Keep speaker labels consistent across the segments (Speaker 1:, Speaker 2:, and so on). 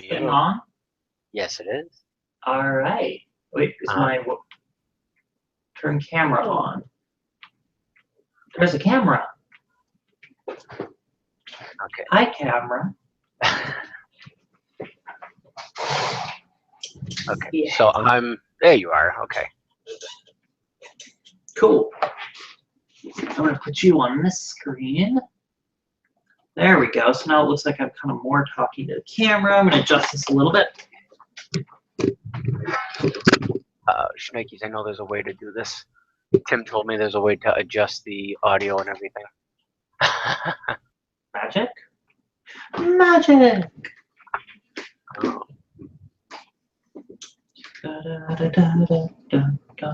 Speaker 1: It
Speaker 2: Yeah.
Speaker 1: on?
Speaker 2: Yes, it is.
Speaker 1: All right. Wait, is my turn camera on? There's a camera.
Speaker 2: Okay.
Speaker 1: Hi, camera.
Speaker 2: Okay.
Speaker 1: Yeah.
Speaker 2: So there you are. Okay.
Speaker 1: Cool. I'm gonna put you on this screen. There we go. So now it looks like I'm kind of more talking to the camera. I'm gonna adjust this a little bit.
Speaker 2: Schnikes, I know there's a way to do this. Tim told me there's a way to adjust the audio and everything.
Speaker 1: Magic? Magic!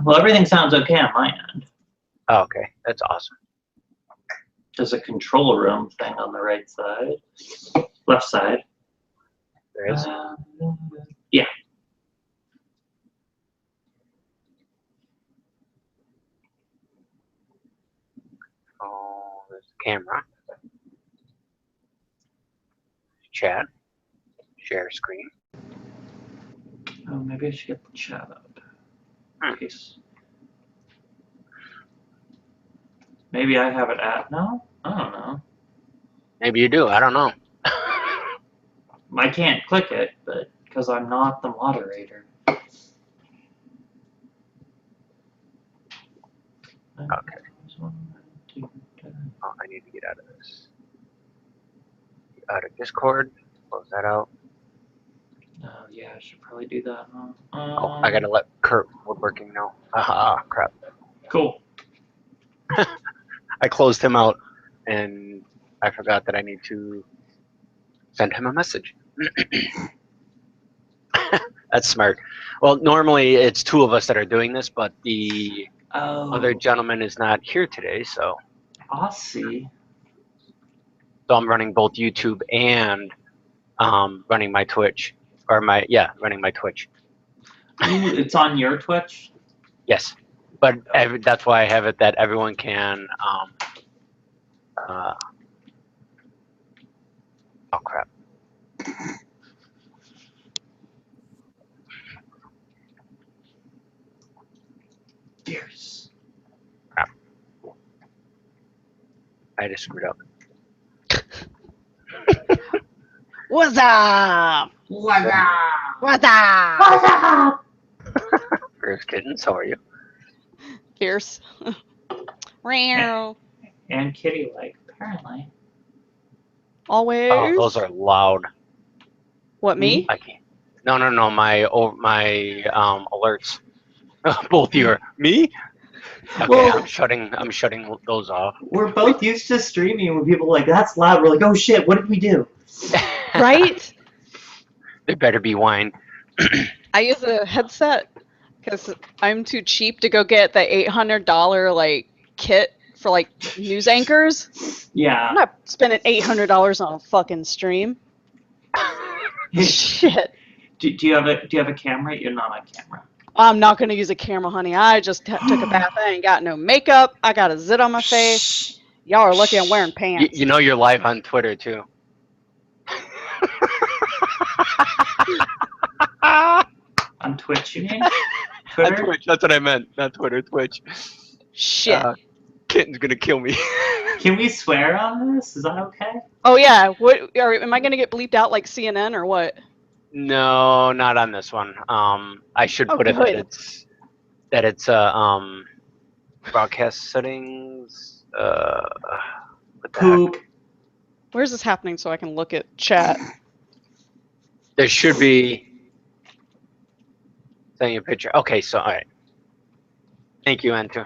Speaker 1: Well, everything sounds okay on my end.
Speaker 2: Oh, okay. That's awesome.
Speaker 1: There's a control room thing on the right side. Left side.
Speaker 2: There is?
Speaker 1: Yeah.
Speaker 2: Oh, there's the camera. Chat. Share screen.
Speaker 1: Oh, maybe I should get the chat up. Case. Maybe I have it at no? I don't know.
Speaker 2: Maybe you do. I don't know.
Speaker 1: I can't click it, but because I'm not the moderator.
Speaker 2: Okay. Oh, I need to get out of this. Out of Discord. Close that out.
Speaker 1: Oh, yeah, I should probably do that, huh?
Speaker 2: Oh, I gotta let Kurt Woodworking know. Ah, crap.
Speaker 1: Cool.
Speaker 2: I closed him out, and I forgot that I need to send him a message. That's smart. Well, normally it's two of us that are doing this, but the other gentleman is not here today, so.
Speaker 1: I see.
Speaker 2: So I'm running both YouTube and running my Twitch, running my Twitch.
Speaker 1: Ooh, it's on your Twitch?
Speaker 2: Yes, but that's why I have it that everyone can. Oh crap!
Speaker 1: Fierce.
Speaker 2: Crap! I just screwed up.
Speaker 3: What's up?
Speaker 1: What's up?
Speaker 3: What's up?
Speaker 1: What's up?
Speaker 2: Fierce kittens, how are you?
Speaker 3: Fierce. Meow.
Speaker 1: And kitty-like, apparently.
Speaker 3: Always.
Speaker 2: Oh, those are loud.
Speaker 3: What, me?
Speaker 2: I can't. No. My alerts. Both your me. Okay,
Speaker 1: Well,
Speaker 2: I'm shutting those off.
Speaker 1: We're both used to streaming when people are like, that's loud. We're like, oh shit, what did we do?
Speaker 3: Right?
Speaker 2: There better be wine.
Speaker 3: I use a headset because I'm too cheap to go get the $800 like kit for like news anchors.
Speaker 1: Yeah.
Speaker 3: I'm not spending $800 on a fucking stream. Shit.
Speaker 1: Do you have a camera? You're not on camera.
Speaker 3: I'm not gonna use a camera, honey. I just took a bath. I ain't got no makeup. I got a zit on my face. Y'all are lucky I'm wearing pants.
Speaker 2: You know you're live on Twitter too.
Speaker 1: On Twitch, you mean? Twitter?
Speaker 2: On Twitch, that's what I meant. Not Twitter, Twitch.
Speaker 3: Shit.
Speaker 2: Kitten's gonna kill me.
Speaker 1: Can we swear on this? Is that okay?
Speaker 3: Oh yeah. What? Am I gonna get bleeped out like CNN or what?
Speaker 2: No, not on this one. I should put it that it's broadcast settings. What the
Speaker 1: Poop.
Speaker 2: heck?
Speaker 3: Where's this happening so I can look at chat?
Speaker 2: There should be. Sending a picture. Okay, so all right. Thank you, Antu.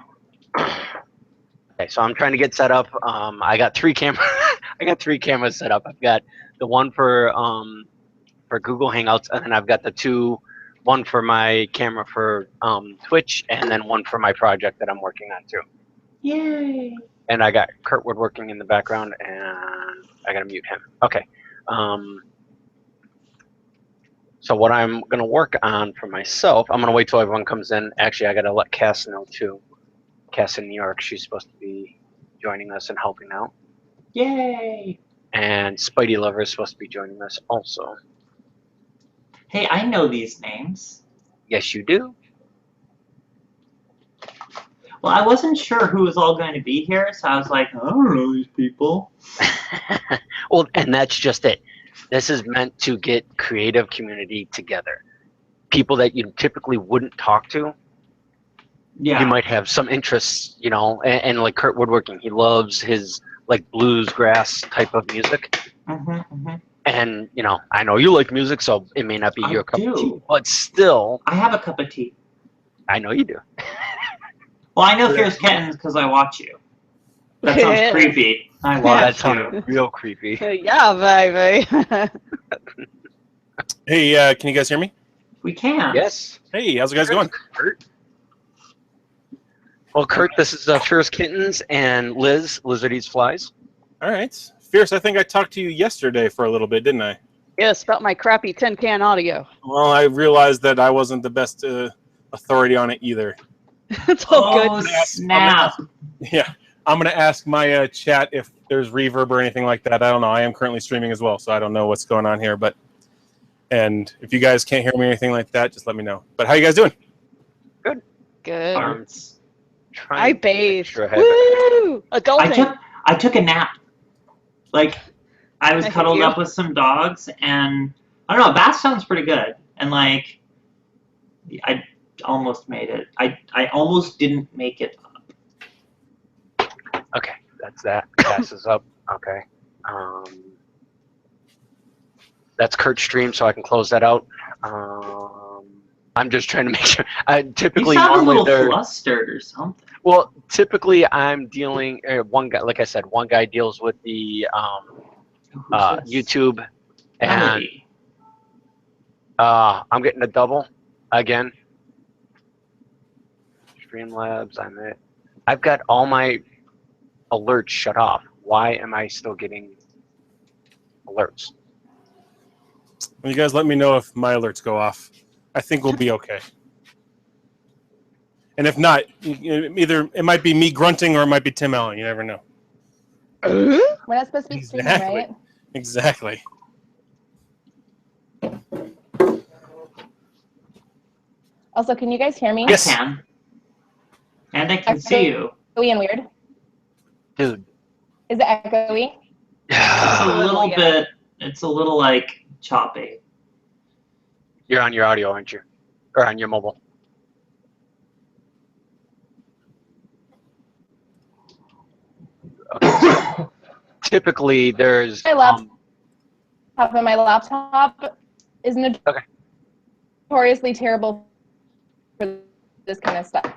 Speaker 2: Okay, so I'm trying to get set up. I got three cameras. I got three cameras set up. I've got the one for Google Hangouts, and then I've got one for my camera for Twitch, and then one for my project that I'm working on too.
Speaker 1: Yay!
Speaker 2: And I got Kurt Woodworking in the background, and I gotta mute him. Okay. So what I'm gonna work on for myself, I'm gonna wait till everyone comes in. Actually, I gotta let Cass know too. Cass in New York, she's supposed to be joining us and helping out.
Speaker 1: Yay!
Speaker 2: And Spidey Lover is supposed to be joining us also.
Speaker 1: Hey, I know these names.
Speaker 2: Yes, you do.
Speaker 1: Well, I wasn't sure who was all going to be here, so I was like, I don't know these people.
Speaker 2: Well, and that's just it. This is meant to get creative community together. People that you typically wouldn't talk to.
Speaker 1: Yeah.
Speaker 2: You might have some interests, you know, and like Kurt Woodworking, he loves his like blues grass type of music. And you know, I know you like music, so it may not be
Speaker 1: I
Speaker 2: your cup of tea,
Speaker 1: do.
Speaker 2: but still,
Speaker 1: I have a cup of tea.
Speaker 2: I know you do.
Speaker 1: Well, I know Fierce Kittens because I watch you. That sounds creepy. I
Speaker 2: Wow, that
Speaker 1: watch you.
Speaker 2: sounded real creepy.
Speaker 3: Yeah, baby.
Speaker 4: Hey, can you guys hear me?
Speaker 1: We can.
Speaker 2: Yes.
Speaker 4: Hey, how's it guys going?
Speaker 2: Kurt. Well, Kurt, this is Fierce Kittens and Liz, Lizard Eats Flies.
Speaker 4: All right. Fierce, I think I talked to you yesterday for a little bit, didn't I?
Speaker 3: Yes, about my crappy tin can audio.
Speaker 4: Well, I realized that I wasn't the best authority on it either.
Speaker 3: It's all
Speaker 1: Oh,
Speaker 3: good.
Speaker 1: snap.
Speaker 4: Yeah, I'm going to ask my chat if there's reverb or anything like that. I don't know. I am currently streaming as well, so I don't know what's going on here. And if you guys can't hear me or anything like that, just let me know. But how you guys doing?
Speaker 3: Good.
Speaker 1: Farts.
Speaker 3: I bathed.
Speaker 2: Sure I have it.
Speaker 3: Woo! Adulting.
Speaker 1: I took a nap. Like, I was
Speaker 3: I hear
Speaker 1: cuddled
Speaker 3: you.
Speaker 1: up with some dogs, and I don't know, bath sounds pretty good. And like, I almost made it. I almost didn't make it up.
Speaker 2: Okay, that's that. Passes up. Okay. That's Kurt's stream, so I can close that out. I'm just trying to make sure. I
Speaker 1: You
Speaker 2: typically
Speaker 1: sound a
Speaker 2: normally
Speaker 1: little
Speaker 2: they're
Speaker 1: flustered or something.
Speaker 2: well. Typically, I'm dealing. One guy, like I said, one guy deals with the
Speaker 1: Who's this?
Speaker 2: YouTube, and
Speaker 1: Melody.
Speaker 2: I'm getting a double again. Streamlabs. I've got all my alerts shut off. Why am I still getting alerts?
Speaker 4: Well, you guys let me know if my alerts go off. I think we'll be okay. And if not, either it might be me grunting or it might be Tim Allen. You never know.
Speaker 5: We're not supposed to be streaming,
Speaker 4: Exactly.
Speaker 5: right?
Speaker 4: Exactly.
Speaker 5: Also, can you guys hear me?
Speaker 4: Yes.
Speaker 1: I can. And I can see you.
Speaker 5: Echoey and weird.
Speaker 2: Dude.
Speaker 5: Is it echoey?
Speaker 1: It's a little
Speaker 5: yeah.
Speaker 1: bit, it's a little like choppy.
Speaker 2: You're on your audio, aren't you? Or on your mobile? Okay. Typically, there's
Speaker 5: My laptop and my laptop is notoriously terrible for this kind of stuff.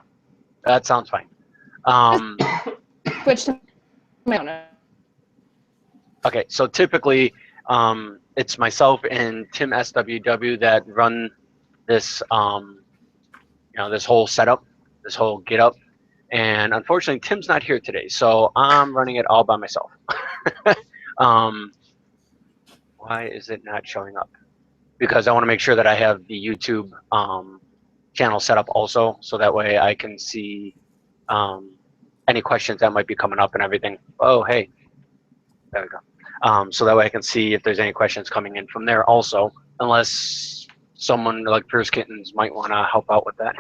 Speaker 2: that sounds fine.
Speaker 5: Switch to my own.
Speaker 2: Okay, so typically, it's myself and Tim SWW that run this, this whole setup, this whole get up. And unfortunately, Tim's not here today, so I'm running it all by myself. Why is it not showing up? Because I want to make sure that I have the YouTube channel set up also, so that way I can see any questions that might be coming up and everything. Oh, hey, there we go. So that way I can see if there's any questions coming in from there also, unless someone like Fierce Kittens might want to help out with that.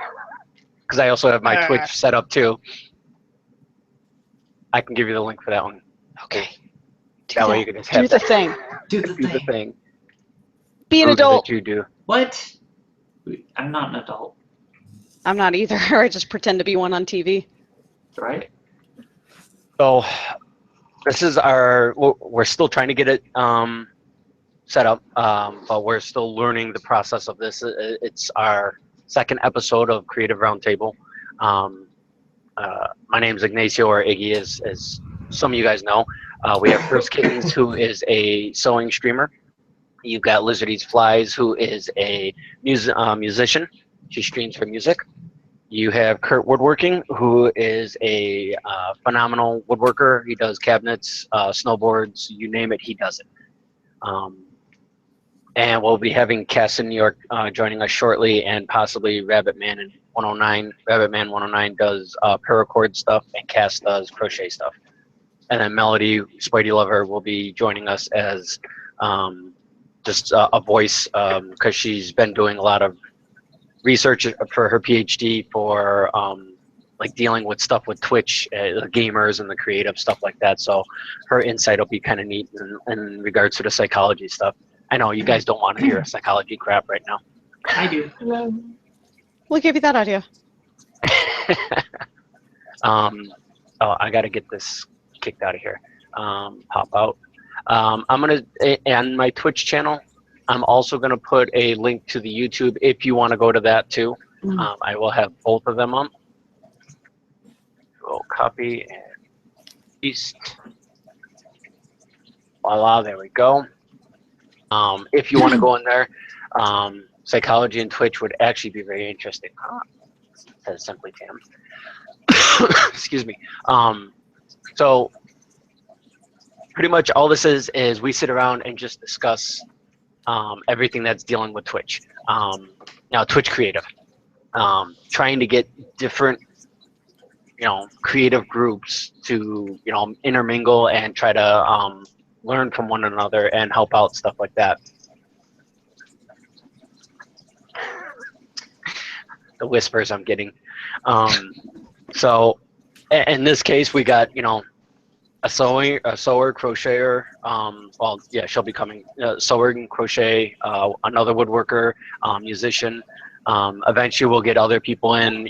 Speaker 2: Because I also have my Twitch set up too. I can give you the link for that one.
Speaker 3: Okay.
Speaker 2: That way you can just have
Speaker 3: Do the thing.
Speaker 1: Do the
Speaker 2: do the
Speaker 1: thing.
Speaker 2: thing.
Speaker 3: Be an
Speaker 2: Prove
Speaker 3: adult.
Speaker 2: that you do.
Speaker 1: What? I'm not an adult,
Speaker 3: I'm not either. I just pretend to be one on TV.
Speaker 1: right?
Speaker 2: So this is we're still trying to get it set up, but we're still learning the process of this. It's our second episode of Creative Roundtable. My name's Ignacio, or Iggy, as some of you guys know. We have Fierce Kittens, who is a sewing streamer. You've got Lizard Eats Flies, who is a musician. She streams her music. You have Kurt Woodworking, who is a phenomenal woodworker. He does cabinets, snowboards, you name it, he does it. And we'll be having Cass in New York joining us shortly, and possibly Rabbitman in 109. Rabbitman 109 does paracord stuff, and Cass does crochet stuff. And then Melody, Spidey Lover, will be joining us as just a voice because she's been doing a lot of research for her PhD for like dealing with stuff with Twitch, the gamers and the creative stuff like that. So her insight will be kind of neat in regards to the psychology stuff. I know you guys don't want to hear psychology crap right now.
Speaker 1: I do.
Speaker 3: We'll give you that idea.
Speaker 2: Oh, I got to get this kicked out of here. Pop out. I'm going to, and my Twitch channel, I'm also going to put a link to the YouTube if you want to go to that too. I will have both of them on. We'll copy and paste. Voila, there we go. If you want to go in there, psychology and Twitch would actually be very interesting. Says Simply Tam. Excuse me. So pretty much all this is we sit around and just discuss everything that's dealing with Twitch. Now Twitch creative, trying to get different, creative groups to, intermingle and try to learn from one another and help out, stuff like that. The whispers I'm getting. So in this case, we got, a sewer, crocheter. Well, yeah, she'll be coming. Sewer and crochet, another woodworker, musician. Eventually, we'll get other people in.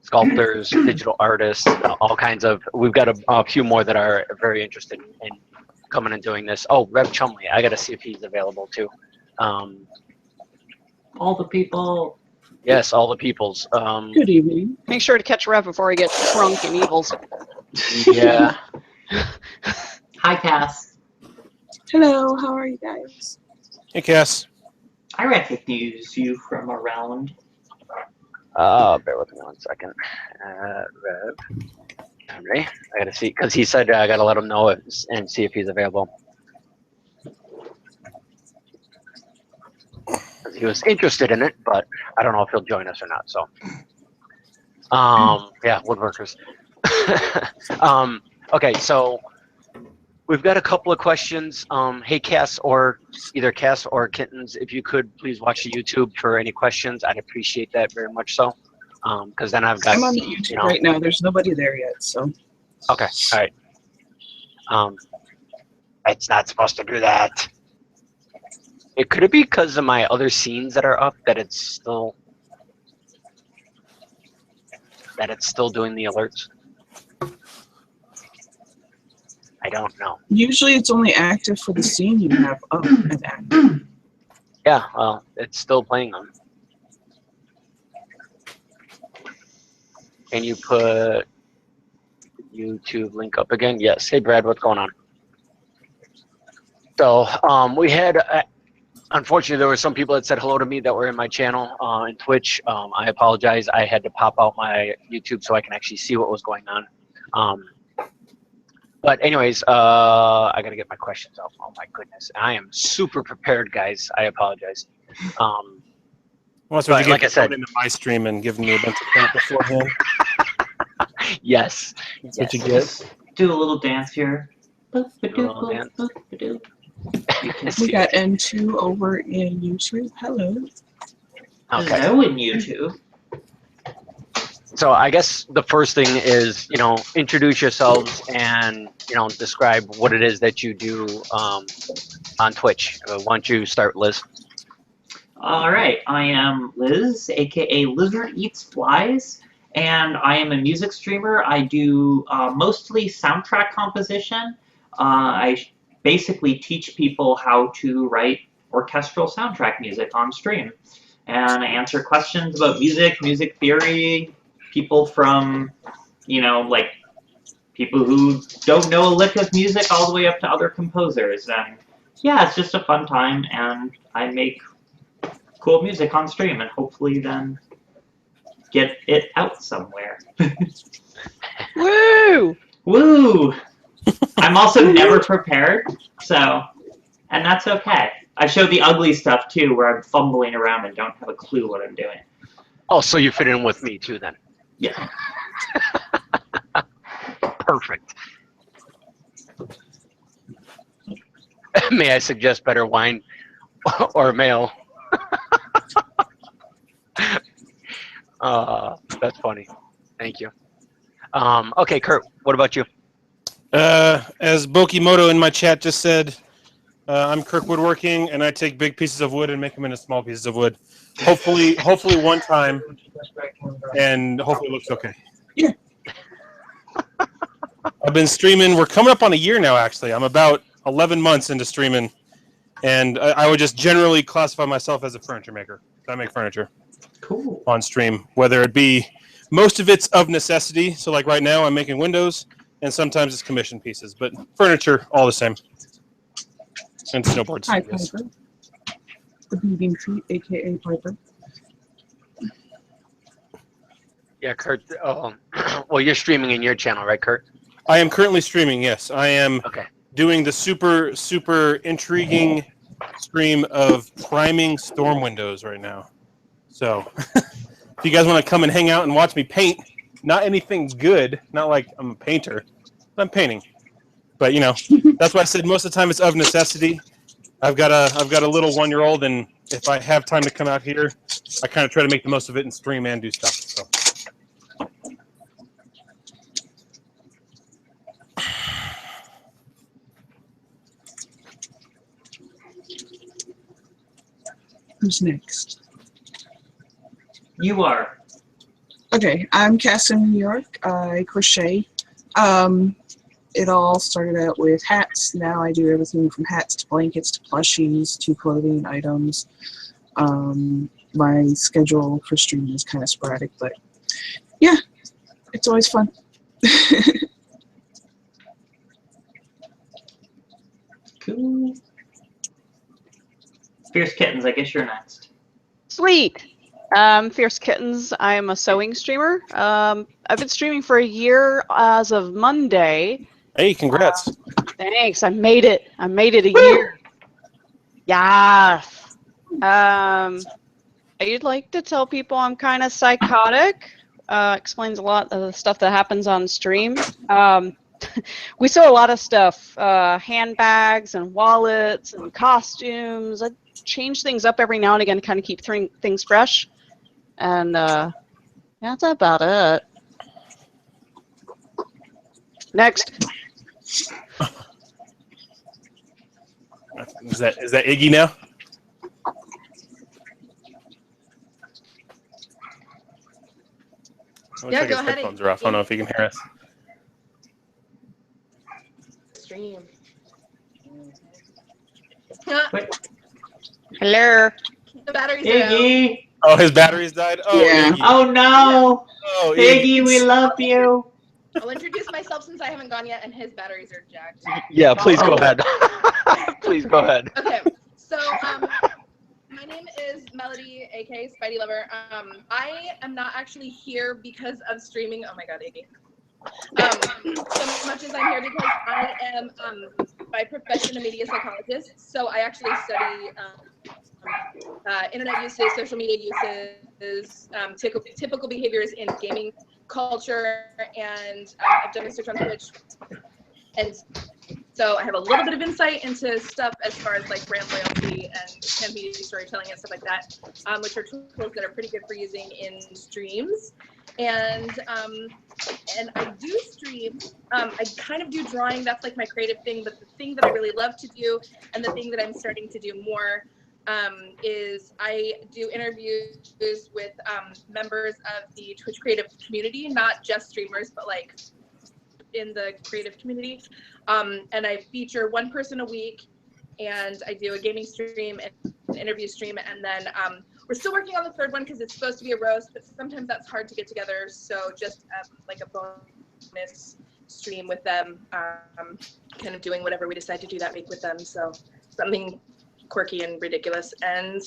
Speaker 2: Sculptors, digital artists, all kinds of. We've got a few more that are very interested in coming and doing this. Oh, Rev Chumley, I got to see if he's available too.
Speaker 1: All the people.
Speaker 2: Yes, all the peoples.
Speaker 6: Good evening.
Speaker 3: Make sure to catch Rev before he gets drunk and evils.
Speaker 2: Yeah.
Speaker 1: Hi, Cass.
Speaker 6: Hello, how are you guys?
Speaker 4: Hey, Cass.
Speaker 1: I recognize you from around.
Speaker 2: Bear with me 1 second. Rev. Ready? I gotta see, because he said I gotta let him know and see if he's available. He was interested in it, but I don't know if he'll join us or not. So, yeah, woodworkers. Okay, so we've got a couple of questions. Hey, Cass, or either Cass or Kittens, if you could please watch the YouTube for any questions, I'd appreciate that very much so. Because then I've got.
Speaker 6: I'm on the YouTube right now. There's nobody there yet, so.
Speaker 2: Okay, all right. It's not supposed to do that. Could it be because of my other scenes that are up that it's still doing the alerts? I don't know.
Speaker 6: Usually it's only active for the scene you have up and active.
Speaker 2: Yeah, well, it's still playing them. Can you put YouTube link up again? Yes. Hey, Brad, what's going on? So we had. Unfortunately, there were some people that said hello to me that were in my channel in Twitch. I apologize. I had to pop out my YouTube so I can actually see what was going on. But anyways, I got to get my questions out. Oh, my goodness. I am super prepared, guys. I apologize.
Speaker 4: Well, so
Speaker 2: But
Speaker 4: you
Speaker 2: like I said-
Speaker 4: into my stream and giving me a bunch of crap beforehand.
Speaker 2: Yes.
Speaker 4: That's what you
Speaker 2: Yes.
Speaker 4: get.
Speaker 1: Do a little dance here.
Speaker 2: little dance.
Speaker 1: You can
Speaker 6: We
Speaker 1: see
Speaker 6: got N2 over in YouTube. Hello.
Speaker 2: Okay.
Speaker 1: Hello in YouTube.
Speaker 2: So I guess the first thing is, introduce yourselves and, describe what it is that you do on Twitch. Why don't you start, Liz?
Speaker 1: All right, I am Liz, aka Lizard Eats Flies, and I am a music streamer. I do mostly soundtrack composition. I basically teach people how to write orchestral soundtrack music on stream, and I answer questions about music, music theory, people from, like people who don't know a lick of music all the way up to other composers. And yeah, it's just a fun time, and I make cool music on stream and hopefully then get it out somewhere.
Speaker 3: Woo!
Speaker 1: Woo! I'm also never prepared, so, and that's okay. I show the ugly stuff too, where I'm fumbling around and don't have a clue what I'm doing.
Speaker 2: Oh, so you fit in with me too then.
Speaker 1: Yeah.
Speaker 2: Perfect. May I suggest better wine or mail? That's funny. Thank you. Okay, Kurt, what about you?
Speaker 4: As Bokimoto in my chat just said, I'm Kirk Woodworking, and I take big pieces of wood and make them into small pieces of wood. Hopefully one time, and hopefully it looks okay.
Speaker 6: Yeah.
Speaker 4: I've been streaming. We're coming up on a year now, actually. I'm about 11 months into streaming, and I would just generally classify myself as a furniture maker. I make furniture
Speaker 1: Cool.
Speaker 4: on stream, whether it be most of it's of necessity. So like right now, I'm making windows, and sometimes it's commission pieces, but furniture, all the same. And snowboards.
Speaker 6: Hi,
Speaker 4: Yes.
Speaker 6: Piper. The beating feet, aka Piper.
Speaker 2: Yeah, Kurt. Well, you're streaming in your channel, right, Kurt?
Speaker 4: I am currently streaming, yes. I am
Speaker 2: Okay.
Speaker 4: doing the super intriguing stream of priming storm windows right now. So if you guys want to come and hang out and watch me paint, not anything good, not like I'm a painter, but I'm painting. But you know, that's why I said most of the time it's of necessity. I've got a little 1-year-old, and if I have time to come out here, I kind of try to make the most of it and stream and do stuff. So.
Speaker 6: Who's next?
Speaker 1: You are.
Speaker 6: Okay, I'm Cass in New York. I crochet. It all started out with hats. Now I do everything from hats to blankets to plushies to clothing items. My schedule for streaming is kind of sporadic, but yeah, it's always fun.
Speaker 1: Cool. Fierce Kittens, I guess you're next.
Speaker 3: Sweet. Fierce Kittens. I'm a sewing streamer. I've been streaming for a year as of Monday.
Speaker 4: Hey, congrats.
Speaker 3: Thanks. I made it. I made it a year. Yes. I'd like to tell people I'm kind of psychotic. Explains a lot of the stuff that happens on stream. We sew a lot of stuff, handbags and wallets and costumes. I change things up every now and again to kind of keep things fresh. And that's about it. Next.
Speaker 4: Is that Iggy now?
Speaker 7: Yeah, go
Speaker 4: his
Speaker 7: ahead.
Speaker 4: headphones are off. I don't know if you can hear us.
Speaker 7: Stream.
Speaker 3: Hello.
Speaker 7: The batteries are out.
Speaker 1: Iggy!
Speaker 4: Oh, his batteries died? Oh,
Speaker 6: Yeah.
Speaker 4: Iggy.
Speaker 1: Oh no!
Speaker 4: Oh,
Speaker 1: Iggy, we love you!
Speaker 7: I'll introduce myself since I haven't gone yet, and his batteries are jacked.
Speaker 2: Yeah, please go
Speaker 1: Oh.
Speaker 2: ahead. Please go ahead.
Speaker 7: Okay, so my name is Melody, aka Spidey Lover. I am not actually here because of streaming. Oh my God, Iggy. So much as I'm here because I am by profession a media psychologist. So I actually study internet uses, social media uses, typical behaviors in gaming culture, and I've done research on Twitch. And so I have a little bit of insight into stuff as far as like brand loyalty and campaign storytelling and stuff like that, which are tools that are pretty good for using in streams. And I do stream. I kind of do drawing. That's like my creative thing. But the thing that I really love to do, and the thing that I'm starting to do more, is I do interviews with members of the Twitch creative community, not just streamers, but like in the creative community. And I feature one person a week, and I do a gaming stream and an interview stream, and then we're still working on the third one because it's supposed to be a roast, but sometimes that's hard to get together. So just like a bonus stream with them, kind of doing whatever we decide to do that week with them. So something quirky and ridiculous. And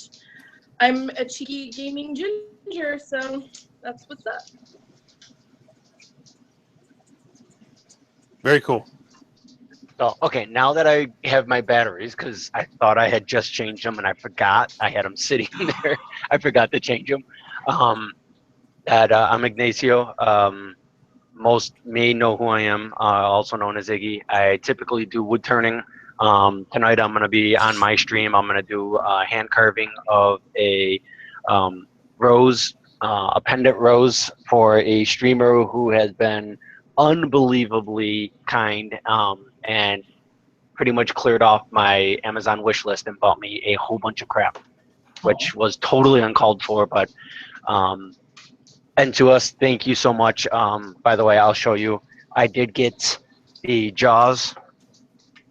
Speaker 7: I'm a cheeky gaming ginger, so that's what's up.
Speaker 4: Very cool.
Speaker 2: So, okay, now that I have my batteries, because I thought I had just changed them and I forgot, I had them sitting there. I forgot to change them. I'm Ignacio. Most may know who I am, also known as Iggy. I typically do wood turning Tonight I'm going to be on my stream. I'm going to do hand carving of a rose, a pendant rose for a streamer who has been unbelievably kind and pretty much cleared off my Amazon wish list and bought me a whole bunch of crap, which was totally uncalled for. But and to us, thank you so much. By the way, I'll show you. I did get the jaws,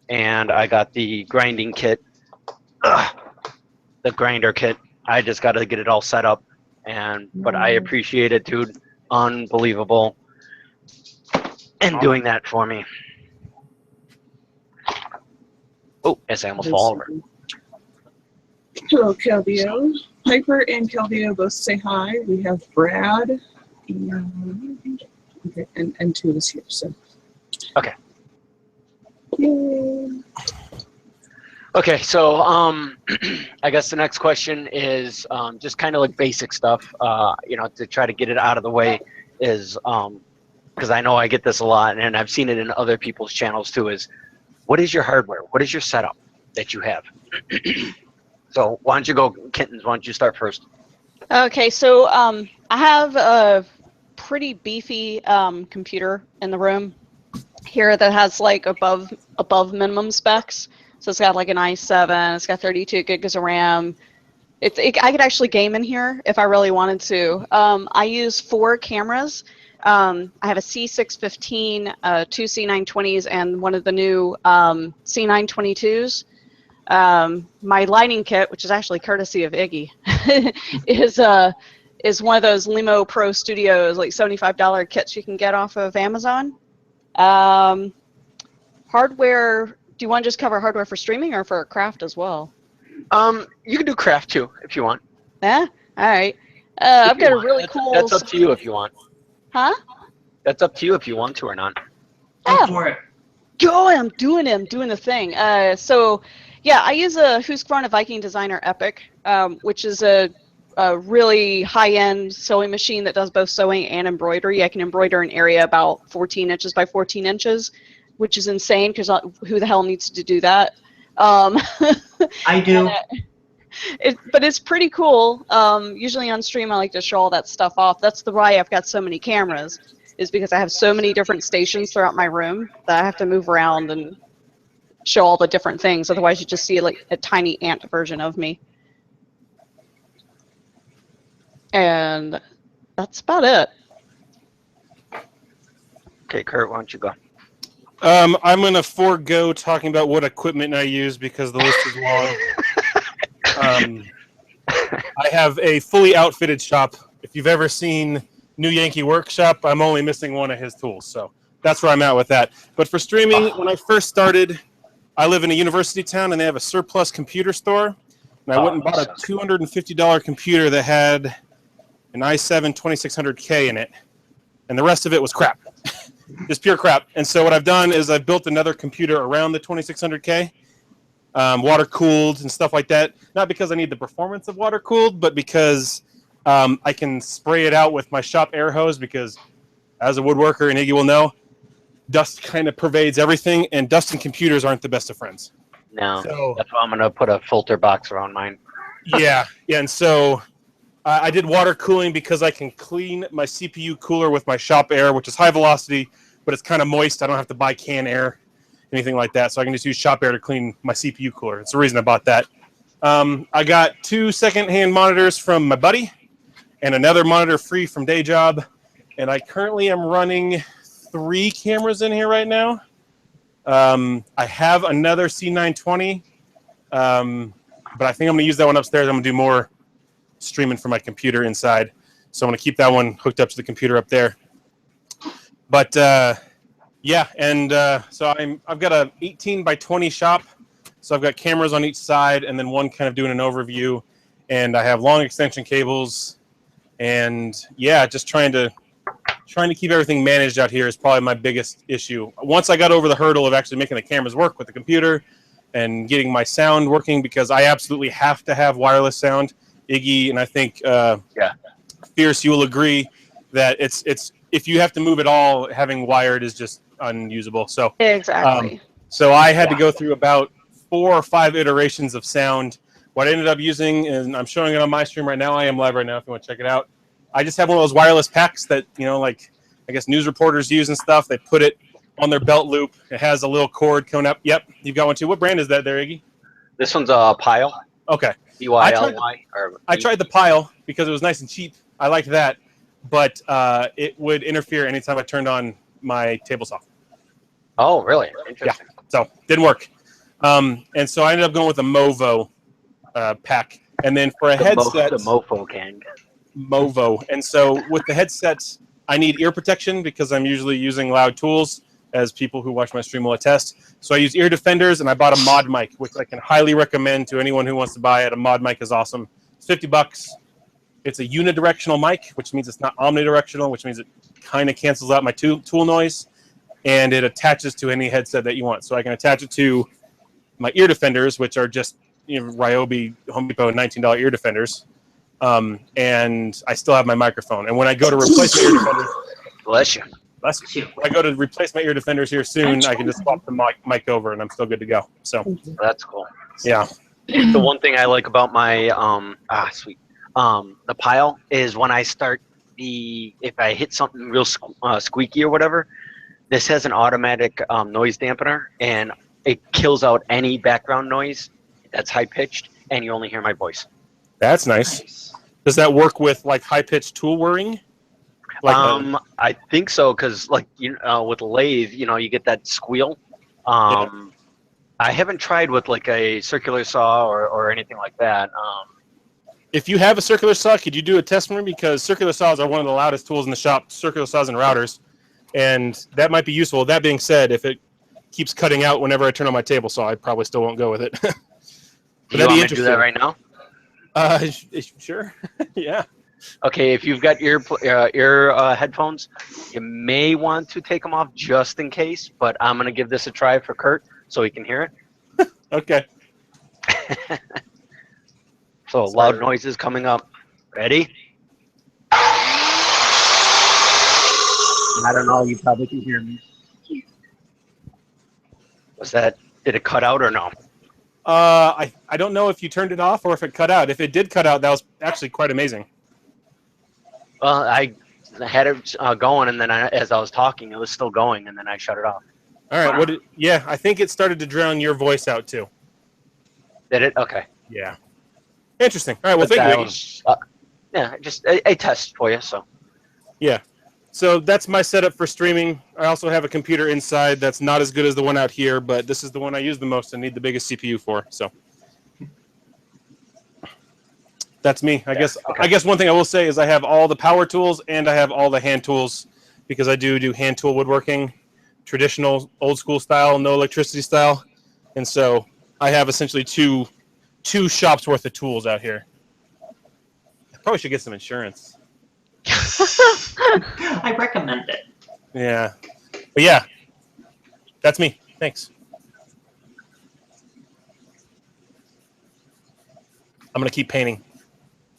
Speaker 2: and I got the grinding kit, the grinder kit. I just got to get it all set up, but I appreciate it, dude. Unbelievable, and doing that for me. Oh, yes, I almost fall over.
Speaker 6: Hello, Kelvio. Piper and Kelvio both say hi. We have Brad and, okay, and two is here. So.
Speaker 2: Okay.
Speaker 6: Yay.
Speaker 2: Okay, so I guess the next question is just kind of like basic stuff, to try to get it out of the way is, because I know I get this a lot and I've seen it in other people's channels too, is what is your hardware? What is your setup that you have? So why don't you go, Kittens, why don't you start first?
Speaker 3: Okay, so I have a pretty beefy computer in the room here that has like above minimum specs. So it's got like an i7, it's got 32 gigs of RAM. I could actually game in here if I really wanted to. I use 4 cameras. I have a C615, 2 C920s, and one of the new C922s. My lighting kit, which is actually courtesy of Iggy, is one of those Limo Pro Studios, like $75 kits you can get off of Amazon. Hardware, do you want to just cover hardware for streaming or for craft as well?
Speaker 2: You can do craft too, if you want.
Speaker 3: Yeah? All right. I've got a really cool...
Speaker 2: That's up to you if you want.
Speaker 3: Huh?
Speaker 2: That's up to you if you want to or not.
Speaker 1: Go for it.
Speaker 3: Go, I'm doing the thing. So, yeah, I use a Husqvarna Viking Designer Epic, which is a really high-end sewing machine that does both sewing and embroidery. I can embroider an area about 14 inches by 14 inches, which is insane because who the hell needs to do that?
Speaker 1: I do.
Speaker 3: But it's pretty cool. Usually on stream, I like to show all that stuff off. That's the why I've got so many cameras, is because I have so many different stations throughout my room that I have to move around and show all the different things. Otherwise, you just see like a tiny ant version of me. And that's about it.
Speaker 2: Okay, Kurt, why don't you go?
Speaker 4: I'm going to forego talking about what equipment I use because the list is long. I have a fully outfitted shop. If you've ever seen New Yankee Workshop, I'm only missing one of his tools. So that's where I'm at with that. But for streaming, when I first started, I live in a university town and they have a surplus computer store. And I went and bought a $250 computer that had an i7 2600K in it. And the rest of it was crap. Just pure crap. And so what I've done is I've built another computer around the 2600K, water cooled and stuff like that. Not because I need the performance of water cooled, but because I can spray it out with my shop air hose because as a woodworker, and Iggy will know, dust kind of pervades everything, and dust and computers aren't the best of friends.
Speaker 2: No,
Speaker 4: So,
Speaker 2: that's why I'm going to put a filter box around mine.
Speaker 4: yeah, and so I did water cooling because I can clean my CPU cooler with my shop air, which is high velocity, but it's kind of moist. I don't have to buy canned air, anything like that. So I can just use shop air to clean my CPU cooler. It's the reason I bought that. I got 2 secondhand monitors from my buddy and another monitor free from Day Job. And I currently am running 3 cameras in here right now. I have another C920, but I think I'm going to use that one upstairs. I'm going to do more streaming from my computer inside. So I'm going to keep that one hooked up to the computer up there. But yeah, and so I've got a 18 by 20 shop. So I've got cameras on each side and then one kind of doing an overview. And I have long extension cables. And yeah, just trying to keep everything managed out here is probably my biggest issue. Once I got over the hurdle of actually making the cameras work with the computer and getting my sound working, because I absolutely have to have wireless sound. Iggy, and I think Fierce, you will agree that it's if you have to move it all, having wired is just unusable. So
Speaker 3: Exactly.
Speaker 4: so I had to go through about 4 or 5 iterations of sound. What I ended up using, and I'm showing it on my stream right now. I am live right now if you want to check it out. I just have one of those wireless packs that, like I guess news reporters use and stuff. They put it on their belt loop. It has a little cord coming up. Yep, you've got one too. What brand is that there, Iggy?
Speaker 2: This one's a Pile.
Speaker 4: Okay.
Speaker 2: BYLY.
Speaker 4: I tried the Pile because it was nice and cheap. I liked that, but it would interfere anytime I turned on my table saw.
Speaker 2: Oh, really? Interesting.
Speaker 4: Yeah, so didn't work. And so I ended up going with a Movo pack. And then for a headset...
Speaker 2: The Mofo Gang.
Speaker 4: Movo. And so with the headsets, I need ear protection because I'm usually using loud tools, as people who watch my stream will attest. So I use ear defenders, and I bought a mod mic, which I can highly recommend to anyone who wants to buy it. A mod mic is awesome. It's $50. It's a unidirectional mic, which means it's not omnidirectional, which means it kind of cancels out my tool noise, and it attaches to any headset that you want. So I can attach it to my ear defenders, which are just Ryobi Home Depot $19 ear defenders, and I still have my microphone. And when I go to replace my ear defenders,
Speaker 2: Bless you.
Speaker 4: when I go to replace my ear defenders here soon, I can just swap the mic over, and I'm still good to go. So
Speaker 2: That's cool.
Speaker 4: yeah,
Speaker 2: The one thing I like about my the Pile is when I start if I hit something real squeaky or whatever, this has an automatic noise dampener, and it kills out any background noise that's high pitched, and you only hear my voice.
Speaker 4: that's nice. Does that work with like high pitched tool whirring?
Speaker 2: I think so, because with the lathe, you get that squeal. I haven't tried with like a circular saw or anything like that.
Speaker 4: If you have a circular saw, could you do a test for me? Because circular saws are one of the loudest tools in the shop, circular saws and routers, and that might be useful. That being said, if it keeps cutting out whenever I turn on my table saw, I probably still won't go with it. But
Speaker 2: You want me to do that right now?
Speaker 4: Sure. Yeah.
Speaker 2: Okay, if you've got ear headphones, you may want to take them off just in case, but I'm going to give this a try for Kurt so he can hear it.
Speaker 4: Okay.
Speaker 2: So loud noises coming up. Ready? I don't know, you probably can hear me. Did it cut out or no?
Speaker 4: I don't know if you turned it off or if it cut out. If it did cut out, that was actually quite amazing.
Speaker 2: Well, I had it going, and then as I was talking, it was still going, and then I shut it off.
Speaker 4: All right. Yeah, I think it started to drown your voice out too.
Speaker 2: Did it? Okay.
Speaker 4: Yeah. Interesting. All right. Well,
Speaker 2: But
Speaker 4: thank
Speaker 2: that
Speaker 4: you.
Speaker 2: was, yeah, just a test for you. So.
Speaker 4: Yeah. So that's my setup for streaming. I also have a computer inside that's not as good as the one out here, but this is the one I use the most and need the biggest CPU for. So that's me. I guess one thing I will say is I have all the power tools and I have all the hand tools because I do hand tool woodworking, traditional old school style, no electricity style. And so I have essentially two shops worth of tools out here. I probably should get some insurance.
Speaker 1: I recommend it.
Speaker 4: Yeah. But yeah, that's me. Thanks. I'm going to keep painting.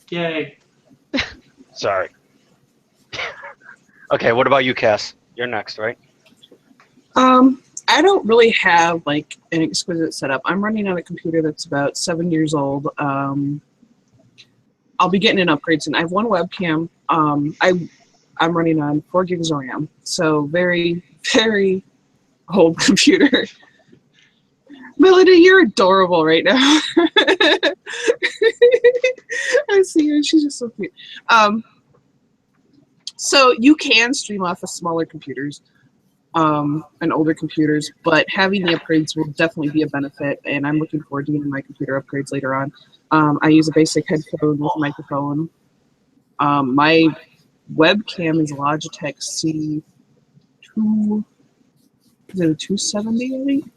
Speaker 1: Yay.
Speaker 2: Sorry. Okay, what about you, Cass? You're next, right?
Speaker 6: I don't really have like an exquisite setup. I'm running on a computer that's about 7 years old. I'll be getting an upgrade soon. I have one webcam. I'm running on 4 gigs of RAM, so very, very old computer. Melinda, you're adorable right now. I see her. She's just so cute. So you can stream off of smaller computers and older computers, but having the upgrades will definitely be a benefit, and I'm looking forward to getting my computer upgrades later on. I use a basic headphone with a microphone. My webcam is a Logitech C2, is it a 270, I think?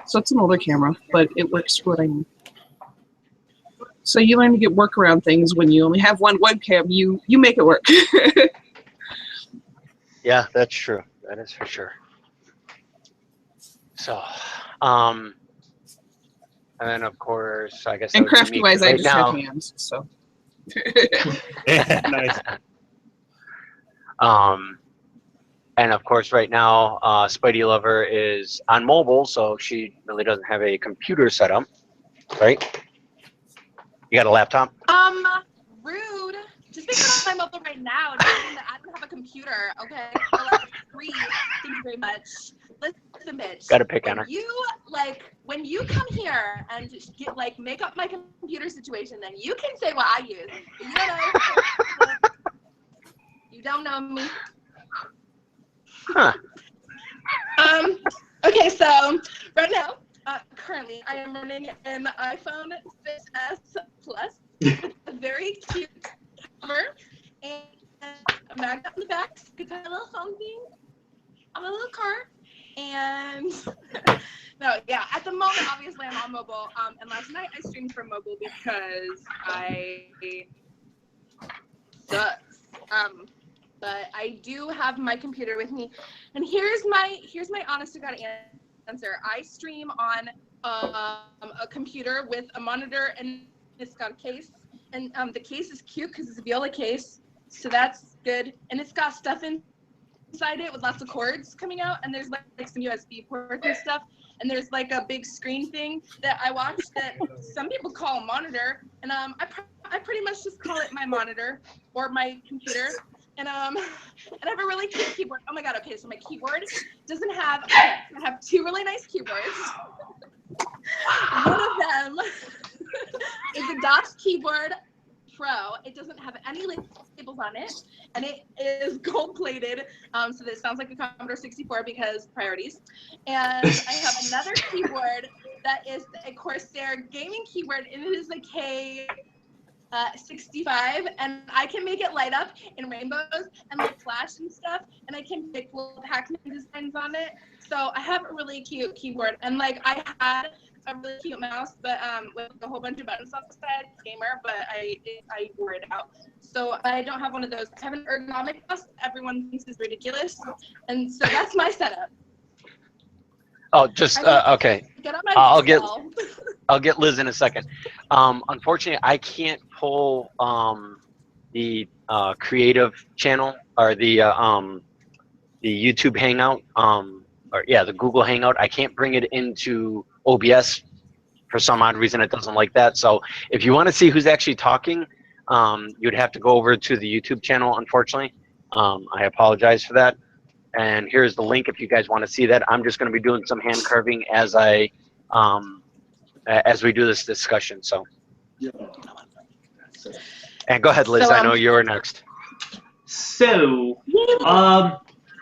Speaker 6: So it's an older camera, but it works for what I need. So you learn to get workaround things when you only have one webcam. You make it work.
Speaker 2: Yeah, that's true. That is for sure. So, and then of course, I guess.
Speaker 6: And crafty wise, I
Speaker 2: right
Speaker 6: just
Speaker 2: now,
Speaker 6: have hands. So.
Speaker 4: Yeah, nice.
Speaker 2: And of course, right now, Spidey Lover is on mobile, so she really doesn't have a computer set up, right? You got a laptop?
Speaker 7: Rude. Just because I'm mobile right now doesn't mean that I don't have a computer, okay? Or like free. Thank you very much. Listen, bitch.
Speaker 2: Got to pick on her.
Speaker 7: When you come here and just make up my computer situation, then you can say what I use. But you don't know me.
Speaker 2: Huh.
Speaker 7: Okay, so right now, currently, I am running an iPhone 6s Plus with a very cute cover and a magnet on the back. So you can put a little phone thing on a little car. And no, yeah, at the moment, obviously, I'm on mobile. And last night I streamed from mobile because I sucks. But I do have my computer with me, and here's my honest to God answer. I stream on a computer with a monitor, and it's got a case, and the case is cute because it's a Viola case, so that's good, and it's got stuff inside it with lots of cords coming out, and there's like some USB ports and stuff, and there's like a big screen thing that I watch that some people call a monitor, and I pretty much just call it my monitor or my computer. And I have a really cute keyboard. Oh my God, okay, so my keyboard doesn't have, I have two really nice keyboards. One of them is a DOS Keyboard Pro. It doesn't have any labels on it, and it is gold plated, so that it sounds like a Commodore 64 because priorities. And I have another keyboard that is a Corsair gaming keyboard, and it is a K65, and I can make it light up in rainbows and like flash and stuff, and I can pick little Pac-Man designs on it. So I have a really cute keyboard, and like I had a really cute mouse, but with a whole bunch of buttons on the side, gamer, but I wore it out. So I don't have one of those. I have an ergonomic mouse that everyone thinks is ridiculous, and so that's my setup.
Speaker 2: Oh, just okay.
Speaker 7: Get on my
Speaker 2: I'll get Liz in a second. Unfortunately, I can't pull the creative channel or the YouTube Hangout, the Google Hangout. I can't bring it into OBS for some odd reason. It doesn't like that. So if you want to see who's actually talking, you'd have to go over to the YouTube channel. Unfortunately, I apologize for that. And here's the link if you guys want to see that. I'm just going to be doing some hand carving as we do this discussion. So, and go ahead, Liz.
Speaker 7: So,
Speaker 2: I know you were next.
Speaker 1: So,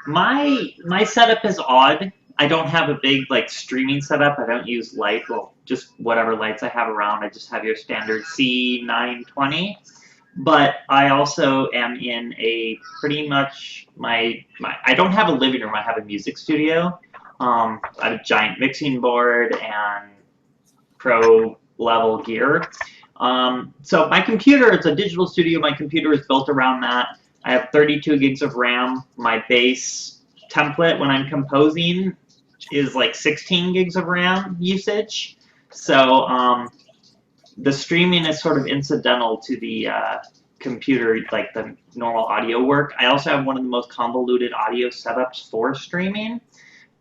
Speaker 1: my setup is odd. I don't have a big like streaming setup. I don't use light. Well, just whatever lights I have around. I just have your standard C920. But I also am in a pretty much I don't have a living room. I have a music studio. I have a giant mixing board and pro level gear. So my computer, it's a digital studio. My computer is built around that. I have 32 gigs of RAM. My base template when I'm composing is like 16 gigs of RAM usage. So the streaming is sort of incidental to the computer, like the normal audio work. I also have one of the most convoluted audio setups for streaming.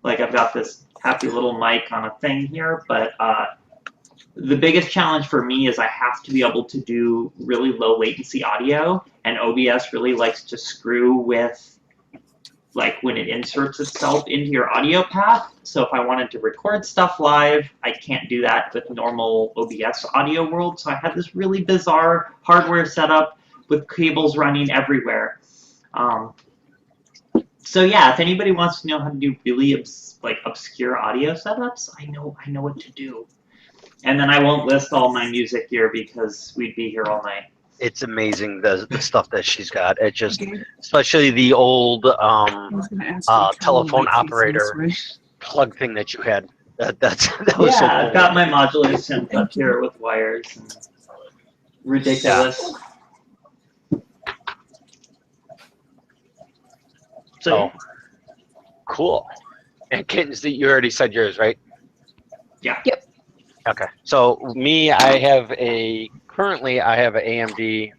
Speaker 1: Like I've got this happy little mic on a thing here, but the biggest challenge for me is I have to be able to do really low latency audio, and OBS really likes to screw with like when it inserts itself into your audio path. So if I wanted to record stuff live, I can't do that with normal OBS audio world. So I have this really bizarre hardware setup with cables running everywhere. So yeah, if anybody wants to know how to do really obscure audio setups, I know what to do. And then I won't list all my music here because we'd be here all night.
Speaker 2: It's amazing the stuff that she's got. It just, especially the old telephone operator plug thing that you had. That was so cool.
Speaker 1: Yeah, I've got my modular synth up here with wires and ridiculous.
Speaker 2: Yeah. So cool. And Kittens, you already said yours, right?
Speaker 1: Yeah.
Speaker 7: Yep.
Speaker 2: Okay. So me, I have a currently I have an AMD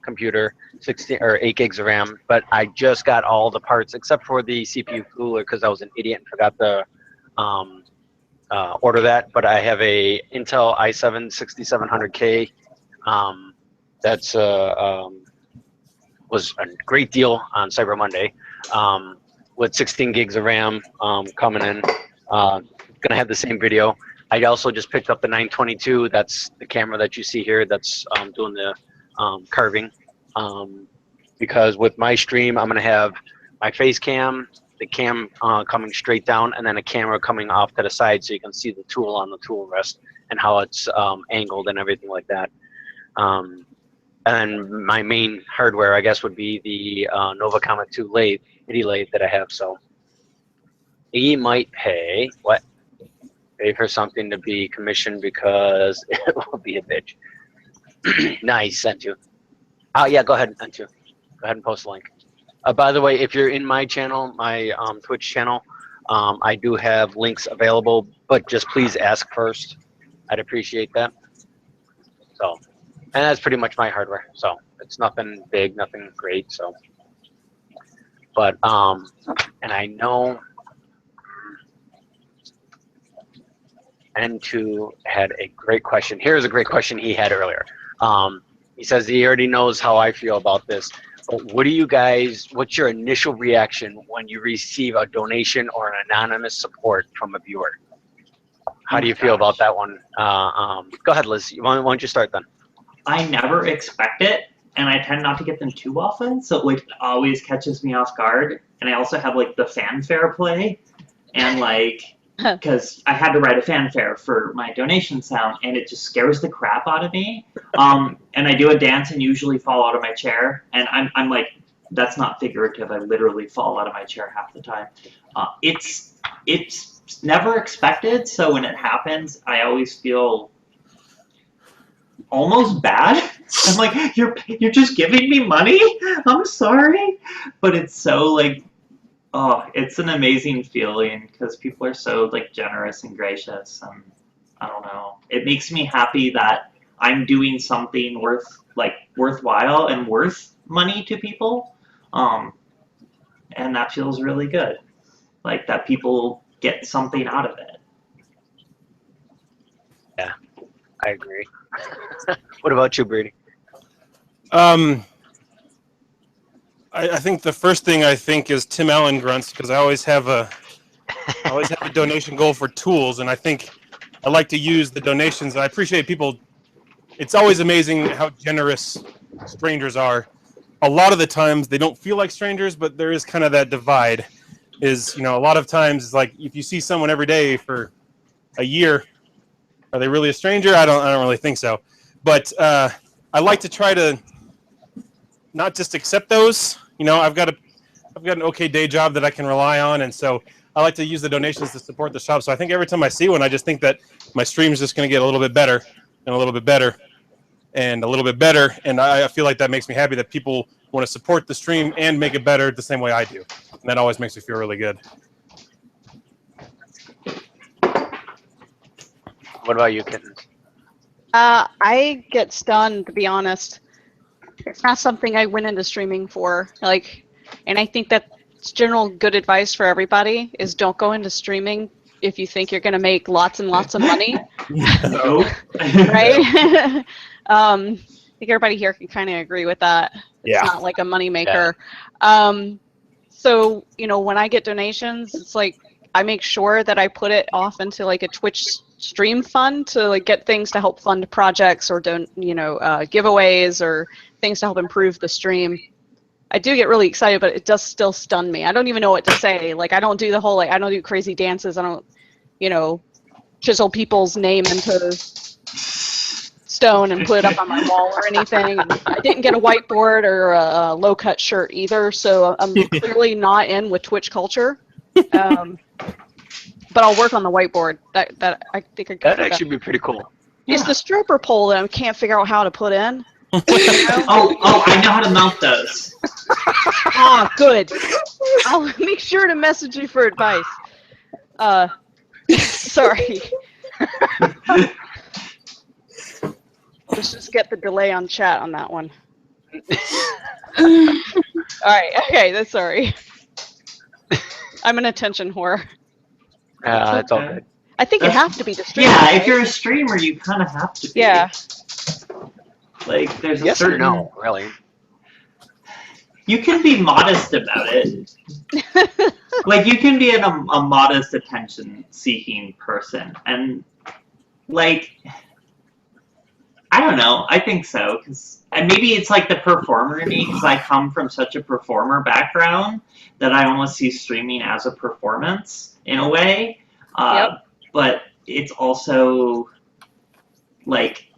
Speaker 2: computer, 16 or 8 gigs of RAM, but I just got all the parts except for the CPU cooler because I was an idiot and forgot to order that. But I have a Intel i7 6700K. That's was a great deal on Cyber Monday, with 16 gigs of RAM coming in. Gonna have the same video. I also just picked up the 922. That's the camera that you see here. That's doing the carving. Because with my stream, I'm gonna have my face cam, the cam coming straight down, and then a camera coming off to the side, so you can see the tool on the tool rest and how it's angled and everything like that. And my main hardware, I guess, would be the Nova Comet 2 lathe, MIDI lathe that I have. So he might pay for something to be commissioned because it will be a bitch. Nice, Entu. Oh yeah, go ahead, Entu. Go ahead and post the link. By the way, if you're in my channel, my Twitch channel, I do have links available, but just please ask first. I'd appreciate that. So, and that's pretty much my hardware. So it's nothing big, nothing great. So, but and I know N2 had a great question. Here's a great question he had earlier. He says he already knows how I feel about this. But what do you guys, what's your initial reaction when you receive a donation or an anonymous support from a viewer? How do you feel about that one? Go ahead, Liz. Why don't you start then?
Speaker 1: I never expect it, and I tend not to get them too often, so it like always catches me off guard. And I also have like the fanfare play, and like, because I had to write a fanfare for my donation sound, and it just scares the crap out of me. And I do a dance and usually fall out of my chair, and I'm like, that's not figurative. I literally fall out of my chair half the time. It's never expected, so when it happens, I always feel almost bad. I'm like, you're just giving me money? I'm sorry, but it's so like. Oh, it's an amazing feeling because people are so like generous and gracious, and I don't know. It makes me happy that I'm doing something worthwhile and worth money to people, and that feels really good. Like that people get something out of it.
Speaker 2: Yeah, I agree. What about you, Brady?
Speaker 4: I think the first thing I think is Tim Allen grunts, because I always have a donation goal for tools, and I think I like to use the donations. I appreciate people. It's always amazing how generous strangers are. A lot of the times they don't feel like strangers, but there is kind of that divide. Is, you know, a lot of times it's like if you see someone every day for a year, are they really a stranger? I don't really think so. But I like to try to not just accept those. You know, I've got an okay day job that I can rely on, and so I like to use the donations to support the shop. So I think every time I see one, I just think that my stream is just going to get a little bit better and a little bit better and a little bit better, and I feel like that makes me happy that people want to support the stream and make it better the same way I do, and that always makes me feel really good.
Speaker 2: What about you, Kittens?
Speaker 3: I get stunned, to be honest. It's not something I went into streaming for. Like, and I think that's general good advice for everybody is don't go into streaming if you think you're going to make lots and lots of money.
Speaker 1: Nope.
Speaker 3: Right? I think everybody here can kind of agree with that. It's
Speaker 4: Yeah.
Speaker 3: not like a moneymaker. Yeah. So, you know, when I get donations, it's like I make sure that I put it off into like a Twitch stream fund to like get things to help fund projects or giveaways or things to help improve the stream. I do get really excited, but it does still stun me. I don't even know what to say. Like I don't do the whole I don't do crazy dances. I don't, chisel people's name into stone and put it up on my wall or anything. And I didn't get a whiteboard or a low cut shirt either, so I'm clearly not in with Twitch culture. But I'll work on the whiteboard. That I think I got.
Speaker 2: That'd actually be pretty cool.
Speaker 3: It's the stripper pole that I can't figure out how to put in.
Speaker 1: Oh, I know how to mount those.
Speaker 3: Oh, good. I'll make sure to message you for advice. Sorry. Let's just get the delay on chat on that one. All right. Okay. Sorry. I'm an attention whore.
Speaker 2: It's all
Speaker 1: okay.
Speaker 2: good.
Speaker 3: I think you
Speaker 1: That's-
Speaker 3: have to be the streamer.
Speaker 1: Yeah, if
Speaker 3: right?
Speaker 1: you're a streamer, you kind of have to be.
Speaker 3: Yeah.
Speaker 1: Like, there's a
Speaker 2: Yes
Speaker 1: certain.
Speaker 2: or no, really?
Speaker 1: You can be modest about it. Like, you can be a modest, attention-seeking person, and like, I don't know. I think so, and maybe it's like the performer in me, because I come from such a performer background that I almost see streaming as a performance in a way.
Speaker 3: Yep.
Speaker 1: But it's also like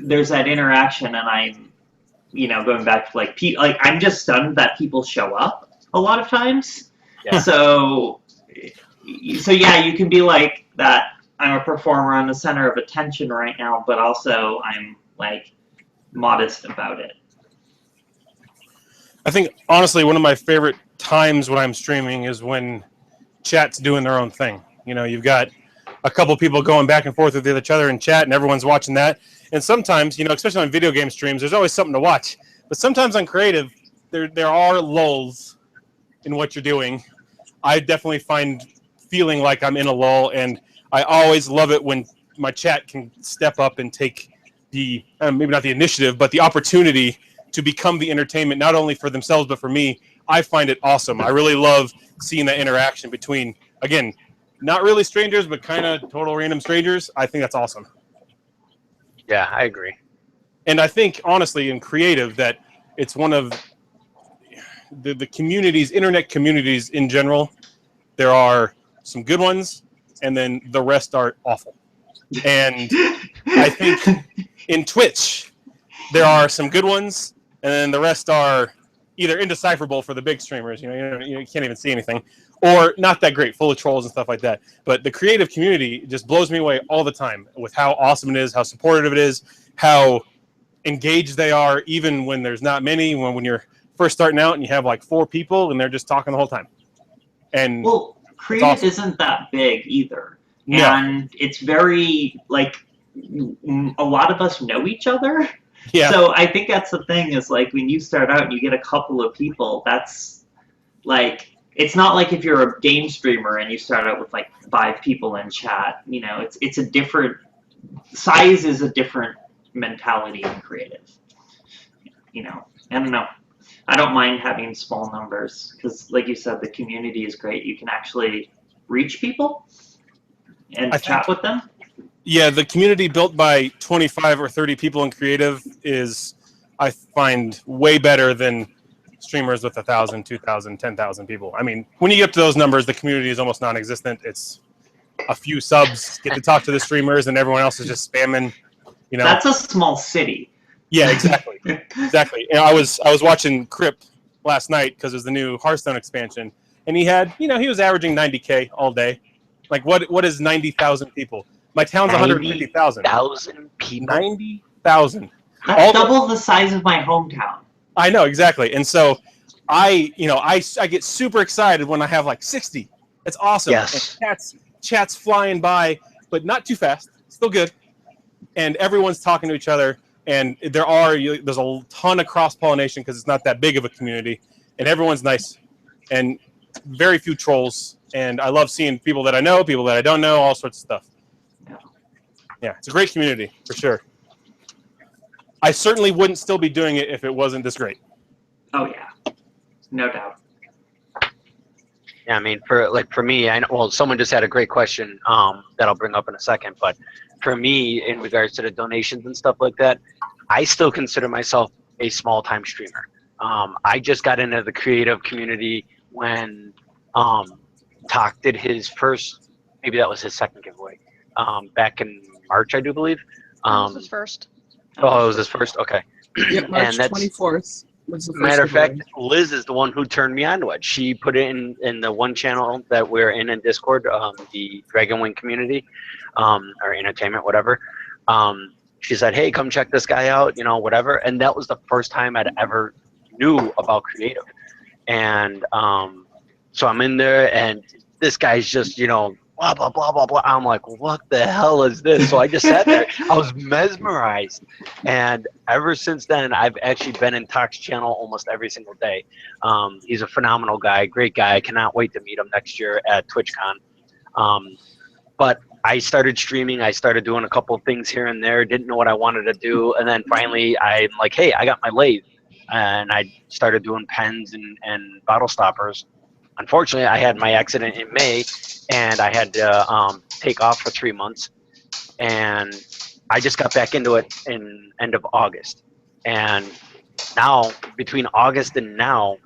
Speaker 1: there's that interaction, and I'm, going back to like I'm just stunned that people show up a lot of times.
Speaker 2: Yeah.
Speaker 1: So yeah, you can be like that. I'm a performer. I'm the center of attention right now, but also I'm like modest about it.
Speaker 4: I think honestly, one of my favorite times when I'm streaming is when chat's doing their own thing. You've got a couple people going back and forth with each other in chat, and everyone's watching that. And sometimes, especially on video game streams, there's always something to watch. But sometimes on creative, there are lulls in what you're doing. I definitely find feeling like I'm in a lull, and I always love it when my chat can step up and take the maybe not the initiative, but the opportunity to become the entertainment, not only for themselves but for me. I find it awesome. I really love seeing that interaction between, again, not really strangers, but kind of total random strangers. I think that's awesome.
Speaker 2: Yeah, I agree.
Speaker 4: And I think, honestly, in creative, that it's one of the communities, internet communities in general. There are some good ones, and then the rest are awful. And I think in Twitch, there are some good ones, and then the rest are either indecipherable for the big streamers. You can't even see anything, or not that great, full of trolls and stuff like that. But the creative community just blows me away all the time with how awesome it is, how supportive it is, how engaged they are, even when there's not many. When you're first starting out and you have like 4 people and they're just talking the whole time. And
Speaker 1: well, creative
Speaker 4: awesome.
Speaker 1: isn't that big either,
Speaker 4: No.
Speaker 1: and it's very like a lot of us know each other.
Speaker 4: Yeah.
Speaker 1: So I think that's the thing is like when you start out and you get a couple of people, that's like it's not like if you're a game streamer and you start out with like 5 people in chat. It's a different size is a different mentality in creative. I don't know. I don't mind having small numbers because, like you said, the community is great. You can actually reach people and chat with them.
Speaker 4: Yeah, the community built by 25 or 30 people in creative is, I find, way better than streamers with 1,000, 2,000, 10,000 people. I mean, when you get up to those numbers, the community is almost non-existent. It's a few subs, get to talk to the streamers, and everyone else is just spamming.
Speaker 1: That's a small city.
Speaker 4: Yeah, exactly, exactly. I was watching Crip last night because there's the new Hearthstone expansion, and he had, he was averaging 90K all day. Like, what is 90,000 people? My town's 150,000.
Speaker 2: 90,000 people.
Speaker 4: 90,000.
Speaker 1: That's double the size of my hometown.
Speaker 4: I know, exactly. And so I get super excited when I have like 60. It's awesome.
Speaker 2: Yes.
Speaker 4: And chat's flying by, but not too fast. Still good. And everyone's talking to each other. And there's a ton of cross-pollination because it's not that big of a community. And everyone's nice. And very few trolls. And I love seeing people that I know, people that I don't know, all sorts of stuff. Yeah, it's a great community, for sure. I certainly wouldn't still be doing it if it wasn't this great.
Speaker 1: Oh, yeah. No doubt.
Speaker 2: Yeah, I mean, for me, I know. Well, someone just had a great question that I'll bring up in a second. But for me, in regards to the donations and stuff like that, I still consider myself a small-time streamer. I just got into the creative community when Talk did his first, maybe that was his second giveaway, back in March, I do believe.
Speaker 3: This was first.
Speaker 2: Oh, it was his first? Okay.
Speaker 6: Yep, March
Speaker 2: And that's-
Speaker 6: 24th was the first
Speaker 2: Matter of fact,
Speaker 6: giveaway.
Speaker 2: Liz is the one who turned me on to it. She put it in the one channel that we're in Discord, the Dragon Wing community, or entertainment, whatever. She said, "Hey, come check this guy out," whatever. And that was the first time I'd ever knew about creative. And so I'm in there, and this guy's just, blah, blah, blah, blah, blah. I'm like, what the hell is this? So I just sat there. I was mesmerized. And ever since then, I've actually been in Talk's channel almost every single day. He's a phenomenal guy, great guy. I cannot wait to meet him next year at TwitchCon. But I started streaming. I started doing a couple of things here and there. Didn't know what I wanted to do. And then finally, I'm like, hey, I got my lathe. And I started doing pens and bottle stoppers. Unfortunately, I had my accident in May, and I had to take off for 3 months. And I just got back into it in end of August. And now, between August and now,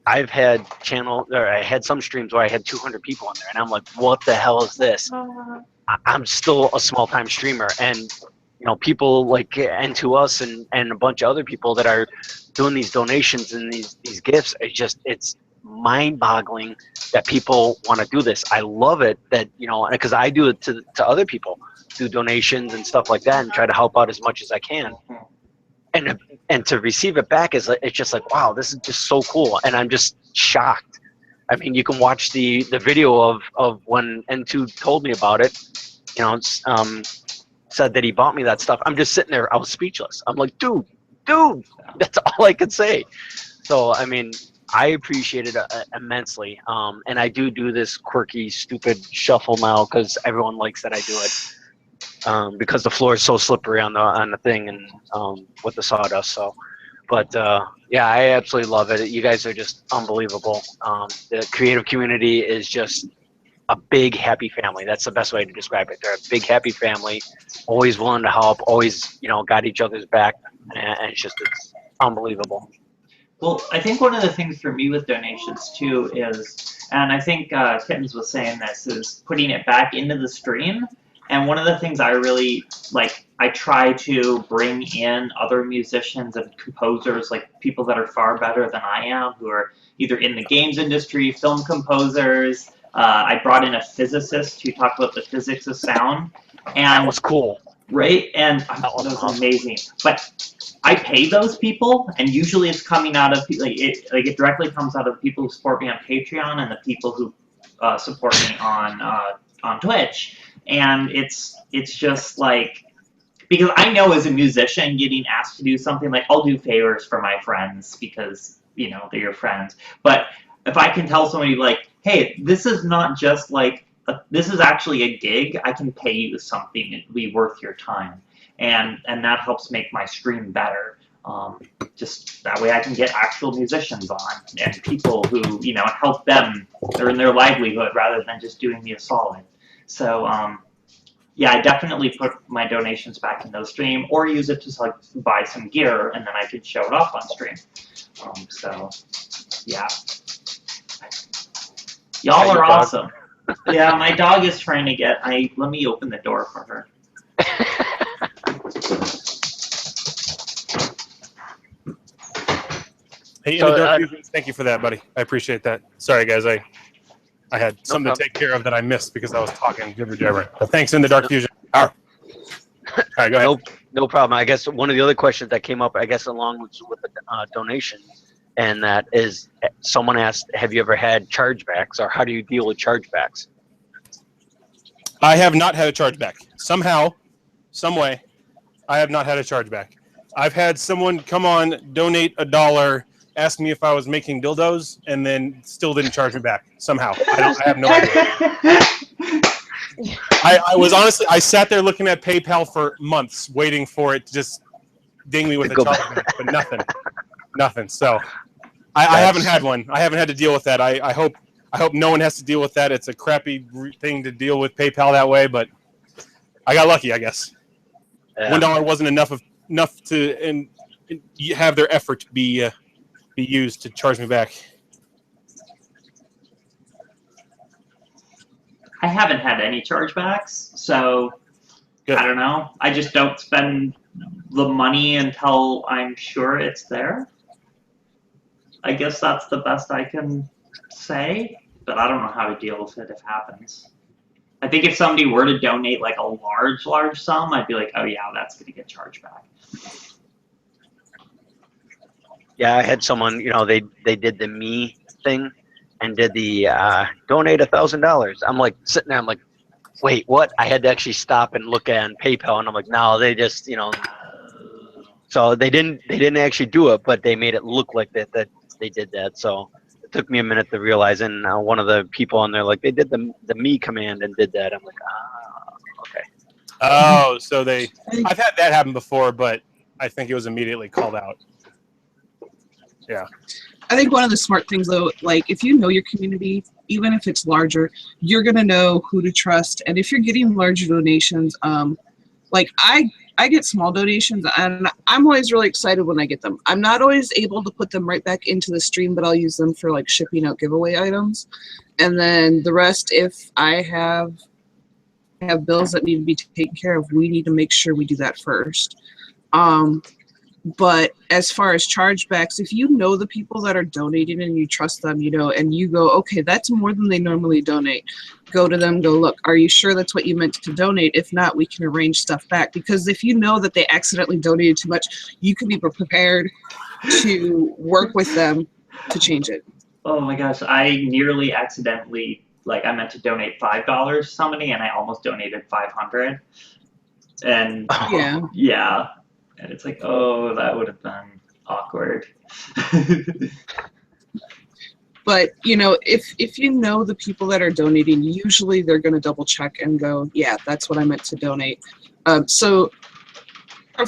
Speaker 2: I had some streams where I had 200 people on there, and I'm like, what the hell is this? I'm still a small time streamer, and people like N2Us and a bunch of other people that are doing these donations and these gifts. It's mind-boggling that people want to do this. I love it that because I do it to other people, do donations and stuff like that, and try to help out as much as I can. And to receive it back it's just like, wow, this is just so cool, and I'm just shocked. I mean, you can watch the video of when N2 told me about it. Said that he bought me that stuff. I'm just sitting there. I was speechless. I'm like, dude, that's all I could say. So I mean, I appreciate it immensely. And I do this quirky, stupid shuffle now because everyone likes that I do it. Because the floor is so slippery on the thing and with the sawdust. So, but yeah, I absolutely love it. You guys are just unbelievable. The creative community is just a big happy family. That's the best way to describe it. They're a big happy family, always willing to help, always got each other's back, and it's unbelievable.
Speaker 1: Well, I think one of the things for me with donations too is, and I think Kittens was saying this, is putting it back into the stream. And one of the things I really like, I try to bring in other musicians and composers, like people that are far better than I am, who are either in the games industry, film composers. I brought in a physicist who talked about the physics of sound. And
Speaker 2: that was cool.
Speaker 1: Right? And that was amazing. But I pay those people, and usually it's coming out of it directly comes out of the people who support me on Patreon and the people who support me on Twitch. And it's just like, because I know as a musician getting asked to do something, like I'll do favors for my friends because they're your friends. But if I can tell somebody like, hey, this is not just like this is actually a gig, I can pay you something, it'll be worth your time. And that helps make my stream better. Just that way I can get actual musicians on and people who, help them earn their livelihood rather than just doing me a solid. So, yeah, I definitely put my donations back in those stream or use it to buy some gear and then I can show it off on stream. So, yeah. Y'all are awesome. Yeah, my dog is trying to let me open the door for her.
Speaker 4: Hey, in the Dark Fusion, thank you for that, buddy. I appreciate that. Sorry, guys, I had something to take care of that I missed because I was talking jibber jabber. But thanks, in the Dark Fusion. All right, go ahead.
Speaker 2: No problem. I guess one of the other questions that came up, I guess, along with the donation, and that is, someone asked, have you ever had chargebacks, or how do you deal with chargebacks?
Speaker 4: I have not had a chargeback. Somehow, some way, I have not had a chargeback. I've had someone come on, donate $1, ask me if I was making dildos, and then still didn't charge me back. Somehow, I have no idea. I sat there looking at PayPal for months, waiting for it to just ding me with a chargeback, but nothing. So I haven't had one. I haven't had to deal with that. I hope no one has to deal with that. It's a crappy thing to deal with PayPal that way, but I got lucky, I guess. Yeah. $1 wasn't enough to have their effort be used to charge me back.
Speaker 1: I haven't had any chargebacks, so good. I don't know. I just don't spend the money until I'm sure it's there. I guess that's the best I can say, but I don't know how to deal with it if it happens. I think if somebody were to donate like a large sum, I'd be like, oh yeah, that's going to get charged back.
Speaker 2: Yeah, I had someone, they did the me thing and did the donate $1,000. I'm like sitting there, I'm like, wait, what? I had to actually stop and look at PayPal, and I'm like, no, they just, so they didn't actually do it, but they made it look like that they did that. So it took me a minute to realize, and one of the people on there, like, they did the me command and did that. I'm like, okay.
Speaker 4: Oh, so I've had that happen before, but I think it was immediately called out. Yeah.
Speaker 6: I think one of the smart things, though, like if you know your community, even if it's larger, you're gonna know who to trust. And if you're getting larger donations, like I get small donations, and I'm always really excited when I get them. I'm not always able to put them right back into the stream, but I'll use them for like shipping out giveaway items. And then the rest, if I have bills that need to be taken care of, we need to make sure we do that first. But as far as chargebacks, if you know the people that are donating and you trust them, and you go, okay, that's more than they normally donate, go to them, go, look, are you sure that's what you meant to donate? If not, we can arrange stuff back. Because if you know that they accidentally donated too much, you can be prepared to work with them to change it.
Speaker 1: Oh my gosh, I nearly accidentally, I meant to donate $5 to somebody, and I almost donated $500. And
Speaker 6: Yeah.
Speaker 1: And it's like, oh, that would have been awkward.
Speaker 6: But, if you know the people that are donating, usually they're going to double check and go, yeah, that's what I meant to donate. So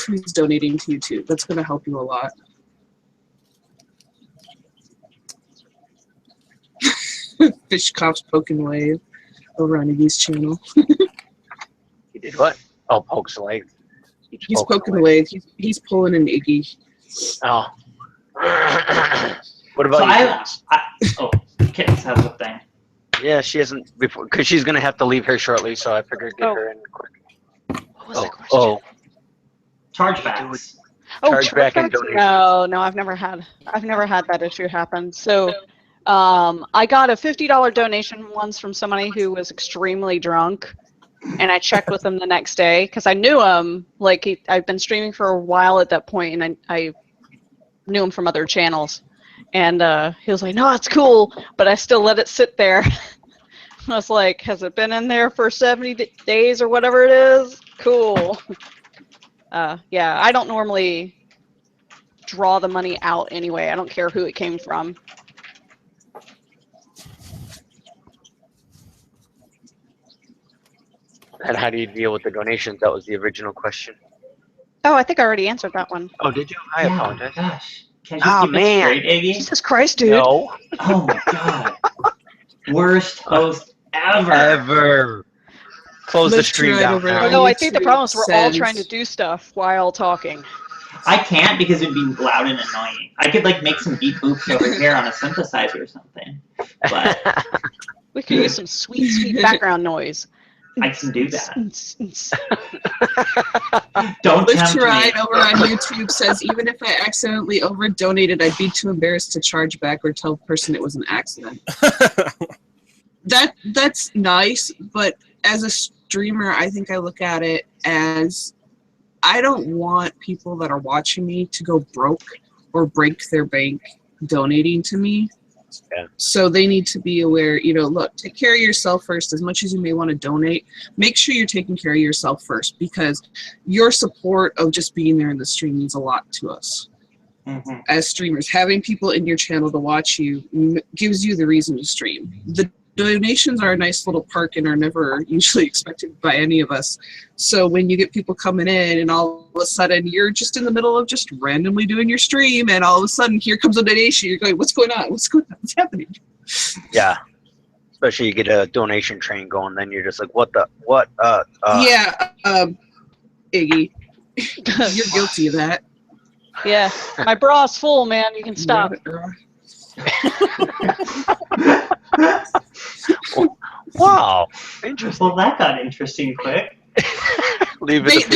Speaker 6: who's donating to you too. That's going to help you a lot. Fish Cops poking wave over on Iggy's channel.
Speaker 2: He did what? Oh, pokes the leg.
Speaker 6: He's poking the wave. He's pulling an Iggy.
Speaker 2: Oh. What about
Speaker 1: Kittens has a thing.
Speaker 2: Yeah, she hasn't before because she's gonna have to leave here shortly, so I figured get her in quick.
Speaker 3: What was the question?
Speaker 1: Chargebacks.
Speaker 2: Chargeback and donation.
Speaker 3: No, I've never had that issue happen. So, I got a $50 donation once from somebody who was extremely drunk, and I checked with him the next day because I knew him. I've been streaming for a while at that point, and I knew him from other channels. And he was like, "No, it's cool," but I still let it sit there. I was like, "Has it been in there for 70 days or whatever it is? Cool." Yeah, I don't normally draw the money out anyway. I don't care who it came from.
Speaker 2: And how do you deal with the donations? That was the original question.
Speaker 3: Oh, I think I already answered that one.
Speaker 2: Oh, did you? I apologize.
Speaker 1: Gosh. Can you just keep it straight, Iggy?
Speaker 3: Jesus Christ, dude.
Speaker 2: No.
Speaker 1: Oh my god. Worst host ever.
Speaker 2: Ever. Close the stream down now.
Speaker 3: No, I think the problem is we're all trying to do stuff while talking.
Speaker 1: I can't because it'd be loud and annoying. I could make some beep boops over here on a synthesizer or something. But
Speaker 3: we could use some sweet background noise.
Speaker 1: I can do that.
Speaker 6: Don't tempt me. Ride over on YouTube says, even if I accidentally over donated, I'd be too embarrassed to charge back or tell the person it was an accident. That's nice, but as a streamer, I think I look at it as I don't want people that are watching me to go broke or break their bank donating to me.
Speaker 2: Yeah.
Speaker 6: So they need to be aware, look, take care of yourself first. As much as you may want to donate, make sure you're taking care of yourself first, because your support of just being there in the stream means a lot to us. Mm-hmm. As streamers. Having people in your channel to watch you gives you the reason to stream. The donations are a nice little perk and are never usually expected by any of us. So when you get people coming in and all of a sudden you're just in the middle of just randomly doing your stream and all of a sudden here comes a donation, you're going, what's going on? What's going on? What's happening?
Speaker 2: Yeah. Especially you get a donation train going, then you're just like, what?
Speaker 6: Yeah, Iggy, you're guilty of that.
Speaker 3: Yeah, my bra's full, man. You can stop.
Speaker 2: Wow, interesting.
Speaker 1: Well, that got interesting quick.
Speaker 2: Leave it.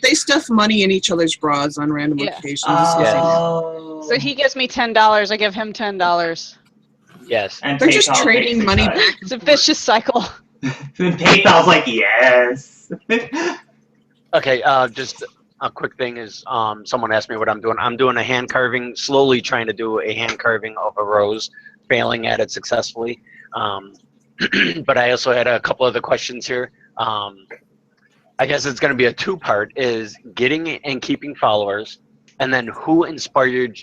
Speaker 6: They stuff money in each other's bras on random occasions.
Speaker 1: Oh.
Speaker 3: So he gives me $10. I give him $10.
Speaker 2: Yes.
Speaker 1: And
Speaker 6: they're just trading money back.
Speaker 3: It's a vicious cycle.
Speaker 1: And PayPal's like, yes.
Speaker 2: Okay, just a quick thing is, someone asked me what I'm doing. I'm doing a hand carving, slowly trying to do a hand carving of a rose, failing at it successfully. but I also had a couple other questions here. I guess it's going to be a two-part: is getting and keeping followers, and then who inspired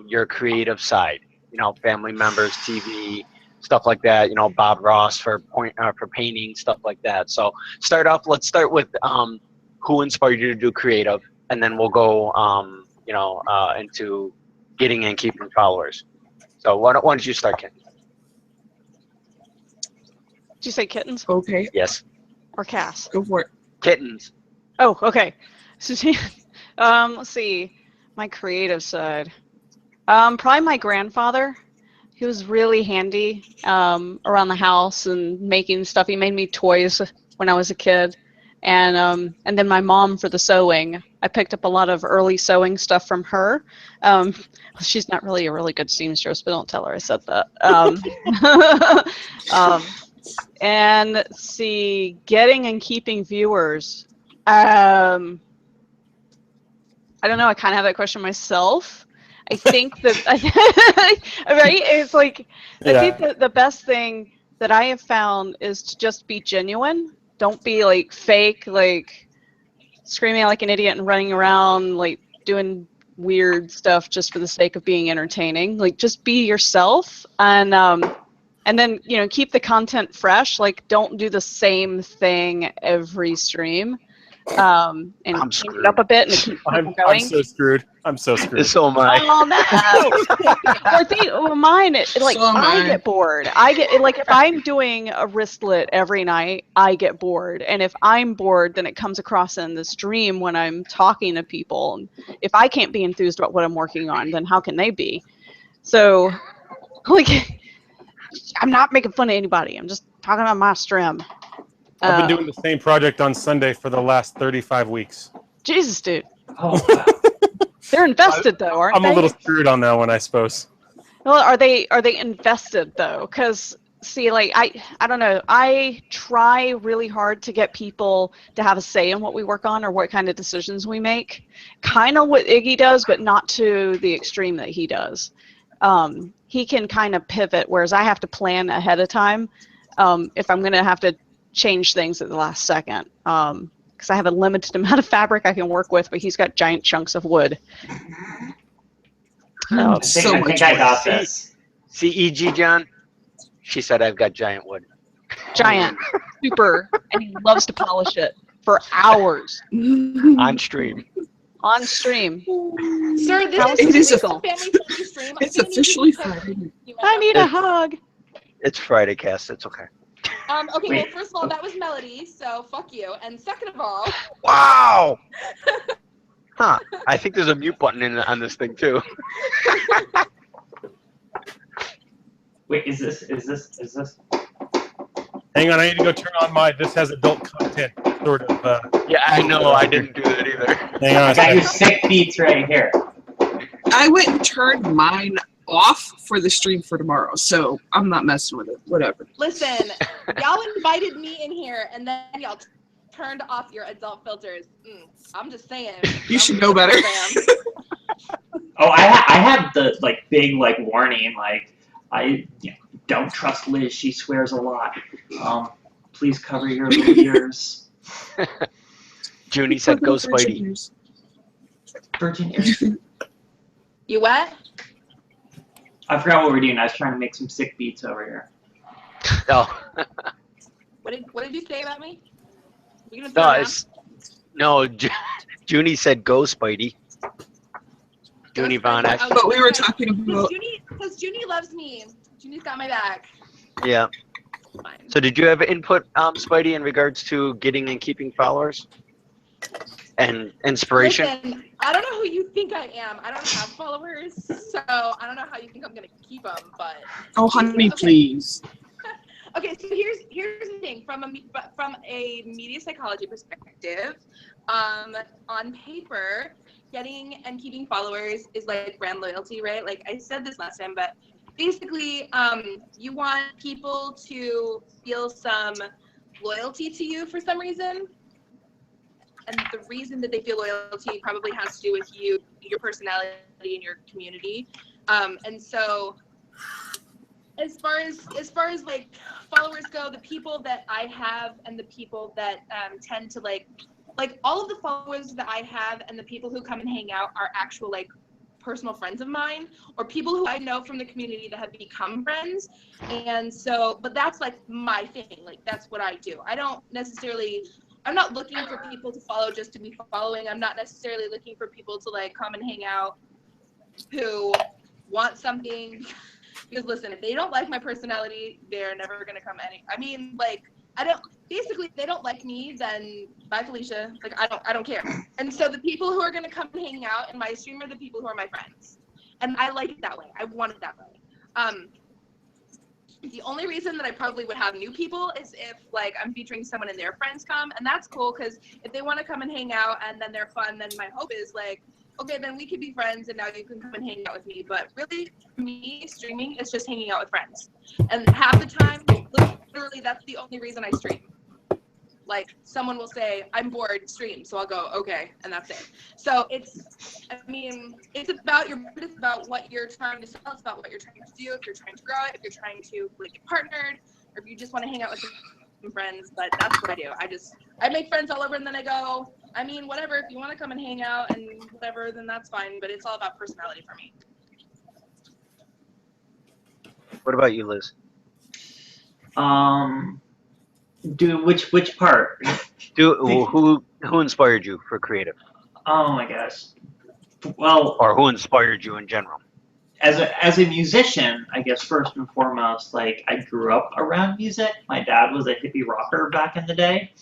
Speaker 2: your creative side? You know, family members, TV, stuff like that. You know, Bob Ross for painting, stuff like that. So let's start with who inspired you to do creative, and then we'll go into getting and keeping followers. So why don't you start, Ken?
Speaker 3: Did you say kittens
Speaker 6: Okay,
Speaker 2: Yes,
Speaker 3: or Cass?
Speaker 6: go for it.
Speaker 2: kittens.
Speaker 3: Oh, okay. So, let's see. My creative side. Probably my grandfather. He was really handy around the house and making stuff. He made me toys when I was a kid, and then my mom for the sewing. I picked up a lot of early sewing stuff from her. She's not really a really good seamstress, but don't tell her I said that. And let's see, getting and keeping viewers. I don't know. I kind of have that question myself. I think that, right? It's like, I think that the best thing that I have found is to just be genuine. Don't be like fake, like screaming like an idiot and running around, like doing weird stuff just for the sake of being entertaining. Like, just be yourself, and then, you know, keep the content fresh. Like, don't do the same thing every stream. And
Speaker 2: I'm
Speaker 3: change it up a bit and keep people
Speaker 4: I'm
Speaker 3: going.
Speaker 4: so screwed. I'm so screwed.
Speaker 2: So am I.
Speaker 3: Oh no! Mine, like,
Speaker 6: So am
Speaker 3: I
Speaker 6: I.
Speaker 3: get bored. I get, like, if I'm doing a wristlet every night, I get bored. And if I'm bored, then it comes across in the stream when I'm talking to people. And if I can't be enthused about what I'm working on, then how can they be? So, like, I'm not making fun of anybody. I'm just talking about my stream.
Speaker 4: I've been doing the same project on Sunday for the last 35 weeks.
Speaker 3: Jesus, dude.
Speaker 1: Oh, wow.
Speaker 3: They're invested, though, aren't
Speaker 4: I'm
Speaker 3: they?
Speaker 4: a little screwed on that one, I suppose.
Speaker 3: Well, are they invested though? Because, see, like, I don't know. I try really hard to get people to have a say in what we work on or what kind of decisions we make. Kind of what Iggy does, but not to the extreme that he does. He can kind of pivot, whereas I have to plan ahead of time if I'm going to have to change things at the last second. Because I have a limited amount of fabric I can work with, but he's got giant chunks of wood.
Speaker 1: I
Speaker 6: So
Speaker 1: think
Speaker 6: much
Speaker 1: I
Speaker 6: work.
Speaker 1: got this.
Speaker 2: CEG John? She said I've got giant wood.
Speaker 3: Giant, super, and he loves to polish it for hours
Speaker 2: On stream.
Speaker 3: on stream.
Speaker 7: Sir, this
Speaker 3: How
Speaker 7: is
Speaker 3: is
Speaker 6: it
Speaker 3: it
Speaker 6: a-
Speaker 7: a family-friendly stream.
Speaker 6: It's
Speaker 7: I'm gonna need you
Speaker 6: officially
Speaker 7: to-
Speaker 6: Friday.
Speaker 3: I need a hug.
Speaker 2: It's Friday, Cass. It's okay.
Speaker 7: Okay,
Speaker 1: Wait.
Speaker 7: well, first of all, that was Melody, so fuck you. And second of all,
Speaker 2: Wow! Huh. I think there's a mute button on this thing, too.
Speaker 1: Wait, is this?
Speaker 4: Hang on, I need to go turn on my this has adult content sort of.
Speaker 2: Yeah, I know. I didn't do that either.
Speaker 4: Hang on
Speaker 1: I
Speaker 4: a
Speaker 1: got your
Speaker 4: second.
Speaker 1: sick beats right here.
Speaker 6: I went and turned mine off for the stream for tomorrow, so I'm not messing with it. Whatever.
Speaker 7: listen, y'all invited me in here, and then y'all turned off your adult filters. I'm just saying.
Speaker 6: You should know better.
Speaker 1: Oh, I had the like big like warning like don't trust Liz. She swears a lot. Please cover your little ears.
Speaker 2: Junie said, go Spidey.
Speaker 1: Virgin ears.
Speaker 7: You what?
Speaker 1: I forgot what we're doing. I was trying to make some sick beats over here.
Speaker 2: Oh.
Speaker 7: What did you say about me? You gonna
Speaker 2: No,
Speaker 7: throw down?
Speaker 2: Junie said, go Spidey. Junie Von Esch.
Speaker 6: But we were talking about
Speaker 7: Because Junie loves me. Junie's got my back.
Speaker 2: Yeah.
Speaker 7: Fine.
Speaker 2: So did you have input, Spidey, in regards to getting and keeping followers? And inspiration?
Speaker 7: Listen, I don't know who you think I am. I don't have followers, so I don't know how you think I'm gonna keep them. But
Speaker 6: oh honey, please.
Speaker 7: okay, so here's the thing from a media psychology perspective. On paper, getting and keeping followers is like brand loyalty, right? Like I said this last time, but basically, you want people to feel some loyalty to you for some reason. And the reason that they feel loyalty probably has to do with you, your personality, and your community. And so as far as like followers go, the people that I have and the people that tend to like all of the followers that I have and the people who come and hang out are actual like personal friends of mine or people who I know from the community that have become friends. And so, but that's like my thing. Like that's what I do. I'm not looking for people to follow just to be following. I'm not necessarily looking for people to like come and hang out who want something. Because listen, if they don't like my personality, they're never gonna come I mean, like, basically, if they don't like me, then bye, Felicia. Like, I don't care. And so the people who are gonna come and hang out in my stream are the people who are my friends. And I like it that way. I want it that way. The only reason that I probably would have new people is if, like, I'm featuring someone and their friends come, and that's cool, because if they want to come and hang out and then they're fun, then my hope is, like, okay, then we could be friends and now you can come and hang out with me. But really, for me, streaming is just hanging out with friends. And half the time, literally, that's the only reason I stream. Like, someone will say, I'm bored, stream. So I'll go, okay, and that's it. So it's about what you're trying to sell. It's about what you're trying to do. If you're trying to grow it, if you're trying to like, get partnered, or if you just want to hang out with some friends. But that's what I do. I make friends all over and then I go, I mean, whatever, if you want to come and hang out and whatever, then that's fine. But it's all about personality for me.
Speaker 2: What about you, Liz?
Speaker 1: Which part?
Speaker 2: Who inspired you for creative?
Speaker 1: Oh my gosh. Well,
Speaker 2: or who inspired you in general?
Speaker 1: As a musician, I guess first and foremost, like I grew up around music. My dad was a hippie rocker back in the day,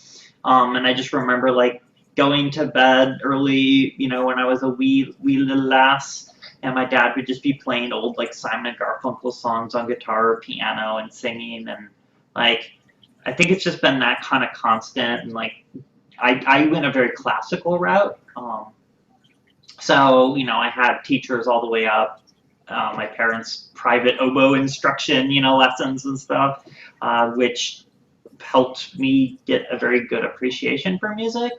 Speaker 1: and I just remember like going to bed early, you know, when I was a wee little lass, and my dad would just be playing old like Simon and Garfunkel songs on guitar or piano and singing, and like I think it's just been that kind of constant, and like I went a very classical route. So, you know, I had teachers all the way up. My parents' private oboe instruction, you know, lessons and stuff, which helped me get a very good appreciation for music.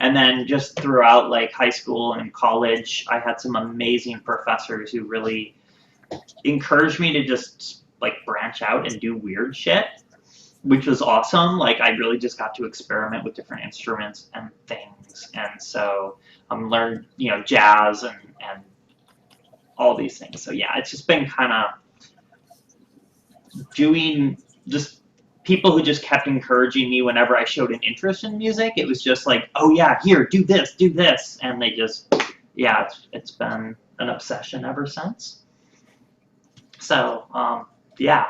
Speaker 1: And then just throughout like high school and college, I had some amazing professors who really encouraged me to just like branch out and do weird shit, which was awesome. Like I really just got to experiment with different instruments and things. And so learned, you know, jazz and all these things. So yeah, it's just been kind of doing just people who just kept encouraging me whenever I showed an interest in music. It was just like, oh yeah, here, do this. And they just, yeah, it's been an obsession ever since. So, yeah.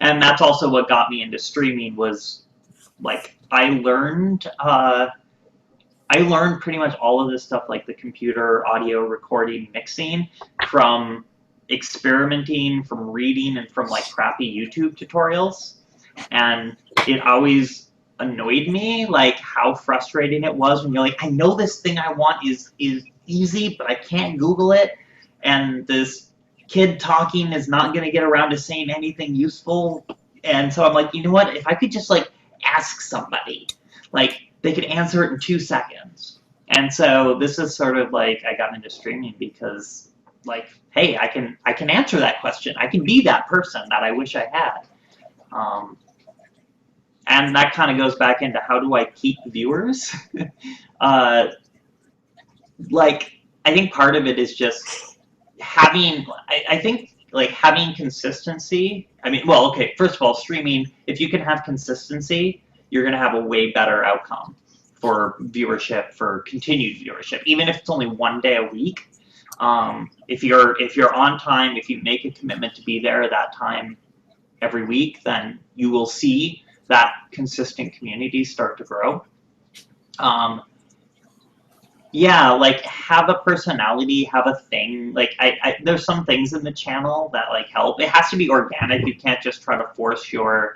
Speaker 1: And that's also what got me into streaming was like, I learned pretty much all of this stuff, like the computer, audio, recording, mixing, from experimenting, from reading, and from like crappy YouTube tutorials. And it always annoyed me, like how frustrating it was when you're like, I know this thing I want is easy, but I can't Google it. And this kid talking is not going to get around to saying anything useful. And so I'm like, you know what? If I could just like ask somebody, like, they could answer it in 2 seconds. And so this is sort of like I got into streaming because like, hey, I can answer that question. I can be that person that I wish I had. And that kind of goes back into how do I keep viewers? Like, I think part of it is just having, I think like having consistency. I mean, well, okay, first of all, streaming, if you can have consistency, you're going to have a way better outcome for viewership, for continued viewership, even if it's only 1 day a week. If you're on time, if you make a commitment to be there that time every week, then you will see that consistent community start to grow. Yeah, like have a personality, have a thing. Like there's some things in the channel that like help. It has to be organic. You can't just try to force your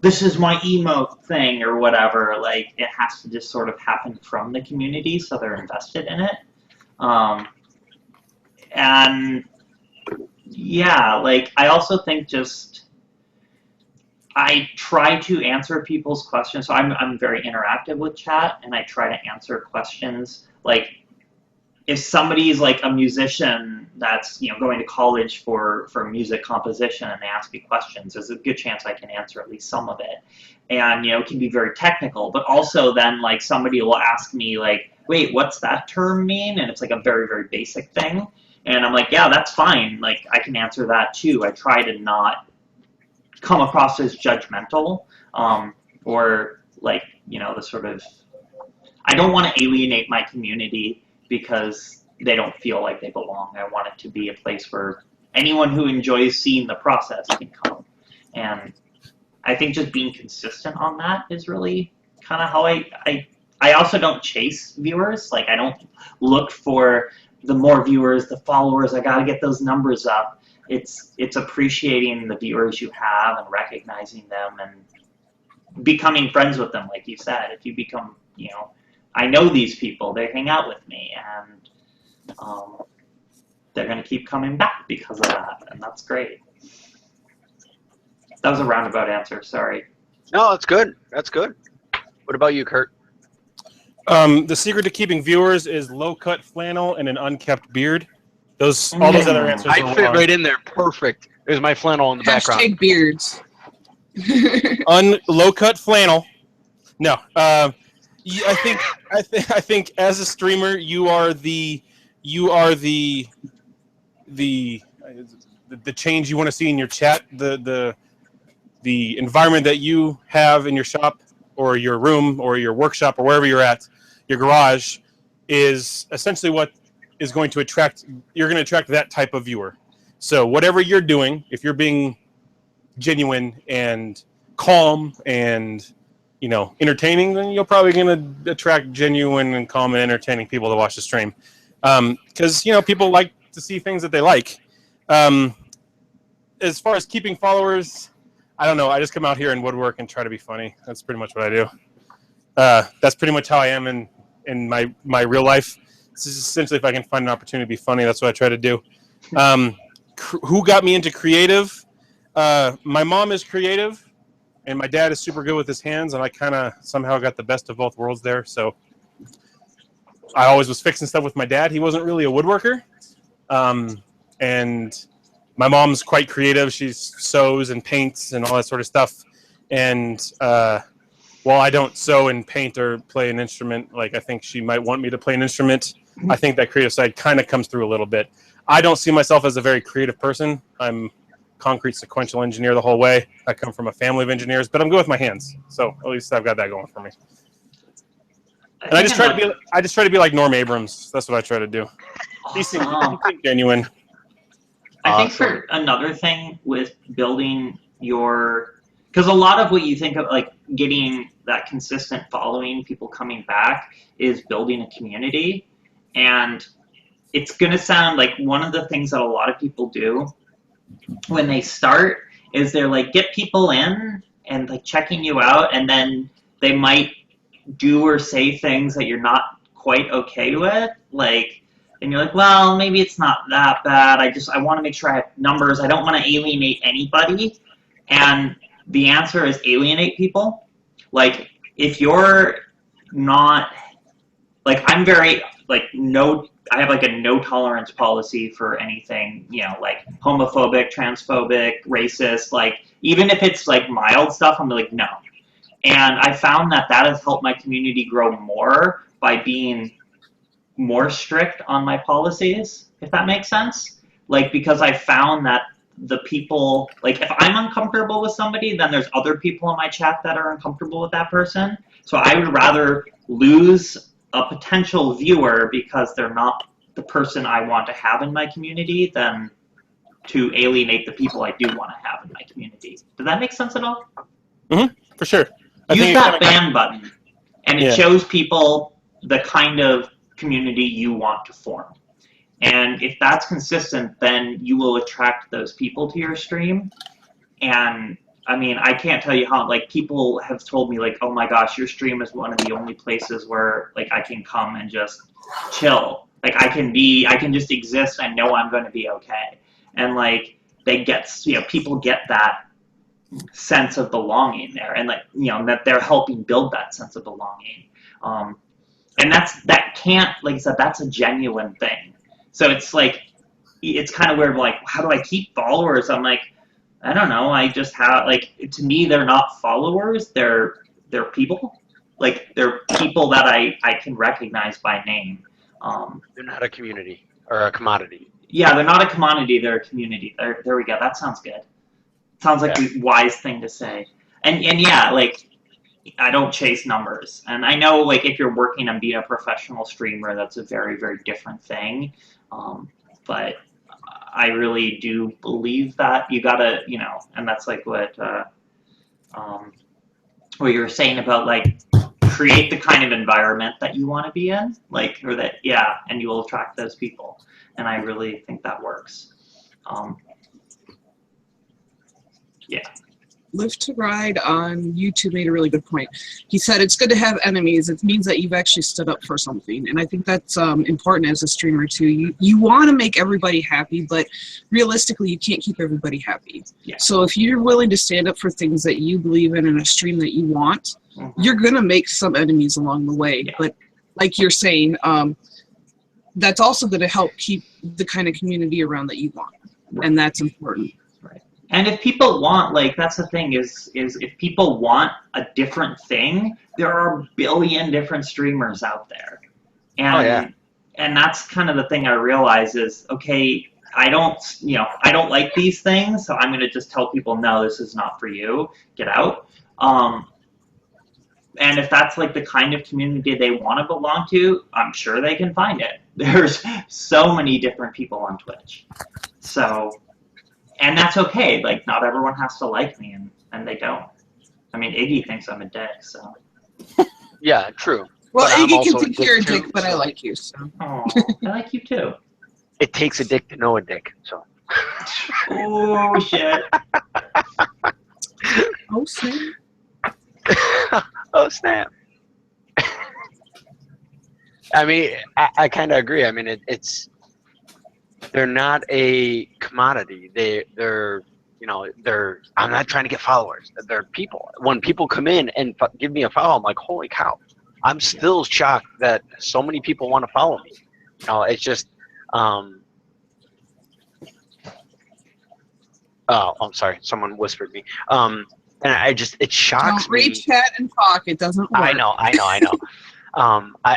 Speaker 1: this is my emote thing or whatever. Like it has to just sort of happen from the community so they're invested in it. And yeah, like I also think just I try to answer people's questions. So I'm very interactive with chat, and I try to answer questions. Like if somebody's like a musician that's going to college for music composition and they ask me questions, there's a good chance I can answer at least some of it. And it can be very technical, but also then like somebody will ask me like, wait, what's that term mean? And it's like a very, very basic thing. And I'm like, yeah, that's fine. Like I can answer that too. I try to not come across as judgmental, or like, the sort of, I don't want to alienate my community because they don't feel like they belong. I want it to be a place where anyone who enjoys seeing the process can come. And I think just being consistent on that is really kind of how I also don't chase viewers. Like I don't look for the more viewers, the followers, I got to get those numbers up. It's appreciating the viewers you have and recognizing them and becoming friends with them. Like you said, if you become, I know these people, they hang out with me, and they're going to keep coming back because of that, and that's great. That was a roundabout answer, sorry.
Speaker 2: No, that's good. That's good. What about you, Kurt?
Speaker 4: The secret to keeping viewers is low-cut flannel and an unkept beard. All those other answers
Speaker 2: I fit right in there. Perfect. There's my flannel in the background.
Speaker 6: Hashtag beards.
Speaker 4: Low-cut flannel. No. I think as a streamer, you are the change you want to see in your chat. The environment that you have in your shop or your room or your workshop or wherever you're at, your garage, is essentially what is going to attract. You're going to attract that type of viewer. So whatever you're doing, if you're being genuine and calm and entertaining, then you're probably going to attract genuine and calm and entertaining people to watch the stream. Because people like to see things that they like. As far as keeping followers, I don't know. I just come out here and woodwork and try to be funny. That's pretty much what I do. That's pretty much how I am in my real life. This is essentially, if I can find an opportunity to be funny, that's what I try to do. Who got me into creative? My mom is creative, and my dad is super good with his hands, and I kind of somehow got the best of both worlds there. So I always was fixing stuff with my dad. He wasn't really a woodworker. And my mom's quite creative. She sews and paints and all that sort of stuff. And while I don't sew and paint or play an instrument, like I think she might want me to play an instrument, I think that creative side kind of comes through a little bit. I don't see myself as a very creative person. I'm concrete sequential engineer the whole way. I come from a family of engineers, but I'm good with my hands. So at least I've got that going for me. And I just try to be like Norm Abrams. That's what I try to do. He seems genuine.
Speaker 1: I think for another thing with building because a lot of what you think of like getting that consistent following, people coming back, is building a community. And it's going to sound like one of the things that a lot of people do when they start is they're like, get people in and like checking you out, and then they might do or say things that you're not quite okay with, like, and you're like, well, maybe it's not that bad. I want to make sure I have numbers. I don't want to alienate anybody. And the answer is alienate people. Like, if you're not, like, I'm very, like, I have, like, a no tolerance policy for anything, like, homophobic, transphobic, racist. Like, even if it's, like, mild stuff, I'm like, no. And I found that has helped my community grow more by being more strict on my policies, if that makes sense. Like, because I found that the people, like, if I'm uncomfortable with somebody, then there's other people in my chat that are uncomfortable with that person. So I would rather lose a potential viewer because they're not the person I want to have in my community than to alienate the people I do want to have in my community. Does that make sense at all?
Speaker 4: Mm-hmm, for sure.
Speaker 1: Use that ban button, and it shows people the kind of community you want to form. And if that's consistent, then you will attract those people to your stream. And I mean, I can't tell you how, like, people have told me, like, oh my gosh, your stream is one of the only places where, like, I can come and just chill. Like, I can just exist and know I'm going to be okay. And, like, people get that sense of belonging there, and, like, that they're helping build that sense of belonging. and that can't, like I said, that's a genuine thing. So it's like, it's kind of weird, like, how do I keep followers? I'm like, I don't know. I just have, like, to me, they're not followers. They're people. Like, they're people that I can recognize by name.
Speaker 2: They're not a community or a commodity.
Speaker 1: Yeah, they're not a commodity. They're a community. There we go. That sounds good. Sounds like the wise thing to say. And yeah, like, I don't chase numbers. And I know, like, if you're working on being a professional streamer, that's a very, very different thing. But I really do believe that you gotta, you know, and that's like what you were saying about, like, create the kind of environment that you want to be in, like, or that, yeah, and you will attract those people. And I really think that works. Yeah.
Speaker 6: Live to Ride on YouTube made a really good point. He said it's good to have enemies. It means that you've actually stood up for something. And I think that's important as a streamer too. You want to make everybody happy, but realistically you can't keep everybody happy.
Speaker 1: Yeah.
Speaker 6: So if you're willing to stand up for things that you believe in a stream that you want, you're going to make some enemies along the way.
Speaker 1: Yeah.
Speaker 6: But like you're saying, that's also going to help keep the kind of community around that you want.
Speaker 1: Right.
Speaker 6: And that's important.
Speaker 1: Right. And if people want, like, that's the thing is if people want a different thing, there are a billion different streamers out there. And and that's kind of the thing I realize is, okay, I don't like these things, so I'm going to just tell people, no, this is not for you. Get out. And if that's, like, the kind of community they want to belong to, I'm sure they can find it. There's so many different people on Twitch. So, and that's okay. Like, not everyone has to like me, and they don't. I mean, Iggy thinks I'm a dick, so.
Speaker 2: Yeah, true.
Speaker 6: Well,
Speaker 2: But I'm
Speaker 6: Iggy can
Speaker 2: also
Speaker 6: think you're a
Speaker 2: too,
Speaker 6: dick, but I like you, so.
Speaker 1: Oh, I like you too.
Speaker 2: It takes a dick to know a dick, so.
Speaker 1: Oh, shit.
Speaker 6: Oh, snap.
Speaker 2: Oh, snap. I mean, I kind of agree. I mean, they're not a commodity. They're I'm not trying to get followers. They're people. When people come in and give me a follow, I'm like, holy cow. I'm still shocked that so many people want to follow me. You know, it's just, oh, I'm sorry. Someone whispered me. And it shocks
Speaker 6: Don't
Speaker 2: me.
Speaker 6: read chat and talk. It doesn't work.
Speaker 2: I know.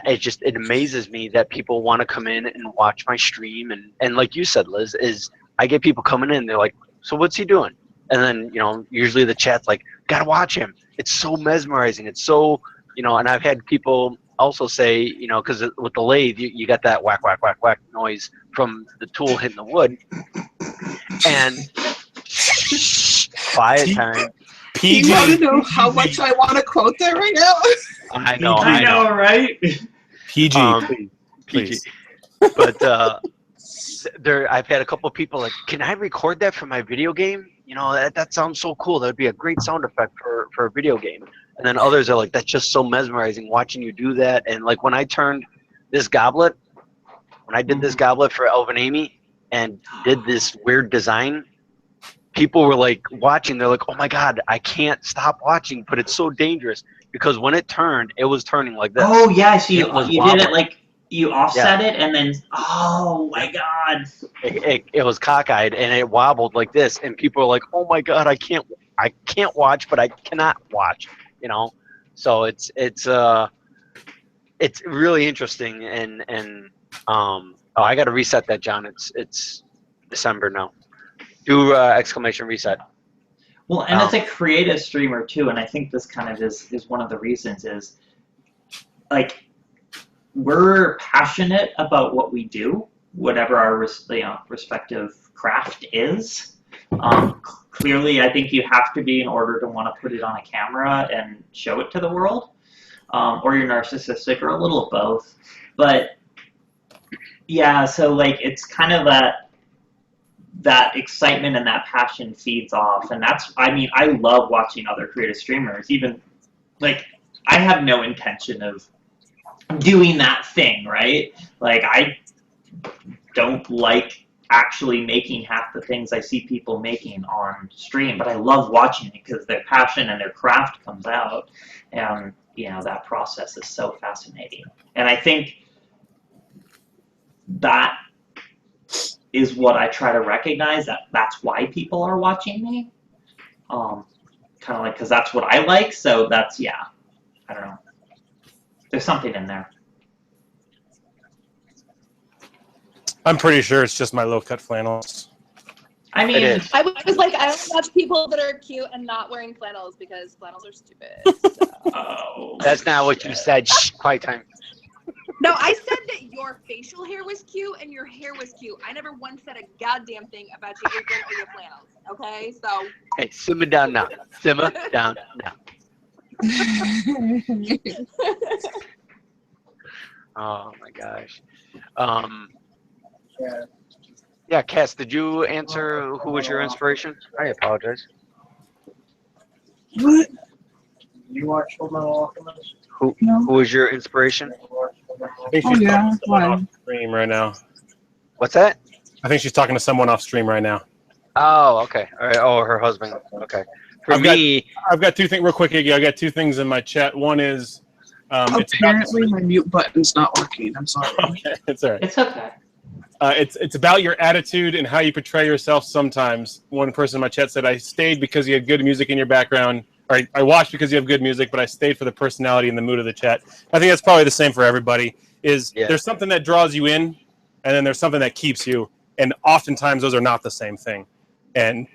Speaker 2: It just amazes me that people want to come in and watch my stream, and like you said, Liz, is I get people coming in, they're like, so what's he doing? And then, you know, usually the chat's like, gotta watch him. It's so mesmerizing. It's so, you know, and I've had people also say, you know, because with the lathe, you got that whack, whack, whack, whack noise from the tool hitting the wood. And quiet time.
Speaker 6: You want to know how much I want to quote that right now?
Speaker 2: I know,
Speaker 1: right?
Speaker 4: PG,
Speaker 2: PG.
Speaker 4: please.
Speaker 2: But I've had a couple of people like, can I record that for my video game? You know, that sounds so cool. That would be a great sound effect for a video game. And then others are like, that's just so mesmerizing watching you do that. And like when I turned this goblet, when I did this goblet for Elvin Amy and did this weird design, people were like watching. They're like, oh my God, I can't stop watching, but it's so dangerous. Because when it turned, it was turning like this.
Speaker 1: Oh, yeah, so you
Speaker 2: wobbling.
Speaker 1: did it like, you offset it, and then, oh my God.
Speaker 2: It was cockeyed, and it wobbled like this, and people are like, oh my God, I can't watch, but I cannot watch, you know? So it's really interesting, and I got to reset that, John. It's December now. Do exclamation reset.
Speaker 1: Well, and as a creative streamer too, and I think this kind of is one of the reasons is, like, we're passionate about what we do, whatever our respective craft is. Clearly, I think you have to be in order to want to put it on a camera and show it to the world, or you're narcissistic, or a little of both. But yeah, so like it's kind of that excitement and that passion feeds off, and I love watching other creative streamers. Even like I have no intention of doing that thing, right? Like I don't like actually making half the things I see people making on stream, but I love watching it because their passion and their craft comes out. And that process is so fascinating. And I think that is what I try to recognize, that's why people are watching me. Kind of like, because that's what I like, so that's, yeah, I don't know. There's something in there.
Speaker 4: I'm pretty sure it's just my low-cut flannels.
Speaker 1: I mean,
Speaker 2: It is.
Speaker 7: I was like, I only watch people that are cute and not wearing flannels because flannels are stupid. So.
Speaker 1: oh,
Speaker 2: That's not what you said. Shh, quiet time.
Speaker 7: No, I said that your facial hair was cute and your hair was cute. I never once said a goddamn thing about your apron or your flannels. Okay, so.
Speaker 2: Hey, simmer down now. Simmer down now. Oh my gosh. Yeah, Cass, did you answer who was your inspiration? I apologize.
Speaker 6: What?
Speaker 8: You watch Fullmetal Alchemist?
Speaker 2: Who
Speaker 6: No.
Speaker 2: was your inspiration?
Speaker 4: I think
Speaker 6: Oh,
Speaker 4: she's
Speaker 6: yeah,
Speaker 4: talking to someone
Speaker 6: why?
Speaker 4: off stream right now.
Speaker 2: What's that?
Speaker 4: I think she's talking to someone off stream right now.
Speaker 2: Oh, okay. All right. Oh, her husband. Okay. For
Speaker 4: I've got-
Speaker 2: me,
Speaker 4: I've got two things real quick, Iggy. I got two things in my chat. One is it's about
Speaker 6: Apparently, my mute button's not working. I'm sorry.
Speaker 4: okay, it's all right.
Speaker 1: it's okay.
Speaker 4: It's about your attitude and how you portray yourself sometimes. One person in my chat said, I stayed because you had good music in your background. Or I watched because you have good music, but I stayed for the personality and the mood of the chat. I think that's probably the same for everybody.
Speaker 2: Yeah.
Speaker 4: There's something that draws you in, and then there's something that keeps you. And oftentimes those are not the same thing. And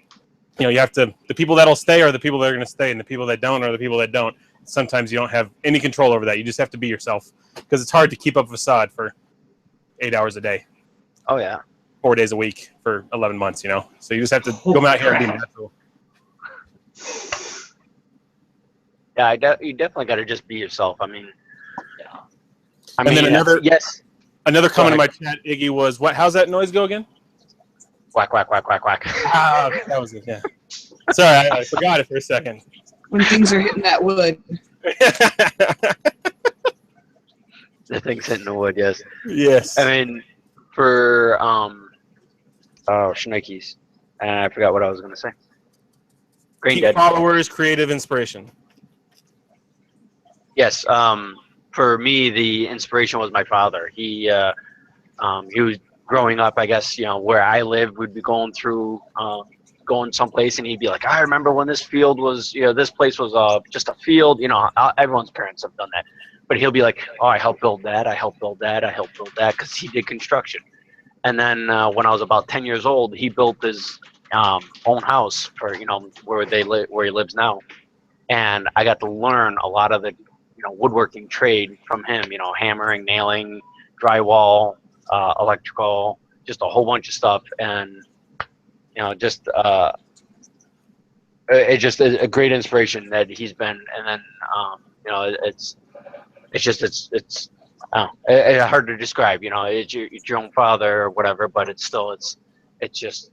Speaker 4: you have to, the people that'll stay are the people that are going to stay, and the people that don't are the people that don't. Sometimes you don't have any control over that. You just have to be yourself, because it's hard to keep up a facade for 8 hours a day.
Speaker 2: oh yeah.
Speaker 4: 4 days a week for 11 months, So you just have to go out here and be natural.
Speaker 2: Yeah, you definitely got to just be yourself. I mean,
Speaker 1: Yeah.
Speaker 2: I
Speaker 4: And
Speaker 2: mean,
Speaker 4: then another-
Speaker 2: yes.
Speaker 4: Another comment in
Speaker 2: Go
Speaker 4: my chat, Iggy, was, how's that noise go again?
Speaker 2: Whack, whack, whack, whack, whack.
Speaker 4: Ah, that was it, yeah. Sorry, I forgot it for a second.
Speaker 6: When things are hitting that wood.
Speaker 2: The thing's hitting the wood, yes.
Speaker 4: Yes.
Speaker 2: I mean, for Schnikes, and I forgot what I was gonna say. Brain
Speaker 4: Keep
Speaker 2: dead.
Speaker 4: followers, creative inspiration.
Speaker 2: Yes. For me, the inspiration was my father. He was growing up. I guess where I lived, we'd be going through, going someplace, and he'd be like, "I remember when this field was, this place was just a field." Everyone's parents have done that. But he'll be like, "Oh, I helped build that. I helped build that. I helped build that," because he did construction. And then when I was about 10 years old, he built his own house for where he lives now, and I got to learn a lot of the woodworking trade from him. Hammering, nailing, drywall, electrical, just a whole bunch of stuff, and it's just a great inspiration that he's been. And then it's hard to describe. It's your own father or whatever, but it's just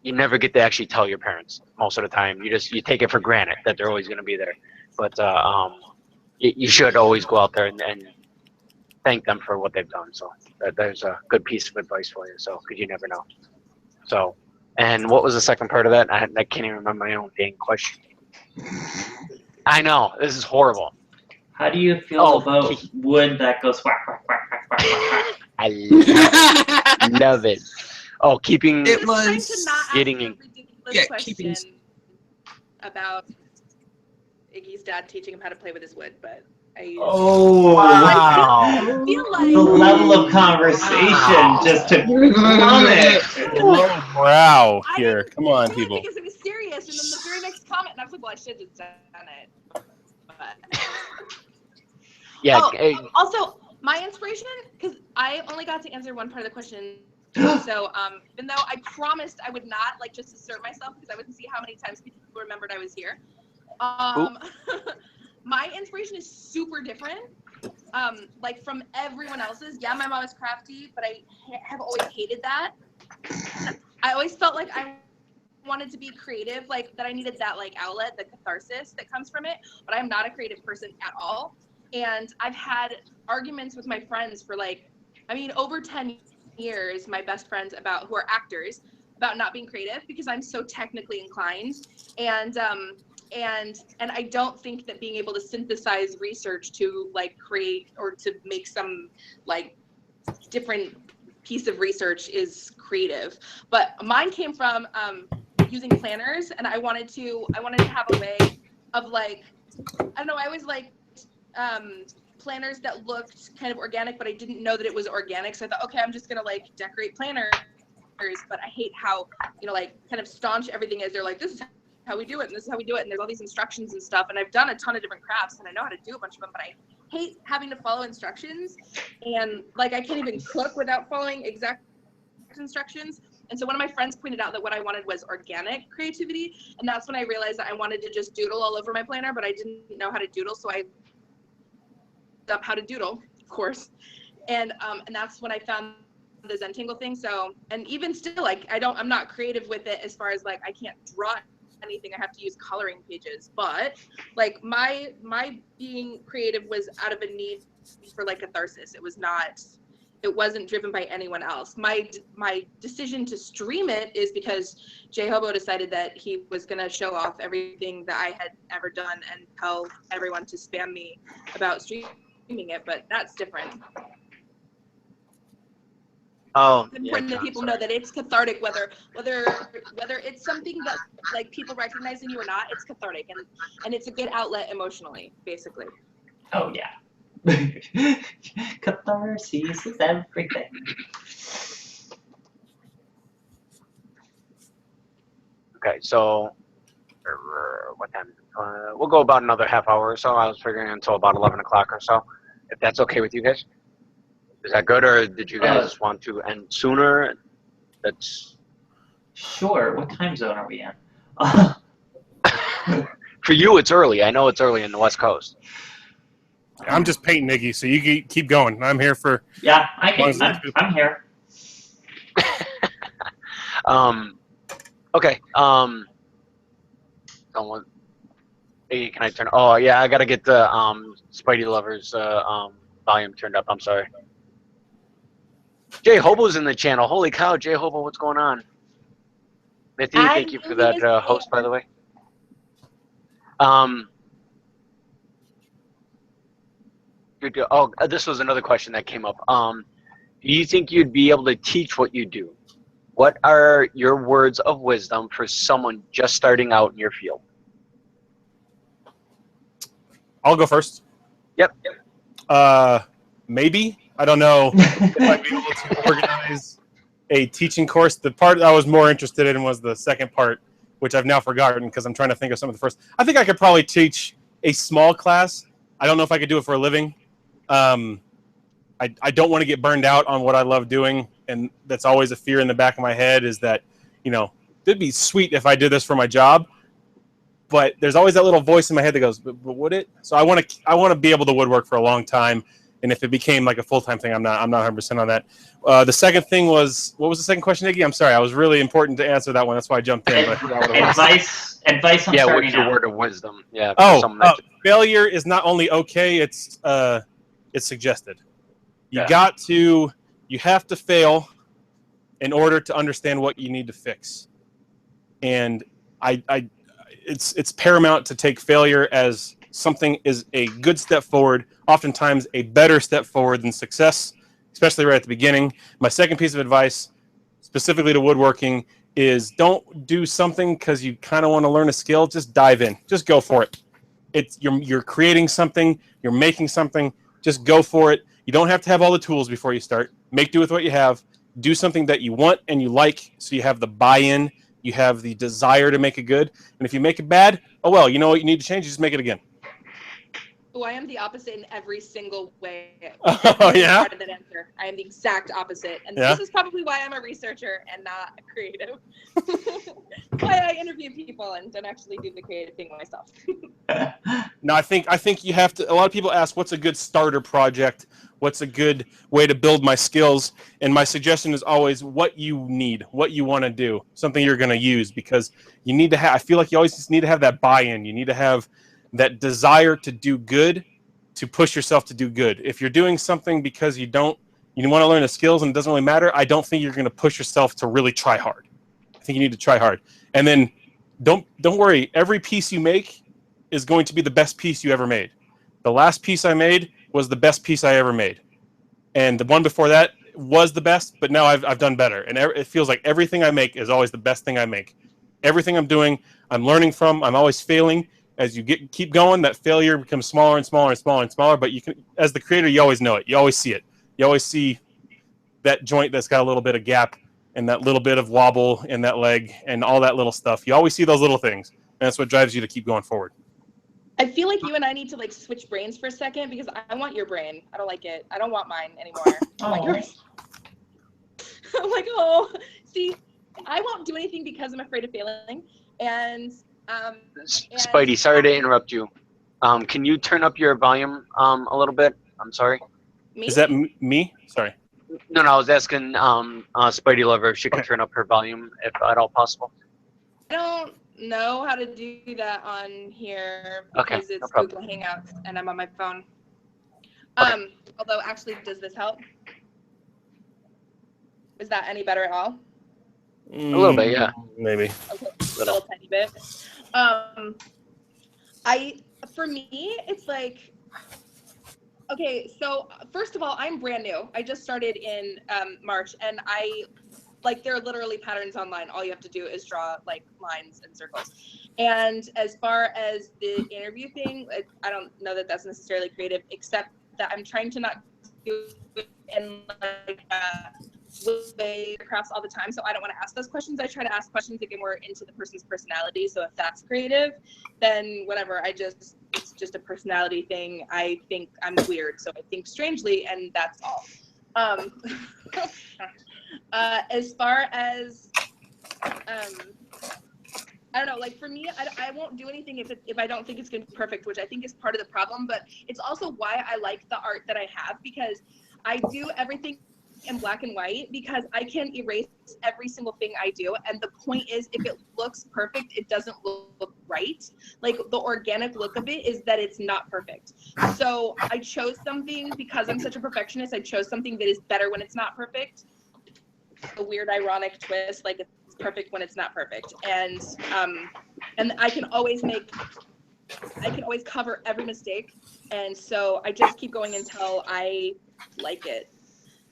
Speaker 2: you never get to actually tell your parents most of the time. You take it for granted that they're always going to be there, but you should always go out there and thank them for what they've done. So there's a good piece of advice for you. So because you never know. So, and what was the second part of that? I can't even remember my own dang question. I know, this is horrible.
Speaker 1: How do you feel about wood that goes whack, whack, whack, whack, whack, whack, whack?
Speaker 2: I love it. Oh, keeping
Speaker 6: It
Speaker 7: Trying
Speaker 6: was.
Speaker 7: to not ask
Speaker 2: getting
Speaker 7: a
Speaker 2: in-
Speaker 7: ridiculous
Speaker 6: Yeah,
Speaker 7: question
Speaker 6: keeping-
Speaker 7: about Iggy's dad teaching him how to play with his wood, but I
Speaker 1: Oh,
Speaker 2: Wow.
Speaker 7: feel like
Speaker 1: the level of conversation just to plummet.
Speaker 4: Low brow
Speaker 7: I
Speaker 4: here.
Speaker 7: didn't
Speaker 4: Come on,
Speaker 7: do it
Speaker 4: people.
Speaker 7: because it was serious, and then the very next comment, and I was like, well, I should have just done it. But
Speaker 2: Yeah.
Speaker 7: Oh,
Speaker 2: eh,
Speaker 7: also, my inspiration, because I only got to answer one part of the question. So, even though I promised I would not just assert myself because I wouldn't see how many times people remembered I was here. My inspiration is super different, from everyone else's. Yeah, my mom is crafty, but I have always hated that. I always felt like I wanted to be creative, that I needed that outlet, the catharsis that comes from it. But I am not a creative person at all, and I've had arguments with my friends for over 10 years, my best friends who are actors, about not being creative because I'm so technically inclined, and I don't think that being able to synthesize research to like create or to make some like different piece of research is creative. But mine came from using planners, and I wanted to have a way of like, I don't know, I always liked planners that looked kind of organic, but I didn't know that it was organic. So I thought, okay, I'm just gonna like decorate planners, but I hate how, you know, like kind of staunch everything is. They're like, this is how we do it, and this is how we do it, and there's all these instructions and stuff. And I've done a ton of different crafts, and I know how to do a bunch of them, but I hate having to follow instructions. And like, I can't even cook without following exact instructions. And so one of my friends pointed out that what I wanted was organic creativity. And that's when I realized that I wanted to just doodle all over my planner, but I didn't know how to doodle. So I looked up how to doodle, of course. And that's when I found the Zentangle thing. So, and even still, like, I'm not creative with it as far as like, I can't draw anything. I have to use coloring pages. But like my being creative was out of a need for like catharsis. It wasn't driven by anyone else. My decision to stream it is because Jay Hobo decided that he was gonna show off everything that I had ever done and tell everyone to spam me about streaming it, but that's different.
Speaker 2: Oh,
Speaker 7: It's important that people know that it's cathartic, whether it's something that like people recognize in you or not, it's cathartic, and it's a good outlet emotionally, basically.
Speaker 1: Oh yeah. Catharsis is everything.
Speaker 2: Okay, so what time? We'll go about another half hour or so. I was figuring until about 11 o'clock or so, if that's okay with you guys. Is that good, or did you guys want to end sooner? That's
Speaker 1: Sure. What time zone are we in?
Speaker 2: for you. It's early. I know it's early in the West Coast.
Speaker 4: I'm just painting, Iggy, so you keep going. I'm here for.
Speaker 1: Yeah, I'm here.
Speaker 2: Okay. Hey, can I turn? Oh yeah, I gotta get the Spidey Lovers volume turned up. I'm sorry. Jay Hobo's in the channel. Holy cow, Jay Hobo, what's going on? Mithy, thank you for that host, by the way. This was another question that came up. Do you think you'd be able to teach what you do? What are your words of wisdom for someone just starting out in your field?
Speaker 4: I'll go first.
Speaker 2: Yep.
Speaker 4: Maybe. I don't know if I'd be able to organize a teaching course. The part I was more interested in was the second part, which I've now forgotten because I'm trying to think of some of the first. I think I could probably teach a small class. I don't know if I could do it for a living. I don't want to get burned out on what I love doing, and that's always a fear in the back of my head is that, you know, it'd be sweet if I did this for my job, but there's always that little voice in my head that goes, but would it? So I want to be able to woodwork for a long time, and if it became like a full-time thing, I'm not 100% on that. The second thing was, what was the second question, Iggy? I'm sorry, I was really important to answer that one. That's why I jumped in. But I forgot what it was.
Speaker 1: Advice on starting
Speaker 2: what's your
Speaker 1: out.
Speaker 2: word of wisdom? Yeah.
Speaker 4: Failure is not only okay; it's suggested. You have to fail in order to understand what you need to fix. And it's paramount to take failure as something is a good step forward, oftentimes a better step forward than success, especially right at the beginning. My second piece of advice, specifically to woodworking, is don't do something because you kind of want to learn a skill. Just dive in. Just go for it. You're creating something. You're making something. Just go for it. You don't have to have all the tools before you start. Make do with what you have. Do something that you want and you like, so you have the buy-in. You have the desire to make it good. And if you make it bad, oh well, you know what you need to change? Just make it again.
Speaker 7: Oh, I am the opposite in every single way.
Speaker 4: Oh, yeah?
Speaker 7: Part of that answer. I am the exact opposite. And this is probably why I'm a researcher and not a creative. Why I interview people and don't actually do the creative thing myself.
Speaker 4: No, I think you have to. A lot of people ask, what's a good starter project? What's a good way to build my skills? And my suggestion is always what you need, what you want to do, something you're going to use, because you need to have, I feel like you always just need to have that buy-in. You need to have that desire to do good, to push yourself to do good. If you're doing something because you want to learn the skills and it doesn't really matter, I don't think you're going to push yourself to really try hard. I think you need to try hard. And then don't worry. Every piece you make is going to be the best piece you ever made. The last piece I made was the best piece I ever made, and the one before that was the best. But now I've done better, and it feels like everything I make is always the best thing I make. Everything I'm doing, I'm learning from. I'm always failing. As you keep going, that failure becomes smaller and smaller and smaller and smaller. But you can, as the creator, you always know it. You always see it. You always see that joint that's got a little bit of gap and that little bit of wobble in that leg and all that little stuff. You always see those little things, and that's what drives you to keep going forward.
Speaker 7: I feel like you and I need to like switch brains for a second because I want your brain. I don't like it. I don't want mine anymore. I want yours. I'm like, oh, see, I won't do anything because I'm afraid of failing. And
Speaker 2: Spidey, sorry to interrupt you. Can you turn up your volume a little bit? I'm sorry.
Speaker 7: Me?
Speaker 4: Is that me? Sorry.
Speaker 2: No, I was asking Spidey Lover if she could turn up her volume, if at all possible.
Speaker 7: I don't know how to do that on here because it's
Speaker 2: no
Speaker 7: Google Hangouts and I'm on my phone.
Speaker 2: Okay.
Speaker 7: Although actually, does this help? Is that any better at all?
Speaker 2: A little bit, yeah.
Speaker 4: Maybe.
Speaker 7: Okay, a little tiny bit. For me, it's like, okay, so first of all, I'm brand new. I just started in March, and there are literally patterns online. All you have to do is draw like lines and circles. And as far as the interview thing, I don't know that that's necessarily creative, except that I'm trying to not do it in like way crafts all the time. So I don't want to ask those questions. I try to ask questions that get more into the person's personality. So if that's creative, then whatever. It's just a personality thing. I think I'm weird, so I think strangely, and that's all. As far as I don't know, like for me, I won't do anything if I don't think it's gonna be perfect, which I think is part of the problem, but it's also why I like the art that I have, because I do everything in black and white because I can erase every single thing I do, and the point is, if it looks perfect, it doesn't look right. Like the organic look of it is that it's not perfect. So I chose something because I'm such a perfectionist. I chose something that is better when it's not perfect. A weird ironic twist, like it's perfect when it's not perfect, and I can always cover every mistake, and so I just keep going until I like it.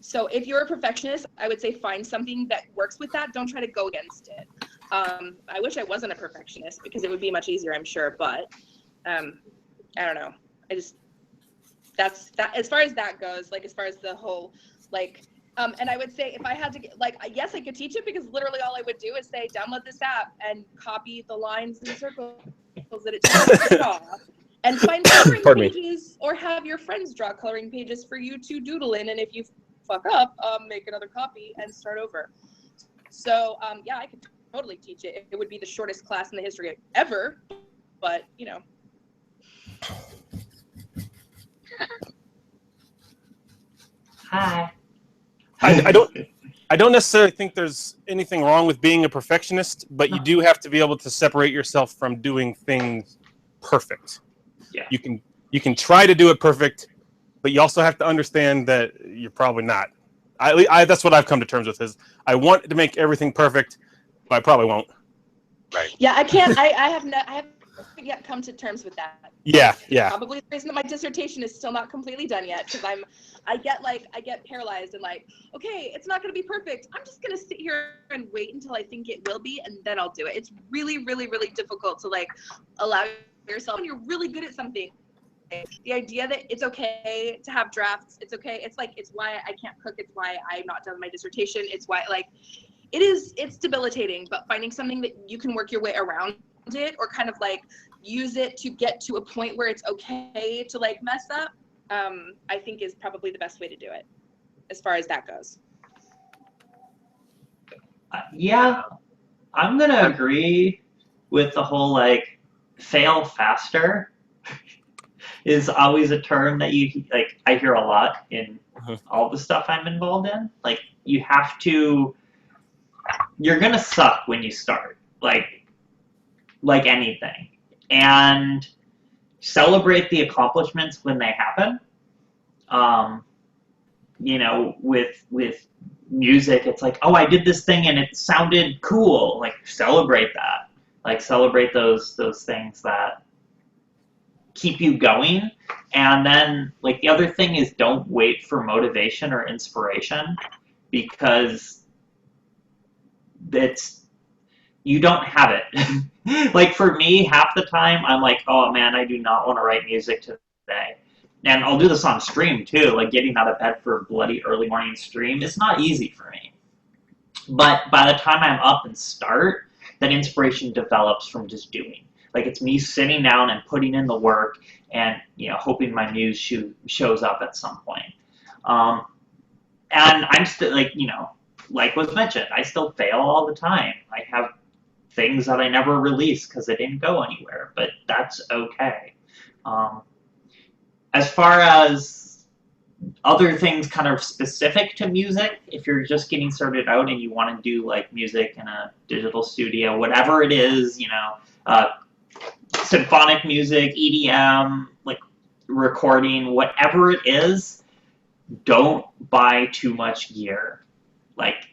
Speaker 7: So if you're a perfectionist, I would say find something that works with that. Don't try to go against it. I wish I wasn't a perfectionist because it would be much easier, I'm sure, but I don't know. That's that as far as that goes, like as far as the whole like and I would say if I had to get, like, yes, I could teach it because literally all I would do is say, download this app and copy the lines and circles that it tells you to draw. And find coloring pages or have your friends draw coloring pages for you to doodle in. And if you fuck up, make another copy and start over. So yeah, I could totally teach it. It would be the shortest class in the history of ever, but you know.
Speaker 1: Hi.
Speaker 4: I don't necessarily think there's anything wrong with being a perfectionist, but you do have to be able to separate yourself from doing things perfect.
Speaker 1: Yeah.
Speaker 4: You can try to do it perfect, but you also have to understand that you're probably not. That's what I've come to terms with, is I want to make everything perfect, but I probably won't.
Speaker 2: Right.
Speaker 7: Yeah, I can't. I haven't yet come to terms with that.
Speaker 4: Yeah.
Speaker 7: Probably the reason that my dissertation is still not completely done yet, because I get paralyzed and like, okay, it's not going to be perfect. I'm just going to sit here and wait until I think it will be, and then I'll do it. It's really, really, really difficult to like allow yourself when you're really good at something. The idea that it's okay to have drafts, it's okay. It's why I can't cook. It's why I'm not done with my dissertation. It's why it's debilitating, but finding something that you can work your way around it or kind of like use it to get to a point where it's okay to like mess up, I think is probably the best way to do it as far as that goes.
Speaker 1: Yeah, I'm gonna agree with the whole like fail faster is always a term that I hear a lot in all the stuff I'm involved in. Like you're gonna suck when you start, like anything, and celebrate the accomplishments when they happen. You know, with music, it's like, oh, I did this thing and it sounded cool. Like, celebrate that. Like, celebrate those things that keep you going. And then, like, the other thing is, don't wait for motivation or inspiration, because you don't have it. Like, for me, half the time I'm like, oh man, I do not want to write music today. And I'll do this on stream too, like getting out of bed for a bloody early morning stream. It's not easy for me. But by the time I'm up and start, that inspiration develops from just doing. Like, it's me sitting down and putting in the work and, you know, hoping my muse shows up at some point. And I'm still, like, you know, like was mentioned, I still fail all the time. I have things that I never release because they didn't go anywhere, but that's okay. As far as other things kind of specific to music, if you're just getting started out and you want to do like music in a digital studio, whatever it is, you know, symphonic music, EDM, like recording, whatever it is, don't buy too much gear. Like,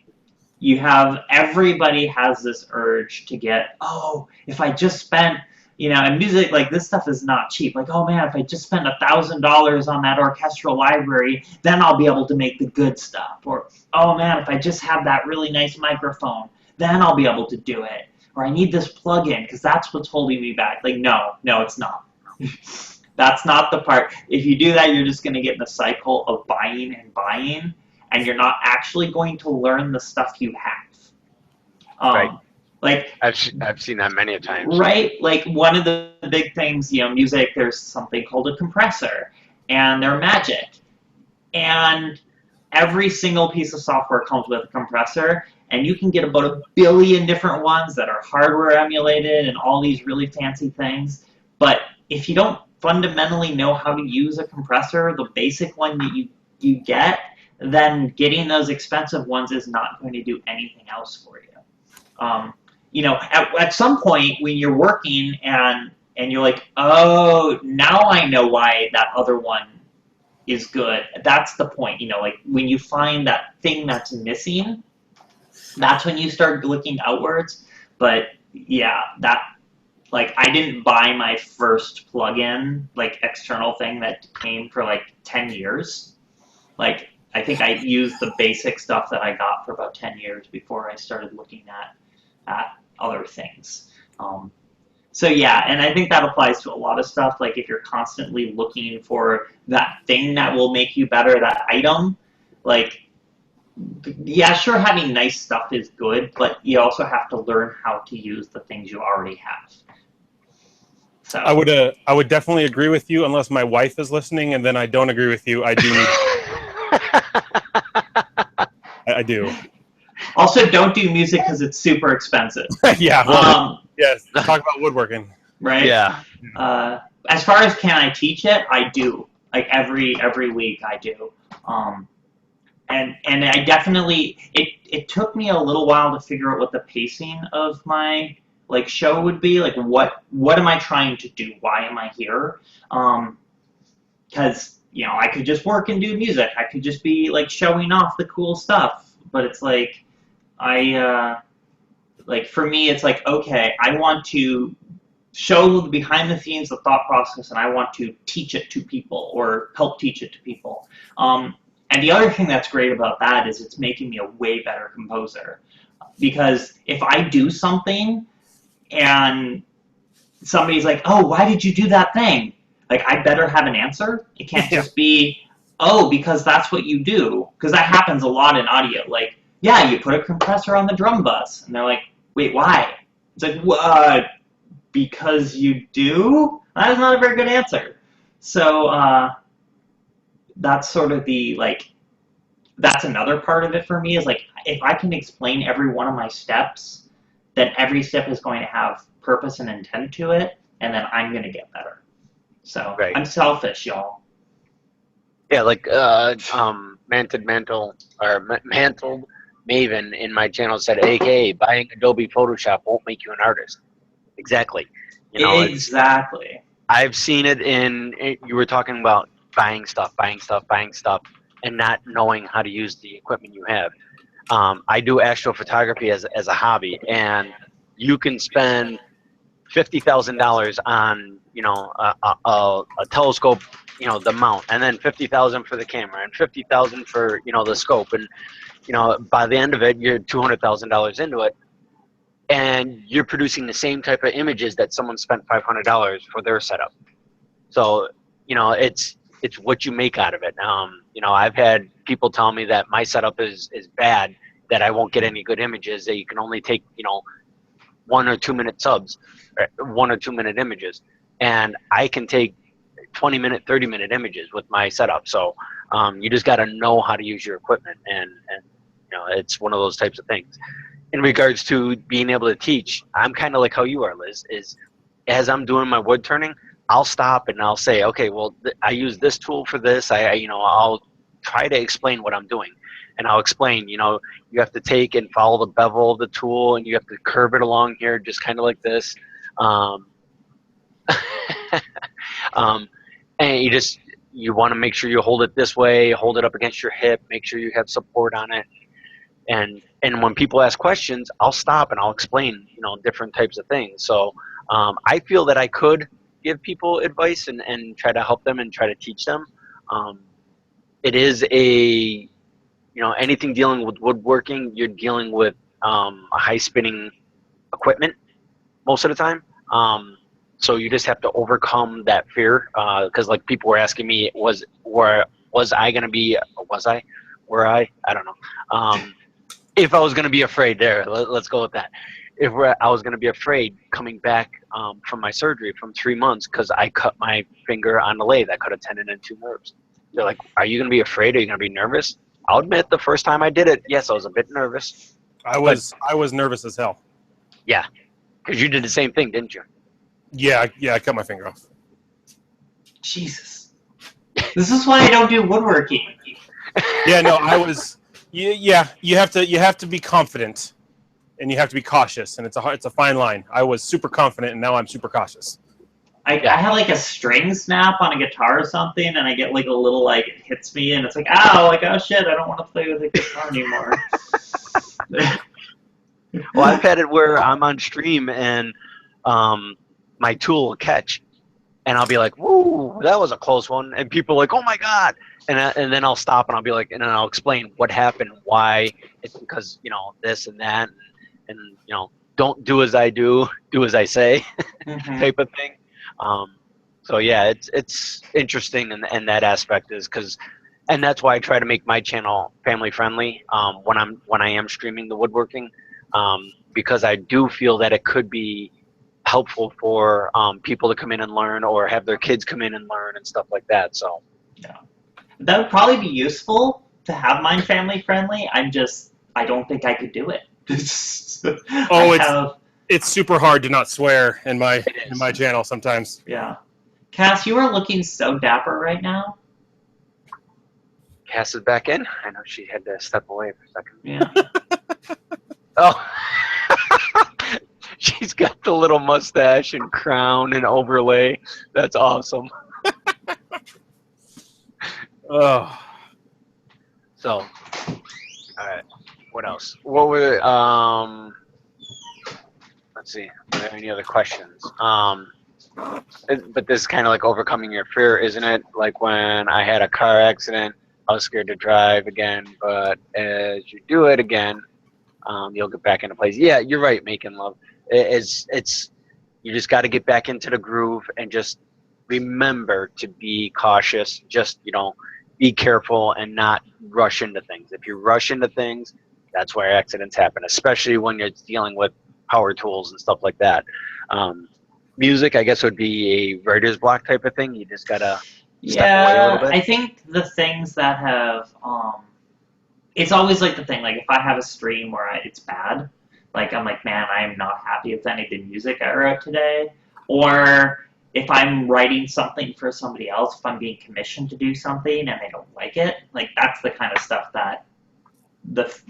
Speaker 1: everybody has this urge to get, oh, if I just spent, you know, and music, like, this stuff is not cheap. Like, oh man, if I just spend $1,000 on that orchestral library, then I'll be able to make the good stuff. Or, oh man, if I just have that really nice microphone, then I'll be able to do it. Or I need this plug-in because that's what's holding me back. Like, no, it's not. That's not the part. If you do that, you're just going to get in the cycle of buying and buying, and you're not actually going to learn the stuff you have.
Speaker 2: Right.
Speaker 1: Like,
Speaker 2: I've seen that many a times.
Speaker 1: Right? Like, one of the big things, you know, music, there's something called a compressor, and they're magic. And every single piece of software comes with a compressor, and you can get about 1 billion different ones that are hardware emulated and all these really fancy things. But if you don't fundamentally know how to use a compressor, the basic one that you get, then getting those expensive ones is not going to do anything else for you. You know, at some point when you're working and you're like, oh, now I know why that other one is good. That's the point, you know, like when you find that thing that's missing, that's when you start looking outwards. But yeah, like, I didn't buy my first plugin, like, external thing that came for like 10 years. Like, I think I used the basic stuff that I got for about 10 years before I started looking at other things. So yeah, and I think that applies to a lot of stuff. Like, if you're constantly looking for that thing that will make you better, that item, like, yeah, sure, having nice stuff is good, but you also have to learn how to use the things you already have. So
Speaker 4: I would definitely agree with you, unless my wife is listening, and then I don't agree with you. I do need. I do.
Speaker 1: Also, don't do music because it's super expensive.
Speaker 4: Yeah. Well, yes. Talk about woodworking.
Speaker 1: Right.
Speaker 2: Yeah.
Speaker 1: As far as can I teach it, I do. Like, every week I do. And I definitely, it took me a little while to figure out what the pacing of my, like, show would be. Like, what am I trying to do? Why am I here? Because, you know, I could just work and do music. I could just be, like, showing off the cool stuff. But it's like, like, for me, it's like, okay, I want to show the behind the scenes, the thought process, and I want to teach it to people or help teach it to people. And the other thing that's great about that is it's making me a way better composer. Because if I do something and somebody's like, oh, why did you do that thing? Like, I better have an answer. It can't just be, oh, because that's what you do. Because that happens a lot in audio. Like, yeah, you put a compressor on the drum bus. And they're like, wait, why? It's like, because you do? That's not a very good answer. So that's sort of the, like, that's another part of it for me, is like, if I can explain every one of my steps, then every step is going to have purpose and intent to it, and then I'm going to get better. So right. I'm selfish, y'all.
Speaker 2: Yeah, like Mantled Maven in my channel said, AKA, buying Adobe Photoshop won't make you an artist. Exactly. You know,
Speaker 1: exactly.
Speaker 2: I've seen it you were talking about buying stuff, and not knowing how to use the equipment you have. I do astrophotography as a hobby, and you can spend $50,000 on a telescope, the mount, and then 50,000 for the camera, and 50,000 for the scope, and by the end of it, you're $200,000 into it, and you're producing the same type of images that someone spent $500 for their setup. So it's what you make out of it. I've had people tell me that my setup is bad, that I won't get any good images, that you can only take 1 or 2 minute subs, or 1 or 2 minute images, and I can take 20-minute, 30-minute images with my setup. So you just got to know how to use your equipment, and it's one of those types of things. In regards to being able to teach, I'm kind of like how you are, Liz. Is as I'm doing my wood turning, I'll stop and I'll say, okay, well, I use this tool for this. I'll try to explain what I'm doing, and I'll explain. You have to take and follow the bevel of the tool, and you have to curve it along here, just kind of like this. And you want to make sure you hold it this way, hold it up against your hip, make sure you have support on it. And when people ask questions, I'll stop and I'll explain, different types of things. So I feel that I could give people advice and try to help them and try to teach them. It is anything dealing with woodworking, you're dealing with a high spinning equipment most of the time. So you just have to overcome that fear. Because like people were asking me, was I going to be, I don't know. If I was going to be afraid let's go with that. If I was going to be afraid coming back from my surgery from 3 months because I cut my finger on the lathe, I cut a tendon and 2 nerves. They're like, are you going to be afraid? Are you going to be nervous? I'll admit the first time I did it, yes, I was a bit nervous.
Speaker 4: I was nervous as hell.
Speaker 2: Yeah, because you did the same thing, didn't you?
Speaker 4: Yeah, I cut my finger off.
Speaker 1: Jesus. This is why I don't do woodworking.
Speaker 4: Yeah, no, I was. Yeah, you have to be confident, and you have to be cautious, and it's a fine line. I was super confident, and now I'm super cautious.
Speaker 1: I had like a string snap on a guitar or something, and I get like a little like it hits me, and it's like, ow, like, oh shit, I don't want to play with a guitar anymore.
Speaker 2: Well, I've had it where I'm on stream and my tool will catch, and I'll be like, woo, that was a close one, and people are like, oh my god, and then I'll stop and I'll be like, and then I'll explain what happened, why it's because this and that, and don't do as I do as I say, type of thing. So yeah, it's interesting, and that aspect is and that's why I try to make my channel family friendly when I am streaming the woodworking, because I do feel that it could be helpful for people to come in and learn, or have their kids come in and learn and stuff like that. So
Speaker 1: yeah, that would probably be useful to have mine family friendly. I don't think I could do it.
Speaker 4: It's super hard to not swear in my channel sometimes.
Speaker 1: Yeah. Cass, you are looking so dapper right now.
Speaker 2: Cass is back in. I know she had to step away for a second.
Speaker 1: Yeah.
Speaker 2: Oh. She's got the little mustache and crown and overlay. That's awesome.
Speaker 4: Oh.
Speaker 2: So, all right. What else? What were let's see. Are there any other questions? But this is kind of like overcoming your fear, isn't it? Like when I had a car accident, I was scared to drive again, but as you do it again, you'll get back into place. Yeah, you're right, making love. It's you just got to get back into the groove and just remember to be cautious. Just be careful and not rush into things. If you rush into things, that's where accidents happen, especially when you're dealing with power tools and stuff like that. Music, I guess, would be a writer's block type of thing. You just gotta step away a little bit.
Speaker 1: I think the things that have it's always like the thing, like if I have a stream where it's bad, like I'm like, man, I'm not happy with any of the music I wrote today. Or if I'm writing something for somebody else, if I'm being commissioned to do something and they don't like it, like that's the kind of stuff that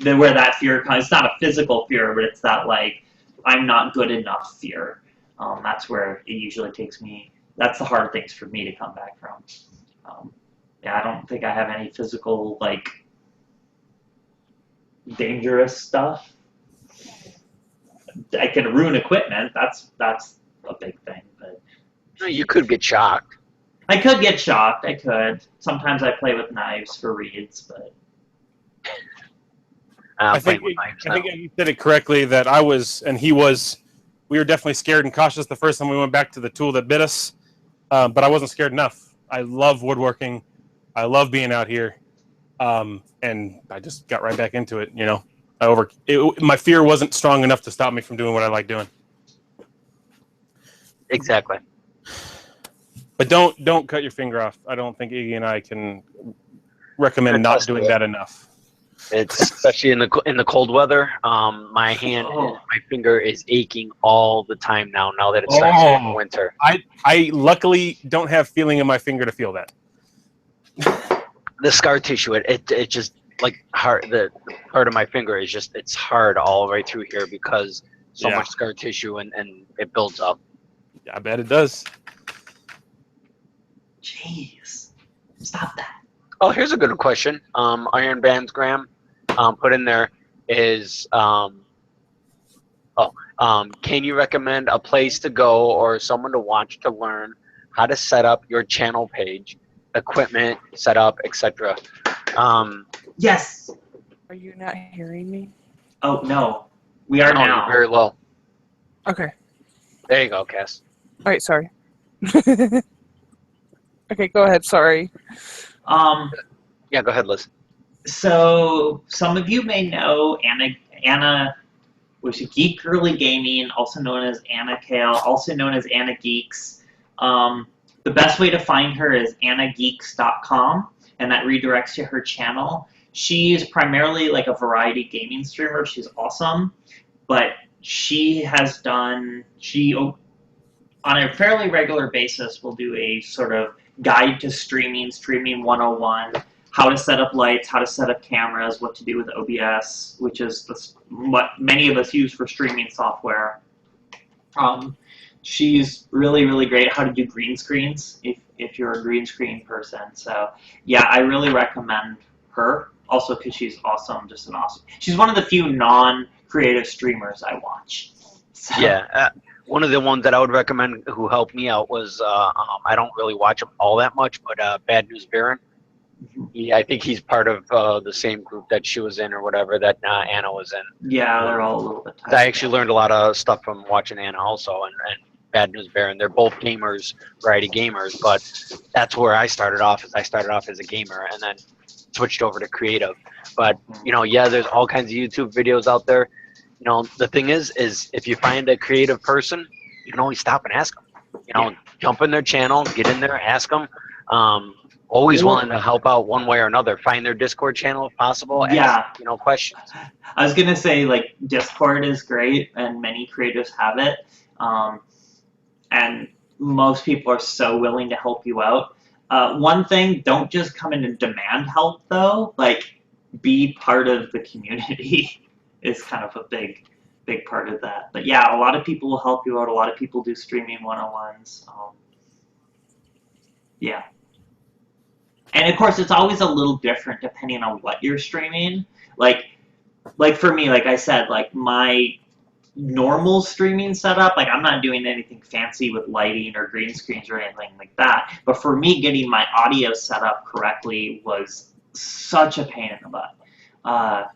Speaker 1: where that fear comes. It's not a physical fear, but it's that like I'm not good enough fear. That's where it usually takes me. That's the hard things for me to come back from. Yeah, I don't think I have any physical like dangerous stuff. I can ruin equipment. That's a big thing. But
Speaker 2: You could get shocked.
Speaker 1: I could get shocked. I could. Sometimes I play with knives for reads, but
Speaker 4: I think you said it correctly that I was and he was. We were definitely scared and cautious the first time we went back to the tool that bit us, but I wasn't scared enough. I love woodworking. I love being out here, and I just got right back into it. You know, my fear wasn't strong enough to stop me from doing what I like doing.
Speaker 2: Exactly.
Speaker 4: But don't cut your finger off. I don't think Iggy and I can recommend not doing that enough.
Speaker 2: It's especially in the cold weather. My finger is aching all the time now. Now that it's starting to get winter.
Speaker 4: I luckily don't have feeling in my finger to feel that.
Speaker 2: The scar tissue, it just like hard. The part of my finger is just it's hard all right through here because so much scar tissue and it builds up.
Speaker 4: I bet it does.
Speaker 1: Jeez, stop that.
Speaker 2: Oh, here's a good question. Iron Bands Graham put in there is can you recommend a place to go or someone to watch to learn how to set up your channel page, equipment, setup, etc.?
Speaker 1: Yes.
Speaker 9: Are you not hearing me?
Speaker 1: Oh no, we are now.
Speaker 2: You're very low.
Speaker 9: Okay.
Speaker 2: There you go, Cass.
Speaker 9: All right, sorry. Okay, go ahead. Sorry.
Speaker 2: Yeah, go ahead, Liz.
Speaker 1: So some of you may know Anna was Geek Girly Gaming, also known as Anna Kale, also known as Anna Geeks. The best way to find her is annageeks.com, and that redirects to her channel. She's primarily like a variety gaming streamer. She's awesome, but she has done, on a fairly regular basis, will do a sort of guide to streaming 101, how to set up lights, how to set up cameras, what to do with OBS, which is what many of us use for streaming software. She's really, really great at how to do green screens if you're a green screen person. So yeah, I really recommend her. Also because she's awesome, just an awesome. She's one of the few non-creative streamers I watch. So.
Speaker 2: Yeah. One of the ones that I would recommend who helped me out was, I don't really watch him all that much, but Bad News Baron. I think he's part of the same group that she was in or whatever that Anna was in.
Speaker 1: Yeah, they're all a little bit tight.
Speaker 2: I actually learned a lot of stuff from watching Anna also and Bad News Baron. They're both gamers, variety gamers, but that's where I started off. I started off as a gamer and then switched over to creative. But, you know, yeah, there's all kinds of YouTube videos out there. You know, the thing is if you find a creative person, you can always stop and ask them. You know, jump in their channel, get in there, ask them. Always willing to help out one way or another. Find their Discord channel if possible. Ask, you know, questions.
Speaker 1: I was gonna say like Discord is great, and many creators have it. And most people are so willing to help you out. One thing, don't just come in and demand help though. Like, be part of the community. Is kind of a big part of that. But yeah, a lot of people will help you out. A lot of people do streaming 101s. Yeah. And of course, it's always a little different depending on what you're streaming. Like for me, like I said, like my normal streaming setup, like I'm not doing anything fancy with lighting or green screens or anything like that. But for me, getting my audio set up correctly was such a pain in the butt.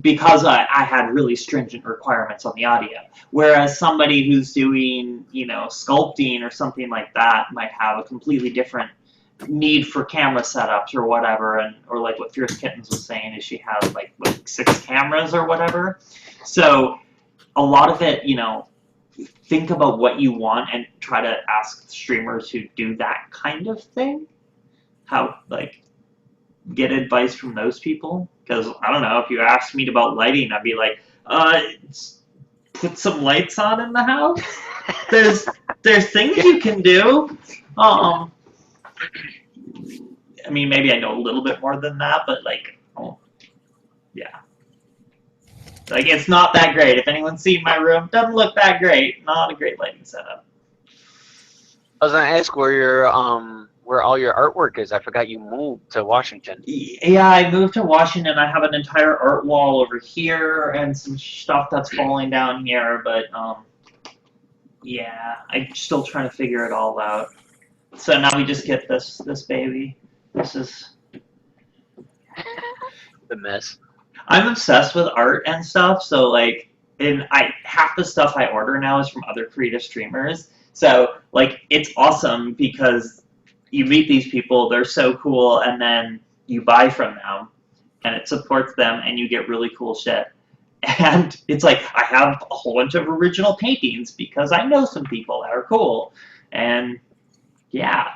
Speaker 1: Because I had really stringent requirements on the audio. Whereas somebody who's doing, you know, sculpting or something like that might have a completely different need for camera setups or whatever, or like what Fierce Kittens was saying is she has like 6 cameras or whatever. So a lot of it, you know, think about what you want and try to ask streamers who do that kind of thing. How, like, get advice from those people. Because, I don't know, if you asked me about lighting, I'd be like, put some lights on in the house. There's things you can do. I mean, maybe I know a little bit more than that, but like, yeah. Like, it's not that great. If anyone's seen my room, doesn't look that great. Not a great lighting setup.
Speaker 2: I was gonna ask where where all your artwork is. I forgot you moved to Washington.
Speaker 1: Yeah, I moved to Washington. I have an entire art wall over here and some stuff that's falling down here, but yeah, I'm still trying to figure it all out. So now we just get this baby. This is
Speaker 2: The mess.
Speaker 1: I'm obsessed with art and stuff, so like half the stuff I order now is from other creative streamers. So like it's awesome because you meet these people, they're so cool, and then you buy from them and it supports them and you get really cool shit. And it's like I have a whole bunch of original paintings because I know some people that are cool. And yeah.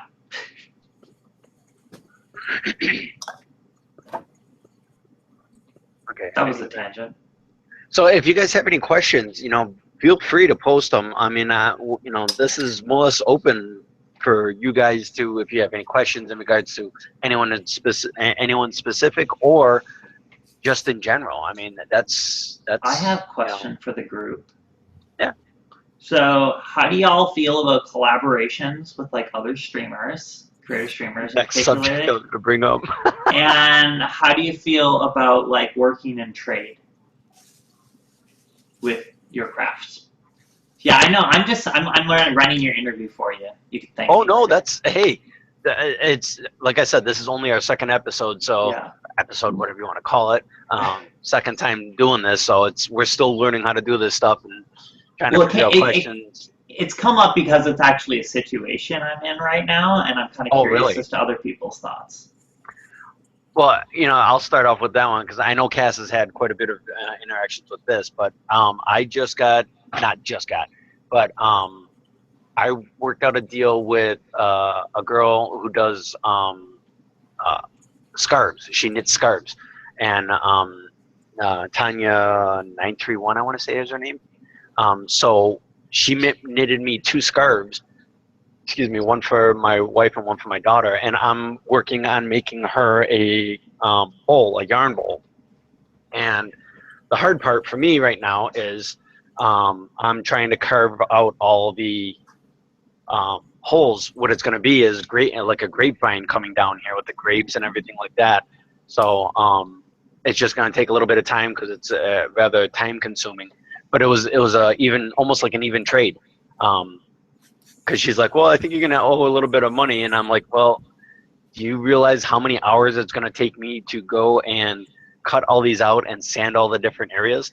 Speaker 2: Okay.
Speaker 1: That was a tangent.
Speaker 2: So if you guys have any questions, feel free to post them. I mean, this is more or less open for you guys to, if you have any questions in regards to anyone specific or just in general. I mean, that's.
Speaker 1: I have a question for the group.
Speaker 2: Yeah.
Speaker 1: So how do y'all feel about collaborations with like other streamers, creative streamers?
Speaker 2: Next subject I was to bring up.
Speaker 1: And how do you feel about like working in trade with your crafts? Yeah, I know. I'm running your interview for you. You can thank me.
Speaker 2: Oh no, it's like I said, this is only our second episode, so
Speaker 1: Yeah.
Speaker 2: episode, whatever you want to call it. Second time doing this, so we're still learning how to do this stuff and trying to figure out questions.
Speaker 1: It's come up because it's actually a situation I'm in right now, and I'm kind of curious
Speaker 2: really?
Speaker 1: as to other people's thoughts.
Speaker 2: Well, I'll start off with that one because I know Cass has had quite a bit of interactions with this, but I worked out a deal with a girl who does scarves. She knits scarves, and Tanya931, I want to say is her name. So she knitted me 2 scarves. Excuse me, one for my wife and one for my daughter, and I'm working on making her a bowl, a yarn bowl. And the hard part for me right now is I'm trying to carve out all the holes. What it's going to be is like a grapevine coming down here with the grapes and everything like that. So it's just going to take a little bit of time because it's rather time consuming. But it was almost like an even trade. Because she's like, well, I think you're going to owe a little bit of money. And I'm like, well, do you realize how many hours it's going to take me to go and cut all these out and sand all the different areas?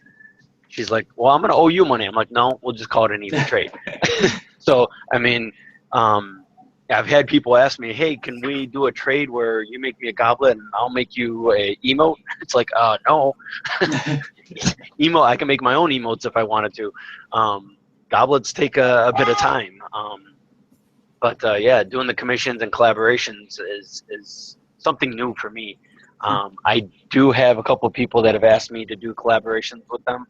Speaker 2: She's like, well, I'm going to owe you money. I'm like, no, we'll just call it an even trade. So, I mean, I've had people ask me, hey, can we do a trade where you make me a goblet and I'll make you a emote? It's like, no. Emote, I can make my own emotes if I wanted to. Goblets take a bit of time. But yeah, doing the commissions and collaborations is something new for me. I do have a couple of people that have asked me to do collaborations with them.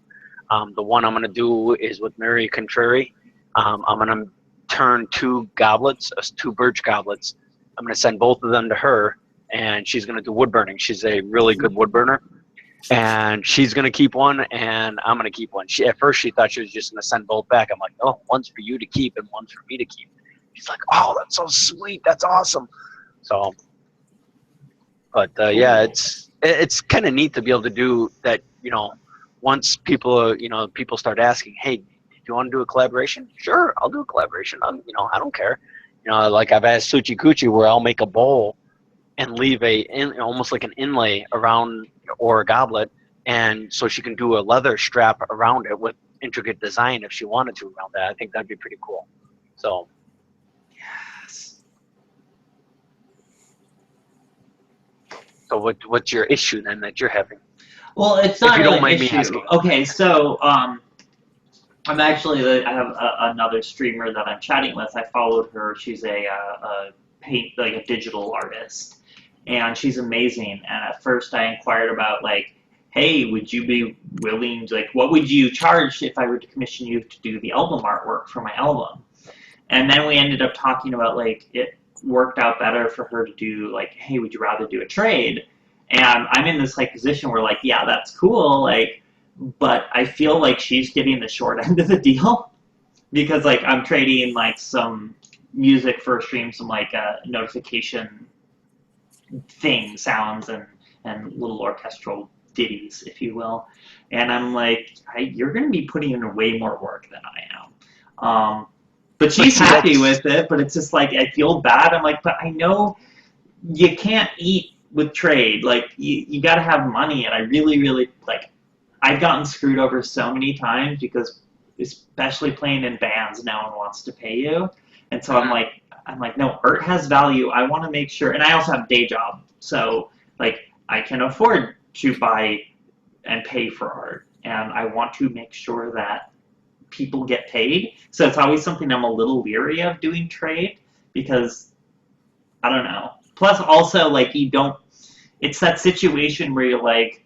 Speaker 2: The one I'm going to do is with Mary Contrary. I'm going to turn 2 goblets, 2 birch goblets. I'm going to send both of them to her, and she's going to do wood burning. She's a really good wood burner. And she's going to keep one, and I'm going to keep one. At first, she thought she was just going to send both back. I'm like, no, one's for you to keep and one's for me to keep. She's like, oh, that's so sweet. That's awesome. So, but yeah, it's kind of neat to be able to do that, once people start asking, hey, do you want to do a collaboration? Sure, I'll do a collaboration. I don't care. Like I've asked Suchi Kuchi where I'll make a bowl and leave almost like an inlay around or a goblet, and so she can do a leather strap around it with intricate design if she wanted to around that. I think that'd be pretty cool. So
Speaker 1: Yes.
Speaker 2: So what's your issue then that you're having?
Speaker 1: Well, it's not
Speaker 2: If you don't
Speaker 1: really
Speaker 2: mind
Speaker 1: an
Speaker 2: me
Speaker 1: issue.
Speaker 2: asking.
Speaker 1: Okay, so I'm actually I have another streamer that I'm chatting with. I followed her. She's a digital artist, and she's amazing. And at first, I inquired about like, hey, would you be willing to, like, what would you charge if I were to commission you to do the album artwork for my album? And then we ended up talking about like it worked out better for her to do like, hey, would you rather do a trade? And I'm in this like position where like, yeah, that's cool, like, but I feel like she's getting the short end of the deal because like I'm trading like some music for a stream, some like notification sounds and little orchestral ditties, if you will. And I'm like, you're going to be putting in way more work than I am. But she's happy with it, but it's just like, I feel bad. I'm like, but I know you can't eat with trade. Like, you got to have money. And I really, really, like, I've gotten screwed over so many times because, especially playing in bands, no one wants to pay you. And so I'm like, no, art has value. I want to make sure, and I also have a day job. So, like, I can afford to buy and pay for art. And I want to make sure that people get paid. So it's always something I'm a little leery of doing trade because, I don't know. Plus, also, like, it's that situation where you're like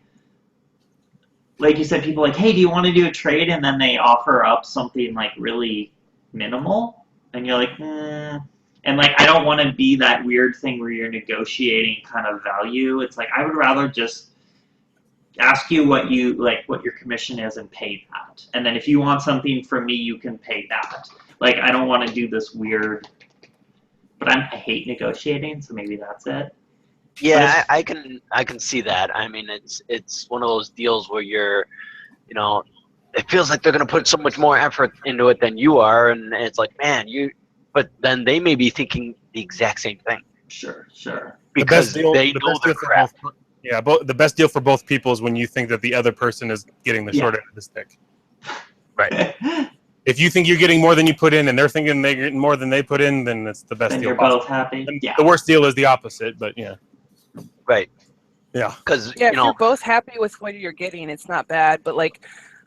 Speaker 1: you said, people like, hey, do you want to do a trade? And then they offer up something, like, really minimal. And you're like, And, like, I don't want to be that weird thing where you're negotiating kind of value. It's like, I would rather just ask you what your commission is and pay that. And then if you want something from me, you can pay that. Like, I don't want to do this weird, but I hate negotiating, so maybe that's it.
Speaker 2: Yeah, I can see that. I mean, it's one of those deals where you're, it feels like they're going to put so much more effort into it than you are, and it's like, man, but then they may be thinking the exact same thing.
Speaker 1: Sure.
Speaker 2: Because they know their craft.
Speaker 4: Yeah, the best deal for both people is when you think that the other person is getting the short end of the stick.
Speaker 2: Right.
Speaker 4: If you think you're getting more than you put in and they're thinking they're getting more than they put in, then it's the best
Speaker 1: then
Speaker 4: deal
Speaker 1: you're
Speaker 4: possible.
Speaker 1: both happy.
Speaker 4: And
Speaker 1: yeah.
Speaker 4: The worst deal is the opposite, but yeah.
Speaker 2: Right.
Speaker 4: Yeah.
Speaker 2: Because,
Speaker 9: if you're both happy with what you're getting, it's not bad. But, like,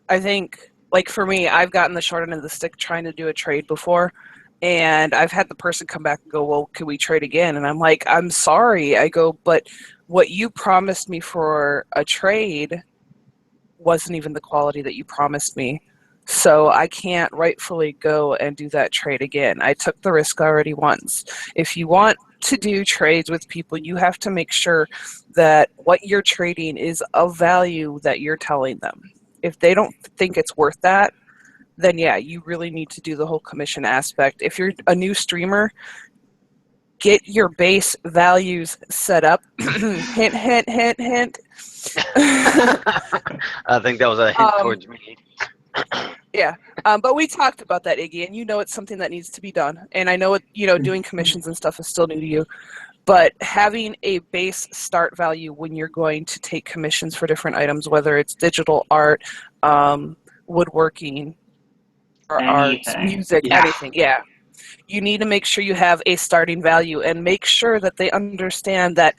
Speaker 9: I think, like, for me, I've gotten the short end of the stick trying to do a trade before. And I've had the person come back and go, well, can we trade again? And I'm like, I'm sorry. I go, but what you promised me for a trade wasn't even the quality that you promised me. So I can't rightfully go and do that trade again. I took the risk already once. If you want to do trades with people, you have to make sure that what you're trading is of value that you're telling them. If they don't think it's worth that, then yeah, you really need to do the whole commission aspect. If you're a new streamer, get your base values set up. Hint, hint, hint, hint.
Speaker 2: I think that was a hint towards me.
Speaker 9: Yeah, but we talked about that, Iggy, and it's something that needs to be done. And I know it, doing commissions and stuff is still new to you, but having a base start value when you're going to take commissions for different items, whether it's digital art, woodworking, or arts, music, anything, yeah. You need to make sure you have a starting value and make sure that they understand that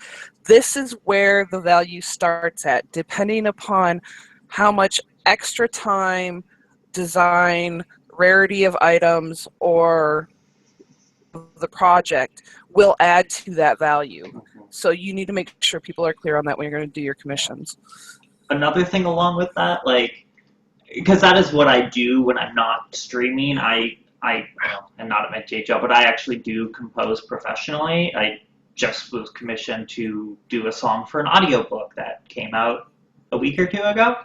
Speaker 9: this is where the value starts at, depending upon how much extra time, design, rarity of items, or the project will add to that value. So you need to make sure people are clear on that when you're going to do your commissions.
Speaker 1: Another thing along with that, like, because that is what I do when I'm not streaming. I am not at my day job, but I actually do compose professionally. I just was commissioned to do a song for an audiobook that came out a week or two ago.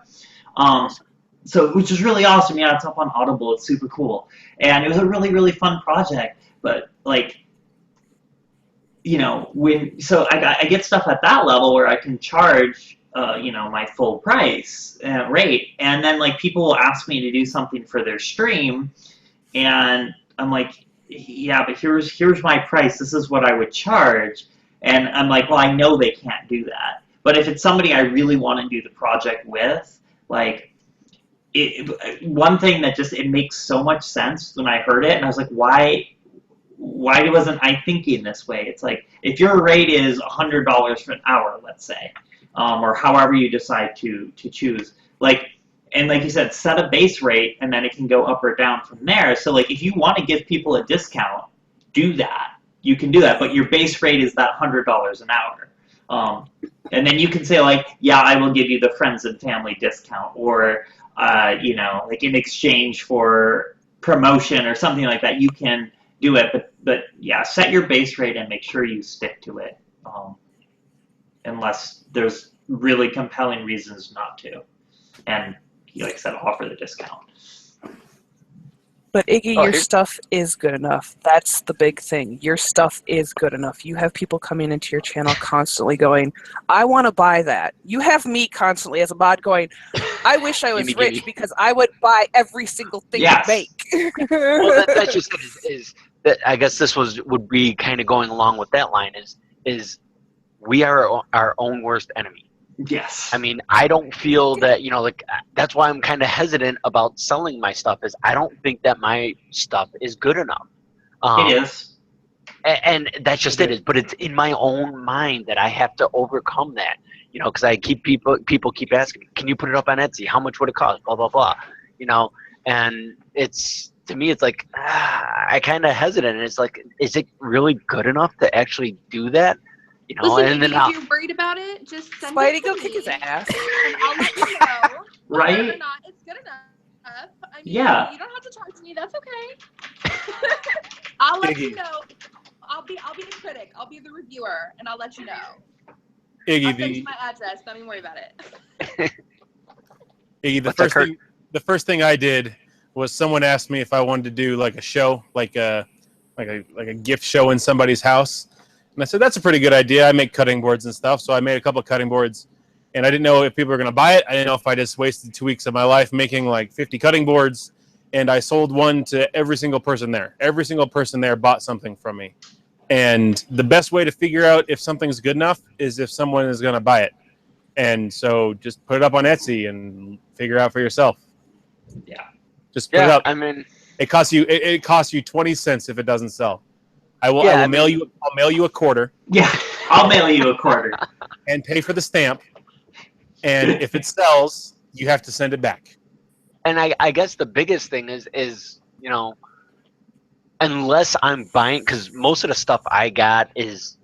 Speaker 1: So, which is really awesome. Yeah, it's up on Audible. It's super cool. And it was a really, really fun project. But, like, so I get stuff at that level where I can charge, my full price rate. And then, like, people will ask me to do something for their stream. And I'm like, yeah, but here's my price. This is what I would charge. And I'm like, well, I know they can't do that. But if it's somebody I really want to do the project with, like, one thing that it makes so much sense when I heard it, and I was like, why wasn't I thinking this way? It's like, if your rate is $100 for an hour, let's say, or however you decide to choose, and like you said, set a base rate, and then it can go up or down from there. So, like, if you want to give people a discount, do that. You can do that, but your base rate is that $100 an hour. And then you can say, like, yeah, I will give you the friends and family discount, or, like, in exchange for promotion or something like that, you can do it. But yeah, set your base rate and make sure you stick to it, unless there's really compelling reasons not to. And, like I said, offer the discount.
Speaker 9: But Iggy,
Speaker 2: Oh,
Speaker 9: your
Speaker 2: here-
Speaker 9: stuff is good enough. That's the big thing. Your stuff is good enough. You have people coming into your channel constantly going, I want to buy that. You have me constantly as a mod going, I wish I was
Speaker 2: Gimme,
Speaker 9: rich
Speaker 2: gimme.
Speaker 9: because I would buy every single thing
Speaker 1: Yes.
Speaker 9: you make.
Speaker 2: Well, that's just is that I guess this would be kind of going along with that line is we are our own worst enemy.
Speaker 1: Yes.
Speaker 2: I mean, I don't feel that, like, that's why I'm kind of hesitant about selling my stuff, is I don't think that my stuff is good enough.
Speaker 1: It is.
Speaker 2: And that's just it. But it's in my own mind that I have to overcome that, because I keep people keep asking me, can you put it up on Etsy? How much would it cost? Blah, blah, blah, and to me, it's like, I kind of hesitant. And it's like, is it really good enough to actually do that?
Speaker 7: Listen,
Speaker 2: And then
Speaker 7: if you're worried about it, just send
Speaker 9: Spidey,
Speaker 7: it to
Speaker 9: go
Speaker 7: me,
Speaker 9: kick his ass.
Speaker 7: and I'll let you know
Speaker 1: Right?
Speaker 7: whether or not it's good enough. I mean,
Speaker 1: Yeah.
Speaker 7: you don't have to charge me. That's okay. I'll let you
Speaker 4: Iggy.
Speaker 7: know. I'll be the critic. I'll be the reviewer, and I'll let you know.
Speaker 4: Iggy,
Speaker 7: I'll send you my address. Don't even worry about it.
Speaker 4: Iggy,
Speaker 2: What's that, Kurt?
Speaker 4: the first thing I did was someone asked me if I wanted to do like a show, like a gift show in somebody's house. And I said, that's a pretty good idea. I make cutting boards and stuff. So I made a couple of cutting boards, and I didn't know if people were going to buy it. I didn't know if I just wasted 2 weeks of my life making like 50 cutting boards. And I sold one to every single person there. Every single person there bought something from me. And the best way to figure out if something's good enough is if someone is going to buy it. And so just put it up on Etsy and figure out for yourself.
Speaker 1: Yeah.
Speaker 4: Just put it
Speaker 2: Yeah,
Speaker 4: up.
Speaker 2: I mean,
Speaker 4: It costs you 20 cents if it doesn't sell. I'll mail you a quarter
Speaker 1: Yeah. I'll mail you a quarter.
Speaker 4: and pay for the stamp. And if it sells, you have to send it back.
Speaker 2: and I guess the biggest thing is unless I'm buying, because most of the stuff I got is,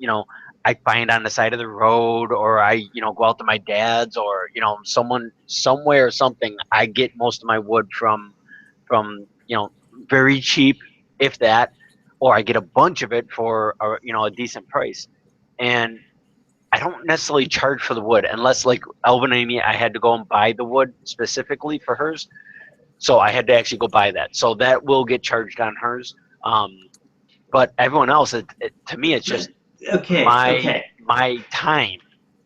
Speaker 2: I find on the side of the road, or I, go out to my dad's, or, someone somewhere or something. I get most of my wood from, very cheap, if that, or I get a bunch of it for, a decent price. And I don't necessarily charge for the wood unless, like Elvin and Amy, I had to go and buy the wood specifically for hers. So I had to actually go buy that. So that will get charged on hers. But everyone else, to me, it's just
Speaker 1: Okay.
Speaker 2: my time.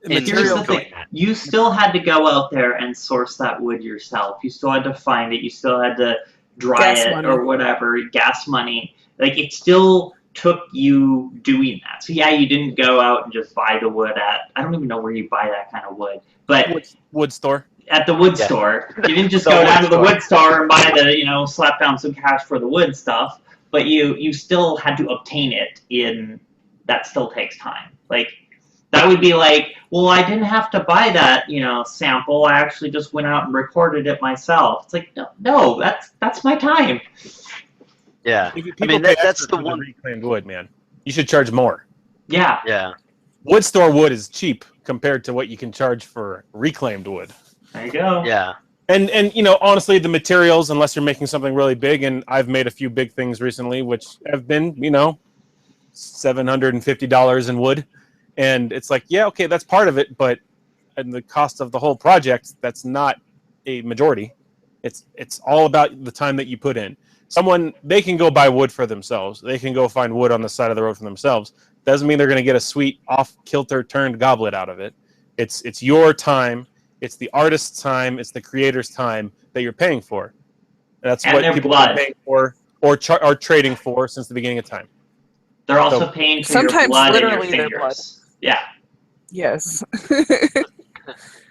Speaker 4: Materials
Speaker 1: Here's the
Speaker 2: doing
Speaker 1: thing.
Speaker 2: that.
Speaker 1: You still had to go out there and source that wood yourself. You still had to find it. You still had to dry
Speaker 9: Gas
Speaker 1: it
Speaker 9: money.
Speaker 1: or whatever. Gas money. Like, it still took you doing that. So yeah, you didn't go out and just buy the wood I don't even know where you buy that kind of wood. But
Speaker 4: Wood store.
Speaker 1: at the wood
Speaker 2: Yeah.
Speaker 1: store. You didn't just
Speaker 2: The
Speaker 1: go
Speaker 2: wood
Speaker 1: down to the
Speaker 2: store.
Speaker 1: wood store and buy the, slap down some cash for the wood stuff. But you still had to obtain it that still takes time. Like, that would be like, well, I didn't have to buy that, sample. I actually just went out and recorded it myself. It's like, no, that's my time.
Speaker 2: Yeah.
Speaker 4: People
Speaker 2: mean,
Speaker 4: pay
Speaker 2: that's
Speaker 4: extra
Speaker 2: the
Speaker 4: for
Speaker 2: one-
Speaker 4: reclaimed wood, man. You should charge more.
Speaker 1: Yeah.
Speaker 2: Yeah.
Speaker 4: Wood store wood is cheap compared to what you can charge for reclaimed wood.
Speaker 1: There you go.
Speaker 2: Yeah.
Speaker 4: And honestly, the materials, unless you're making something really big, and I've made a few big things recently, which have been, $750 in wood, and it's like, yeah, okay, that's part of it, but and the cost of the whole project, that's not a majority. It's all about the time that you put in. They can go buy wood for themselves. They can go find wood on the side of the road for themselves. Doesn't mean they're going to get a sweet off-kilter turned goblet out of it. It's your time. It's the artist's time. It's the creator's time that you're paying for. And that's
Speaker 1: And
Speaker 4: what
Speaker 1: their
Speaker 4: people
Speaker 1: blood.
Speaker 4: are paying for or are trading for since the beginning of time.
Speaker 1: They're also
Speaker 4: So-
Speaker 1: paying for
Speaker 9: Sometimes
Speaker 1: your blood and your
Speaker 9: literally their
Speaker 1: fingers. Yeah.
Speaker 9: Yes.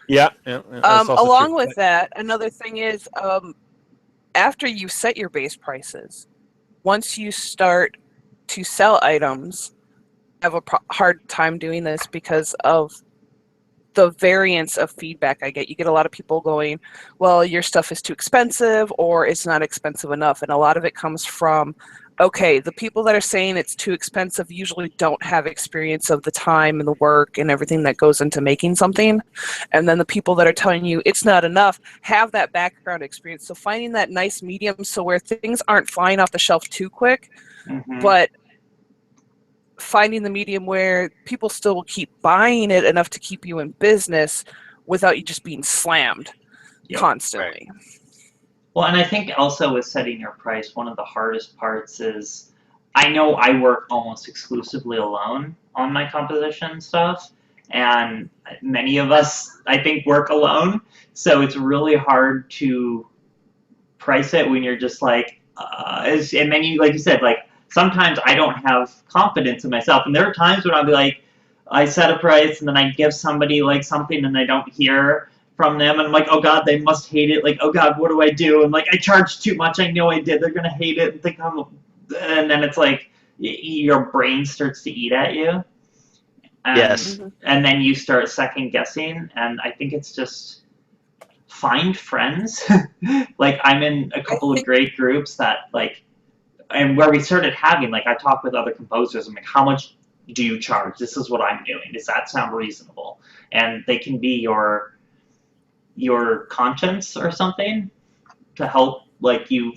Speaker 4: Yeah. That's also
Speaker 9: Along
Speaker 4: true.
Speaker 9: with that, another thing is, after you set your base prices, once you start to sell items, I have a hard time doing this because of the variance of feedback I get. You get a lot of people going, well, your stuff is too expensive, or it's not expensive enough. And a lot of it comes from, okay, the people that are saying it's too expensive usually don't have experience of the time and the work and everything that goes into making something. And then the people that are telling you it's not enough have that background experience. So finding that nice medium, so where things aren't flying off the shelf too quick,
Speaker 1: Mhm.
Speaker 9: but finding the medium where people still will keep buying it enough to keep you in business without you just being slammed
Speaker 1: Yep.
Speaker 9: constantly.
Speaker 1: Well, and I think also with setting your price, one of the hardest parts is I know I work almost exclusively alone on my composition stuff, and many of us, I think, work alone. So it's really hard to price it when you're just like, and then you, like you said, like sometimes I don't have confidence in myself, and there are times when I'll be like, I set a price and then I give somebody like something and I don't hear from them, and I'm like, oh god, they must hate it. Like, oh god, what do I do? And like, I charged too much. I know I did. They're gonna hate it and think I'm, and then it's like your brain starts to eat at you. And,
Speaker 2: Yes.
Speaker 1: and then you start second guessing, and I think it's just find friends. Like I'm in a couple of great groups that like, and where we started having like I talk with other composers. I'm like, how much do you charge? This is what I'm doing. Does that sound reasonable? And they can be your conscience or something to help like you,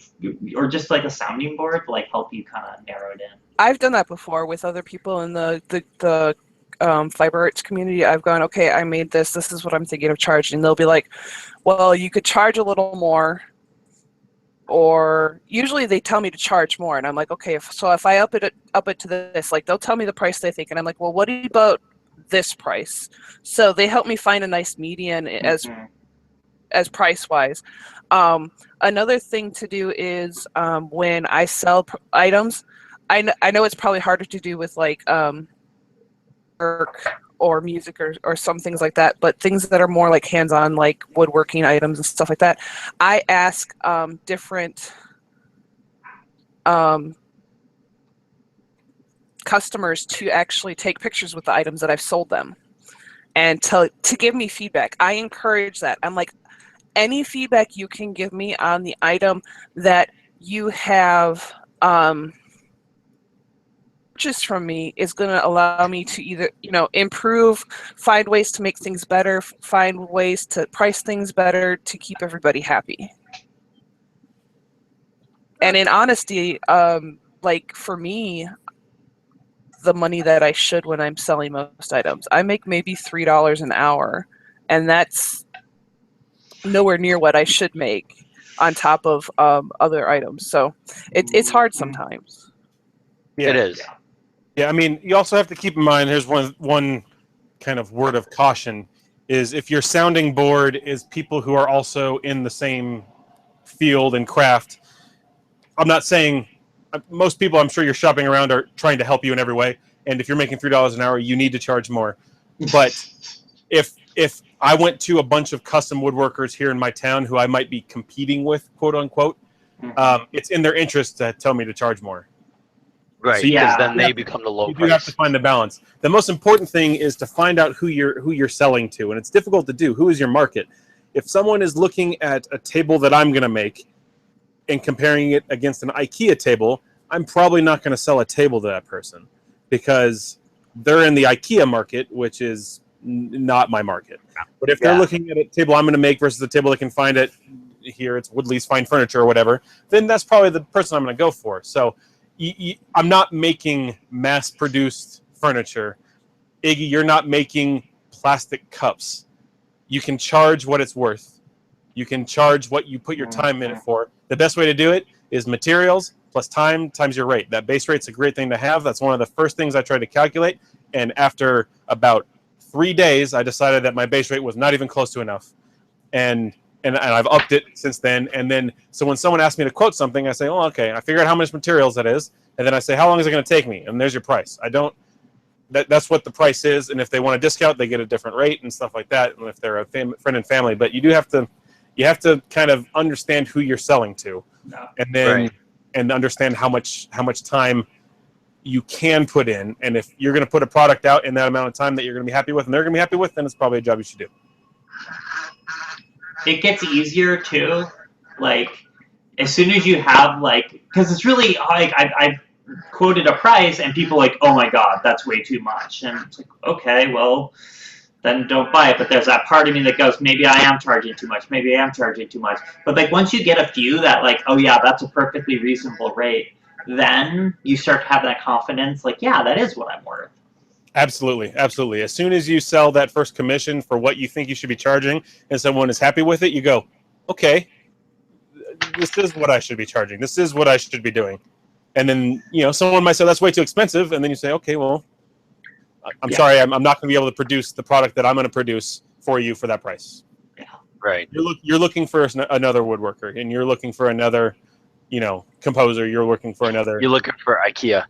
Speaker 1: or just like a sounding board to like help you kind of narrow it in.
Speaker 9: I've done that before with other people in the fiber arts community. I've gone, okay, I made this. This is what I'm thinking of charging. They'll be like, well, you could charge a little more. Or usually they tell me to charge more, and I'm like, okay, so if I up it to this, like they'll tell me the price they think, and I'm like, well, what about this price? So they help me find a nice median as price wise. Another thing to do is when I sell items, I know it's probably harder to do with like work or music or some things like that, but things that are more like hands-on, like woodworking items and stuff like that, I ask different customers to actually take pictures with the items that I've sold them and to give me feedback. I encourage that. I'm like, any feedback you can give me on the item that you have purchased from me is going to allow me to either, improve, find ways to make things better, find ways to price things better to keep everybody happy. And in honesty, like for me, the money that I should when I'm selling most items, I make maybe $3 an hour, and that's nowhere near what I should make on top of other items. So it's hard sometimes.
Speaker 4: Yeah.
Speaker 2: It is.
Speaker 4: Yeah, I mean, you also have to keep in mind, here's one kind of word of caution, is if your sounding board is people who are also in the same field and craft, I'm not saying, most people I'm sure you're shopping around are trying to help you in every way, and if you're making $3 an hour, you need to charge more. But if I went to a bunch of custom woodworkers here in my town who I might be competing with, quote unquote, it's in their interest to tell me to charge more.
Speaker 2: Right,
Speaker 4: So
Speaker 2: because then they become the low
Speaker 4: you
Speaker 2: price.
Speaker 4: do have to find the balance. The most important thing is to find out who you're selling to, and it's difficult to do. Who is your market? If someone is looking at a table that I'm going to make and comparing it against an IKEA table, I'm probably not going to sell a table to that person because they're in the IKEA market, which is not my market. But if they're looking at a table I'm going to make versus a table they can find at here, it's Woodley's Fine Furniture or whatever, then that's probably the person I'm going to go for. So I'm not making mass-produced furniture. Iggy, you're not making plastic cups. You can charge what it's worth. You can charge what you put your time in it for. The best way to do it is materials plus time times your rate. That base rate's a great thing to have. That's one of the first things I tried to calculate. And after about 3 days, I decided that my base rate was not even close to enough. And I've upped it since then. And then, so when someone asks me to quote something, I say, oh, okay, I figure out how much materials that is. And then I say, how long is it going to take me? And there's your price. That's what the price is. And if they want a discount, they get a different rate and stuff like that. And if they're a friend and family, but you have to kind of understand who you're selling to, and then and understand how much time you can put in. And if you're going to put a product out in that amount of time that you're going to be happy with and they're going to be happy with, then it's probably a job you should do.
Speaker 1: It gets easier too, like as soon as you have like, because it's really like I've quoted a price and people are like, oh my god, that's way too much, and it's like, okay, well then don't buy it. But there's that part of me that goes, maybe I am charging too much, maybe I am charging too much. But like once you get a few that like, oh yeah, that's a perfectly reasonable rate, then you start to have that confidence, like, yeah, that is what I'm worth.
Speaker 4: Absolutely. As soon as you sell that first commission for what you think you should be charging and someone is happy with it, you go, okay, this is what I should be charging. This is what I should be doing. And then, someone might say that's way too expensive. And then you say, okay, well, I'm sorry, I'm not going to be able to produce the product that I'm going to produce for you for that price.
Speaker 1: Yeah.
Speaker 2: Right.
Speaker 4: You're looking for another woodworker, and you're looking for another, composer. You're looking for another.
Speaker 2: You're looking for IKEA.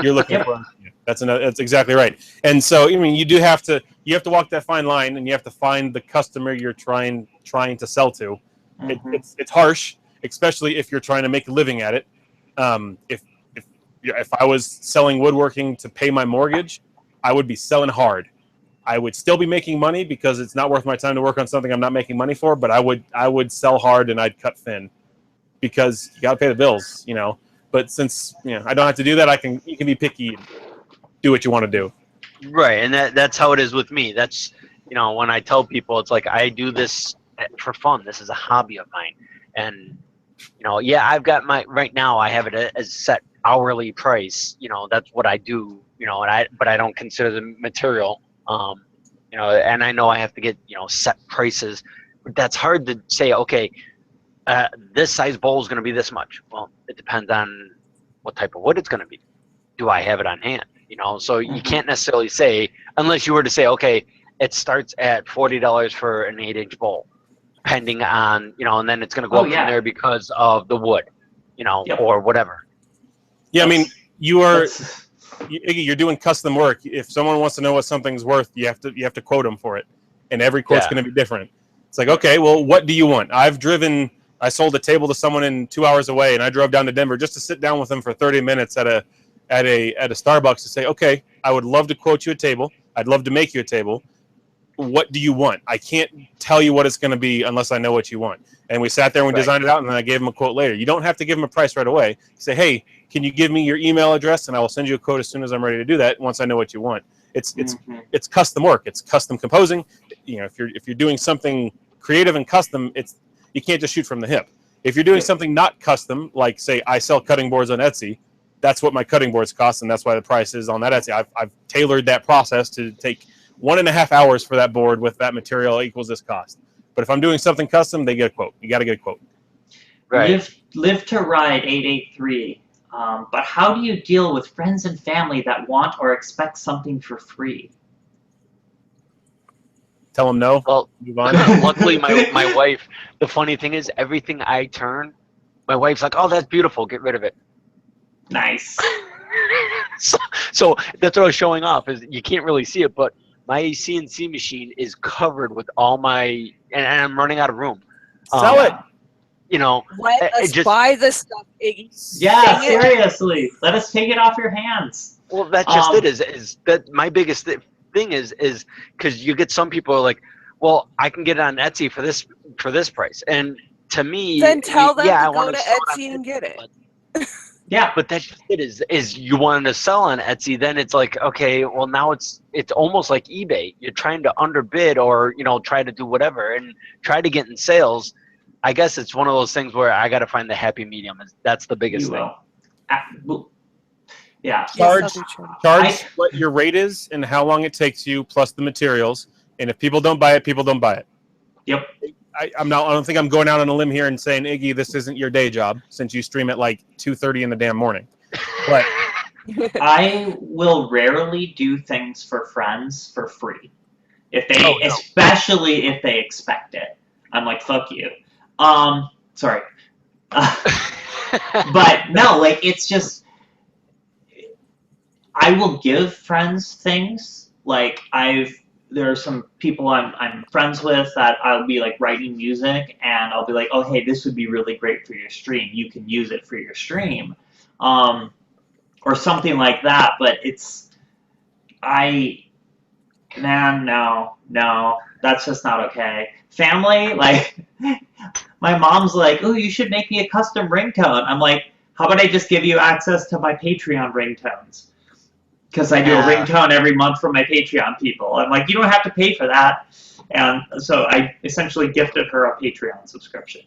Speaker 4: You're looking for. That's exactly right. And so, you have to walk that fine line, and you have to find the customer you're trying to sell to.
Speaker 1: Mhm.
Speaker 4: It's harsh, especially if you're trying to make a living at it. If I was selling woodworking to pay my mortgage, I would be selling hard. I would still be making money because it's not worth my time to work on something I'm not making money for. But I would sell hard and I'd cut thin because you got to pay the bills, But since I don't have to do that, you can be picky, and do what you want to do.
Speaker 2: Right, and that's how it is with me. That's when I tell people, it's like I do this for fun. This is a hobby of mine, and I've got right now. I have it as set hourly price. That's what I do. But I don't consider the material. And I know I have to get set prices. But that's hard to say. Okay, this size bowl is going to be this much. Well, it depends on what type of wood it's going to be. Do I have it on hand? So you can't necessarily say, unless you were to say, okay, it starts at $40 for an 8-inch bowl, depending on, and then it's going to go up from there because of the wood, or whatever.
Speaker 4: Yeah, you're doing custom work. If someone wants to know what something's worth, you have to quote them for it, and every quote's going to be different. It's like, okay, well, what do you want? I sold a table to someone in 2 hours away, and I drove down to Denver just to sit down with them for 30 minutes at a Starbucks to say, okay, I would love to quote you a table. I'd love to make you a table. What do you want? I can't tell you what it's going to be unless I know what you want. And we sat there and we designed it out, and then I gave them a quote later. You don't have to give them a price right away. You say, hey, can you give me your email address, and I will send you a quote as soon as I'm ready to do that. Once I know what you want, it's custom work. It's custom composing. If you're doing something creative and custom, you can't just shoot from the hip. If you're doing something not custom, like say I sell cutting boards on Etsy, that's what my cutting boards cost, and that's why the price is on that Etsy. I've tailored that process to take 1.5 hours for that board with that material equals this cost. But if I'm doing something custom, they get a quote. You got to get a quote.
Speaker 1: Right. Live to Ride 883. But how do you deal with friends and family that want or expect something for free?
Speaker 4: Tell them no.
Speaker 2: Well,
Speaker 4: move on.
Speaker 2: Luckily, my wife. The funny thing is, everything I turn, my wife's like, "Oh, that's beautiful. Get rid of it."
Speaker 1: Nice.
Speaker 2: So that's what I was showing off. Is you can't really see it, but my CNC machine is covered with all my, and I'm running out of room.
Speaker 4: Sell it.
Speaker 9: Let us buy this stuff, Iggy.
Speaker 1: Yeah, seriously. Let us take it off your hands.
Speaker 2: Well, that's just it. Is that my biggest thing is because you get some people are like, well, I can get it on Etsy for this price, and to me,
Speaker 9: then tell them
Speaker 2: I
Speaker 9: to go
Speaker 2: want
Speaker 9: to Etsy and get it.
Speaker 1: Yeah,
Speaker 2: but that's just it. Is you wanting to sell on Etsy? Then it's like, okay, well now it's almost like eBay. You're trying to underbid or try to do whatever and try to get in sales. I guess it's one of those things where I got to find the happy medium. That's the biggest thing.
Speaker 1: Yeah.
Speaker 4: Charge what your rate is and how long it takes you, plus the materials. And if people don't buy it, people don't buy it.
Speaker 1: Yep.
Speaker 4: I don't think I'm going out on a limb here and saying, Iggy, this isn't your day job since you stream at like 2:30 in the damn morning. But
Speaker 1: I will rarely do things for friends for free. Especially if they expect it. I'm like, fuck you. Sorry. But no, it's just, I will give friends things. There are some people I'm friends with that I'll be writing music, and I'll be like, oh, hey, this would be really great for your stream. You can use it for your stream. Or something like that. But no, that's just not okay. Family, my mom's like, oh, you should make me a custom ringtone. I'm like, how about I just give you access to my Patreon ringtones? Because I do a ringtone every month for my Patreon people. I'm like, you don't have to pay for that. And so I essentially gifted her a Patreon subscription.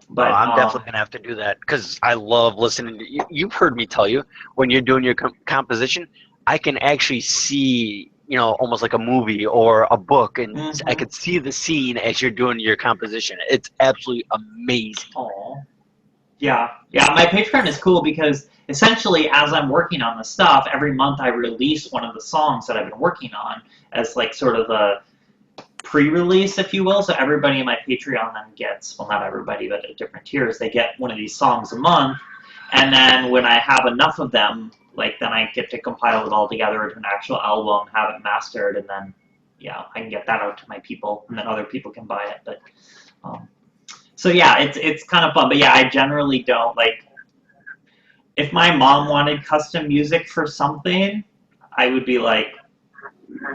Speaker 1: But
Speaker 2: I'm definitely going to have to do that because I love listening to you. You've heard me tell you, when you're doing your composition, I can actually see, almost like a movie or a book, and I could see the scene as you're doing your composition. It's absolutely amazing.
Speaker 1: Aww. Yeah, my Patreon is cool because essentially, as I'm working on the stuff, every month I release one of the songs that I've been working on as like sort of a pre-release, if you will. So everybody in my Patreon then gets, well, not everybody, but at different tiers, they get one of these songs a month. And then when I have enough of them, like then I get to compile it all together into an actual album, have it mastered, and then yeah, I can get that out to my people, and then other people can buy it. But so yeah, it's kind of fun. But yeah, I generally don't like. If my mom wanted custom music for something, I would be like,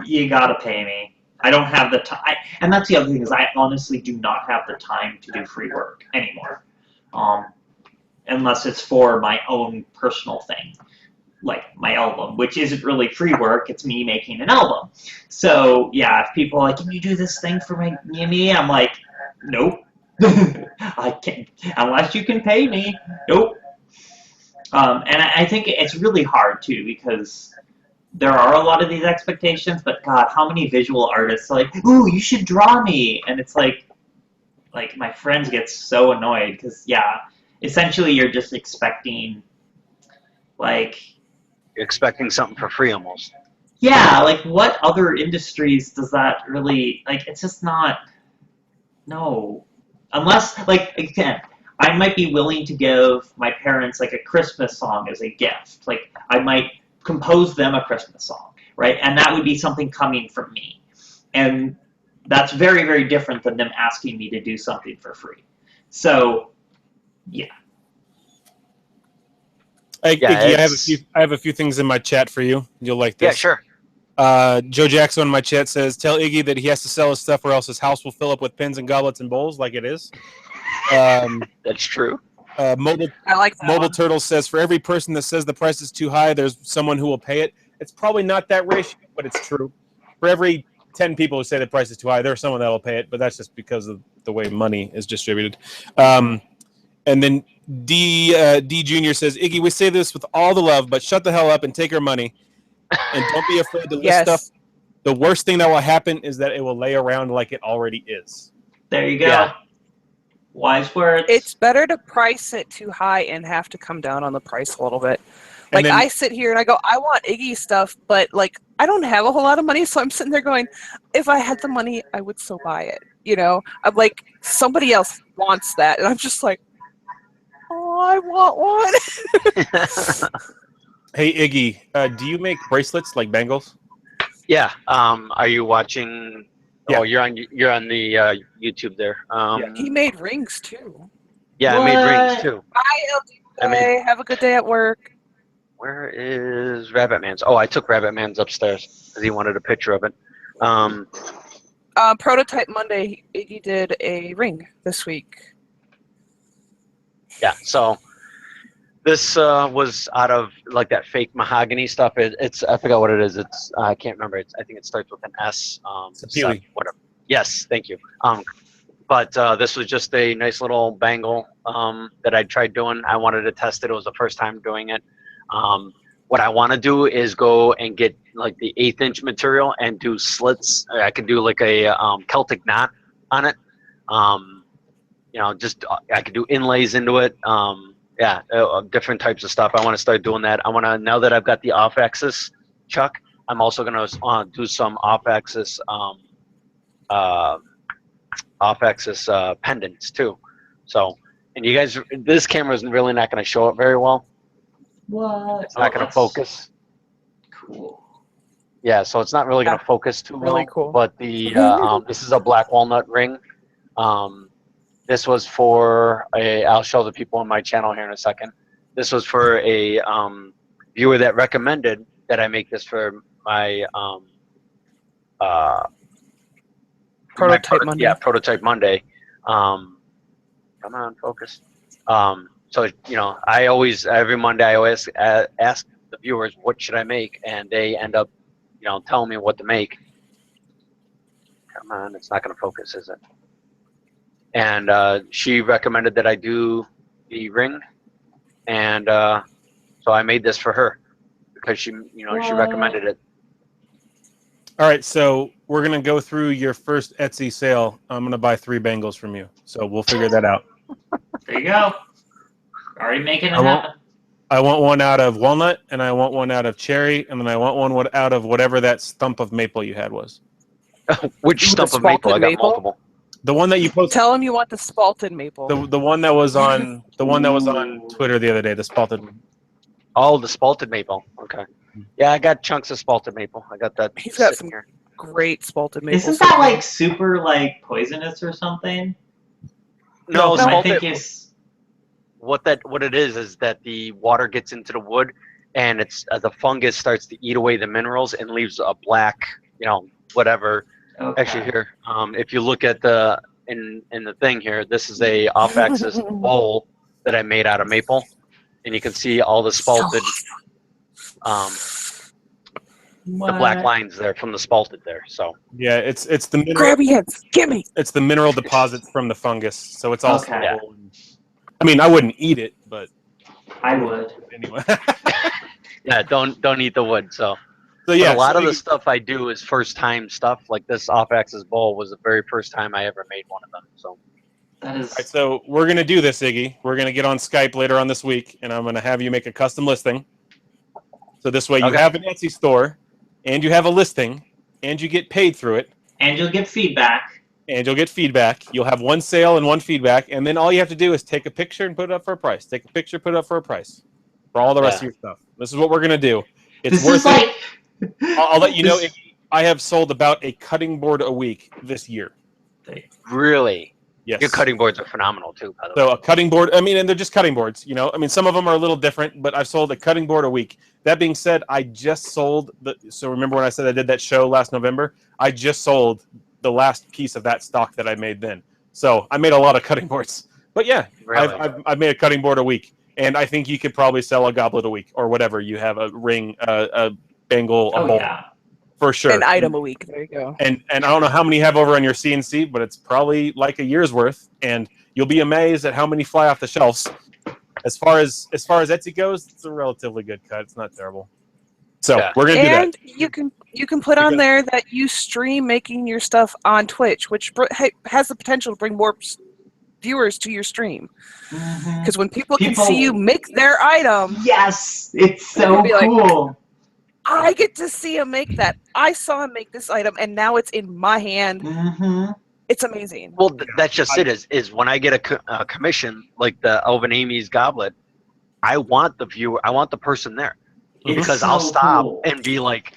Speaker 1: you gotta pay me. I don't have the time, and that's the other thing is I honestly do not have the time to do free work anymore, unless it's for my own personal thing, like my album, which isn't really free work. It's me making an album. So yeah, if people are like, can you do this thing for me? I'm like, nope, I can't unless you can pay me. Nope. And I think it's really hard too because there are a lot of these expectations, but God, how many visual artists are like, ooh, you should draw me, and it's like my friends get so annoyed because yeah, essentially you're just expecting like
Speaker 2: You're expecting something for free almost.
Speaker 1: yeah, like what other industries does that really like? It's just not no, unless like again. I might be willing to give my parents like a Christmas song as a gift. Like I might compose them a Christmas song, right? And that would be something coming from me. And that's very, very different than them asking me to do something for free. So, yeah.
Speaker 4: Hey,
Speaker 2: Yeah,
Speaker 4: Iggy, I have a few things in my chat for you. You'll like this.
Speaker 2: Yeah, sure.
Speaker 4: Joe Jackson in my chat says, tell Iggy that he has to sell his stuff or else his house will fill up with pins and goblets and bowls like it is.
Speaker 2: That's true.
Speaker 4: Mobile
Speaker 9: I like that
Speaker 4: Mobile
Speaker 9: one.
Speaker 4: Turtle says, for every person that says the price is too high, there's someone who will pay it. It's probably not that ratio, but it's true. For every 10 people who say the price is too high, there's someone that will pay it, but that's just because of the way money is distributed. And then D Jr. says, Iggy, we say this with all the love, but shut the hell up and take our money. And don't be afraid to list
Speaker 9: Yes.
Speaker 4: stuff. The worst thing that will happen is that it will lay around like it already is.
Speaker 1: There you go.
Speaker 2: Yeah.
Speaker 1: Wise words.
Speaker 9: It's better to price it too high and have to come down on the price a little bit. Like
Speaker 4: then-
Speaker 9: I sit here and I go, I want Iggy stuff, but like I don't have a whole lot of money, so I'm sitting there going, if I had the money, I would still buy it. You know, I'm like somebody else wants that, and I'm just like, oh, I want one.
Speaker 4: Hey, Iggy, do you make bracelets like bangles?
Speaker 2: Yeah. Are you watching?
Speaker 4: Yeah.
Speaker 2: Oh, you're on the YouTube there.
Speaker 9: He made rings too.
Speaker 2: Yeah, I made rings too.
Speaker 9: Bye,
Speaker 2: I
Speaker 9: LJ. Have a good day at work.
Speaker 2: Where is Rabbit Man's? Oh, I took Rabbit Man's upstairs because he wanted a picture of it.
Speaker 9: Prototype Monday, Iggy did a ring this week.
Speaker 2: Yeah. So this was out of like that fake mahogany stuff. It's I forgot what it is. It's I can't remember. I think it starts with an S.
Speaker 4: Sapele.
Speaker 2: Whatever. Yes, thank you. But this was just a nice little bangle that I tried doing. I wanted to test it. It was the first time doing it. What I want to do is go and get like the 1/8 inch material and do slits. I could do like a Celtic knot on it. You know, just I could do inlays into it. Different types of stuff. I want to start doing that. I want to, now that I've got the off-axis chuck, I'm also going to do some off-axis pendants too. So, and you guys, this camera is really not going to show it very well.
Speaker 1: What?
Speaker 2: It's not going to focus.
Speaker 1: Cool.
Speaker 2: Yeah, so it's not really going to focus too well.
Speaker 9: Really cool.
Speaker 2: But the this is a black walnut ring. This was for I'll show the people on my channel here in a second. This was for a viewer that recommended that I make this for my
Speaker 9: Prototype Monday.
Speaker 2: Yeah, Prototype Monday. Come on, focus. So, you know, I always, every Monday, I always ask the viewers, what should I make? And they end up, you know, telling me what to make. Come on, it's not going to focus, is it? And she recommended that I do the ring. And so I made this for her because she, you know, she recommended it.
Speaker 4: All right, so we're going to go through your first Etsy sale. I'm going to buy 3 bangles from you. So we'll figure that out.
Speaker 1: There you go. Already making it
Speaker 4: I want-
Speaker 1: happen.
Speaker 4: I want one out of walnut, and I want one out of cherry, and then I want one out of whatever that stump of maple you had was.
Speaker 2: Which
Speaker 9: Ooh,
Speaker 2: stump
Speaker 9: the
Speaker 2: of maple? I
Speaker 9: spalted
Speaker 2: got
Speaker 9: maple?
Speaker 2: multiple.
Speaker 4: The one that you posted,
Speaker 9: Tell him you want the spalted maple.
Speaker 4: the one that was on Twitter the other day, the spalted one.
Speaker 2: Oh, the spalted maple. Okay. Yeah, I got chunks of spalted maple. I got that.
Speaker 9: He's got
Speaker 2: sitting here.
Speaker 9: Great spalted maple.
Speaker 1: Isn't that like super like poisonous or something?
Speaker 2: No,
Speaker 1: Am I
Speaker 2: spalted.
Speaker 1: thinking?
Speaker 2: What it is that the water gets into the wood, and it's the fungus starts to eat away the minerals and leaves a black, whatever.
Speaker 1: Okay.
Speaker 2: Actually, here, if you look at the in the thing here, this is a off-axis bowl that I made out of maple, and you can see all the spalted, the black lines there from the spalted there. So
Speaker 4: Yeah, it's the mineral,
Speaker 9: Grab your hands. Get me.
Speaker 4: it's the mineral deposits from the fungus, so it's all
Speaker 1: Okay.
Speaker 4: stable. I mean, I wouldn't eat it, but
Speaker 1: I would.
Speaker 4: anyway.
Speaker 2: yeah, don't eat the wood. So.
Speaker 4: So yeah,
Speaker 2: But a lot
Speaker 4: so
Speaker 2: of the stuff I do is first time stuff. Like this off-axis bowl was the very first time I ever made one of them. So
Speaker 1: That is.
Speaker 4: Alright, so we're gonna do this, Iggy. We're gonna get on Skype later on this week, and I'm gonna have you make a custom listing. So this way, you
Speaker 2: Okay.
Speaker 4: have an Etsy store, and you have a listing, and you get paid through it,
Speaker 1: And you'll get feedback.
Speaker 4: and you'll get feedback. You'll have one sale and one feedback, and then all you have to do is take a picture and put it up for a price. Take a picture, put it up for a price for all the rest of your stuff. This is what we're gonna do. It's
Speaker 1: This
Speaker 4: worth
Speaker 1: is
Speaker 4: it.
Speaker 1: like.
Speaker 4: I'll let you know.
Speaker 1: This-
Speaker 4: I have sold about a cutting board a week this year.
Speaker 2: really,
Speaker 4: Yes.
Speaker 2: your cutting boards are phenomenal too. By the way,
Speaker 4: So a cutting board, I mean, and they're just cutting boards, some of them are a little different, but I've sold a cutting board a week. That being said, I just sold so remember when I said I did that show last November? I just sold the last piece of that stock that I made then. So I made a lot of cutting boards. But yeah,
Speaker 2: Really?
Speaker 4: I've made a cutting board a week, and I think you could probably sell a goblet a week or whatever. You have a ring, a bangle, a
Speaker 1: Oh
Speaker 4: bowl,
Speaker 1: yeah.
Speaker 4: for sure.
Speaker 9: An item a week. There you go.
Speaker 4: And I don't know how many you have over on your CNC, but it's probably like a year's worth, and you'll be amazed at how many fly off the shelves. As far as Etsy goes, it's a relatively good cut. It's not terrible. So
Speaker 2: Yeah.
Speaker 4: we're gonna do that.
Speaker 9: And you can put on
Speaker 4: Because-
Speaker 9: there that you stream making your stuff on Twitch, which has the potential to bring more viewers to your stream.
Speaker 1: Mhm.
Speaker 9: Because when people can
Speaker 1: People-
Speaker 9: see you make their item,
Speaker 1: Yes, it's
Speaker 9: They're
Speaker 1: so
Speaker 9: gonna be like-
Speaker 1: cool.
Speaker 9: I get to see him make that. I saw him make this item, and now it's in my hand.
Speaker 1: Mm-hmm.
Speaker 9: It's amazing.
Speaker 2: well, that's just it. Is when I get a commission like the Elvin Amy's goblet, I want the viewer, I want the person there, because I'll stop and be like,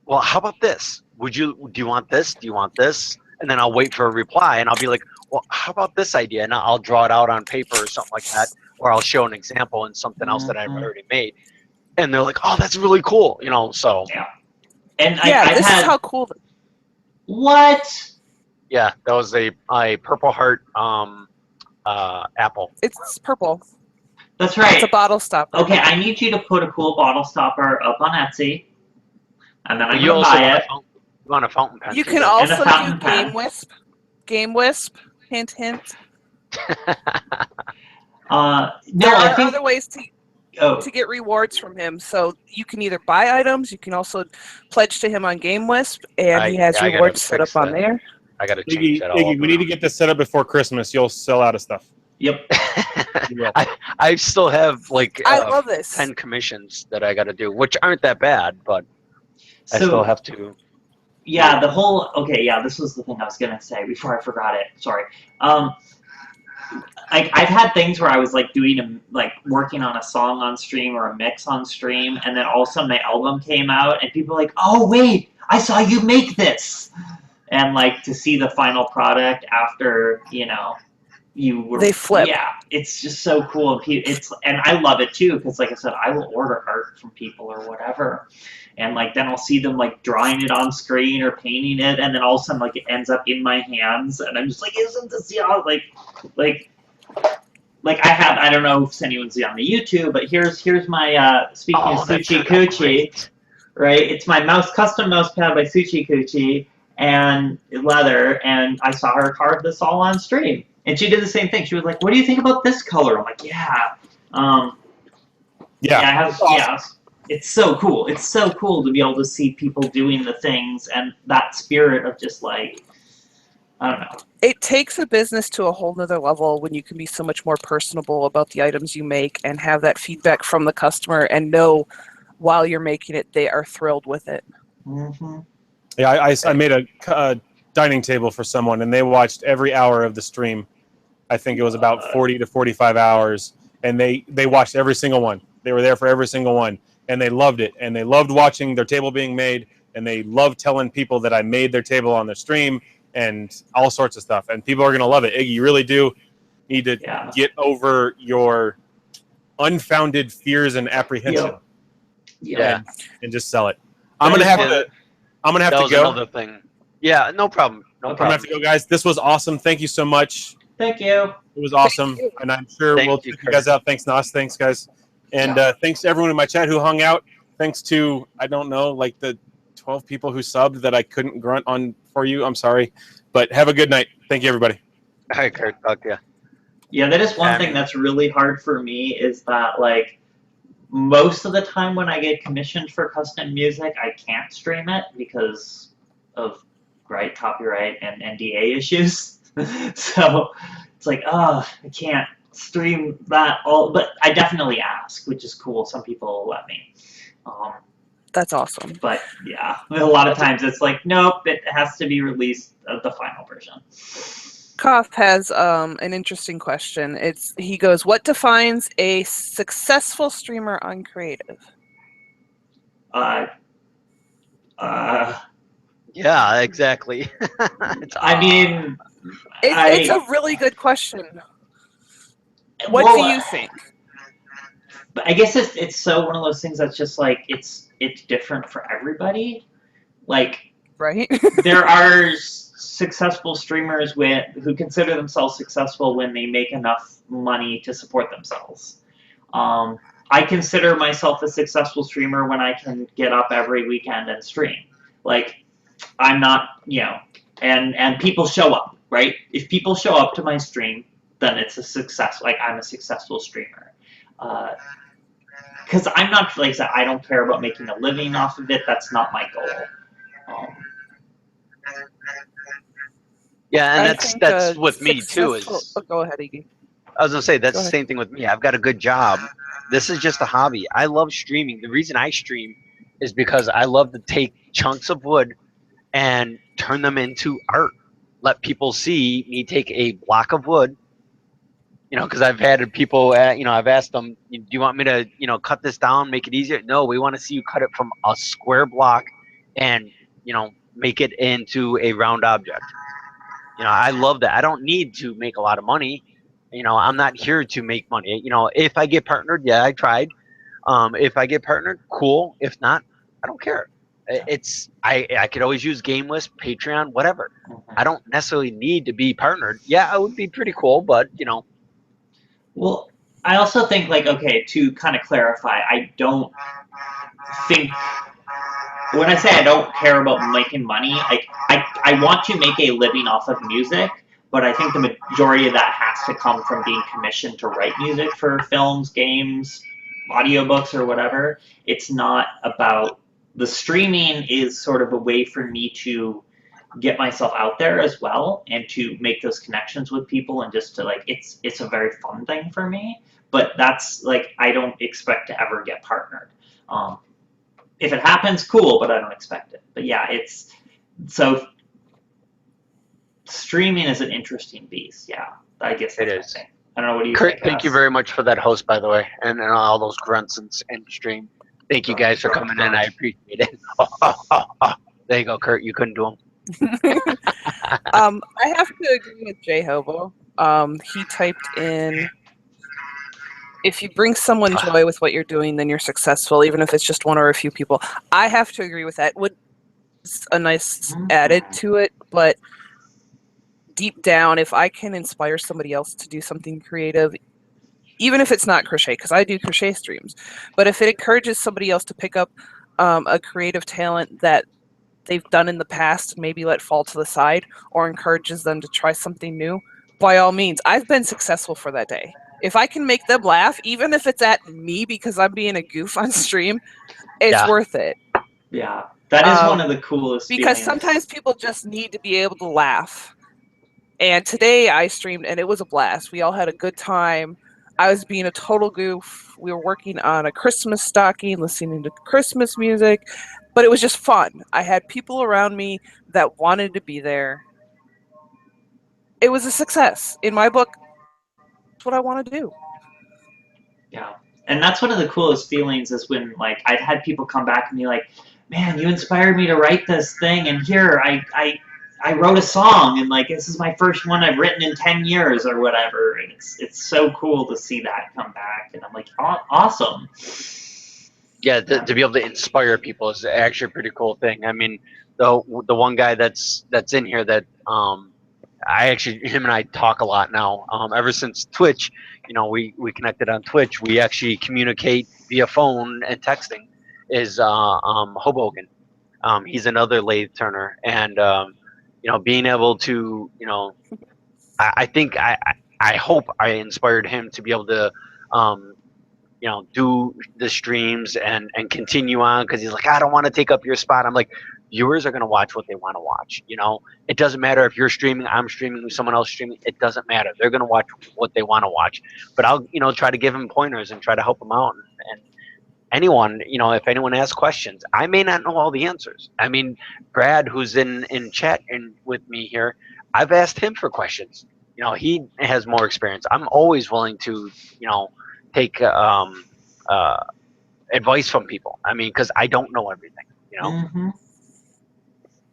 Speaker 2: well, how about this? Do you want this? Do you want this? And then I'll wait for a reply, and I'll be like, well, how about this idea? And I'll draw it out on paper or something like that, or I'll show an example in something else that I've
Speaker 1: Mhm.
Speaker 2: already made. And they're like, oh, that's really cool, so.
Speaker 1: And
Speaker 9: Yeah,
Speaker 1: I've
Speaker 9: this
Speaker 1: had
Speaker 9: is how cool.
Speaker 1: what?
Speaker 2: Yeah, that was a Purple Heart apple.
Speaker 9: It's purple.
Speaker 1: That's right.
Speaker 9: It's a bottle stopper.
Speaker 1: Okay, I need you to put a cool bottle stopper up on Etsy, and then I
Speaker 2: You
Speaker 1: can
Speaker 2: also
Speaker 1: buy
Speaker 2: want
Speaker 1: it.
Speaker 2: you want a fountain pen.
Speaker 9: You
Speaker 2: too,
Speaker 9: can
Speaker 2: don't
Speaker 1: And a
Speaker 9: also
Speaker 1: fountain
Speaker 9: do
Speaker 1: pen.
Speaker 9: Game Wisp. Game Wisp. Hint, hint.
Speaker 1: No,
Speaker 9: There
Speaker 1: I
Speaker 9: are
Speaker 1: think.
Speaker 9: other ways
Speaker 1: Oh,
Speaker 9: to get rewards from him. So you can either buy items, you can also pledge to him on Game Wisp, and he has
Speaker 2: I gotta
Speaker 9: rewards set up
Speaker 2: fix
Speaker 9: on
Speaker 2: that.
Speaker 9: there.
Speaker 2: I got to change
Speaker 4: Iggy,
Speaker 2: that all
Speaker 4: Iggy,
Speaker 2: over
Speaker 4: we need to
Speaker 2: now.
Speaker 4: get this set up before Christmas. You'll sell out of stuff.
Speaker 1: yep.
Speaker 4: You will.
Speaker 2: I still have like
Speaker 9: I love this.
Speaker 2: 10 commissions that I got to do, which aren't that bad, but I still
Speaker 1: So
Speaker 2: have to.
Speaker 1: yeah, the whole. Okay, yeah, this was the thing I was gonna say before I forgot it. Sorry. I've had things where I was like working on a song on stream or a mix on stream, and then all of a sudden my album came out, and people were like, "Oh wait, I saw you make this," and like to see the final product after you were.
Speaker 9: They flip.
Speaker 1: Yeah, it's just so cool. And I love it too because, like I said, I will order art from people or whatever, and like then I'll see them like drawing it on screen or painting it, and then all of a sudden like it ends up in my hands, and I'm just like, isn't this like I don't know if anyone's on the YouTube, but here's my speaking of
Speaker 2: that's
Speaker 1: Suchi
Speaker 2: gonna be
Speaker 1: Kuchi,
Speaker 2: great.
Speaker 1: right? It's my custom mouse pad by Suchi Kuchi and leather, and I saw her carve this all on stream, and she did the same thing. She was like, "What do you think about this color?" I'm like, "Yeah, yeah, it's so cool. It's so cool to be able to see people doing the things and that spirit of just like I don't know.
Speaker 9: It takes a business to a whole nother level when you can be so much more personable about the items you make and have that feedback from the customer and know while you're making it, they are thrilled with it.
Speaker 1: Mm-hmm.
Speaker 4: Yeah, I made a dining table for someone, and they watched every hour of the stream. I think it was about 40 to 45 hours, and they watched every single one. They were there for every single one, and they loved it. And they loved watching their table being made, and they loved telling people that I made their table on their stream and all sorts of stuff. And people are going to love it. Iggy, you really do need to get over your unfounded fears and apprehension.
Speaker 1: Yeah.
Speaker 4: And just sell it. I'm gonna have to go.
Speaker 2: Another thing. Yeah, no problem. No
Speaker 4: I'm gonna have to go, guys. This was awesome. Thank you so much.
Speaker 1: Thank you.
Speaker 4: It was awesome, and I'm sure we'll check you guys out. Thanks, Nas. Thanks, guys, and thanks to everyone in my chat who hung out. Thanks to I don't know, like the 12 people who subbed that I couldn't grunt on for you. I'm sorry, but have a good night. Thank you, everybody.
Speaker 2: All right, Kurt. Talk to you.
Speaker 1: Yeah, that is one thing that's really hard for me is that like most of the time when I get commissioned for custom music, I can't stream it because of copyright and NDA issues. So it's like, I can't stream that all, but I definitely ask, which is cool. Some people let me.
Speaker 9: That's awesome.
Speaker 1: But yeah, a lot of times it's like, nope, it has to be released the final version.
Speaker 9: Koff has an interesting question. He goes, what defines a successful streamer on creative?
Speaker 2: Yeah, exactly.
Speaker 1: I mean,
Speaker 9: it's a really good question. What do you think?
Speaker 1: But I guess it's so one of those things that's just like it's different for everybody. Like,
Speaker 9: right?
Speaker 1: There are successful streamers who consider themselves successful when they make enough money to support themselves. I consider myself a successful streamer when I can get up every weekend and stream. Like, I'm not, and people show up, right? If people show up to my stream, then it's a success. Like, I'm a successful streamer. Because I'm not, like I said, I don't care about making a living off of it. That's not my goal.
Speaker 2: Yeah, and that's with me too.
Speaker 9: Go ahead, Iggy.
Speaker 2: I was gonna say that's the same thing with me. I've got a good job. This is just a hobby. I love streaming. The reason I stream is because I love to take chunks of wood and turn them into art. Let people see me take a block of wood. Because I've had people, I've asked them, do you want me to, cut this down, make it easier? No, we want to see you cut it from a square block and, make it into a round object. I love that. I don't need to make a lot of money. I'm not here to make money. If I get partnered, yeah, I tried. If I get partnered, cool. If not, I don't care. I could always use GameList, Patreon, whatever. I don't necessarily need to be partnered. Yeah, it would be pretty cool, but
Speaker 1: Well, I also think, okay, to kind of clarify, I don't think, when I say I don't care about making money, I want to make a living off of music, but I think the majority of that has to come from being commissioned to write music for films, games, audiobooks, or whatever. It's not about, the streaming is sort of a way for me to get myself out there as well and to make those connections with people and just to it's a very fun thing for me, but that's I don't expect to ever get partnered. If it happens, cool, but I don't expect it. But yeah, so streaming is an interesting beast. Yeah, I guess that's
Speaker 2: it is.
Speaker 1: I don't know, what do you
Speaker 2: Kurt,
Speaker 1: think?
Speaker 2: thank you very much for that host, by the way, and all those grunts and stream. Thank you guys for coming in. I appreciate it. There you go, Kurt. You couldn't do them.
Speaker 9: I have to agree with J Hobo. He typed in, if you bring someone joy with what you're doing, then you're successful, even if it's just one or a few people. I have to agree with that. It's a nice added to it, but deep down, if I can inspire somebody else to do something creative, even if it's not crochet, because I do crochet streams, but if it encourages somebody else to pick up a creative talent that they've done in the past and maybe let fall to the side, or encourages them to try something new, by all means, I've been successful for that day. If I can make them laugh, even if it's at me because I'm being a goof on stream, it's worth it.
Speaker 1: Yeah, that is one of the coolest
Speaker 9: because
Speaker 1: feelings.
Speaker 9: Sometimes people just need to be able to laugh. And today I streamed, and it was a blast. We all had a good time. I was being a total goof. We were working on a Christmas stocking, listening to Christmas music, but it was just fun. I had people around me that wanted to be there. It was a success. In my book, that's what I want to do.
Speaker 1: Yeah. And that's one of the coolest feelings is when, like, I've had people come back and be like, man, you inspired me to write this thing, and here, I wrote a song, and, like, this is my first one I've written in 10 years or whatever, and it's so cool to see that come back, and I'm like, awesome.
Speaker 2: Yeah, to be able to inspire people is actually a pretty cool thing. I mean, the one guy that's in here that him and I talk a lot now. Ever since Twitch, we connected on Twitch. We actually communicate via phone and texting. Is Hoboken. He's another lathe turner, and being able to, I think I hope I inspired him to be able to, do the streams and continue on, because he's like, I don't want to take up your spot. I'm like, viewers are going to watch what they want to watch. It doesn't matter if you're streaming, I'm streaming, someone else streaming. It doesn't matter. They're going to watch what they want to watch. But I'll, try to give them pointers and try to help them out. And anyone, if anyone asks questions, I may not know all the answers. I mean, Brad, who's in chat and with me here, I've asked him for questions. He has more experience. I'm always willing to, take advice from people. I mean, because I don't know everything.
Speaker 1: Mm-hmm.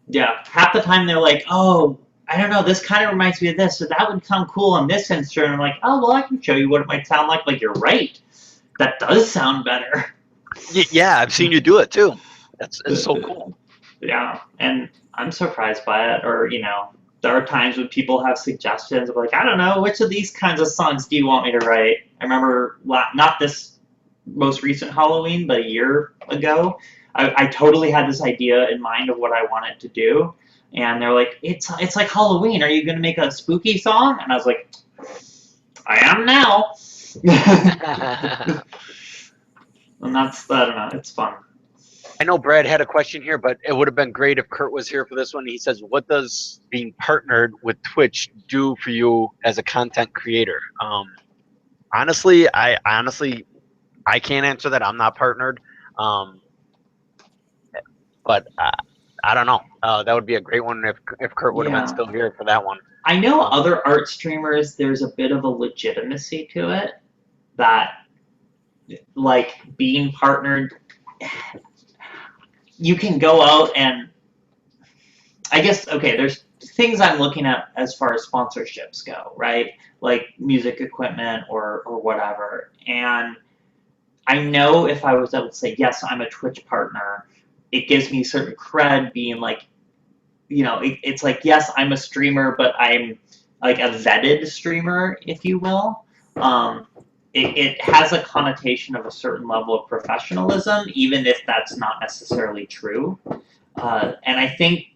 Speaker 1: Yeah, half the time they're like, oh, I don't know, this kind of reminds me of this, so that would sound cool on this instrument. I'm like, oh, well, I can show you what it might sound like. Like, you're right. That does sound better.
Speaker 2: Yeah, I've seen you do it too. It's so cool.
Speaker 1: Yeah, and I'm surprised by it. Or, there are times when people have suggestions of like, I don't know, which of these kinds of songs do you want me to write? I remember, not this most recent Halloween, but a year ago, I totally had this idea in mind of what I wanted to do. And they're like, it's like Halloween. Are you going to make a spooky song? And I was like, I am now. And that's, I don't know, it's fun.
Speaker 2: I know Brad had a question here, but it would have been great if Kurt was here for this one. He says, what does being partnered with Twitch do for you as a content creator? Honestly, I can't answer that. I'm not partnered. But I don't know. That would be a great one if Kurt would have been still here for that one.
Speaker 1: I know other art streamers, there's a bit of a legitimacy to it that, like, being partnered, you can go out and, I guess, okay, there's things I'm looking at as far as sponsorships go, right? Like music equipment or whatever. And I know if I was able to say, yes, I'm a Twitch partner, it gives me certain cred being like, it's like, yes, I'm a streamer, but I'm like a vetted streamer, if you will. It has a connotation of a certain level of professionalism, even if that's not necessarily true. And I think,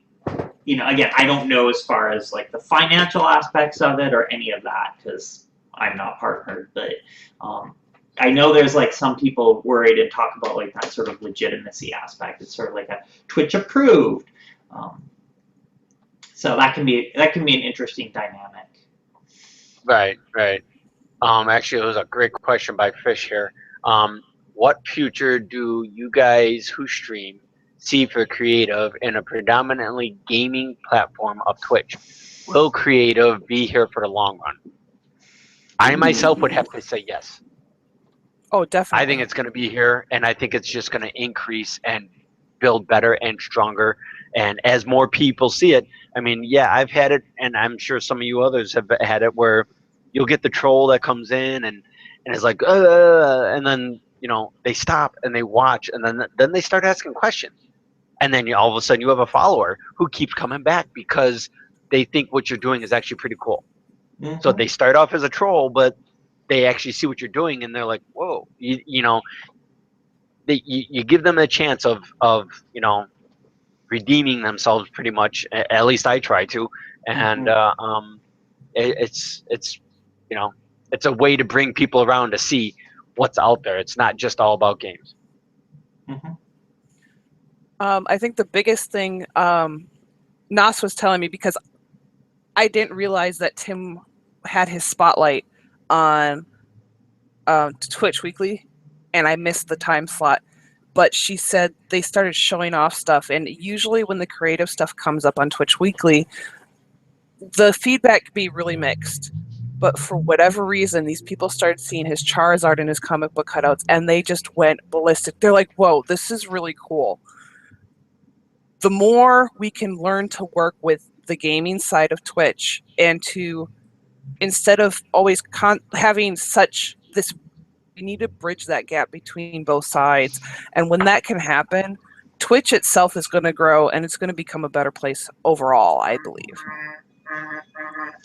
Speaker 1: again, I don't know as far as like the financial aspects of it or any of that, because I'm not partnered, but I know there's like some people worried and talk about like that sort of legitimacy aspect. It's sort of like a Twitch approved. So that can be an interesting dynamic.
Speaker 2: Right. Actually, it was a great question by Fish here. What future do you guys who stream see for creative in a predominantly gaming platform of Twitch? Will creative be here for the long run? I myself would have to say yes.
Speaker 9: Oh, definitely.
Speaker 2: I think it's going to be here, and I think it's just going to increase and build better and stronger. And as more people see it, I mean, yeah, I've had it, and I'm sure some of you others have had it, where you'll get the troll that comes in and it's like, and then, they stop and they watch, and then they start asking questions. And then all of a sudden you have a follower who keeps coming back because they think what you're doing is actually pretty cool. Mm-hmm. So they start off as a troll, but they actually see what you're doing, and they're like, whoa, you give them a chance of redeeming themselves pretty much. At least I try to. And it's a way to bring people around to see what's out there. It's not just all about games.
Speaker 1: Mm-hmm.
Speaker 9: I think the biggest thing Nas was telling me, because I didn't realize that Tim had his spotlight on Twitch Weekly, and I missed the time slot. But she said they started showing off stuff, and usually when the creative stuff comes up on Twitch Weekly, the feedback can be really mixed. But for whatever reason, these people started seeing his Charizard and his comic book cutouts, and they just went ballistic. They're like, whoa, this is really cool. The more we can learn to work with the gaming side of Twitch, and to, instead of always having such this, we need to bridge that gap between both sides. And when that can happen, Twitch itself is going to grow, and it's going to become a better place overall, I believe.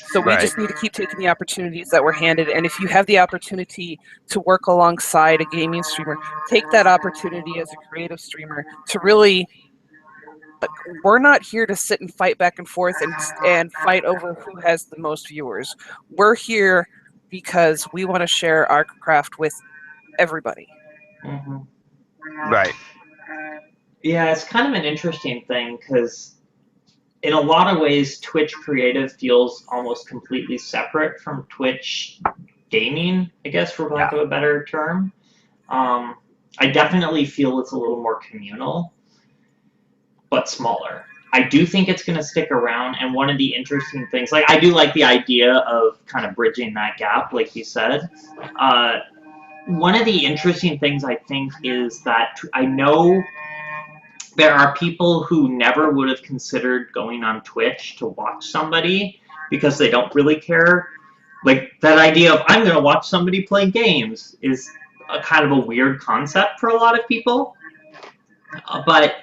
Speaker 9: So we just need to keep taking the opportunities that we're handed. And if you have the opportunity to work alongside a gaming streamer, take that opportunity as a creative streamer to really, we're not here to sit and fight back and forth and fight over who has the most viewers. We're here because we want to share our craft with everybody.
Speaker 1: Mm-hmm.
Speaker 2: Right.
Speaker 1: Yeah, it's kind of an interesting thing because in a lot of ways, Twitch creative feels almost completely separate from Twitch gaming, I guess, for lack of a better term. I definitely feel it's a little more communal, but smaller. I do think it's going to stick around, and one of the interesting things, like, I do like the idea of kind of bridging that gap, like you said. One of the interesting things I think is that I know there are people who never would have considered going on Twitch to watch somebody because they don't really care. Like, that idea of, I'm going to watch somebody play games is a kind of a weird concept for a lot of people. But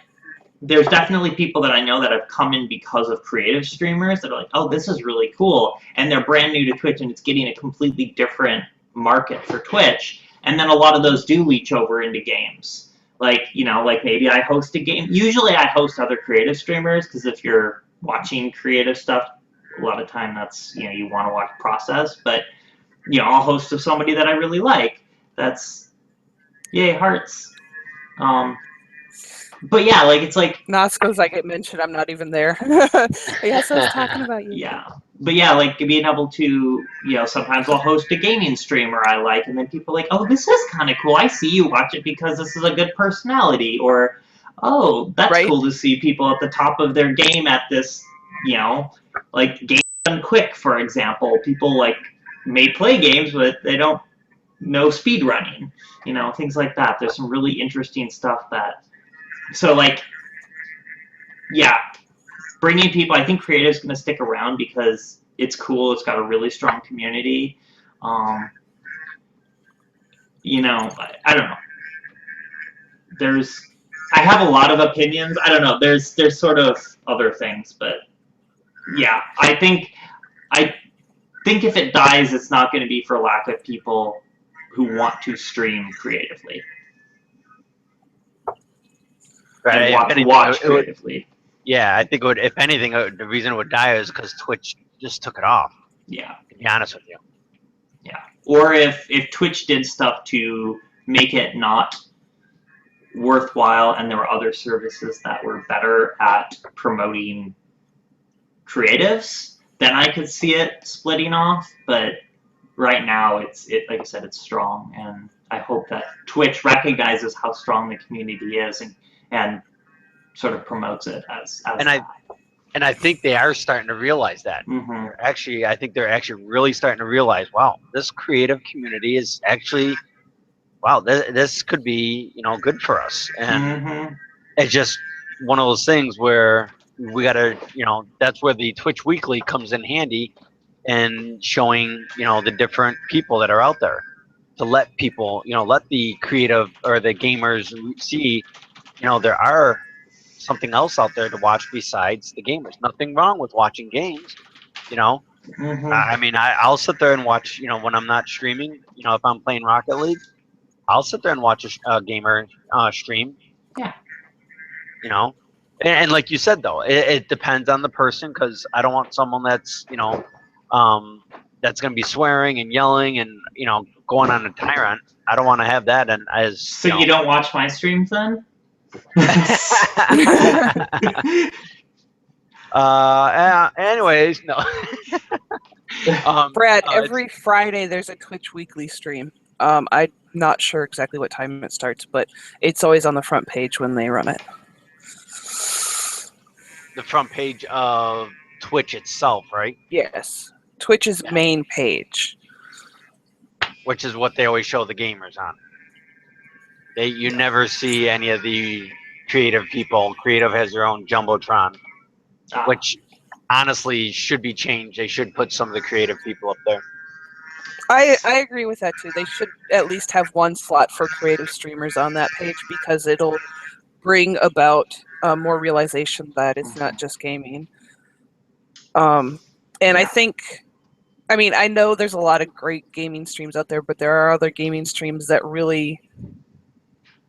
Speaker 1: there's definitely people that I know that have come in because of creative streamers that are like, oh, this is really cool. And they're brand new to Twitch, and it's getting a completely different market for Twitch. And then a lot of those do leach over into games. Like, you know, like maybe I host a game. Usually I host other creative streamers, because if you're watching creative stuff, a lot of time that's, you know, you want to watch process. But, you know, I'll host of somebody that I really like. That's, yay, hearts. But yeah, like, it's like...
Speaker 9: Nasco's, I get mentioned, I'm not even there. Yes, I was talking about you.
Speaker 1: Yeah. But yeah, like, being able to, you know, sometimes I'll host a gaming streamer I like, and then people are like, oh, this is kind of cool. I see you watch it because this is a good personality. Or, oh, that's cool to see people at the top of their game at this, you know, like, Game Done Quick, for example. People, like, may play games, but they don't know speedrunning. You know, things like that. There's some really interesting stuff that... So, like, yeah, bringing people, I think creative is going to stick around because it's cool. It's got a really strong community. You know, I don't know. I have a lot of opinions. I don't know. There's sort of other things, but yeah, I think if it dies, it's not going to be for lack of people who want to stream creatively.
Speaker 2: Right.
Speaker 1: Watch creatively.
Speaker 2: Yeah, I think if anything, the reason it would die is because Twitch just took it off.
Speaker 1: Yeah.
Speaker 2: To be honest with you.
Speaker 1: Yeah. Or if Twitch did stuff to make it not worthwhile, and there were other services that were better at promoting creatives, then I could see it splitting off. But right now, it's like I said, it's strong, and I hope that Twitch recognizes how strong the community is and sort of promotes it as
Speaker 2: and I think they are starting to realize that.
Speaker 1: Mm-hmm.
Speaker 2: I think they're actually really starting to realize, wow, this creative community is actually, wow, this could be, you know, good for us. And it's just one of those things where we got to, you know, that's where the Twitch Weekly comes in handy, and showing, you know, the different people that are out there, to let people, you know, let the creative or the gamers see, you know, there are something else out there to watch besides the gamers. Nothing wrong with watching games, you know. I mean, I'll sit there and watch, you know, when I'm not streaming, you know, if I'm playing Rocket League, I'll sit there and watch a gamer stream.
Speaker 1: Yeah.
Speaker 2: You know, and like you said, though, it depends on the person, because I don't want someone that's, you know, that's going to be swearing and yelling and, you know, going on a tyrant. I don't want to have that. And as
Speaker 1: so, you don't watch my streams then?
Speaker 2: Anyways, no.
Speaker 9: Brad,
Speaker 2: it's-
Speaker 9: every Friday there's a Twitch weekly stream. I'm not sure exactly what time it starts, but it's always on the front page when they run it.
Speaker 2: the front page of Twitch itself, right?
Speaker 9: Yes. Twitch's main page.
Speaker 2: Which is what they always show the gamers on. You never see any of the creative people. Creative has their own jumbotron, which honestly should be changed. They should put some of the creative people up there.
Speaker 9: I agree with that too. They should at least have one slot for creative streamers on that page because it'll bring about more realization that it's not just gaming. And I think, I mean, I know there's a lot of great gaming streams out there, but there are other gaming streams that really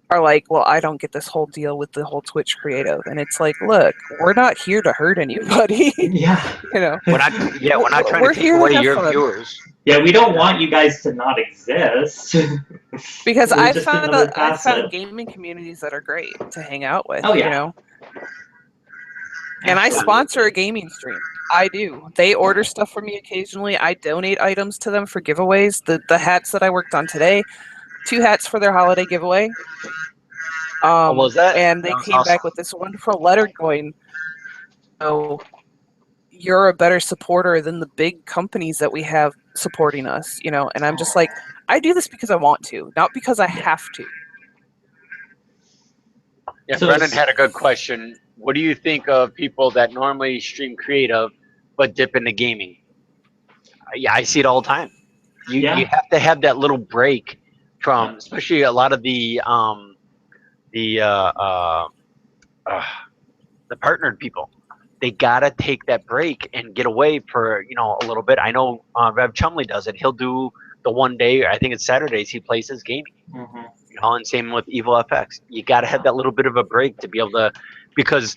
Speaker 9: are like, well, I don't get this whole deal with the whole Twitch creative. And it's like, look, we're not here to hurt anybody.
Speaker 1: Yeah.
Speaker 9: You know,
Speaker 2: We're not trying
Speaker 9: We're
Speaker 2: to take
Speaker 9: here to
Speaker 2: away
Speaker 9: have
Speaker 2: your
Speaker 9: fun.
Speaker 2: viewers.
Speaker 1: Yeah, we don't want you guys to not exist.
Speaker 9: because
Speaker 1: We're
Speaker 9: I've
Speaker 1: just
Speaker 9: found
Speaker 1: another
Speaker 9: I've found
Speaker 1: facet.
Speaker 9: gaming communities that are great to hang out with.
Speaker 1: Oh, yeah.
Speaker 9: You know, and I sponsor a gaming stream. I do. They order stuff from me occasionally. I donate items to them for giveaways. The hats that I worked on today, 2 hats for their holiday giveaway.
Speaker 2: What was that?
Speaker 9: And they
Speaker 2: That was
Speaker 9: came
Speaker 2: awesome.
Speaker 9: back with this wonderful letter going, "Oh, you're a better supporter than the big companies that we have supporting us." You know, and I'm just like, I do this because I want to, not because I have to.
Speaker 2: Yeah,
Speaker 1: So
Speaker 2: Brennan
Speaker 1: it's-
Speaker 2: had a good question. What do you think of people that normally stream creative but dip into gaming? Yeah, I see it all the time. You have to have that little break from, especially a lot of the partnered people. They gotta take that break and get away for a little bit. I know Rev Chumley does it. He'll do the one day, I think it's Saturdays, he plays his gaming.
Speaker 1: Mhm.
Speaker 2: And same with Evil FX. You got to have that little bit of a break to be able to, because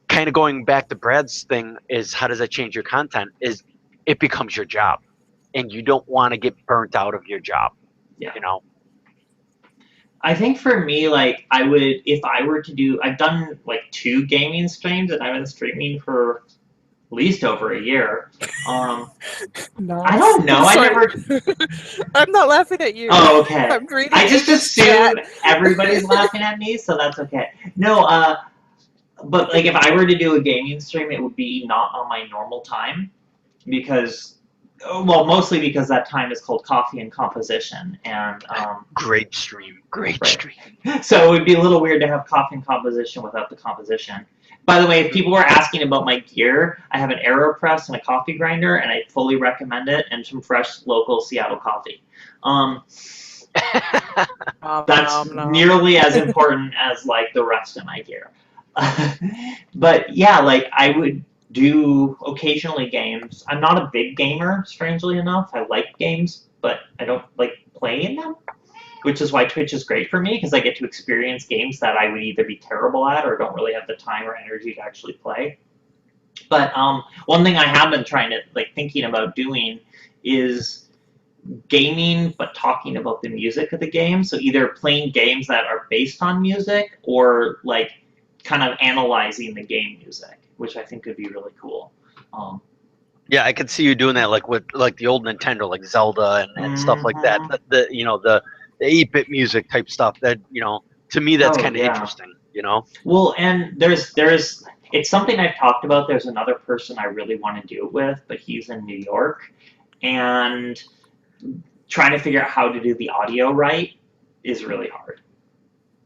Speaker 2: kind of going back to Brad's thing is, how does that change your content? Is it becomes your job, and you don't want to get burnt out of your job.
Speaker 1: Yeah. I think for me, like, I would, if I were to do, I've done like 2 gaming streams and I've been streaming for at least over a year. I don't know. I
Speaker 9: Sorry.
Speaker 1: never.
Speaker 9: I'm not laughing at you.
Speaker 1: Oh, okay.
Speaker 9: I'm reading
Speaker 1: I just
Speaker 9: this
Speaker 1: assume
Speaker 9: chat.
Speaker 1: everybody's laughing at me, so that's okay. No, but like if I were to do a gaming stream, it would be not on my normal time, because, well, mostly because that time is called coffee and composition, and
Speaker 2: Great stream. Great
Speaker 1: Right.
Speaker 2: stream.
Speaker 1: so it would be a little weird to have coffee and composition without the composition. By the way, if people were asking about my gear, I have an AeroPress and a coffee grinder, and I fully recommend it, and some fresh local Seattle coffee. That's nearly as important as like the rest of my gear. But yeah, like I would do occasionally games. I'm not a big gamer, strangely enough. I like games, but I don't like playing them, which is why Twitch is great for me, because I get to experience games that I would either be terrible at or don't really have the time or energy to actually play. But one thing I have been trying to, like, thinking about doing is gaming, but talking about the music of the game. So either playing games that are based on music, or like kind of analyzing the game music, which I think would be really cool.
Speaker 2: Yeah, I could see you doing that, like with like the old Nintendo, like Zelda and stuff like that. The 8-bit music type stuff. That to me, that's
Speaker 1: Oh,
Speaker 2: kind of
Speaker 1: yeah.
Speaker 2: interesting.
Speaker 1: Well, and there's it's something I've talked about. There's another person I really want to do it with, but he's in New York, and trying to figure out how to do the audio right is really hard.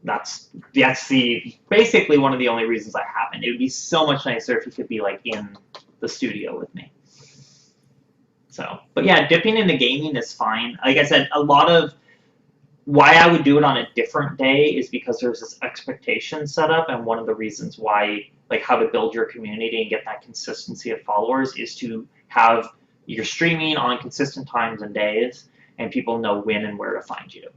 Speaker 1: That's the basically one of the only reasons I haven't. It would be so much nicer if he could be like in the studio with me. So, but yeah, dipping into gaming is fine. Like I said, a lot of why I would do it on a different day is because there's this expectation set up, and one of the reasons why, like, how to build your community and get that consistency of followers is to have your streaming on consistent times and days, and people know when and where to find you.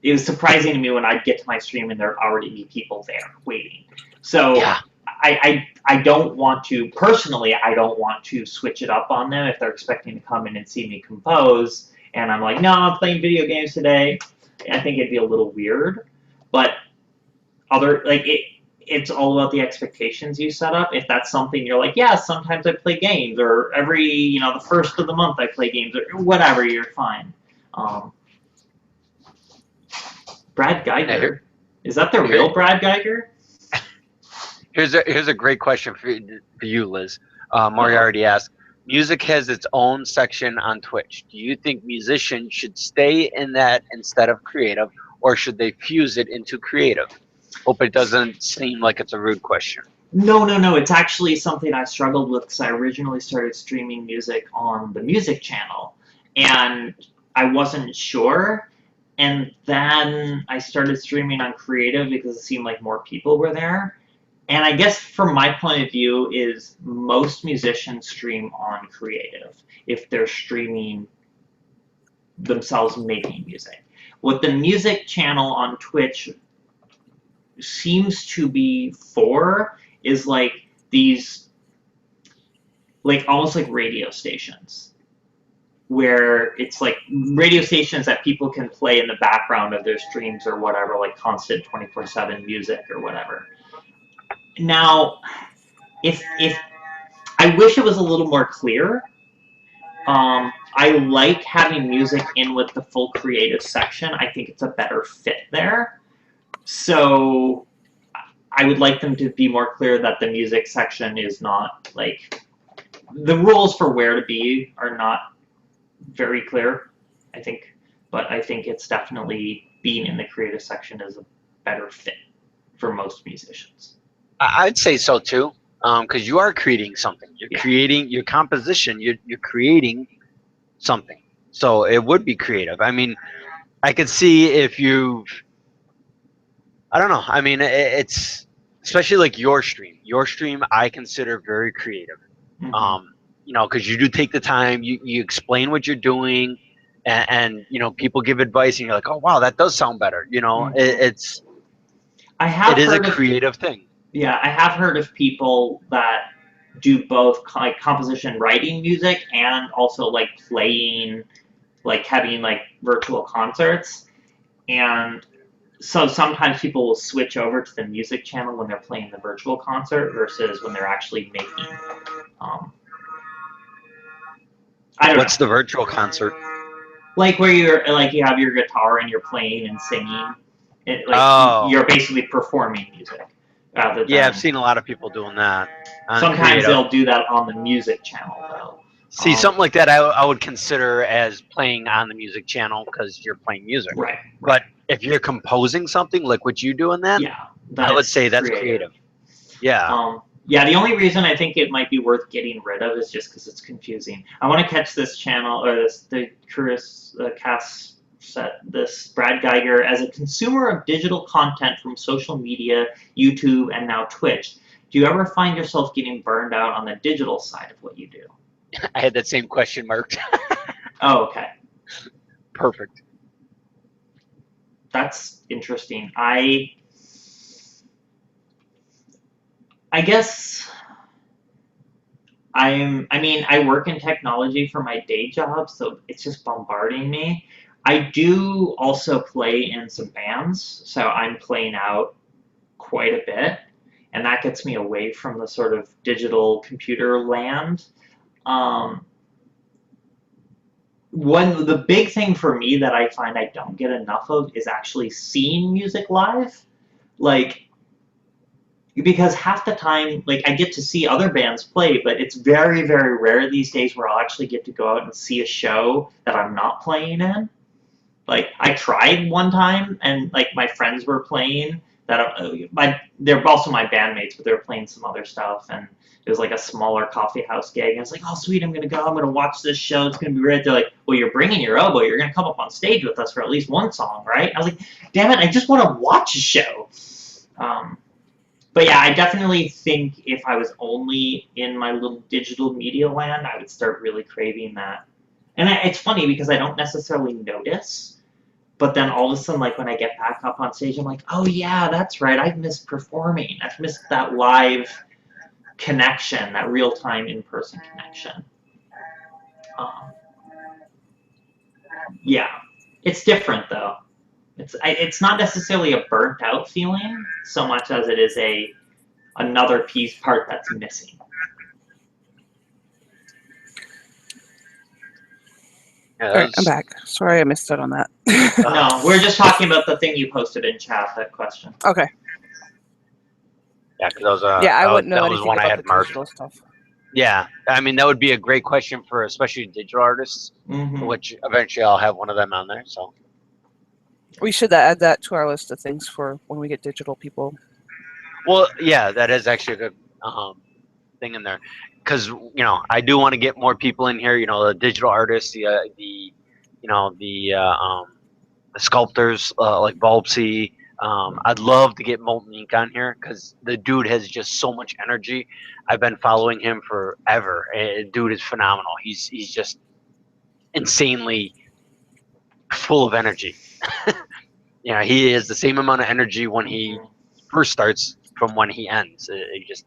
Speaker 1: It was surprising to me when I'd get to my stream and there'd already be people there waiting. So
Speaker 2: Yeah.
Speaker 1: I don't want to, personally, I don't want to switch it up on them if they're expecting to come in and see me compose, and I'm like, no, I'm playing video games today. I think it'd be a little weird, but it's all about the expectations you set up. If that's something you're like, yeah, sometimes I play games, or every, the first of the month I play games, or whatever, you're fine. Brad Geiger. Is that the real Brad Geiger?
Speaker 2: Here's a great question for you, Liz. Moriarty asked, music has its own section on Twitch. Do you think musicians should stay in that instead of creative, or should they fuse it into creative? Hope it doesn't seem like it's a rude question.
Speaker 1: No. It's actually something I struggled with because I originally started streaming music on the music channel, and I wasn't sure. And then I started streaming on creative because it seemed like more people were there. And I guess from my point of view is most musicians stream on creative if they're streaming themselves making music. What the music channel on Twitch seems to be for is like these, like almost like radio stations, where it's like radio stations that people can play in the background of their streams or whatever, like constant 24/7 music or whatever. Now, if I wish it was a little more clear. I like having music in with the full creative section. I think it's a better fit there. So I would like them to be more clear that the music section is not like, the rules for where to be are not very clear, I think. But I think it's definitely being in the creative section is a better fit for most musicians.
Speaker 2: I'd say so too, because you are creating something. You're creating your composition. You're creating something. So it would be creative. I mean, I could see if you, I don't know. I mean, it's especially like your stream. Your stream I consider very creative.
Speaker 1: Mm-hmm.
Speaker 2: Because you do take the time. You explain what you're doing, and people give advice, and you're like, oh wow, that does sound better.
Speaker 1: Mm-hmm.
Speaker 2: It is a creative thing.
Speaker 1: Yeah, I have heard of people that do both like composition, writing music, and also like playing, like having like virtual concerts. And so sometimes people will switch over to the music channel when they're playing the virtual concert versus when they're actually making. I don't know.
Speaker 2: What's the virtual concert?
Speaker 1: Like where you're like you have your guitar and you're playing and singing. You're basically performing music. Rather than,
Speaker 2: I've seen a lot of people doing that.
Speaker 1: Sometimes they'll do that on the music channel, though.
Speaker 2: See, something like that I would consider as playing on the music channel because you're playing music.
Speaker 1: Right.
Speaker 2: But if you're composing something like what you do in that, I would say that's creative. Yeah.
Speaker 1: The only reason I think it might be worth getting rid of is just because it's confusing. I want to catch this channel, or the Curious Cast set this Brad Geiger as a consumer of digital content from social media, YouTube, and now Twitch. Do you ever find yourself getting burned out on the digital side of what you do?
Speaker 2: I had that same question marked.
Speaker 1: Oh, okay.
Speaker 2: Perfect.
Speaker 1: That's interesting. I guess I work in technology for my day job, so it's just bombarding me. I do also play in some bands, so I'm playing out quite a bit, and that gets me away from the sort of digital computer land. The big thing for me that I find I don't get enough of is actually seeing music live. Because half the time, I get to see other bands play, but it's very, very rare these days where I'll actually get to go out and see a show that I'm not playing in. I tried one time, and my friends were playing that. They're also my bandmates, but they were playing some other stuff, and it was a smaller coffee house gig. And I was like, oh sweet, I'm gonna watch this show. It's gonna be great. They're like, well, you're bringing your oboe. You're gonna come up on stage with us for at least one song, right? I was like, damn it, I just want to watch a show. But yeah, I definitely think if I was only in my little digital media land, I would start really craving that. And it's funny because I don't necessarily notice. But then all of a sudden, when I get back up on stage, I'm like, oh yeah, that's right. I've missed performing. I've missed that live connection, that real-time in-person connection. Yeah, it's different though. It's not necessarily a burnt-out feeling, so much as it is another part that's missing.
Speaker 2: Yeah,
Speaker 9: All right, I'm back. Sorry, I missed out on that.
Speaker 1: No, we're just talking about the thing you posted in chat. That question.
Speaker 9: Okay.
Speaker 2: Yeah, because
Speaker 9: Yeah, I wouldn't know
Speaker 2: that was
Speaker 9: anything
Speaker 2: one I
Speaker 9: about
Speaker 2: had
Speaker 9: the
Speaker 2: marked.
Speaker 9: digital stuff.
Speaker 2: Yeah, I mean that would be a great question for especially digital artists,
Speaker 1: Mm-hmm.
Speaker 2: which eventually I'll have one of them on there. So
Speaker 9: We should add that to our list of things for when we get digital people.
Speaker 2: well, yeah, that is actually a good thing in there, because I do want to get more people in here. The digital artists, the sculptors like Bulbsy. I'd love to get Molten Ink on here because the dude has just so much energy. I've been following him forever. Dude is phenomenal. He's just insanely full of energy. He has the same amount of energy when he first starts from when he ends. He's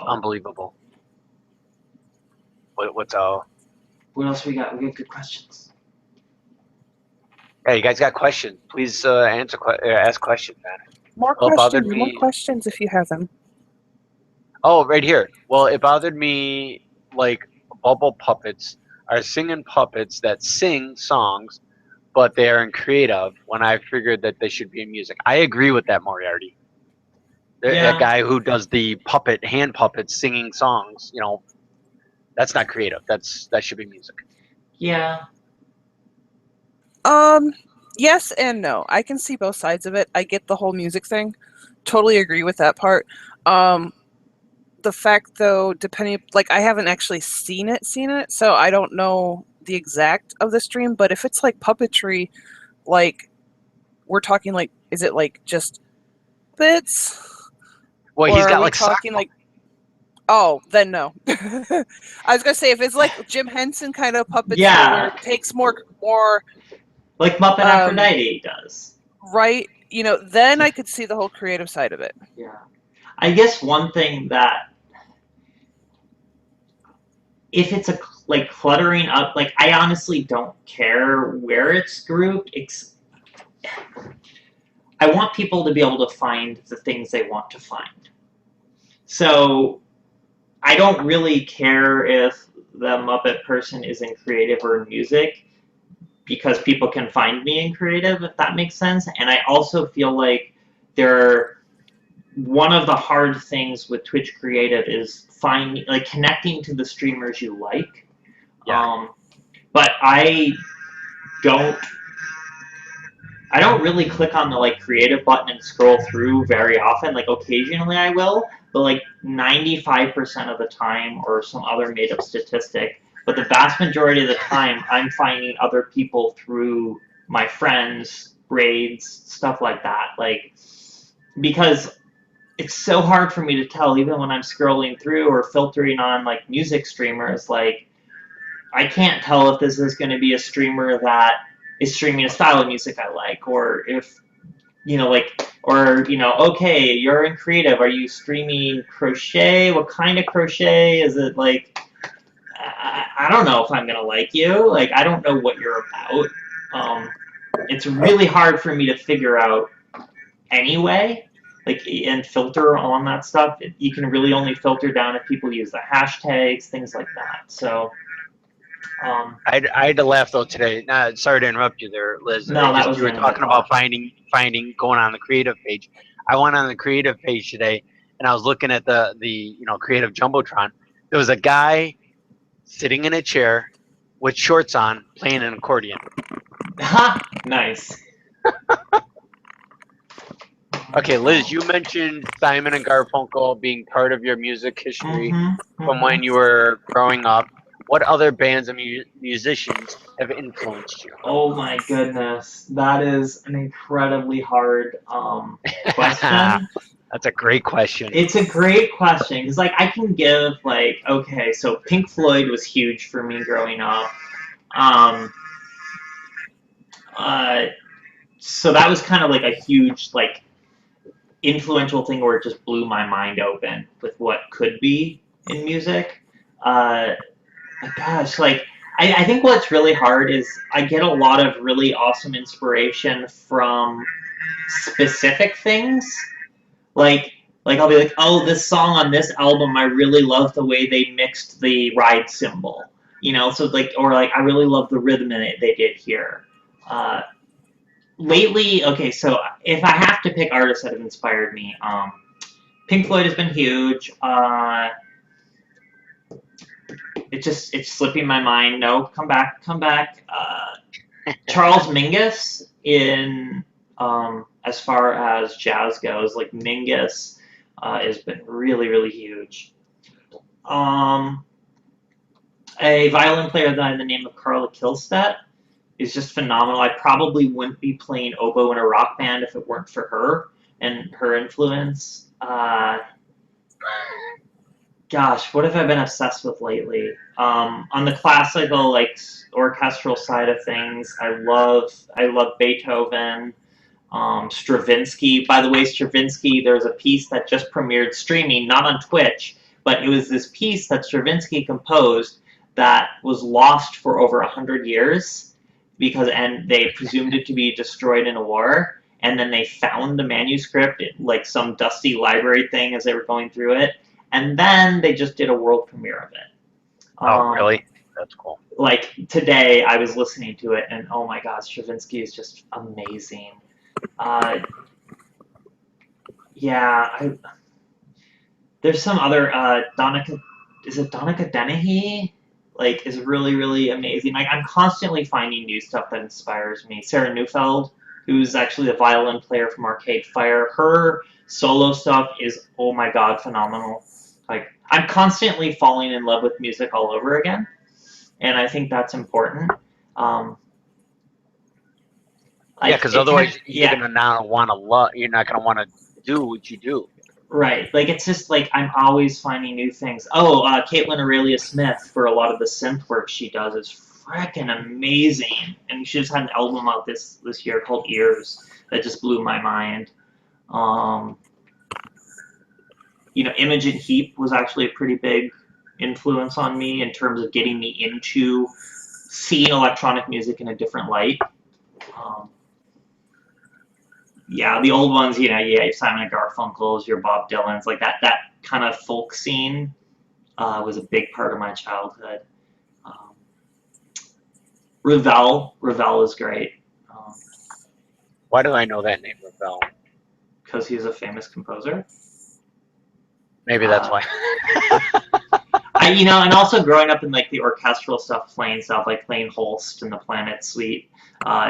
Speaker 2: unbelievable. What's
Speaker 1: What else we got? We got good questions.
Speaker 2: Hey, you guys got questions? Please ask questions, man.
Speaker 9: More
Speaker 2: Well, it bothered
Speaker 9: questions. More
Speaker 2: me.
Speaker 9: questions if you have them.
Speaker 2: Oh, right here. Well, it bothered me like bubble puppets are singing puppets that sing songs, but they are in creative when I figured that they should be in music. I agree with that, Moriarty.
Speaker 1: Yeah.
Speaker 2: That guy who does the hand puppets singing songs, that's not creative. That should be music.
Speaker 1: Yeah.
Speaker 9: Yes and no. I can see both sides of it. I get the whole music thing. Totally agree with that part. The fact though, depending, like I haven't actually seen it, so I don't know the exact of the stream, but if it's like puppetry, like we're talking like, is it like just bits?
Speaker 2: Well,
Speaker 9: Or
Speaker 2: he's
Speaker 9: are
Speaker 2: got
Speaker 9: we
Speaker 2: like
Speaker 9: talking like, oh, then no. I was gonna say if it's like Jim Henson kind of puppetry where it takes more
Speaker 1: like Muppet Aphrodite does.
Speaker 9: Right? Then I could see the whole creative side of it.
Speaker 1: Yeah. I guess one thing that if it's like cluttering up, like I honestly don't care where it's grouped. I want people to be able to find the things they want to find. So I don't really care if the Muppet person is in creative or music because people can find me in creative, if that makes sense. And I also feel like one of the hard things with Twitch Creative is connecting to the streamers you like.
Speaker 2: Yeah.
Speaker 1: But I don't really click on the creative button and scroll through very often. Like occasionally I will, but 95% of the time, or some other made up statistic, but the vast majority of the time I'm finding other people through my friends, raids, stuff like that. Because it's so hard for me to tell, even when I'm scrolling through or filtering on music streamers, I can't tell if this is going to be a streamer that is streaming a style of music I like, or if, okay, you're in creative, are you streaming crochet? What kind of crochet? Is it I don't know if I'm going to like you. I don't know what you're about. It's really hard for me to figure out anyway. And filter on that stuff. You can really only filter down if people use the hashtags, things like that. So,
Speaker 2: I had to laugh though today. Sorry to interrupt you there, Liz.
Speaker 1: No, that was
Speaker 2: you were talking about finding going on the creative page. I went on the creative page today, and I was looking at the creative jumbotron. There was a guy sitting in a chair with shorts on, playing an accordion.
Speaker 1: Ha! Nice.
Speaker 2: Okay, Liz, you mentioned Simon and Garfunkel being part of your music history from when you were growing up. What other bands and musicians have influenced you?
Speaker 1: Oh my goodness, that is an incredibly hard question.
Speaker 2: That's a great question.
Speaker 1: It's a great question because I can give okay, so Pink Floyd was huge for me growing up. So that was kind of a huge influential thing where it just blew my mind open with what could be in music. Gosh, I think what's really hard is I get a lot of really awesome inspiration from specific things. Like I'll be like, oh, this song on this album, I really love the way they mixed the ride cymbal. So like, or like, I really love the rhythm in it they did here. Lately, okay, so if I have to pick artists that have inspired me, Pink Floyd has been huge. It's slipping my mind. No, come back. Charles Mingus in as far as jazz goes, like Mingus has been really, really huge. A violin player by the name of Carla Kilstedt is just phenomenal. I probably wouldn't be playing oboe in a rock band if it weren't for her and her influence. Gosh, what have I been obsessed with lately? On the classical, like orchestral side of things, I love Beethoven, Stravinsky. By the way, Stravinsky, there's a piece that just premiered streaming, not on Twitch, but it was this piece that Stravinsky composed that was lost for over 100 years and they presumed it to be destroyed in a war, and then they found the manuscript in like some dusty library thing as they were going through it, and then they just did a world premiere of it.
Speaker 2: Oh, really? That's cool.
Speaker 1: Like today, I was listening to it, and oh my God, Stravinsky is just amazing. There's some other Donica. Is it Donica Dennehy? Like, is really, really amazing. Like, I'm constantly finding new stuff that inspires me. Sarah Neufeld, who's actually the violin player from Arcade Fire, her solo stuff is, oh my God, phenomenal. Like, I'm constantly falling in love with music all over again, and I think that's important.
Speaker 2: Because otherwise you're gonna not want to love. You're not gonna want to do what you do.
Speaker 1: Right. Like, it's just like I'm always finding new things. Oh, Caitlin Aurelia Smith, for a lot of the synth work she does, is freaking amazing. And she just had an album out this year called Ears that just blew my mind. Imogen Heap was actually a pretty big influence on me in terms of getting me into seeing electronic music in a different light. The old ones, your Simon & Garfunkel's, your Bob Dylan's, like that kind of folk scene was a big part of my childhood. Ravel is great.
Speaker 2: Why do I know that name, Ravel?
Speaker 1: Because he's a famous composer.
Speaker 2: Maybe that's why.
Speaker 1: And also growing up in like the orchestral stuff, playing Holst and the Planet Suite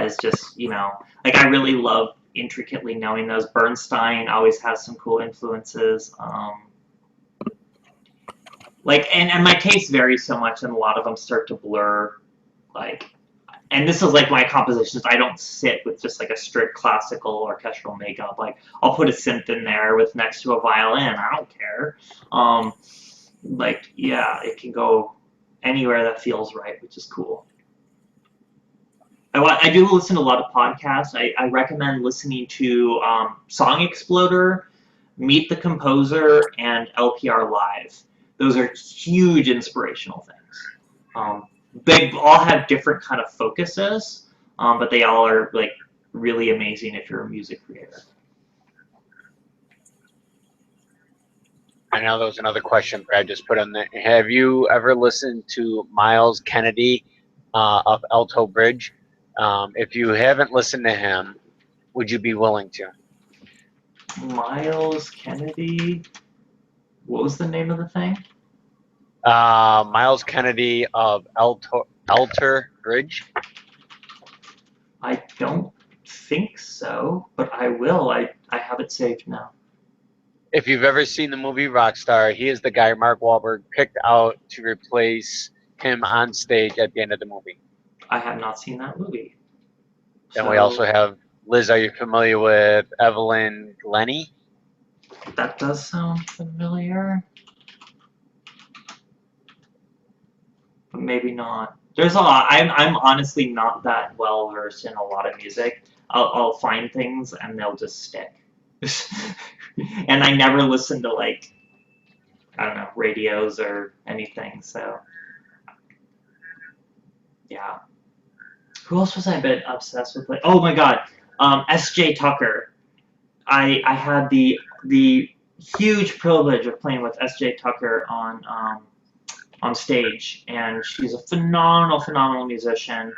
Speaker 1: is just, like I really love intricately knowing those. Bernstein always has some cool influences. And my taste varies so much, and a lot of them start to blur. And this is like my compositions. I don't sit with just like a strict classical orchestral makeup. Like I'll put a synth in there with next to a violin. I don't care. It can go anywhere that feels right, which is cool. I do listen to a lot of podcasts. I recommend listening to Song Exploder, Meet the Composer, and LPR Live. Those are huge inspirational things. They all have different kind of focuses, but they all are like really amazing if you're a music creator.
Speaker 2: I know there was another question Brad just put on there. Have you ever listened to Miles Kennedy of Alto Bridge? If you haven't listened to him, would you be willing to?
Speaker 1: Miles Kennedy? What was the name of the thing?
Speaker 2: Miles Kennedy of Alter Bridge.
Speaker 1: I don't think so, but I will. I have it saved now.
Speaker 2: If you've ever seen the movie Rockstar, he is the guy Mark Wahlberg picked out to replace him on stage at the end of the movie.
Speaker 1: I have not seen that movie.
Speaker 2: Then we also have, Liz, are you familiar with Evelyn Glennie?
Speaker 1: That does sound familiar. But maybe not. There's a lot. I'm honestly not that well versed in a lot of music. I'll find things and they'll just stick. And I never listen to radios or anything. So yeah. Who else was I a bit obsessed with? Oh my God, S.J. Tucker. I had the huge privilege of playing with S.J. Tucker on stage, and she's a phenomenal musician.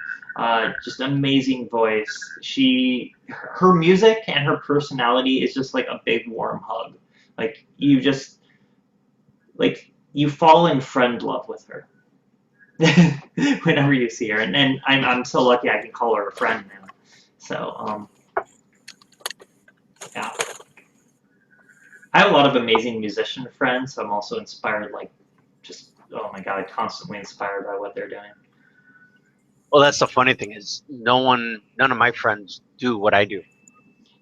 Speaker 1: Just amazing voice. Her music and her personality is just like a big warm hug. Like you fall in friend love with her whenever you see her, and I'm so lucky I can call her a friend now. So yeah. I have a lot of amazing musician friends, so I'm also inspired, like, just, oh my God, constantly inspired by what they're doing.
Speaker 2: Well, that's the funny thing is none of my friends do what I do.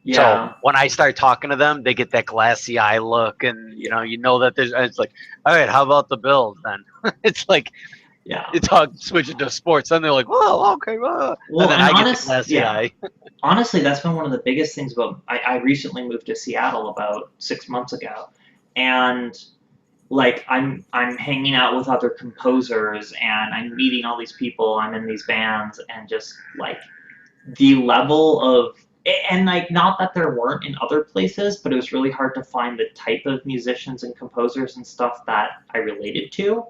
Speaker 1: Yeah.
Speaker 2: So when I start talking to them, they get that glassy eye look, and you know that it's like, all right, how about the Bills then? It's like,
Speaker 1: yeah,
Speaker 2: you switch it to sports, then they're like, whoa, okay, whoa.
Speaker 1: Well,
Speaker 2: and then I get the glassy eye.
Speaker 1: Honestly, that's been one of the biggest things about. I recently moved to Seattle about 6 months ago, and like I'm hanging out with other composers, and I'm meeting all these people. I'm in these bands, and just like the level of, and like, not that there weren't in other places, but it was really hard to find the type of musicians and composers and stuff that I related to.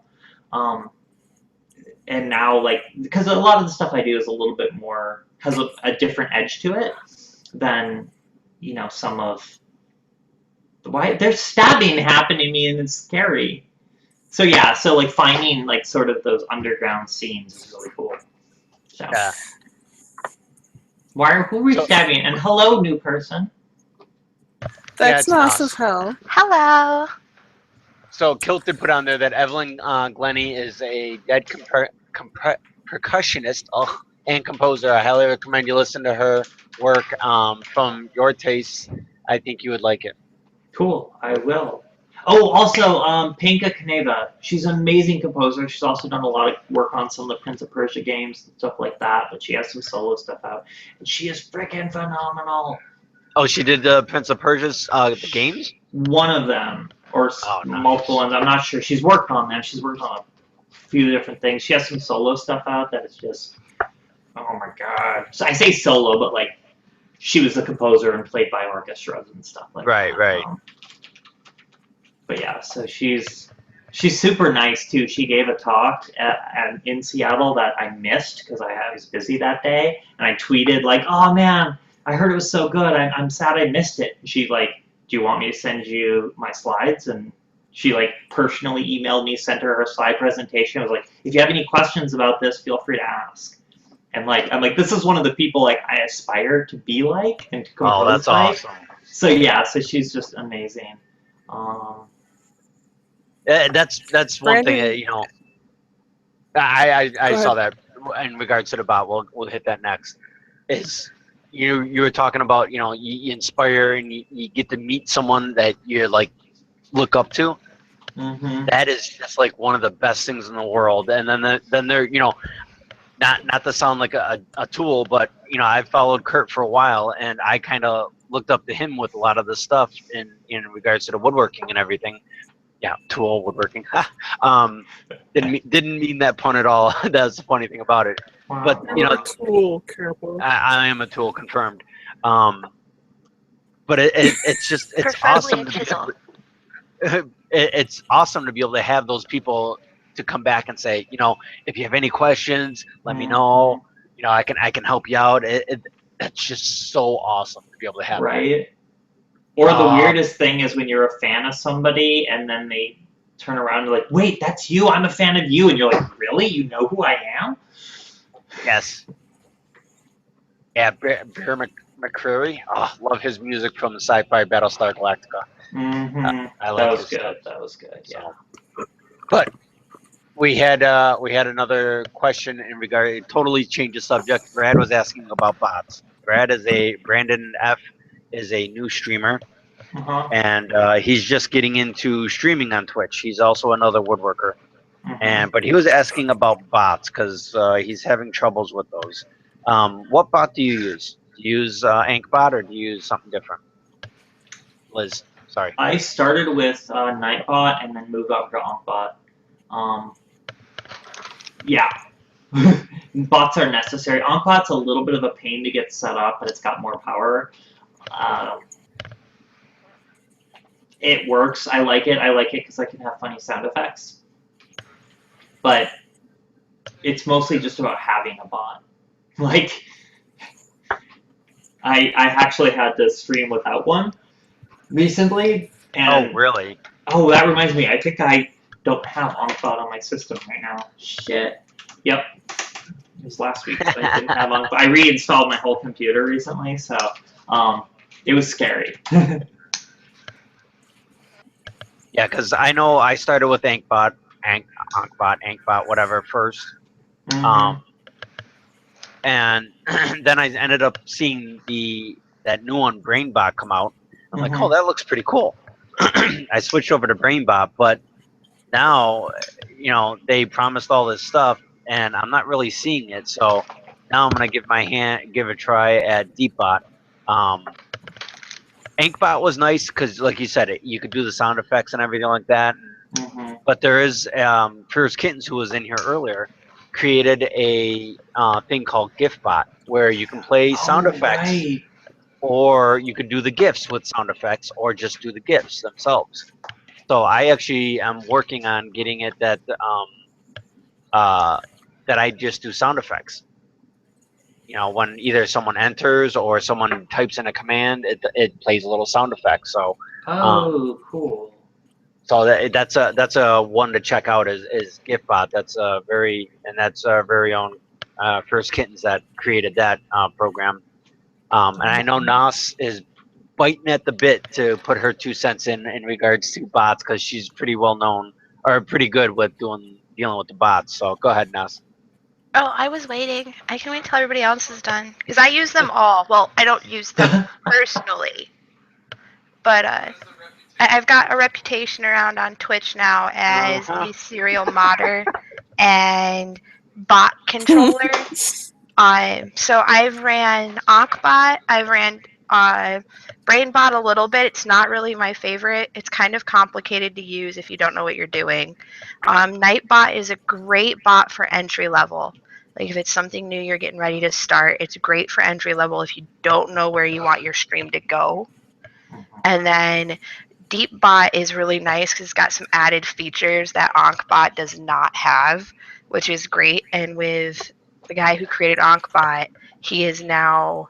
Speaker 1: And now, like, because a lot of the stuff I do is a little bit more, has a different edge to it than, some of why there's stabbing happening to me, and it's scary. So yeah, so like finding like sort of those underground scenes is really cool. So
Speaker 2: Yeah.
Speaker 1: who are we stabbing? And hello, new person.
Speaker 9: That's
Speaker 2: Yeah,
Speaker 9: nice
Speaker 2: it's
Speaker 9: as hell.
Speaker 10: Hello.
Speaker 2: So Kilton put on there that Evelyn Glennie is a dead percussionist and composer. I highly recommend you listen to her work. From your taste, I think you would like it.
Speaker 1: Cool, I will. Oh, also, Penka Kaneva. She's an amazing composer. She's also done a lot of work on some of the Prince of Persia games and stuff like that, but she has some solo stuff out. And she is freaking phenomenal.
Speaker 2: Oh, she did the Prince of Persia's the games?
Speaker 1: One of them, or multiple ones. I'm not sure. She's worked on them. She's worked on a few different things. She has some solo stuff out that is just, oh my God. So I say solo, but like, she was the composer and played by orchestras and stuff like that.
Speaker 2: Right.
Speaker 1: But yeah, so she's super nice too. She gave a talk in Seattle that I missed because I was busy that day, and I tweeted like, "Oh man, I heard it was so good. I'm sad I missed it." And she like, "Do you want me to send you my slides?" And she like personally emailed me, sent her slide presentation. I was like, "If you have any questions about this, feel free to ask." And like, I'm like, this is one of the people like I aspire to be like and to compose.
Speaker 2: Oh, that's
Speaker 1: like.
Speaker 2: awesome.
Speaker 1: So yeah, so she's just amazing.
Speaker 2: That's one thing that, I saw that in regards to the bot. We'll hit that next. Is you were talking about, you inspire and you get to meet someone that you like look up to.
Speaker 1: Mm-hmm.
Speaker 2: That is just like one of the best things in the world. And then they're, not to sound like a tool, but I followed Kurt for a while, and I kind of looked up to him with a lot of the stuff in regards to the woodworking and everything. Yeah, tool woodworking. Didn't mean that pun at all. That's the funny thing about it.
Speaker 1: Wow.
Speaker 2: But
Speaker 9: Tool, careful.
Speaker 2: I am a tool confirmed. But it's just it's
Speaker 10: Preferably
Speaker 2: awesome.
Speaker 10: a chisel.
Speaker 2: It's awesome to be able to have those people to come back and say, if you have any questions, let me know. I can help you out. That's just so awesome to be able to have.
Speaker 1: Right. Or the weirdest thing is when you're a fan of somebody and then they turn around and like, wait, that's you. I'm a fan of you. And you're like, really? You know who I am?
Speaker 2: Yes. Yeah, Bear McCreary. Oh, love his music from the sci-fi Battlestar Galactica.
Speaker 1: Mm-hmm.
Speaker 2: I like
Speaker 1: that was
Speaker 2: his
Speaker 1: good.
Speaker 2: stuff.
Speaker 1: That was good. Yeah.
Speaker 2: So, but we had another question in regard. Totally change the subject. Brad was asking about bots. Brandon F is a new streamer, and he's just getting into streaming on Twitch. He's also another woodworker, but he was asking about bots because he's having troubles with those. What bot do you use? Do you use AnkBot or do you use something different? Liz, sorry.
Speaker 1: I started with Nightbot and then moved over to AnkBot. Yeah. Bots are necessary. AnkBot's a little bit of a pain to get set up, but it's got more power. it works. I like it. I like it because I can have funny sound effects. But it's mostly just about having a bot. Like, I actually had to stream without one recently. And,
Speaker 2: Oh, really?
Speaker 1: oh, that reminds me. I think I don't have Onkbot on my system right now. Shit. Yep. It was last week. So I didn't have Onkbot. I reinstalled my whole computer recently, so it was scary.
Speaker 2: Yeah, because I know I started with Ankbot, Ankbot, whatever first. And then I ended up seeing that new one, BrainBot, come out. I'm like, oh, that looks pretty cool. I switched over to BrainBot, but now, they promised all this stuff, and I'm not really seeing it. So now I'm gonna give a try at DeepBot. Ankbot was nice because, like you said, you could do the sound effects and everything like that. But there is Fierce Kittens, who was in here earlier, created a thing called GIFBot, where you can play sound effects,
Speaker 1: Right.
Speaker 2: or you can do the GIFs with sound effects, or just do the GIFs themselves. So I actually am working on getting it that I just do sound effects. When either someone enters or someone types in a command, it plays a little sound effect. So
Speaker 1: Cool.
Speaker 2: So that's a one to check out is GIFBot. That's that's our very own First Kittens that created that program. And I know Nas is biting at the bit to put her 2 cents in regards to bots, because she's pretty well known or pretty good with dealing with the bots. So go ahead, Nas.
Speaker 10: Oh, I was waiting. I can wait till everybody else is done. Because I use them all. Well, I don't use them personally. But I've got a reputation around on Twitch now as a serial modder and bot controller. So I've ran Ankbot. I've ran BrainBot a little bit. It's not really my favorite. It's kind of complicated to use if you don't know what you're doing. Nightbot is a great bot for entry level. Like if it's something new you're getting ready to start, it's great for entry level if you don't know where you want your stream to go. And then DeepBot is really nice because it's got some added features that Ankbot does not have, which is great. And with the guy who created Ankbot, he is now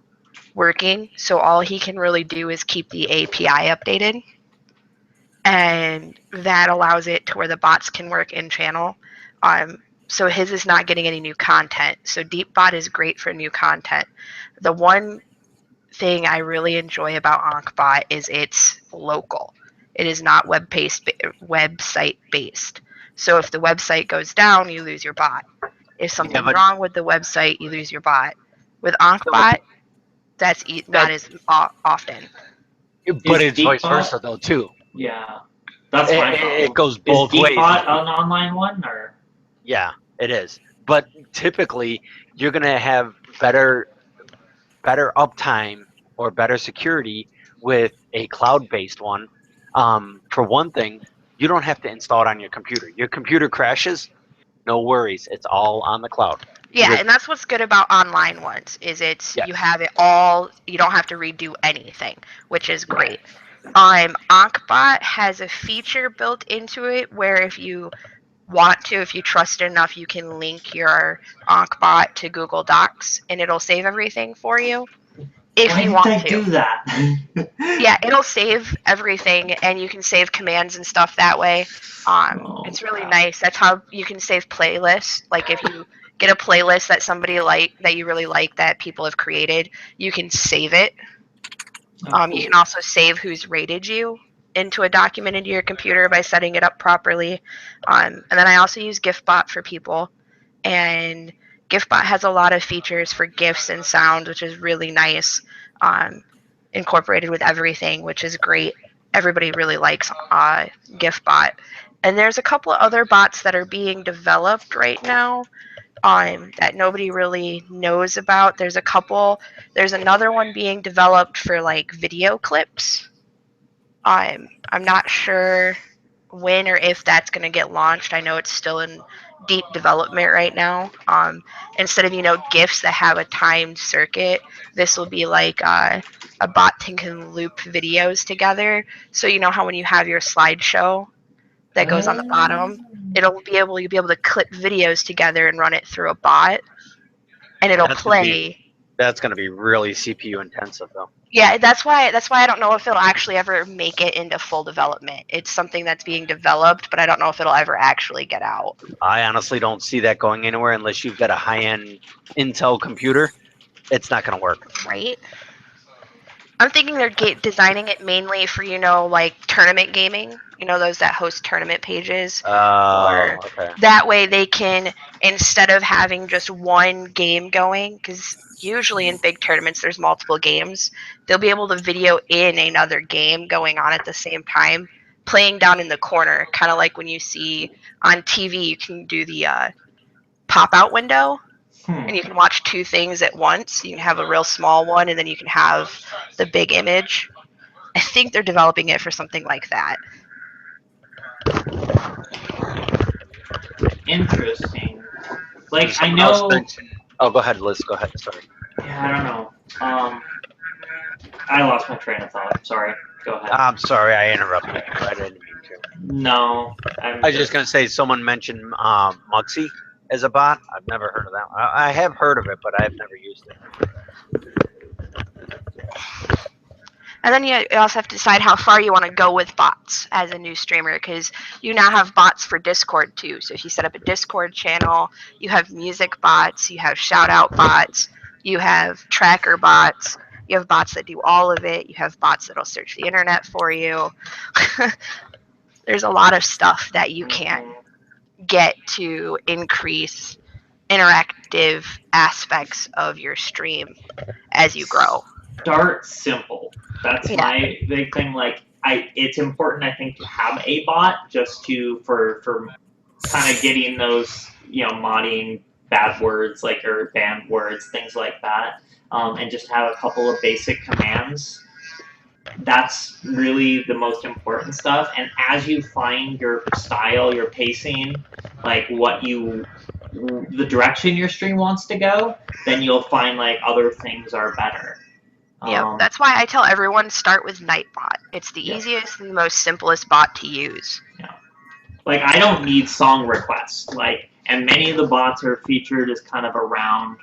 Speaker 10: working, so all he can really do is keep the API updated, and that allows it to where the bots can work in channel. So his is not getting any new content. So DeepBot is great for new content. The one thing I really enjoy about Ankbot is it's local. It is not website based. So if the website goes down, you lose your bot. If something's wrong with the website, you lose your bot. With Ankbot, that's not as often.
Speaker 2: But it's vice versa though too.
Speaker 1: Yeah, that's my problem.
Speaker 2: It goes both ways.
Speaker 1: Is DeepBot an online one, or?
Speaker 2: Yeah, it is. But typically, you're gonna have better uptime or better security with a cloud-based one. For one thing, you don't have to install it on your computer. Your computer crashes, no worries. It's all on the cloud.
Speaker 10: Yeah, and that's what's good about online ones is you have it all. You don't have to redo anything, which is great. Ankbot has a feature built into it where if you want to, if you trust it enough, you can link your Ankbot to Google Docs and it'll save everything for you. If you want to
Speaker 1: do that.
Speaker 10: Yeah, it'll save everything and you can save commands and stuff that way. It's really nice. That's how you can save playlists. Like if you get a playlist that that you really like that people have created, you can save it. You can also save who's rated you into a document into your computer by setting it up properly. And then I also use GIFBot for people, and GIFBot has a lot of features for GIFs and sounds, which is really nice, incorporated with everything, which is great. Everybody really likes GIFBot. And there's a couple of other bots that are being developed right now that nobody really knows about. There's another one being developed for like video clips. I'm not sure when or if that's going to get launched. I know it's still in deep development right now. Instead of GIFs that have a timed circuit, this will be like a bot that can loop videos together. So you know how when you have your slideshow that goes on the bottom, you'll be able to clip videos together and run it through a bot, and it'll play.
Speaker 2: That's going to be really CPU intensive, though.
Speaker 10: Yeah, that's why I don't know if it'll actually ever make it into full development. It's something that's being developed, but I don't know if it'll ever actually get out.
Speaker 2: I honestly don't see that going anywhere unless you've got a high-end Intel computer. It's not going to work.
Speaker 10: Right? I'm thinking they're designing it mainly for, like tournament gaming. Those that host tournament pages.
Speaker 2: Okay.
Speaker 10: That way they can, instead of having just one game going, because usually in big tournaments there's multiple games, they'll be able to video in another game going on at the same time, playing down in the corner, kind of like when you see on TV you can do the pop-out window, and you can watch two things at once. You can have a real small one, and then you can have the big image. I think they're developing it for something like that.
Speaker 1: Interesting. Like, I know.
Speaker 2: Oh, go ahead, Liz. Go ahead. Sorry.
Speaker 1: Yeah, I don't know. I lost my train of thought. Sorry. Go ahead.
Speaker 2: I'm sorry, I interrupted you. I didn't mean to.
Speaker 1: No.
Speaker 2: I was just gonna say, someone mentioned Muxy as a bot. I've never heard of that. I have heard of it, but I've never used it.
Speaker 10: And then you also have to decide how far you want to go with bots as a new streamer, because you now have bots for Discord too. So if you set up a Discord channel, you have music bots, you have shout out bots, you have tracker bots, you have bots that do all of it, you have bots that'll search the internet for you. There's a lot of stuff that you can get to increase interactive aspects of your stream as you grow.
Speaker 1: Start simple. That's my big thing. Like, it's important, I think, to have a bot just for kind of getting those, modding bad words, like, or banned words, things like that, and just have a couple of basic commands. That's really the most important stuff. And as you find your style, your pacing, like the direction your stream wants to go, then you'll find like other things are better.
Speaker 10: Yeah, that's why I tell everyone start with Nightbot. It's the easiest and most simplest bot to use.
Speaker 1: Yeah. Like, I don't need song requests. Like, and many of the bots are featured as kind of around,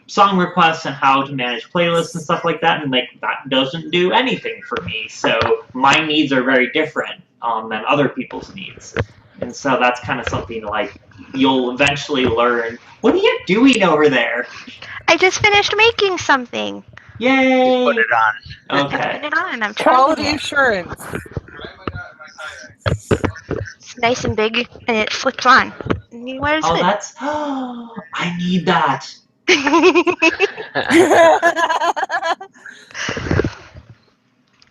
Speaker 1: song requests and how to manage playlists and stuff like that. And like, that doesn't do anything for me. So my needs are very different than other people's needs. And so that's kind of something like you'll eventually learn. What are you doing over there?
Speaker 10: I just finished making something.
Speaker 1: Yay!
Speaker 2: Just put it on.
Speaker 1: Okay.
Speaker 10: Put it on. I'm trying.
Speaker 9: Quality assurance.
Speaker 10: It's nice and big, and it flips on. Where is it?
Speaker 1: That's. I need that.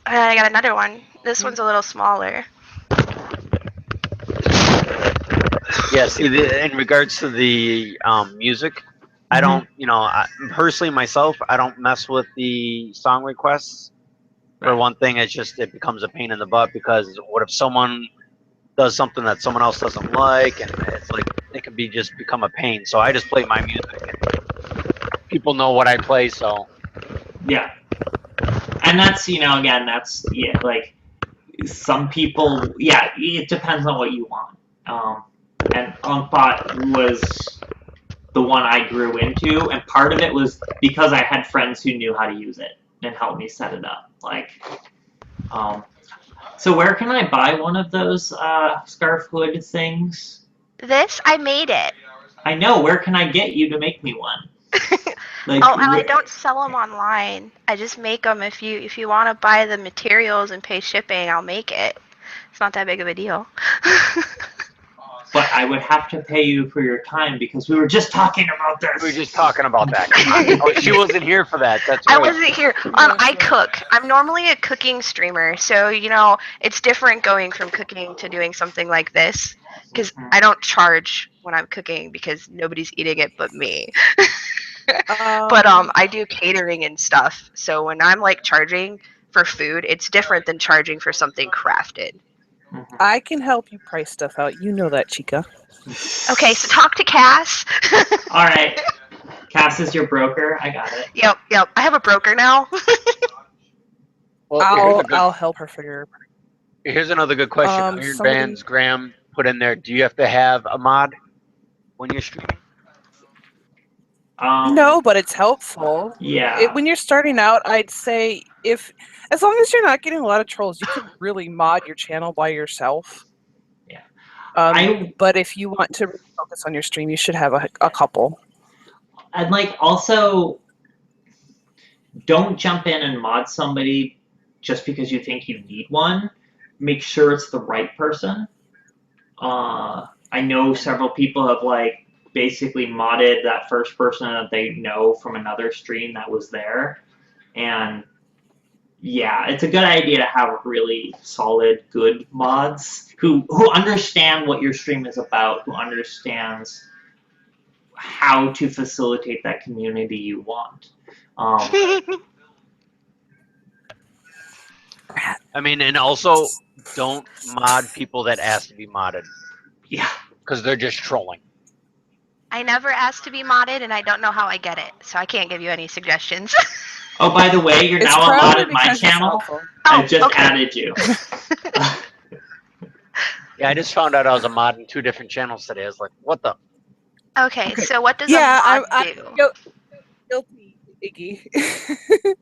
Speaker 10: I got another one. This one's a little smaller.
Speaker 2: Yeah, see, in regards to the music, I don't, personally myself, I don't mess with the song requests. For one thing, it becomes a pain in the butt, because what if someone does something that someone else doesn't like, and it's like, it can become a pain. So I just play my music, and people know what I play, so.
Speaker 1: Yeah. And that's, again, that's, like, some people, it depends on what you want. And Unkbot was the one I grew into, and part of it was because I had friends who knew how to use it and helped me set it up. Like, so where can I buy one of those scarf hood things?
Speaker 10: This, I made it.
Speaker 1: I know. Where can I get you to make me one? Like,
Speaker 10: and I don't sell them online. I just make them. If you want to buy the materials and pay shipping, I'll make it. It's not that big of a deal.
Speaker 1: But I would have to pay you for your time, because we were just talking about this.
Speaker 2: We were just talking about that. Oh, she wasn't here for that. That's right.
Speaker 10: I wasn't here. I cook. I'm normally a cooking streamer, so it's different going from cooking to doing something like this, because I don't charge when I'm cooking because nobody's eating it but me. But I do catering and stuff. So when I'm like charging for food. It's different than charging for something crafted.
Speaker 1: Mhm.
Speaker 9: I can help you price stuff out. You know that, Chica.
Speaker 10: Okay, so talk to Cass.
Speaker 1: All right. Cass is your broker. I got it.
Speaker 10: Yep. I have a broker now.
Speaker 2: Well,
Speaker 9: I'll help her figure.
Speaker 2: here's another good question. Iron Bands, Graham put in there. Do you have to have a mod when you're streaming?
Speaker 9: No, but it's helpful.
Speaker 1: Yeah.
Speaker 9: When you're starting out, I'd say as long as you're not getting a lot of trolls, you can really mod your channel by yourself.
Speaker 1: Yeah.
Speaker 9: But if you want to really focus on your stream, you should have a couple.
Speaker 1: And like also, don't jump in and mod somebody just because you think you need one. Make sure it's the right person. I know several people have like basically modded that first person that they know from another stream that was there, and yeah, it's a good idea to have really solid, good mods who understand what your stream is about, who understands how to facilitate that community you want.
Speaker 2: I mean, and also don't mod people that ask to be modded.
Speaker 1: Yeah.
Speaker 2: Because they're just trolling.
Speaker 10: I never asked to be modded, and I don't know how I get it, so I can't give you any suggestions.
Speaker 1: Oh, by the way, you're now a mod in my channel. I just added you.
Speaker 2: Yeah, I just found out I was a mod in 2 different channels today. I was like, what the?
Speaker 10: Okay, so what does a mod do?
Speaker 9: Guilty, Iggy.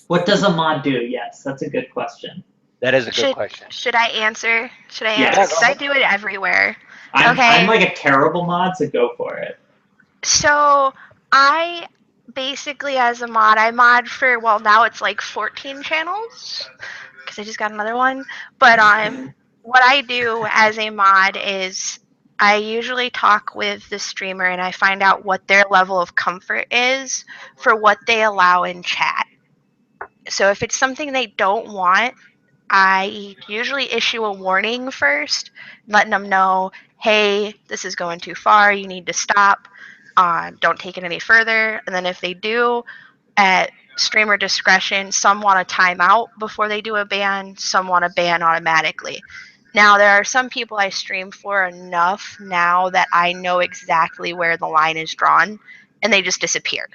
Speaker 1: What does a mod do? Yes, that's a good question.
Speaker 2: That is a good question.
Speaker 10: Should I answer?
Speaker 1: Yes.
Speaker 10: Because I do it everywhere.
Speaker 1: I'm
Speaker 10: Okay.
Speaker 1: like a terrible mod, so go for it.
Speaker 10: So I basically, as a mod, I mod for, well, now it's like 14 channels because I just got another one. But what I do as a mod is I usually talk with the streamer and I find out what their level of comfort is for what they allow in chat. So if it's something they don't want, I usually issue a warning first, letting them know, hey, this is going too far, you need to stop, don't take it any further. And then if they do, at streamer discretion, some want a timeout before they do a ban, some want a ban automatically. Now, there are some people I stream for enough now that I know exactly where the line is drawn, and they just disappear.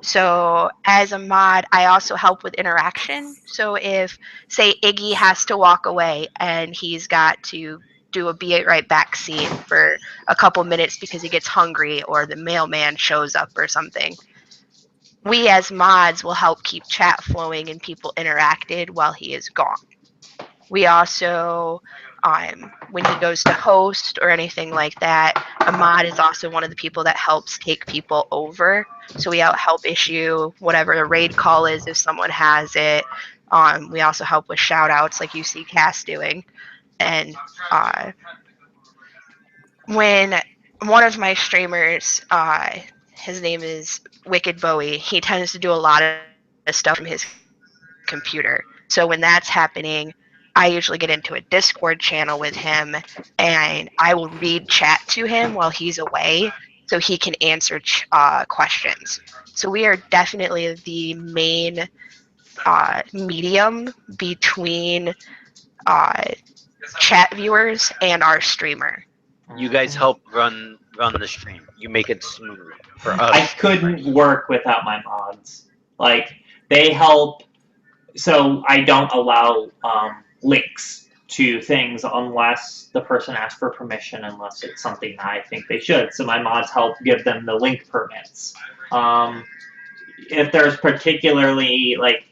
Speaker 10: So as a mod, I also help with interaction. So if, say, Iggy has to walk away and he's got to do a be right back scene for a couple minutes because he gets hungry or the mailman shows up or something, we as mods will help keep chat flowing and people interacted while he is gone. We also, when he goes to host or anything like that, a mod is also one of the people that helps take people over. So we help issue whatever the raid call is if someone has it. We also help with shout outs like you see Cass doing. And when one of my streamers, his name is Wicked Bowie, he tends to do a lot of stuff from his computer. So when that's happening, I usually get into a Discord channel with him and I will read chat to him while he's away so he can answer questions. So we are definitely the main medium between chat viewers and our streamer.
Speaker 2: You guys help run the stream. You make it smooth for us.
Speaker 1: I couldn't work without my mods. Like, they help. So I don't allow links to things unless the person asks for permission, unless it's something that I think they should. So my mods help give them the link permits. If there's particularly like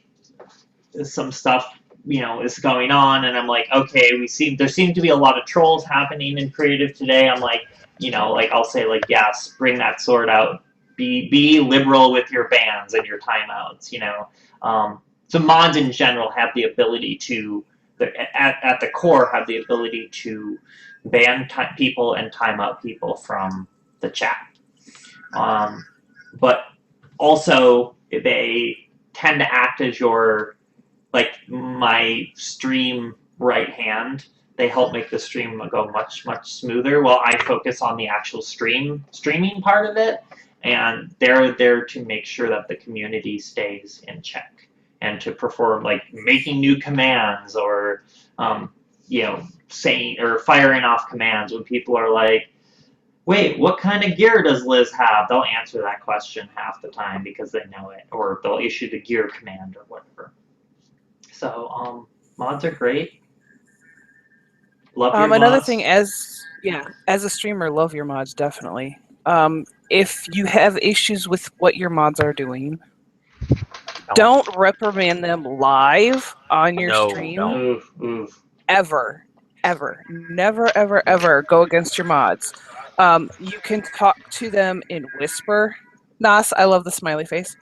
Speaker 1: some stuff, you know, is going on, and I'm like, okay, there seem to be a lot of trolls happening in creative today. I'm like, you know, like I'll say like, yes, bring that sword out. Be liberal with your bans and your timeouts. You know. So mods in general have the ability to, at the core, have the ability to ban people and time out people from the chat. But also, they tend to act as your, like, my stream right hand. They help make the stream go much, much smoother while I focus on the actual streaming part of it. And they're there to make sure that the community stays in check. and to perform like making new commands or saying or firing off commands when people are like, wait, what kind of gear does Liz have? They'll answer that question half the time because they know it, or they'll issue the gear command or whatever. So mods are great. Love your
Speaker 9: Another
Speaker 1: mods.
Speaker 9: thing, as a streamer, love your mods definitely. If you have issues with what your mods are doing, don't reprimand them live on your stream.
Speaker 1: Oof, oof.
Speaker 9: Ever. Never, ever, ever go against your mods. You can talk to them in whisper. Nas, I love the smiley face.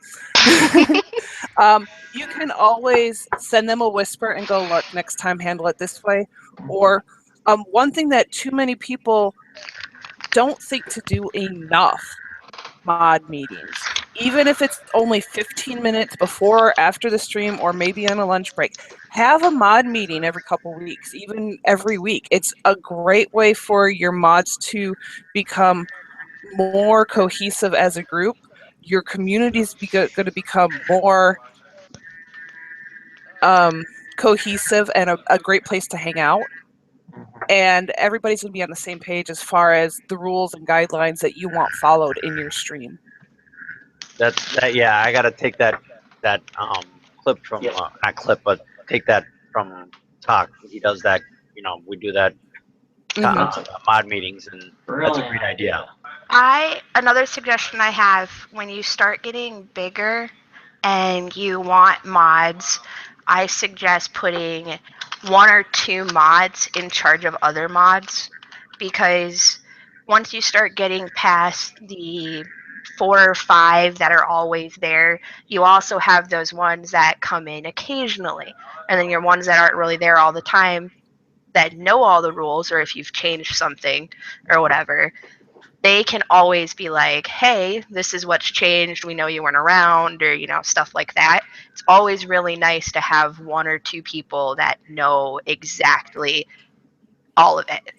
Speaker 9: You can always send them a whisper and go, look, next time handle it this way. Or one thing that too many people don't think to do enough mod meetings. Even if it's only 15 minutes before or after the stream or maybe on a lunch break, have a mod meeting every couple weeks, even every week. It's a great way for your mods to become more cohesive as a group. Your community's going to become more cohesive and a great place to hang out. And everybody's going to be on the same page as far as the rules and guidelines that you want followed in your stream.
Speaker 2: I gotta take that clip from not clip, but take that from Talk. He does that. We do that mod meetings, and that's a great idea.
Speaker 10: Another suggestion I have, when you start getting bigger and you want mods, I suggest putting 1 or 2 mods in charge of other mods, because once you start getting past the 4 or 5 that are always there, you also have those ones that come in occasionally, and then your ones that aren't really there all the time that know all the rules, or if you've changed something or whatever, they can always be like, hey, this is what's changed, we know you weren't around, or stuff like that. It's always really nice to have 1 or 2 people that know exactly all of it.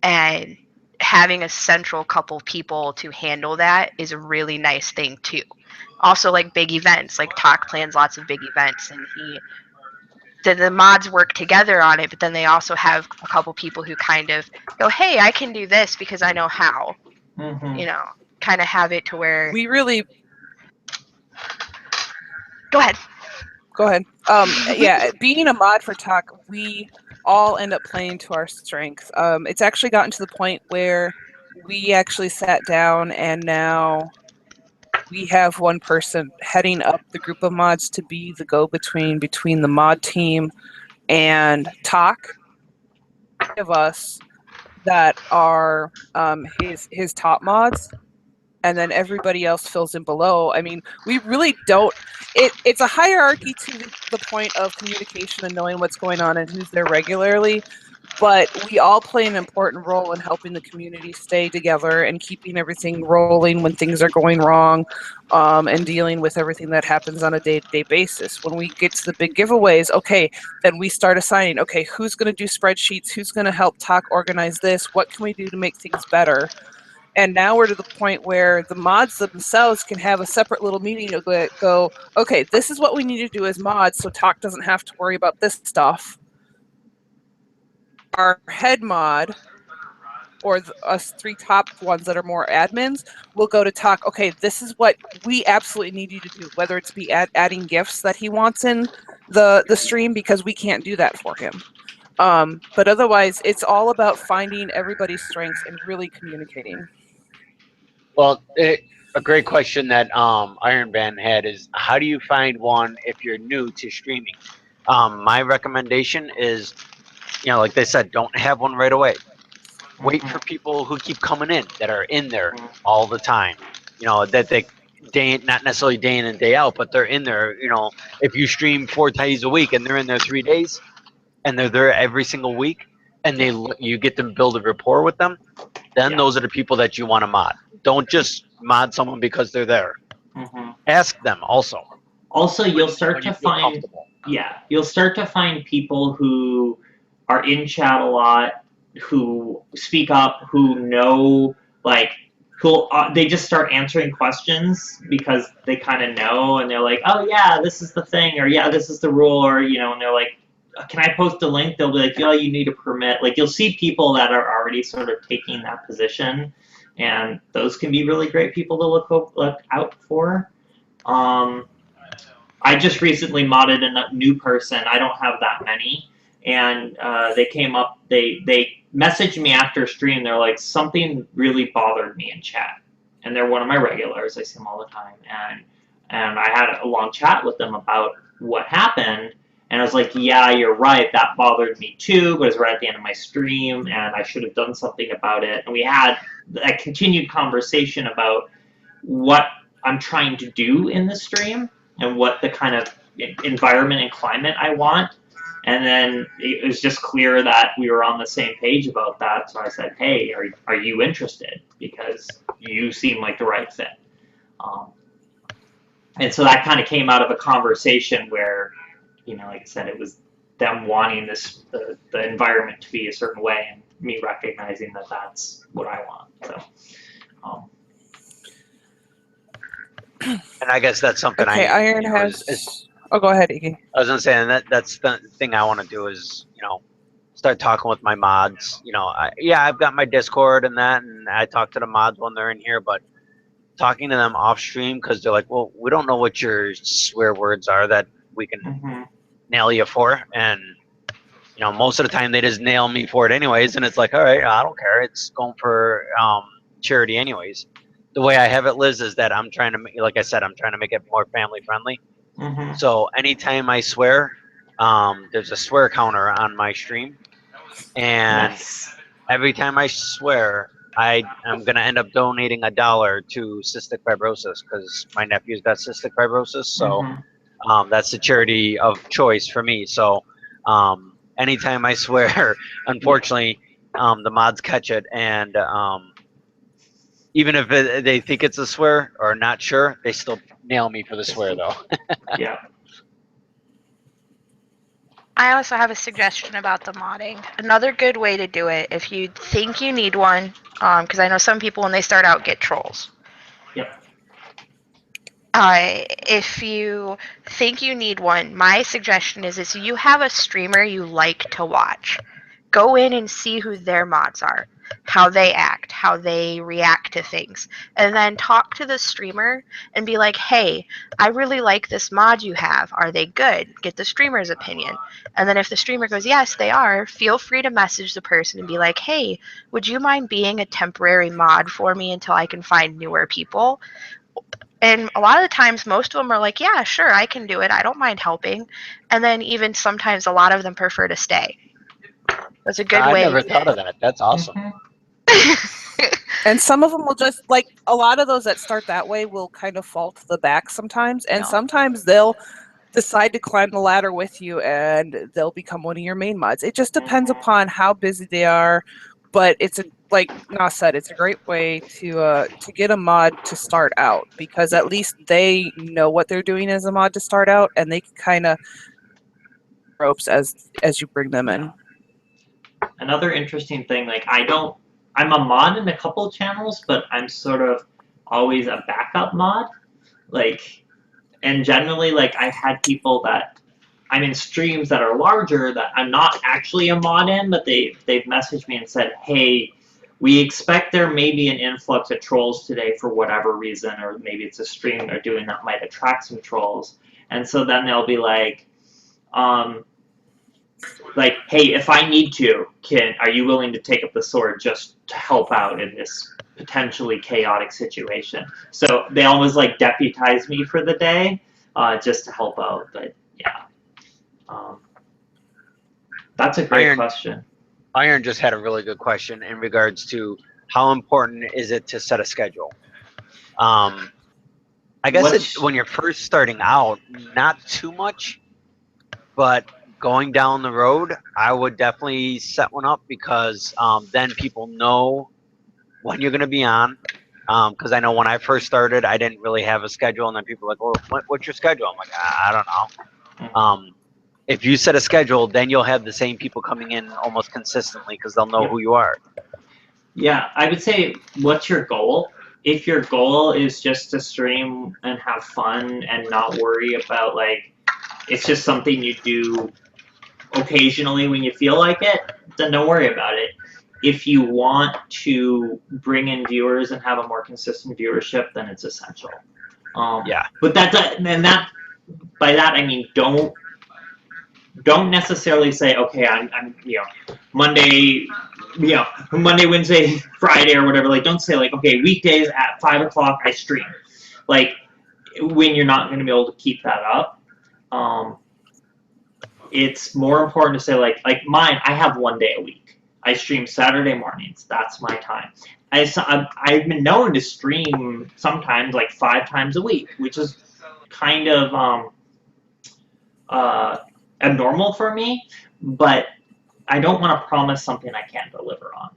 Speaker 10: And having a central couple people to handle that is a really nice thing too. Also, like big events, like Talk plans lots of big events, and the mods work together on it, but then they also have a couple people who kind of go, hey, I can do this because I know how. Kind of have it to where
Speaker 9: we really
Speaker 10: go ahead.
Speaker 9: Being a mod for Talk, we all end up playing to our strengths. It's actually gotten to the point where we actually sat down, and now we have one person heading up the group of mods to be the go-between between the mod team and Talk. 3 of us that are his top mods, and then everybody else fills in below. I mean, we really don't. It's a hierarchy to the point of communication and knowing what's going on and who's there regularly. But we all play an important role in helping the community stay together and keeping everything rolling when things are going wrong, and dealing with everything that happens on a day-to-day basis. When we get to the big giveaways, okay, then we start assigning, okay, who's going to do spreadsheets? Who's going to help Talk organize this? What can we do to make things better? And now we're to the point where the mods themselves can have a separate little meeting to go, okay, this is what we need to do as mods so Talk doesn't have to worry about this stuff. Our head mod, or us 3 top ones that are more admins, will go to Talk, okay, this is what we absolutely need you to do, whether it's be adding gifts that he wants in the stream, because we can't do that for him. But otherwise, it's all about finding everybody's strengths and really communicating.
Speaker 2: Well, a great question that Iron Band had is, how do you find one if you're new to streaming? My recommendation is, like they said, don't have one right away. Wait for people who keep coming in, that are in there all the time. That they not necessarily day in and day out, but they're in there. If you stream 4 days a week and they're in there 3 days, and they're there every single week, and you get to build a rapport with them, then those are the people that you want to mod. Don't just mod someone because they're there. Ask them also.
Speaker 1: Also, you'll start to find people who are in chat a lot, who speak up, who know, like, they just start answering questions because they kind of know, and they're like, oh yeah, this is the thing, or yeah, this is the rule, or and they're like, can I post a link? They'll be like, oh, you need a permit. Like, you'll see people that are already sort of taking that position, and those can be really great people to look out for. I just recently modded a new person. I don't have that many, and they came up. They messaged me after stream. They're like, something really bothered me in chat, and they're one of my regulars. I see them all the time, and I had a long chat with them about what happened. And I was like, yeah, you're right. That bothered me too, but it was right at the end of my stream, and I should have done something about it. And we had a continued conversation about what I'm trying to do in the stream and what the kind of environment and climate I want. And then it was just clear that we were on the same page about that. So I said, hey, are you interested? Because you seem like the right fit. And so that kind of came out of a conversation where, like I said, it was them wanting the environment to be a certain way, and me recognizing that that's what I want. So,
Speaker 2: and I guess that's something
Speaker 9: Okay, Iron has. Oh, go ahead, Iggy.
Speaker 2: I was gonna say, and that's the thing I want to do is, start talking with my mods. I've got my Discord and that, and I talk to the mods when they're in here, but talking to them off stream, because they're like, well, we don't know what your swear words are that we can nail you for, and most of the time they just nail me for it anyways, and it's like, all right, I don't care, it's going for charity anyways. The way I have it, Liz, is that I'm trying to, like I said, I'm trying to make it more family friendly. So anytime I swear, there's a swear counter on my stream, and every time I swear, I'm gonna end up donating $1 to cystic fibrosis, because my nephew's got cystic fibrosis. So that's the charity of choice for me. So anytime I swear, unfortunately, the mods catch it, and even if they think it's a swear or not sure, they still nail me for the swear, though.
Speaker 1: Yeah.
Speaker 10: I also have a suggestion about the modding. Another good way to do it, if you think you need one, because I know some people when they start out get trolls.
Speaker 1: Yep.
Speaker 10: If you think you need one, my suggestion is you have a streamer you like to watch. Go in and see who their mods are, how they act, how they react to things, and then talk to the streamer and be like, hey, I really like this mod you have. Are they good? Get the streamer's opinion. And then if the streamer goes, yes, they are, feel free to message the person and be like, hey, would you mind being a temporary mod for me until I can find newer people? And a lot of the times, most of them are like, yeah, sure, I can do it. I don't mind helping. And then even sometimes a lot of them prefer to stay. That's a good way.
Speaker 2: I never thought of that. That's awesome.
Speaker 9: And some of them will just, like, a lot of those that start that way will kind of fall to the back sometimes. And sometimes they'll decide to climb the ladder with you and they'll become one of your main mods. It just depends upon how busy they are. But it's like Nas said, it's a great way to get a mod to start out, because at least they know what they're doing as a mod to start out, and they can kind of ropes as you bring them in.
Speaker 1: Another interesting thing, like I'm a mod in a couple of channels, but I'm sort of always a backup mod. Like, and generally, like, I've had people that I'm in streams that are larger that I'm not actually a mod in, but they've messaged me and said, hey, we expect there may be an influx of trolls today for whatever reason, or maybe it's a stream they're doing that might attract some trolls. And so then they'll be like, hey, if I need to, are you willing to take up the sword just to help out in this potentially chaotic situation? So they always like deputize me for the day, just to help out. But yeah, that's a great question.
Speaker 2: Iron just had a really good question in regards to how important is it to set a schedule. I guess when you're first starting out, not too much, but going down the road, I would definitely set one up, because then people know when you're going to be on. Because I know when I first started, I didn't really have a schedule, and then people are like, well, what's your schedule? I'm like, I don't know. If you set a schedule, then you'll have the same people coming in almost consistently, because they'll know who you are.
Speaker 1: Yeah, I would say, what's your goal? if your goal is just to stream and have fun and not worry about like it's just something you do occasionally when you feel like it, then don't worry about it. If you want to bring in viewers and have a more consistent viewership, then it's essential.
Speaker 2: Yeah.
Speaker 1: But by that I mean don't necessarily say, okay, I'm Monday, Monday, Wednesday, Friday, or whatever. Like, don't say like, okay, weekdays at 5 o'clock I stream. Like, when you're not going to be able to keep that up, it's more important to say like mine. I have 1 day a week. I stream Saturday mornings. That's my time. I've been known to stream sometimes like 5 times a week, which is kind of abnormal for me, but I don't want to promise something I can't deliver on.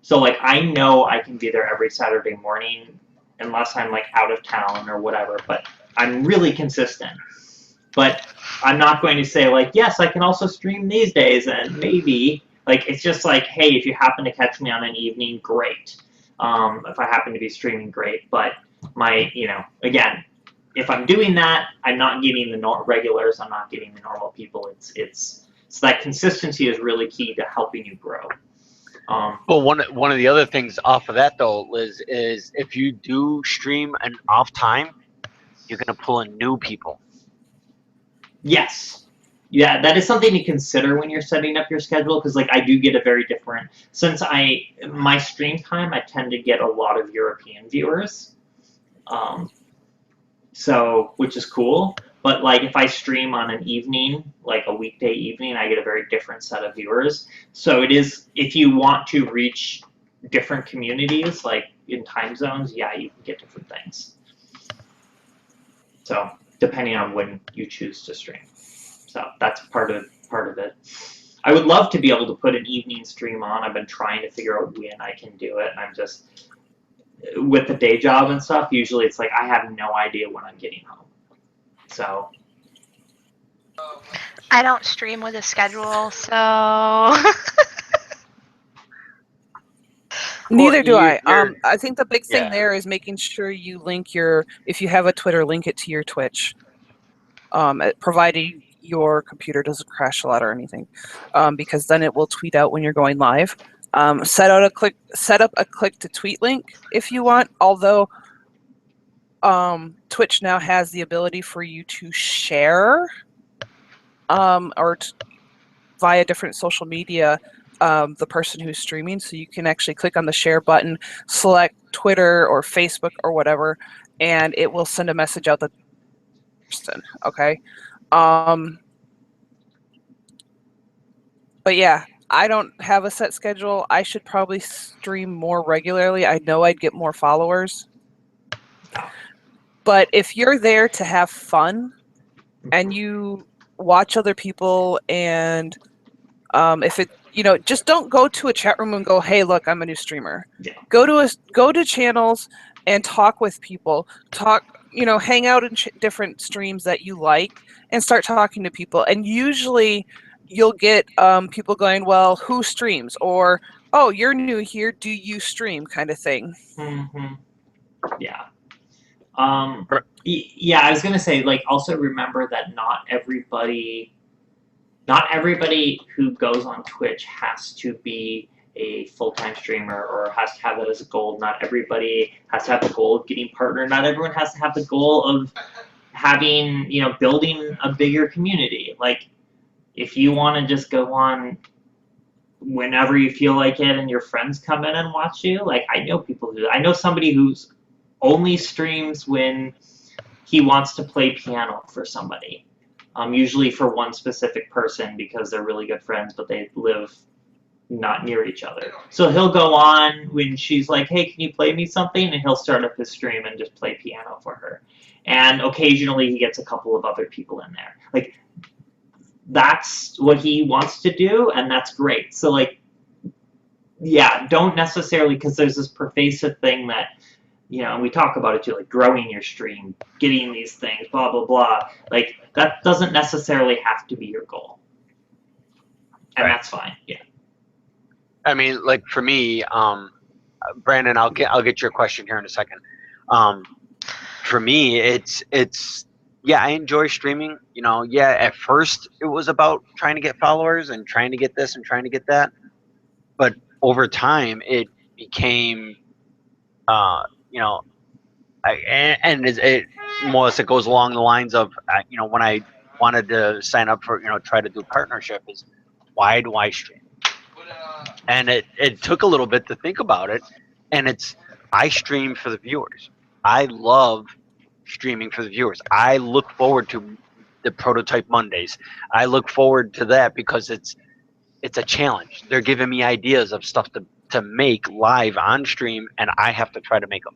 Speaker 1: So like I know I can be there every Saturday morning unless I'm like out of town or whatever, but I'm really consistent. But I'm not going to say like, yes, I can also stream these days and maybe like it's just like, hey, if you happen to catch me on an evening, great. If I happen to be streaming, great. But my, again, if I'm doing that, I'm not getting the regulars. I'm not getting the normal people. So that consistency is really key to helping you grow.
Speaker 2: Well, one of the other things off of that though, Liz, is if you do stream an off time, you're gonna pull in new people.
Speaker 1: Yes. Yeah, that is something to consider when you're setting up your schedule, because like I do get a very different, since my stream time, I tend to get a lot of European viewers. So, which is cool. But like if I stream on an evening, like a weekday evening, I get a very different set of viewers. So it is, if you want to reach different communities, like in time zones, yeah, you can get different things. So depending on when you choose to stream. So that's part of it. I would love to be able to put an evening stream on. I've been trying to figure out when I can do it. And I'm just, with the day job and stuff, usually it's like I have no idea when I'm getting home. So
Speaker 10: I don't stream with a schedule, so
Speaker 9: Neither do I.
Speaker 2: you're-
Speaker 9: I think the big thing
Speaker 2: Yeah.
Speaker 9: there is making sure you link if you have a Twitter, link it to your Twitch. Providing your computer doesn't crash a lot or anything, because then it will tweet out when you're going live. Set up a click to tweet link if you want. Although Twitch now has the ability for you to share, via different social media, the person who's streaming. So you can actually click on the share button, select Twitter or Facebook or whatever, and it will send a message out that person. Okay. But yeah, I don't have a set schedule. I should probably stream more regularly. I know I'd get more followers. But if you're there to have fun and you watch other people, and if it, just don't go to a chat room and go, hey, look, I'm a new streamer.
Speaker 1: Yeah.
Speaker 9: Go to channels and talk with people. Hang out in different streams that you like and start talking to people. And usually you'll get people going, well, who streams? Or, oh, you're new here, do you stream, kind of thing.
Speaker 1: Mm-hmm. Yeah. Yeah, I was gonna say, like, also remember that not everybody who goes on Twitch has to be a full-time streamer or has to have that as a goal. Not everybody has to have the goal of getting partnered. Not everyone has to have the goal of having, building a bigger community. Like, if you want to just go on whenever you feel like it and your friends come in and watch you, like, I know somebody who's only streams when he wants to play piano for somebody. Usually for one specific person because they're really good friends, but they live not near each other. So he'll go on when she's like, hey, can you play me something? And he'll start up his stream and just play piano for her. And occasionally he gets a couple of other people in there. Like, that's what he wants to do, and that's great. So, like, yeah, don't necessarily, because there's this pervasive thing that, and we talk about it too, like growing your stream, getting these things, blah, blah, blah. Like, that doesn't necessarily have to be your goal. And
Speaker 2: Right.
Speaker 1: that's fine, yeah.
Speaker 2: I mean, like for me, Brandon, I'll get your question here in a second. For me, it's yeah, I enjoy streaming. You know, yeah, at first it was about trying to get followers and trying to get this and trying to get that, but over time it became, you know, and it more or less it goes along the lines of, you know, when I wanted to sign up for, you know, try to do partnership, is why do I stream? And it took a little bit to think about it, and I stream for the viewers. I love streaming for the viewers. I look forward to the Prototype Mondays. I look forward to that because it's a challenge. They're giving me ideas of stuff to make live on stream, and I have to try to make them.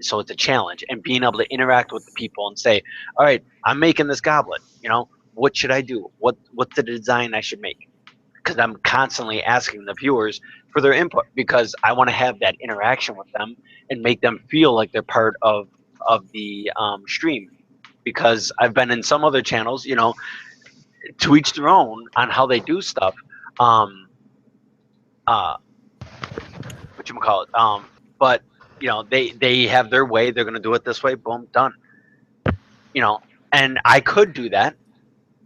Speaker 2: So it's a challenge, and being able to interact with the people and say, all right, I'm making this goblet, you know, what should I do? What's the design I should make? Because I'm constantly asking the viewers for their input, because I want to have that interaction with them and make them feel like they're part of the stream. Because I've been in some other channels, you know, to each their own on how they do stuff. Whatchamacallit? But you know, they have their way. They're gonna do it this way. Boom, done. You know, and I could do that.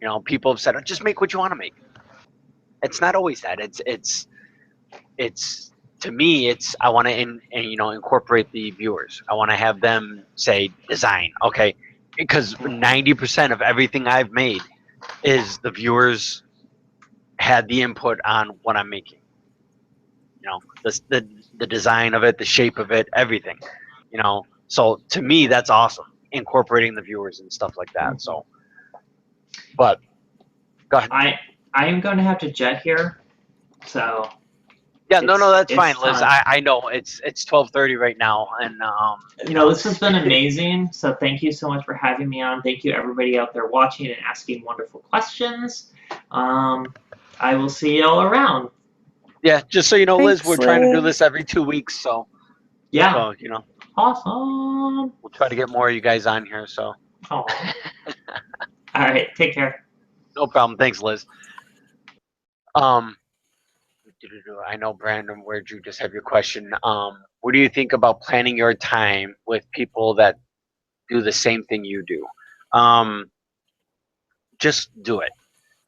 Speaker 2: You know, people have said, just make what you want to make. It's not always that. It's to me, it's I want to you know, incorporate the viewers. I want to have them say design, okay, because 90% of everything I've made is the viewers had the input on what I'm making. You know, the design of it, the shape of it, everything. You know, so to me, that's awesome. Incorporating the viewers and stuff like that. So, but go ahead.
Speaker 1: I am going to have to jet here, so.
Speaker 2: Yeah, no, that's
Speaker 1: it's
Speaker 2: fine, Liz.
Speaker 1: time.
Speaker 2: I know it's 12:30 right now, and
Speaker 1: You know, this has been amazing. So thank you so much for having me on. Thank you everybody out there watching and asking wonderful questions. I will see you all around.
Speaker 2: Yeah, just so you know, Liz,
Speaker 5: Thanks,
Speaker 2: we're trying to do
Speaker 5: Liz.
Speaker 2: this every 2 weeks, so
Speaker 1: Yeah.
Speaker 2: so you know,
Speaker 1: Awesome.
Speaker 2: we'll try to get more of you guys on here. So.
Speaker 1: Aw. All right. Take care.
Speaker 2: No problem. Thanks, Liz. I know, Brandon, where'd you just have your question? What do you think about planning your time with people that do the same thing you do? Just do it.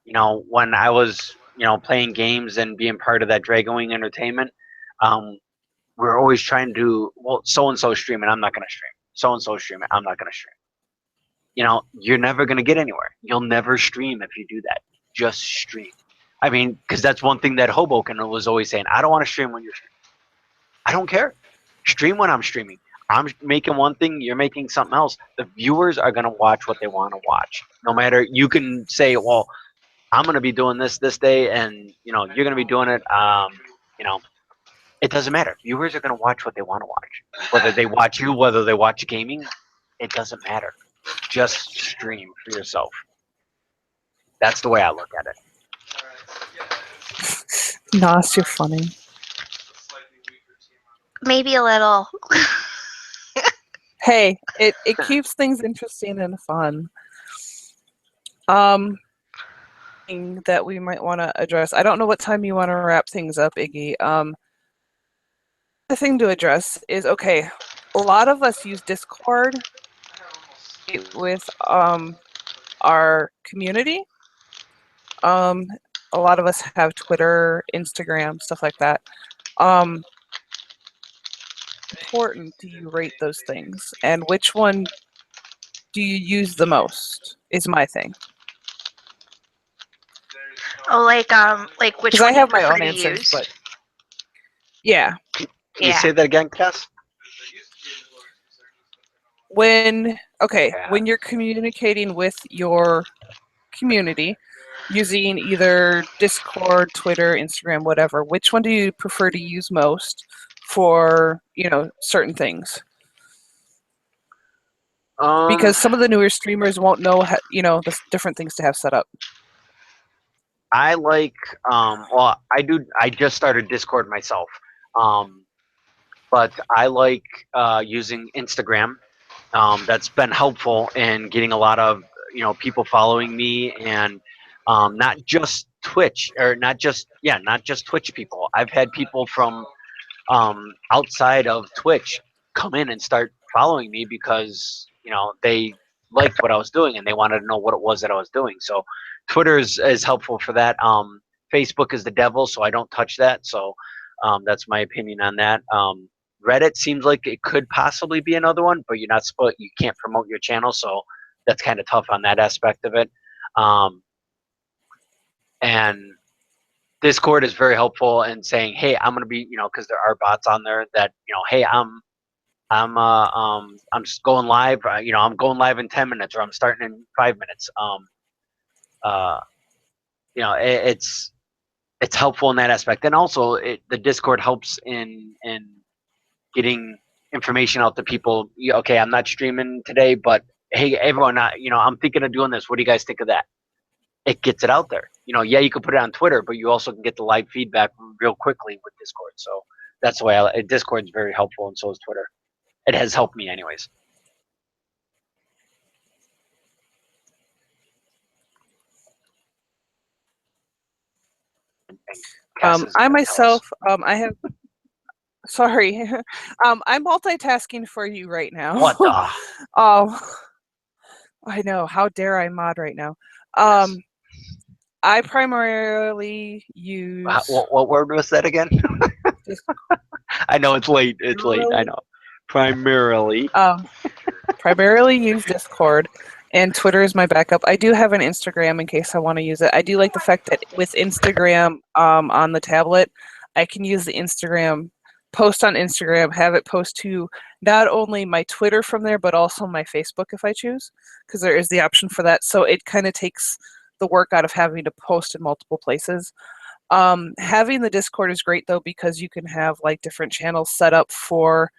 Speaker 2: You know, when I was, you know, playing games and being part of that Dragon Wing Entertainment, we're always trying to do, well, so-and-so streaming, I'm not going to stream. So-and-so streaming, I'm not going to stream. You know, you're never going to get anywhere. You'll never stream if you do that. Just stream. I mean, because that's one thing that Hoboken was always saying. I don't want to stream when you're streaming. I don't care. Stream when I'm streaming. I'm making one thing, you're making something else. The viewers are going to watch what they want to watch. No matter, you can say, well, I'm going to be doing this day, and, you know, you're going to be doing it. You know, it doesn't matter. Viewers are going to watch what they want to watch. Whether they watch you, whether they watch gaming, it doesn't matter. Just stream for yourself. That's the way I look at it.
Speaker 9: Nos, you're funny.
Speaker 10: Maybe a little.
Speaker 9: Hey, it keeps things interesting and fun. Thing that we might want to address. I don't know what time you want to wrap things up, Iggy. The thing to address is, okay, a lot of us use Discord with our community. A lot of us have Twitter, Instagram, stuff like that. Important do you rate those things, and which one do you use the most? Is my thing.
Speaker 10: Oh, like which
Speaker 9: Because
Speaker 10: one
Speaker 9: I have
Speaker 10: you
Speaker 9: my
Speaker 10: prefer
Speaker 9: own
Speaker 10: to
Speaker 9: answers,
Speaker 10: use?
Speaker 9: but yeah.
Speaker 2: Can you say that again, Cass?
Speaker 9: When you're communicating with your community using either Discord, Twitter, Instagram, whatever, which one do you prefer to use most for, you know, certain things? Because some of the newer streamers won't know how, you know, the different things to have set up.
Speaker 2: I like, well, I just started Discord myself. But I like using Instagram. That's been helpful in getting a lot of, you know, people following me, and not just Twitch, or not just Twitch people. I've had people from outside of Twitch come in and start following me because they liked what I was doing and they wanted to know what it was that I was doing. So Twitter is helpful for that. Facebook is the devil, so I don't touch that. So that's my opinion on that. Reddit seems like it could possibly be another one, but you're not supposed, you can't promote your channel, so that's kind of tough on that aspect of it. And Discord is very helpful in saying, hey, I'm gonna be, because there are bots on there that, hey, I'm just going live. I'm going live in 10 minutes, or I'm starting in 5 minutes. It's helpful in that aspect, and also the Discord helps in getting information out to people. Okay, I'm not streaming today, but hey, everyone, I'm thinking of doing this. What do you guys think of that? It gets it out there. Yeah, you can put it on Twitter, but you also can get the live feedback real quickly with Discord. So that's the way Discord's very helpful, and so is Twitter. It has helped me anyways.
Speaker 9: I myself, I have. Sorry, I'm multitasking for you right now.
Speaker 2: What the?
Speaker 9: I know. How dare I mod right now?
Speaker 2: Yes.
Speaker 9: I primarily use.
Speaker 2: What word was that again? I know it's late. It's late. I know. Primarily.
Speaker 9: Primarily use Discord, and Twitter is my backup. I do have an Instagram in case I want to use it. I do like the fact that with Instagram on the tablet, I can use the Instagram, post on Instagram, have it post to not only my Twitter from there, but also my Facebook if I choose, because there is the option for that. So it kind of takes the work out of having to post in multiple places. Having the Discord is great though, because you can have like different channels set up for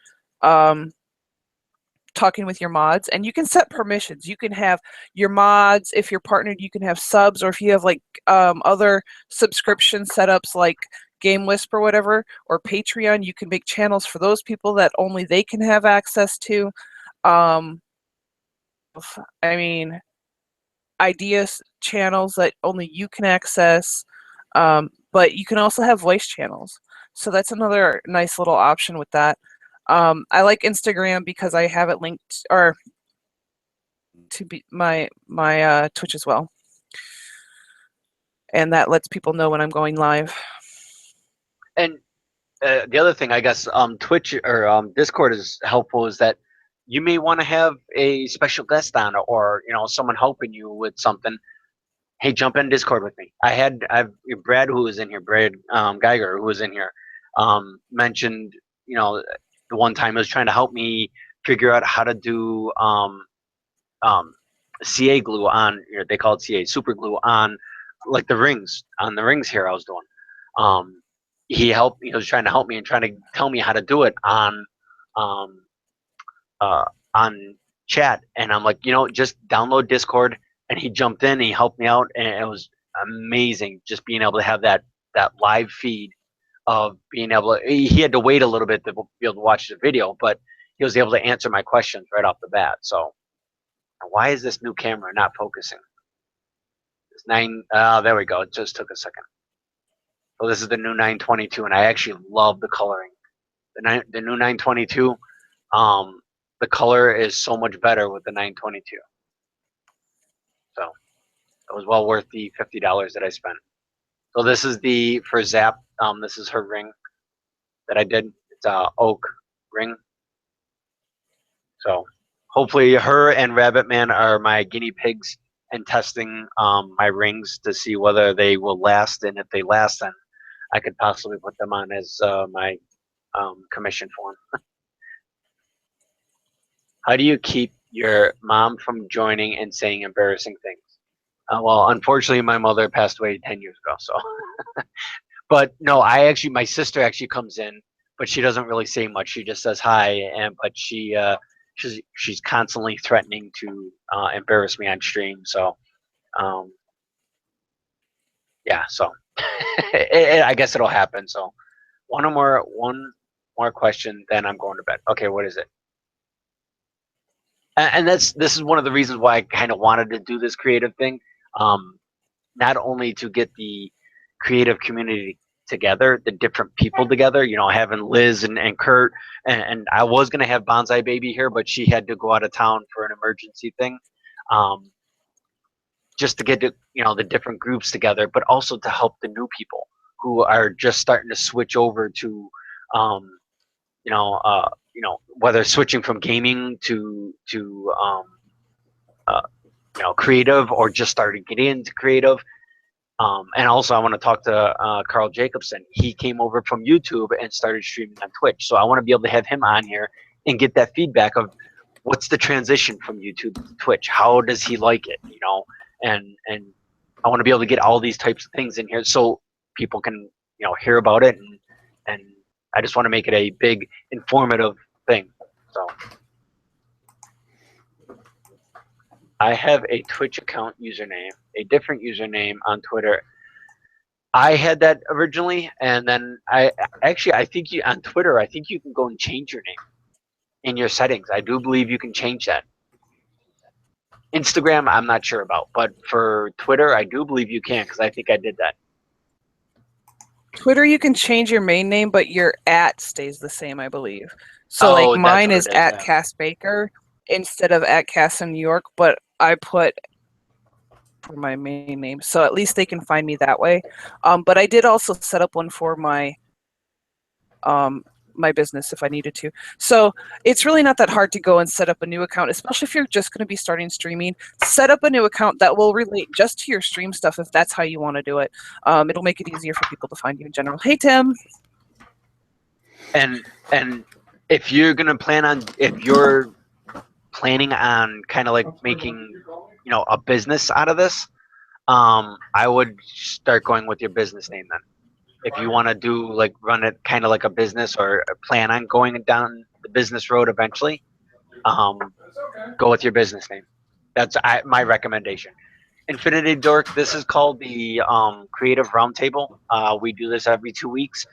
Speaker 9: talking with your mods, and you can set permissions. You can have your mods, if you're partnered, you can have subs, or if you have like other subscription setups like Game Wisp or whatever, or Patreon, you can make channels for those people that only they can have access to. I mean, ideas channels that only you can access, but you can also have voice channels. So that's another nice little option with that. I like Instagram because I have it linked or to be my Twitch as well, and that lets people know when I'm going live.
Speaker 2: And the other thing, I guess, Twitch or Discord is helpful is that you may want to have a special guest on, or someone helping you with something. Hey, jump in Discord with me. I've Brad, who was in here, Brad Geiger, who was in here, mentioned the one time he was trying to help me figure out how to do CA glue on, they call it CA super glue on like the rings here I was doing. He was trying to help me and trying to tell me how to do it on chat, and I'm like, just download Discord, and he jumped in and he helped me out, and it was amazing just being able to have that live feed of being able to, he had to wait a little bit to be able to watch the video, but he was able to answer my questions right off the bat. So why is this new camera not focusing? It's there we go. It just took a second. So this is the new 922, and I actually love the coloring. The new 922, the color is so much better with the 922. So it was well worth the $50 that I spent. So this is for Zap. This is her ring that I did. It's a oak ring. So hopefully her and Rabbit Man are my guinea pigs in testing my rings to see whether they will last, and if they last, then I could possibly put them on as my commission form. How do you keep your mom from joining and saying embarrassing things? Well, unfortunately, my mother passed away 10 years ago, so. But no, my sister actually comes in, but she doesn't really say much. She just says hi, but she's constantly threatening to embarrass me on stream. So, yeah. So, I guess it'll happen. So, one more question, then I'm going to bed. Okay, what is it? And this is one of the reasons why I kind of wanted to do this creative thing. Not only to get the creative community together, the different people together, you know, having Liz and Kurt, and I was going to have Bonsai Baby here, but she had to go out of town for an emergency thing. Just to get, you know, the different groups together, but also to help the new people who are just starting to switch over to, you know, whether switching from gaming to you know, creative, or just starting getting into creative. And also I want to talk to Carl Jacobson. He came over from YouTube and started streaming on Twitch. So I want to be able to have him on here and get that feedback of what's the transition from YouTube to Twitch? How does he like it? You know, and I want to be able to get all these types of things in here so people can, you know, hear about it, and I just want to make it a big informative thing. So I have a Twitch account username, a different username on Twitter. I had that originally, and then I think you on Twitter, I think you can go and change your name in your settings. I do believe you can change that. Instagram, I'm not sure about, but for Twitter, I do believe you can, because I think I did that.
Speaker 9: Twitter, you can change your main name, but your @ stays the same, I believe. So
Speaker 2: Oh,
Speaker 9: like
Speaker 2: that's
Speaker 9: mine
Speaker 2: what
Speaker 9: is
Speaker 2: it is,
Speaker 9: @
Speaker 2: yeah.
Speaker 9: Cass Baker instead of @ Cass in New York, but I put for my main name, so at least they can find me that way. But I did also set up one for my my business if I needed to. So it's really not that hard to go and set up a new account, especially if you're just going to be starting streaming. Set up a new account that will relate just to your stream stuff if that's how you want to do it. It'll make it easier for people to find you in general. Hey, Tim.
Speaker 2: And if you're gonna if you're planning on kind of like making, you know, a business out of this, I would start going with your business name then. If you want to do like run it kind of like a business, or plan on going down the business road eventually, go with your business name. That's my recommendation. Infinity Dork, this is called the Creative Roundtable. We do this every 2 weeks,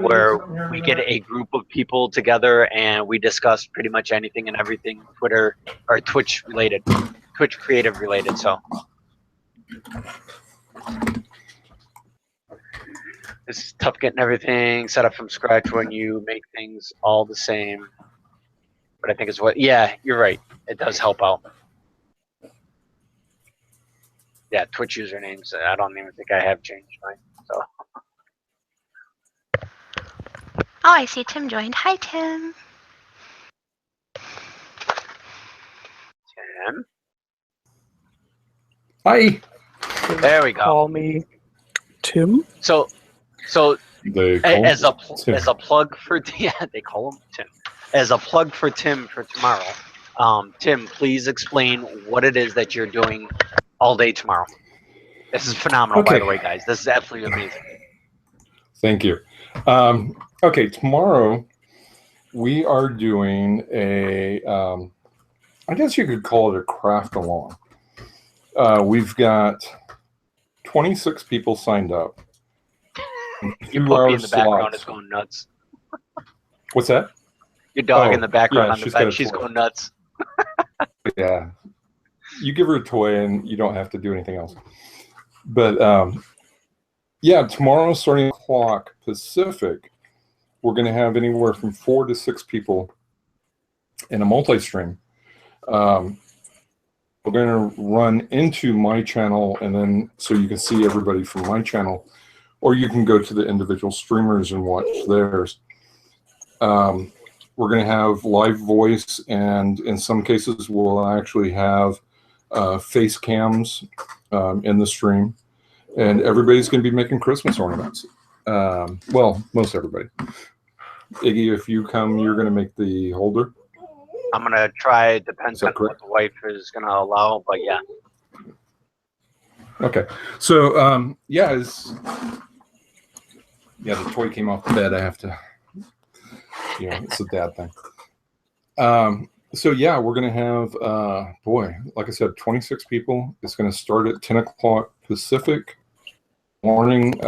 Speaker 2: where we get a group of people together and we discuss pretty much anything and everything Twitter or Twitch related, Twitch creative related. So it's tough getting everything set up from scratch when you make things all the same. But I think it's yeah, you're right. It does help out. Yeah, Twitch usernames, I don't even think I have changed mine. So.
Speaker 10: Oh, I see Tim joined. Hi, Tim.
Speaker 2: Tim.
Speaker 11: Hi.
Speaker 2: There we go.
Speaker 9: Call me Tim.
Speaker 2: So
Speaker 11: They call
Speaker 2: as a
Speaker 11: Tim.
Speaker 2: plug for yeah, they call him Tim. As a plug for Tim for tomorrow, Tim, please explain what it is that you're doing all day tomorrow. This is phenomenal, by
Speaker 11: Okay.
Speaker 2: the way, guys. This is absolutely amazing.
Speaker 11: Thank you. Okay, tomorrow we are doing a, I guess you could call it a craft along. We've got 26 people signed up.
Speaker 2: Your
Speaker 11: 2
Speaker 2: puppy
Speaker 11: hour
Speaker 2: in the background
Speaker 11: slots.
Speaker 2: is going nuts.
Speaker 11: What's that?
Speaker 2: Your dog
Speaker 11: Oh,
Speaker 2: in the background
Speaker 11: yeah,
Speaker 2: on the
Speaker 11: she's got
Speaker 2: bed,
Speaker 11: a
Speaker 2: she's
Speaker 11: toy.
Speaker 2: going nuts.
Speaker 11: Yeah. You give her a toy and you don't have to do anything else. But yeah, tomorrow starting at o'clock Pacific, we're going to have anywhere from 4 to 6 people in a multi-stream. We're going to run into my channel, and then so you can see everybody from my channel, or you can go to the individual streamers and watch theirs. We're going to have live voice, and in some cases we'll actually have face cams in the stream, and everybody's going to be making Christmas ornaments. Well, most everybody. Iggy, if you come, you're going to make the holder.
Speaker 2: I'm going to try, it depends
Speaker 11: Is that
Speaker 2: on what
Speaker 11: correct?
Speaker 2: the wife is going to allow, but yeah.
Speaker 11: Okay, so yeah, the toy came off the bed. I have to, it's a dad thing. So yeah, we're gonna have boy, like I said, 26 people. It's gonna start at 10 o'clock Pacific morning,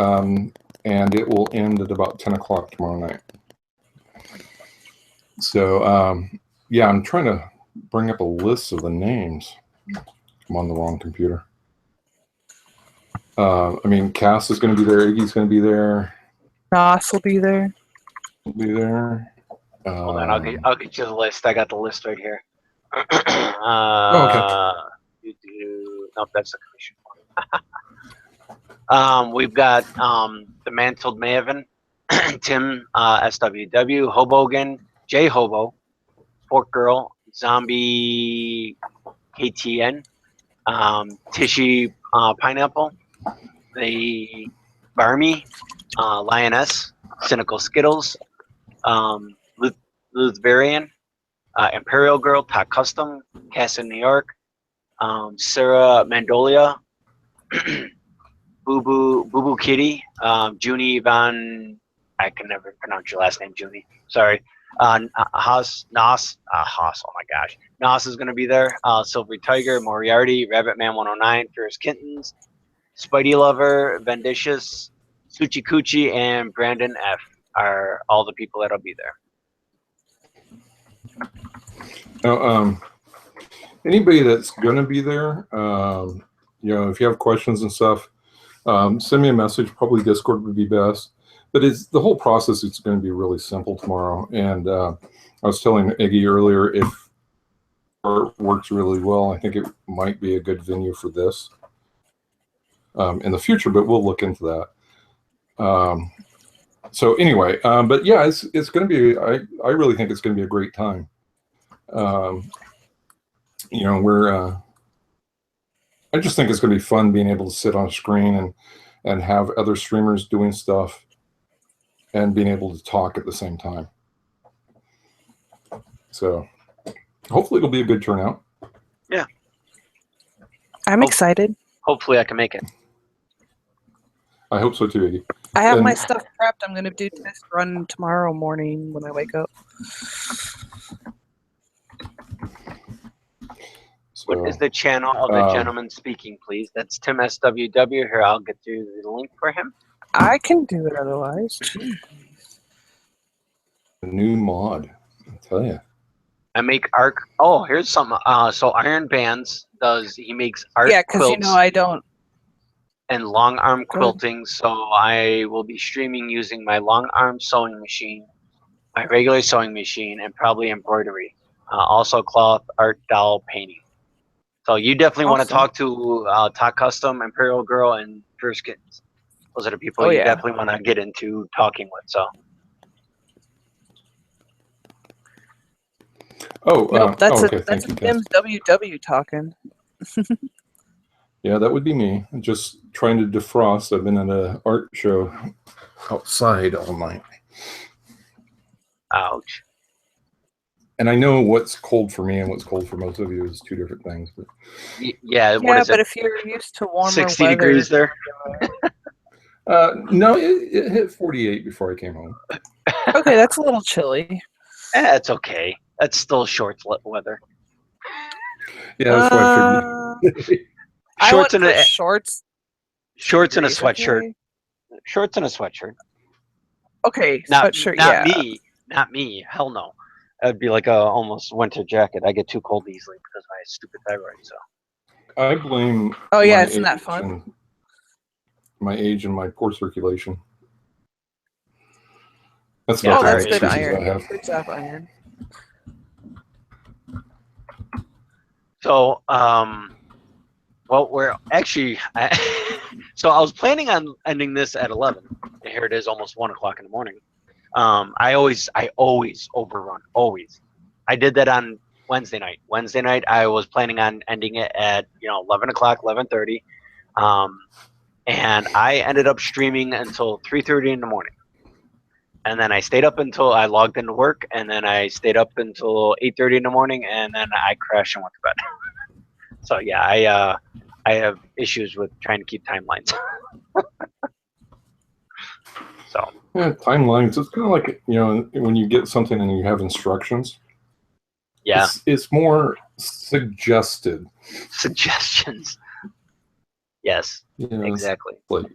Speaker 11: and it will end at about 10 o'clock tomorrow night. So yeah, I'm trying to bring up a list of the names. I'm on the wrong computer. I mean, Cass is going to be there. Iggy's going to be there.
Speaker 9: Nos will be there.
Speaker 11: We'll be there.
Speaker 2: Hold on, I'll get you the list. I got the list right here. Nope, that's the commission one. We've got the Mantled Maven, Tim SWW, Hobogan, J Hobo, Fork Girl, Zombie KTN, Tishy Pineapple, the Barmy, Lioness, Cynical Skittles, Luthvarian, Imperial Girl, Tot Custom, Cass in New York, Sarah Mandolia, Boo Boo Kitty, Junie Van, I can never pronounce your last name, Junie. Sorry. Nos, Haas, oh my gosh. Nos is going to be there. Silvery Tiger, Moriarty, Rabbit Man 109, Fierce Kittens, Spidey Lover, Vendicious, Suchi Coochie, and Brandon F are all the people that'll be there.
Speaker 11: Now, anybody that's going to be there, you know, if you have questions and stuff, send me a message. Probably Discord would be best. But it's the whole process. It's going to be really simple tomorrow. And I was telling Iggy earlier, if it works really well, I think it might be a good venue for this in the future. But we'll look into that. So anyway, but yeah, it's going to be. I really think it's going to be a great time. You know, I just think it's going to be fun being able to sit on a screen and have other streamers doing stuff and being able to talk at the same time. So hopefully it'll be a good turnout.
Speaker 2: Yeah.
Speaker 9: I'm excited.
Speaker 2: Hopefully I can make it.
Speaker 11: I hope so too, Iggy.
Speaker 9: I have my stuff prepped. I'm going to do test run tomorrow morning when I wake up.
Speaker 11: So,
Speaker 2: what is the channel of the gentleman speaking, please? That's Tim SWW. Here, I'll get you the link for him.
Speaker 9: I can do it otherwise.
Speaker 11: a new mod, I'll tell you.
Speaker 2: I make art. Oh, here's some. So Iron Bands he makes art
Speaker 9: Yeah, because you know I don't.
Speaker 2: and long arm quilting. So I will be streaming using my long arm sewing machine, my regular sewing machine, and probably embroidery. Also cloth art doll painting. So you definitely want to talk to Tot Custom, Imperial Girl, and Fierce Kittens. Those are the people you definitely want to get into talking with. So.
Speaker 11: Oh,
Speaker 9: no, that's
Speaker 11: okay.
Speaker 9: that's Tim's WW talking.
Speaker 11: Yeah, that would be me. Just trying to defrost. I've been at an art show outside all night.
Speaker 2: Ouch.
Speaker 11: And I know what's cold for me and what's cold for most of you is two different things. But
Speaker 2: yeah,
Speaker 9: but if you're used to warmer
Speaker 2: 60
Speaker 9: weather,
Speaker 2: degrees there.
Speaker 11: No, it hit 48 before I came home.
Speaker 9: Okay, that's a little chilly.
Speaker 2: It's okay. That's still shorts weather.
Speaker 11: Yeah, that's why I figured.
Speaker 2: Shorts and a
Speaker 9: shorts.
Speaker 2: Shorts and a sweatshirt. Okay. Shorts and a sweatshirt.
Speaker 9: Okay,
Speaker 2: sweatshirt. Not me. Hell no. That'd be like a almost winter jacket. I get too cold easily because of my stupid thyroid. So.
Speaker 11: I blame.
Speaker 9: Oh yeah, isn't that fun?
Speaker 11: My age and my poor circulation. That's
Speaker 9: yeah,
Speaker 11: about
Speaker 9: that's good
Speaker 11: iron.
Speaker 9: I have. Good job, Iron.
Speaker 2: So, well, we're actually. So I was planning on ending this at 11. And here it is, almost 1 o'clock in the morning. I always overrun. Always. I did that on Wednesday night. Wednesday night, I was planning on ending it at 11 o'clock, 11:30, and I ended up streaming until 3:30 in the morning. And then I stayed up until I logged into work, and then I stayed up until 8:30 in the morning, and then I crashed and went to bed. So yeah, I have issues with trying to keep timelines. So.
Speaker 11: Yeah, timelines. It's kind of like when you get something and you have instructions.
Speaker 2: Yeah.
Speaker 11: It's more suggested.
Speaker 2: Suggestions. Yes. Exactly.
Speaker 11: Like,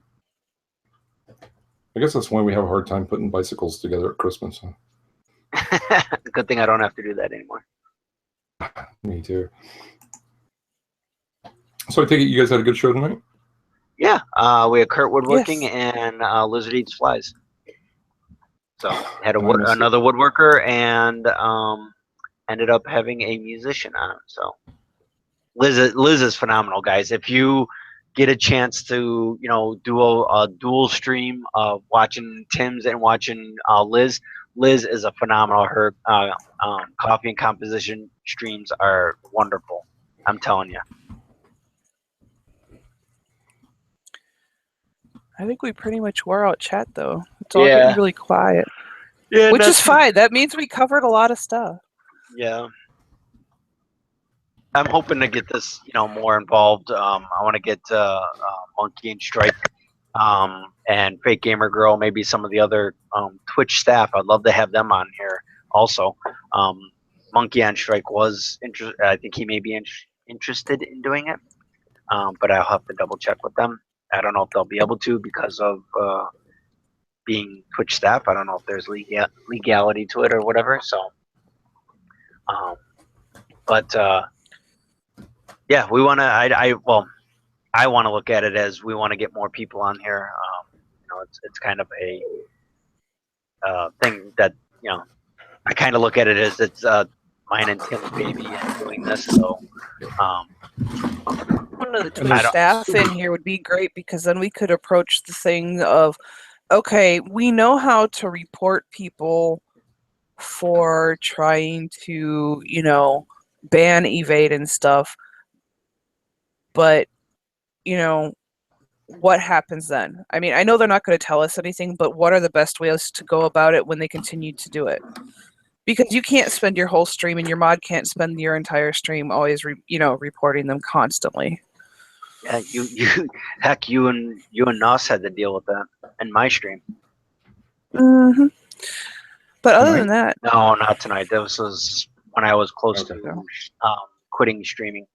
Speaker 11: I guess that's why we have a hard time putting bicycles together at Christmas. Huh?
Speaker 2: Good thing I don't have to do that anymore.
Speaker 11: Me too. So I take it you guys had a good show tonight?
Speaker 2: Yeah. We had Kurt Woodworking and Lizard Eats Flies. So had
Speaker 11: Nice.
Speaker 2: another woodworker and ended up having a musician on. So Liz is phenomenal, guys. If you get a chance to do a dual stream of watching Tim's and watching Liz. Liz is a phenomenal. Her coffee and composition streams are wonderful. I'm telling you.
Speaker 9: I think we pretty much wore out chat though. It's all
Speaker 2: Yeah.
Speaker 9: getting really quiet.
Speaker 2: Yeah,
Speaker 9: Which is fine. That means we covered a lot of stuff.
Speaker 2: Yeah. I'm hoping to get this, more involved. I want to get Monkey and Strike, and Fake Gamer Girl, maybe some of the other Twitch staff. I'd love to have them on here also. Monkey on Strike was interested. I think he may be interested in doing it, but I'll have to double check with them. I don't know if they'll be able to because of being Twitch staff. I don't know if there's legality to it or whatever. So, but. Yeah, we want to. I want to look at it as we want to get more people on here. It's kind of a thing that I kind of look at it as it's mine and Tim's baby and doing this. So
Speaker 9: One of the Twitch staff in here would be great because then we could approach the thing of, okay, we know how to report people for trying to ban, evade, and stuff. But, what happens then? I mean, I know they're not going to tell us anything, but what are the best ways to go about it when they continue to do it? Because you can't spend your whole stream and your mod can't spend your entire stream always, reporting them constantly.
Speaker 2: yeah, you and Nos had to deal with that in my stream.
Speaker 9: Mm-hmm. But other than that,
Speaker 2: No, not tonight. This was when I was close to quitting streaming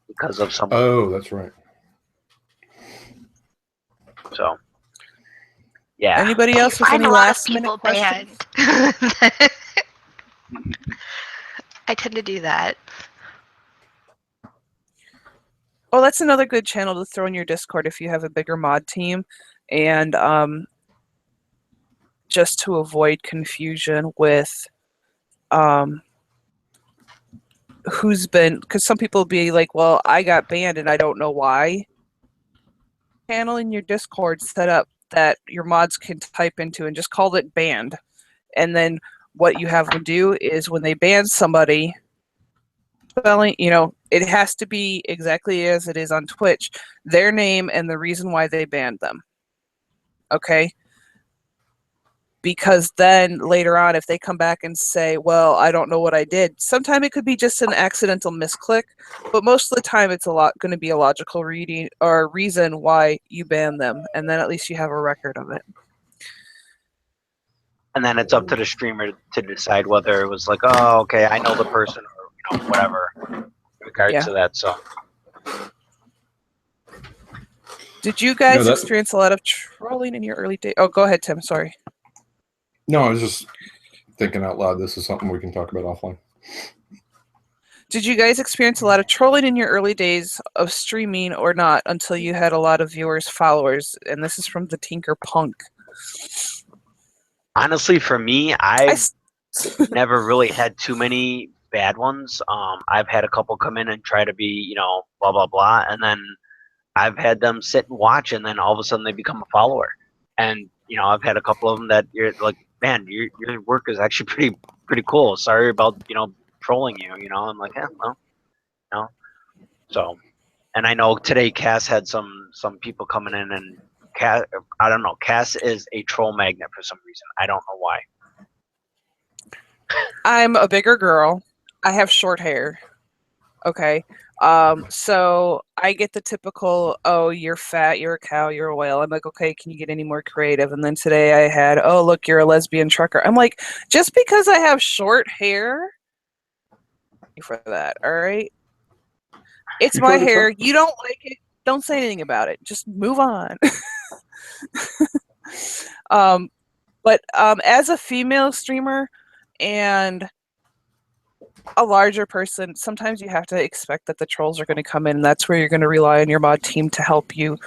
Speaker 2: because of some.
Speaker 11: Oh, that's right.
Speaker 2: So, yeah.
Speaker 9: Anybody else with
Speaker 10: Find
Speaker 9: any
Speaker 10: a lot of
Speaker 9: last minute
Speaker 10: people
Speaker 9: questions?
Speaker 10: banned. I tend to do that.
Speaker 9: Oh, that's another good channel to throw in your Discord if you have a bigger mod team, and just to avoid confusion with who's been, because some people will be like, well, I got banned and I don't know why. Channel in your Discord set up that your mods can type into and just call it banned. And then what you have them do is when they ban somebody, spelling, it has to be exactly as it is on Twitch, their name and the reason why they banned them. Okay? Because then later on, if they come back and say, well, I don't know what I did, sometimes it could be just an accidental misclick, but most of the time it's going to be a logical reading or reason why you banned them, and then at least you have a record of it.
Speaker 2: And then it's up to the streamer to decide whether it was like, oh, okay, I know the person, or whatever, in regards to that. So,
Speaker 9: did you guys experience a lot of trolling in your early days? Oh, go ahead, Tim. Sorry.
Speaker 11: No, I was just thinking out loud. This is something we can talk about offline.
Speaker 9: Did you guys experience a lot of trolling in your early days of streaming or not until you had a lot of viewers, followers? And this is from the Tinker Punk.
Speaker 2: honestly, for me, I've never really had too many bad ones. I've had a couple come in and try to be, blah, blah, blah. And then I've had them sit and watch, and then all of a sudden they become a follower. And, I've had a couple of them that you're like, man, your work is actually pretty cool. Sorry about, trolling you, I'm like, yeah, well, So, and I know today Cass had some people coming in, and Cass, I don't know, Cass is a troll magnet for some reason. I don't know why.
Speaker 9: I'm a bigger girl. I have short hair. Okay. So I get the typical, oh, you're fat, you're a cow, you're a whale. I'm like, okay, can you get any more creative? And then today I had, oh, look, you're a lesbian trucker. I'm like, just because I have short hair, for that, all right? It's my hair. You don't like it, don't say anything about it. Just move on. But as a female streamer and a larger person, sometimes you have to expect that the trolls are going to come in, and that's where you're going to rely on your mod team to help you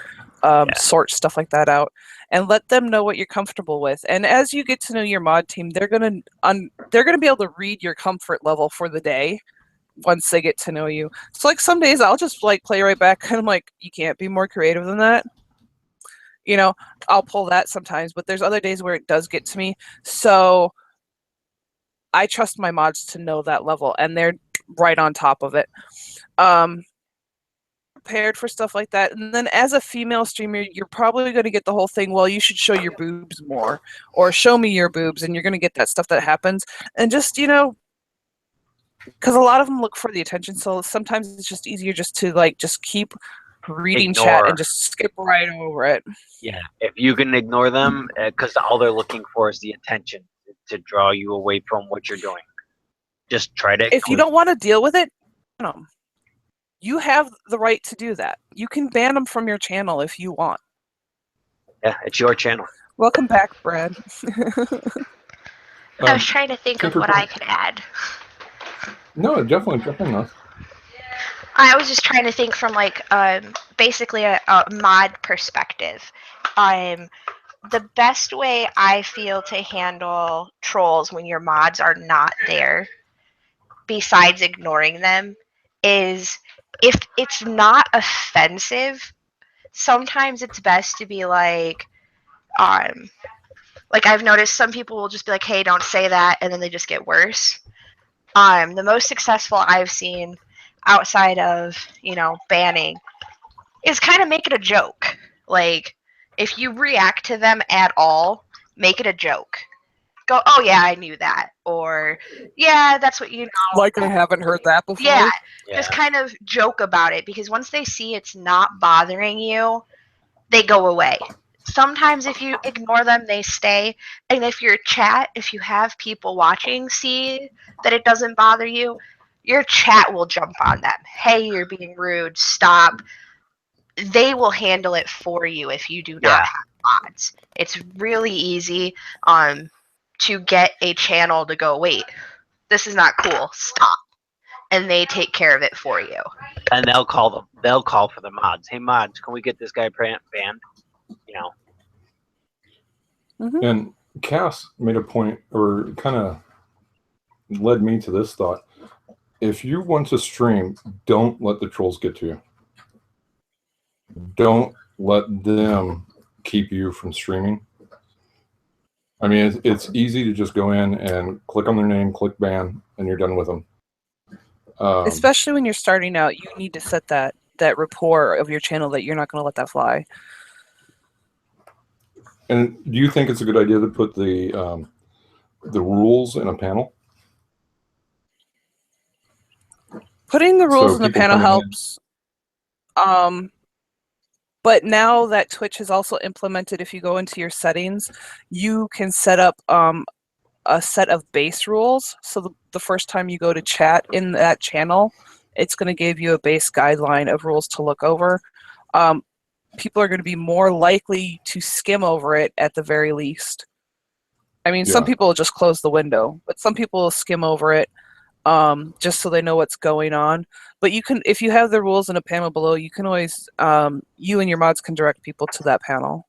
Speaker 9: sort stuff like that out, and let them know what you're comfortable with. And as you get to know your mod team, they're gonna be able to read your comfort level for the day once they get to know you. So like some days I'll just like play right back, and I'm like, you can't be more creative than that. You know, I'll pull that sometimes, but there's other days where it does get to me. So I trust my mods to know that level, and they're right on top of it. Prepared for stuff like that. And then as a female streamer, you're probably going to get the whole thing, well, you should show your boobs more, or show me your boobs, and you're going to get that stuff that happens. And just, you know, because a lot of them look for the attention, so sometimes it's just easier just to like just keep reading chat and just skip right over it.
Speaker 2: Yeah, if you can ignore them, because all they're looking for is the attention to draw you away from what you're doing. Just try to.
Speaker 9: If you don't want to deal with it, ban them. You have the right to do that. You can ban them from your channel if you want.
Speaker 2: Yeah, it's your channel.
Speaker 9: Welcome back, Brad.
Speaker 10: I was trying to think of what I could add.
Speaker 11: No, definitely enough.
Speaker 10: I was just trying to think from like basically a mod perspective. The best way I feel to handle trolls when your mods are not there, besides ignoring them, is if it's not offensive, sometimes it's best to be like I've noticed some people will just be like, hey, don't say that, and then they just get worse. The most successful I've seen outside of, you know, banning is kind of make it a joke. Like, if you react to them at all, make it a joke. Go, oh yeah, I knew that. Or, yeah, that's what you know.
Speaker 9: Like I haven't heard that before.
Speaker 10: Yeah, just kind of joke about it, because once they see it's not bothering you, they go away. Sometimes if you ignore them, they stay. And if your chat, if you have people watching, see that it doesn't bother you, your chat will jump on them. Hey, you're being rude. Stop. They will handle it for you if you do not have mods. It's really easy to get a channel to go, wait, this is not cool. Stop. And they take care of it for you.
Speaker 2: And they'll call them. They'll call for the mods. Hey, mods, can we get this guy banned? You know.
Speaker 9: Mm-hmm.
Speaker 11: And Cass made a point, or kind of led me to this thought. If you want to stream, don't let the trolls get to you. Don't let them keep you from streaming. I mean, it's easy to just go in and click on their name, click ban, and you're done with them.
Speaker 9: Especially when you're starting out, you need to set that rapport of your channel that you're not going to let that fly.
Speaker 11: And do you think it's a good idea to put the rules in a panel?
Speaker 9: Putting the rules in the panel helps. But now that Twitch has also implemented, if you go into your settings, you can set up a set of base rules. So the first time you go to chat in that channel, it's going to give you a base guideline of rules to look over. People are going to be more likely to skim over it at the very least. I mean, some people will just close the window, but some people will skim over it just so they know what's going on. But you can, if you have the rules in a panel below, you can always, you and your mods can direct people to that panel.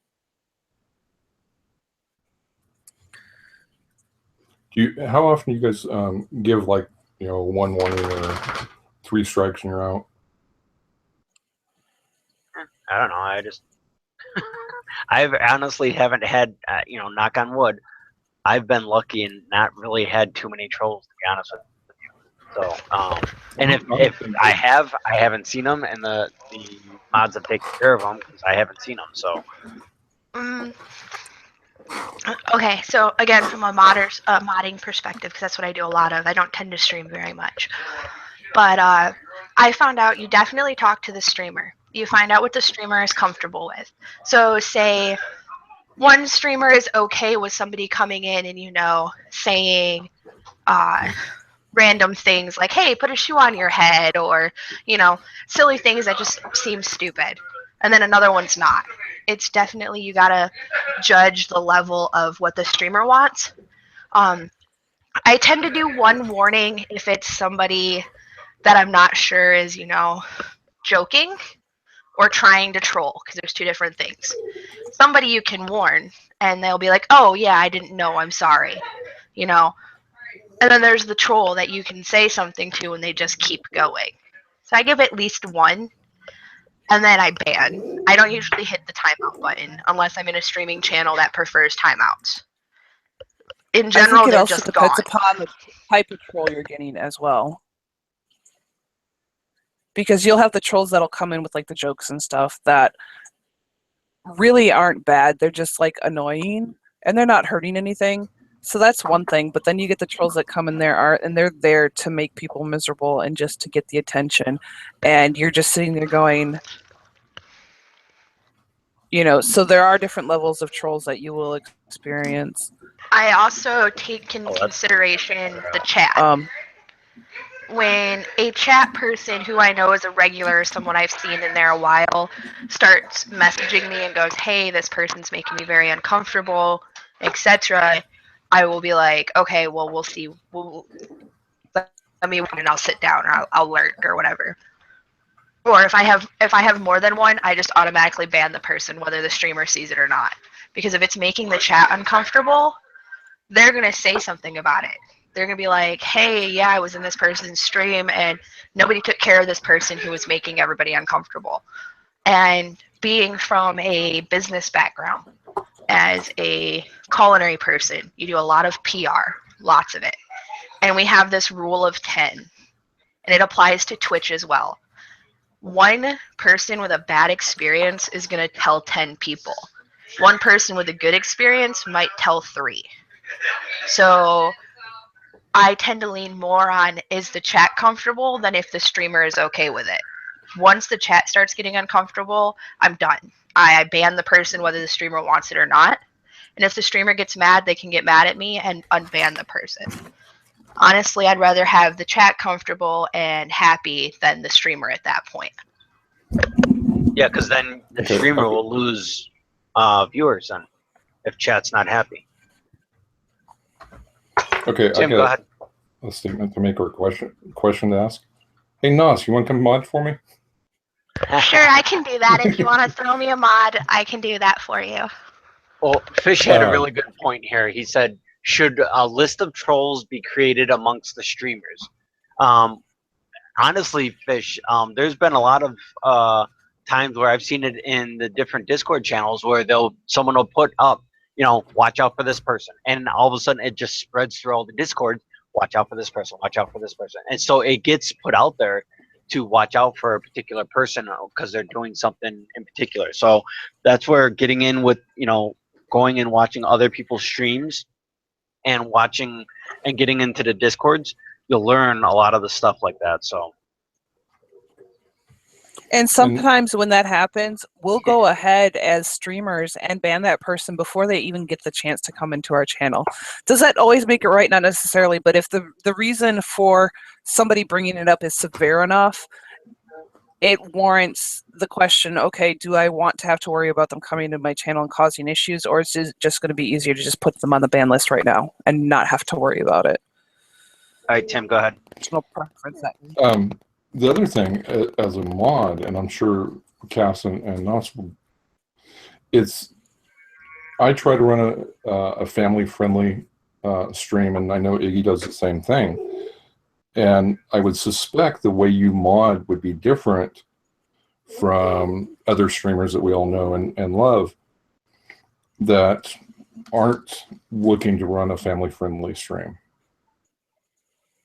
Speaker 11: How often do you guys give, like, you know, 1 warning or 3 strikes and you're out?
Speaker 2: I don't know. I just, I honestly haven't had, you know, knock on wood, I've been lucky and not really had too many trolls, to be honest with you. So, and if I haven't seen them, and the mods have taken care of them because I haven't seen them. So.
Speaker 10: Okay, so again, from a modding perspective, because that's what I do a lot of. I don't tend to stream very much, but I found out you definitely talk to the streamer. You find out what the streamer is comfortable with. So say one streamer is okay with somebody coming in and, you know, saying random things like, hey, put a shoe on your head, or, you know, silly things that just seem stupid. And then another one's not. It's definitely, you gotta judge the level of what the streamer wants. I tend to do 1 warning if it's somebody that I'm not sure is, you know, joking, or trying to troll, because there's two different things. Somebody you can warn, and they'll be like, oh yeah, I didn't know, I'm sorry, you know. And then there's the troll that you can say something to and they just keep going. So I give at least one, and then I ban. I don't usually hit the timeout button unless I'm in a streaming channel that prefers timeouts. In general,
Speaker 9: I think it
Speaker 10: they're
Speaker 9: also
Speaker 10: just
Speaker 9: depends
Speaker 10: gone.
Speaker 9: upon the type of troll you're getting as well. Because you'll have the trolls that'll come in with like the jokes and stuff that really aren't bad. They're just like annoying and they're not hurting anything. So that's one thing. But then you get the trolls that come in there and they're there to make people miserable and just to get the attention. And you're just sitting there going, you know, so there are different levels of trolls that you will experience.
Speaker 10: I also take in consideration the chat. When a chat person who I know is a regular, someone I've seen in there a while, starts messaging me and goes, hey, this person's making me very uncomfortable, etc., I will be like, okay, well, we'll see. Let me and I'll sit down or I'll alert or whatever. Or if I have more than one, I just automatically ban the person, whether the streamer sees it or not. Because if it's making the chat uncomfortable, they're going to say something about it. They're going to be like, hey, yeah, I was in this person's stream and nobody took care of this person who was making everybody uncomfortable. And being from a business background, as a culinary person, you do a lot of PR, lots of it. And we have this rule of 10, and it applies to Twitch as well. One person with a bad experience is going to tell 10 people. One person with a good experience might tell 3. So I tend to lean more on, is the chat comfortable, than if the streamer is okay with it. Once the chat starts getting uncomfortable, I'm done. I ban the person whether the streamer wants it or not. And if the streamer gets mad, they can get mad at me and unban the person. Honestly, I'd rather have the chat comfortable and happy than the streamer at that point.
Speaker 2: Yeah, because then the streamer will lose viewers then if chat's not happy.
Speaker 11: Okay,
Speaker 2: Tim,
Speaker 11: I
Speaker 2: go
Speaker 11: got
Speaker 2: ahead.
Speaker 11: a statement to make or a question to ask. Hey, Nos, you want to come mod for me?
Speaker 10: Sure, I can do that. If you want to throw me a mod, I can do that for you.
Speaker 2: Well, Fish had a really good point here. He said, should a list of trolls be created amongst the streamers? Honestly, Fish, there's been a lot of times where I've seen it in the different Discord channels where someone will put up, you know, watch out for this person. And all of a sudden it just spreads through all the Discord, watch out for this person, watch out for this person. And so it gets put out there to watch out for a particular person because they're doing something in particular. So that's where getting in with, you know, going and watching other people's streams and watching and getting into the Discords, you'll learn a lot of the stuff like that. So.
Speaker 9: And sometimes when that happens, we'll go ahead as streamers and ban that person before they even get the chance to come into our channel. Does that always make it right? Not necessarily, but if the reason for somebody bringing it up is severe enough, it warrants the question, okay, do I want to have to worry about them coming into my channel and causing issues, or is it just going to be easier to just put them on the ban list right now and not have to worry about it?
Speaker 2: All right, Tim, go ahead.
Speaker 9: There's no preference.
Speaker 11: The other thing, as a mod, and I'm sure Cass and Nos, I try to run a family-friendly stream, and I know Iggy does the same thing. And I would suspect the way you mod would be different from other streamers that we all know and love that aren't looking to run a family-friendly stream.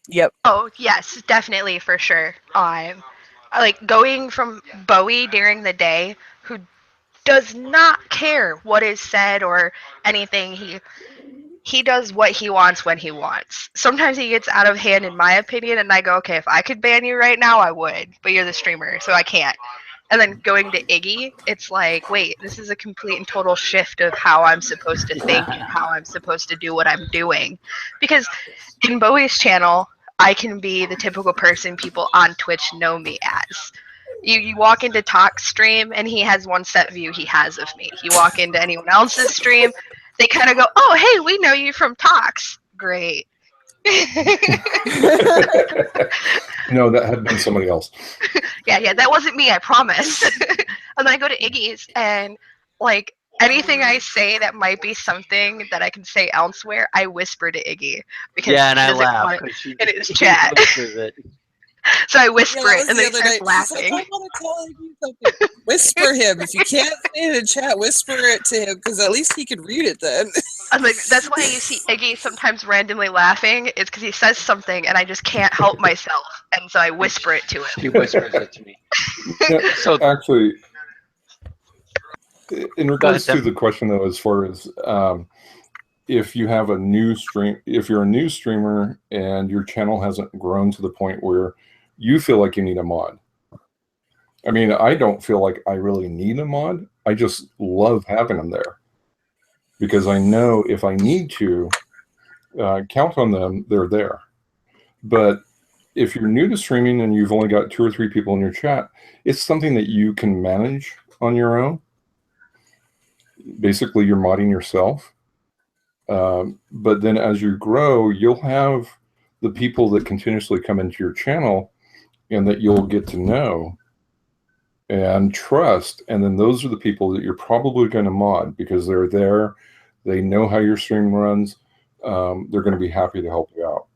Speaker 9: Yep.
Speaker 10: Oh, yes, definitely, for sure. Like going from Bowie during the day, who does not care what is said or anything. He does what he wants when he wants. Sometimes he gets out of hand, in my opinion, and I go, okay, if I could ban you right now, I would, but you're the streamer, so I can't. And then going to Iggy, it's like, wait, this is a complete and total shift of how I'm supposed to think and how I'm supposed to do what I'm doing. Because in Bowie's channel, I can be the typical person people on Twitch know me as. You walk into Talk's stream, and he has one set view he has of me. You walk into anyone else's stream, they kind of go, oh, hey, we know you from Talks. Great.
Speaker 11: No, that had been somebody else.
Speaker 10: Yeah, that wasn't me, I promise. And then I go to Iggy's, and like anything I say that might be something that I can say elsewhere, I whisper to Iggy because
Speaker 2: Yeah, and
Speaker 10: she
Speaker 2: I
Speaker 10: doesn't
Speaker 2: laugh
Speaker 10: want
Speaker 2: because she
Speaker 10: it in his
Speaker 2: she
Speaker 10: chat.
Speaker 2: whispers it.
Speaker 10: So I whisper
Speaker 12: Yeah, that
Speaker 10: it,
Speaker 12: was
Speaker 10: and
Speaker 12: the
Speaker 10: then he
Speaker 12: other
Speaker 10: starts
Speaker 12: night. She's like,
Speaker 10: laughing.
Speaker 12: I want to tell him something. Whisper him. If you can't say it in chat, whisper it to him because at least he can read it then.
Speaker 10: I'm like, that's why you see Iggy sometimes randomly laughing. It's because he says something, and I just can't help myself, and so I whisper it to him.
Speaker 2: She whispers it to me.
Speaker 11: Yeah,
Speaker 2: So
Speaker 11: actually, in regards
Speaker 2: Tim.
Speaker 11: to the question though, as far as if you have a new stream, if you're a new streamer and your channel hasn't grown to the point where you feel like you need a mod. I mean, I don't feel like I really need a mod. I just love having them there because I know if I need to count on them, they're there. But if you're new to streaming and you've only got 2 or 3 people in your chat, it's something that you can manage on your own. Basically, you're modding yourself. But then as you grow, you'll have the people that continuously come into your channel and that you'll get to know and trust. And then those are the people that you're probably going to mod because they're there. They know how your stream runs. They're going to be happy to help you out.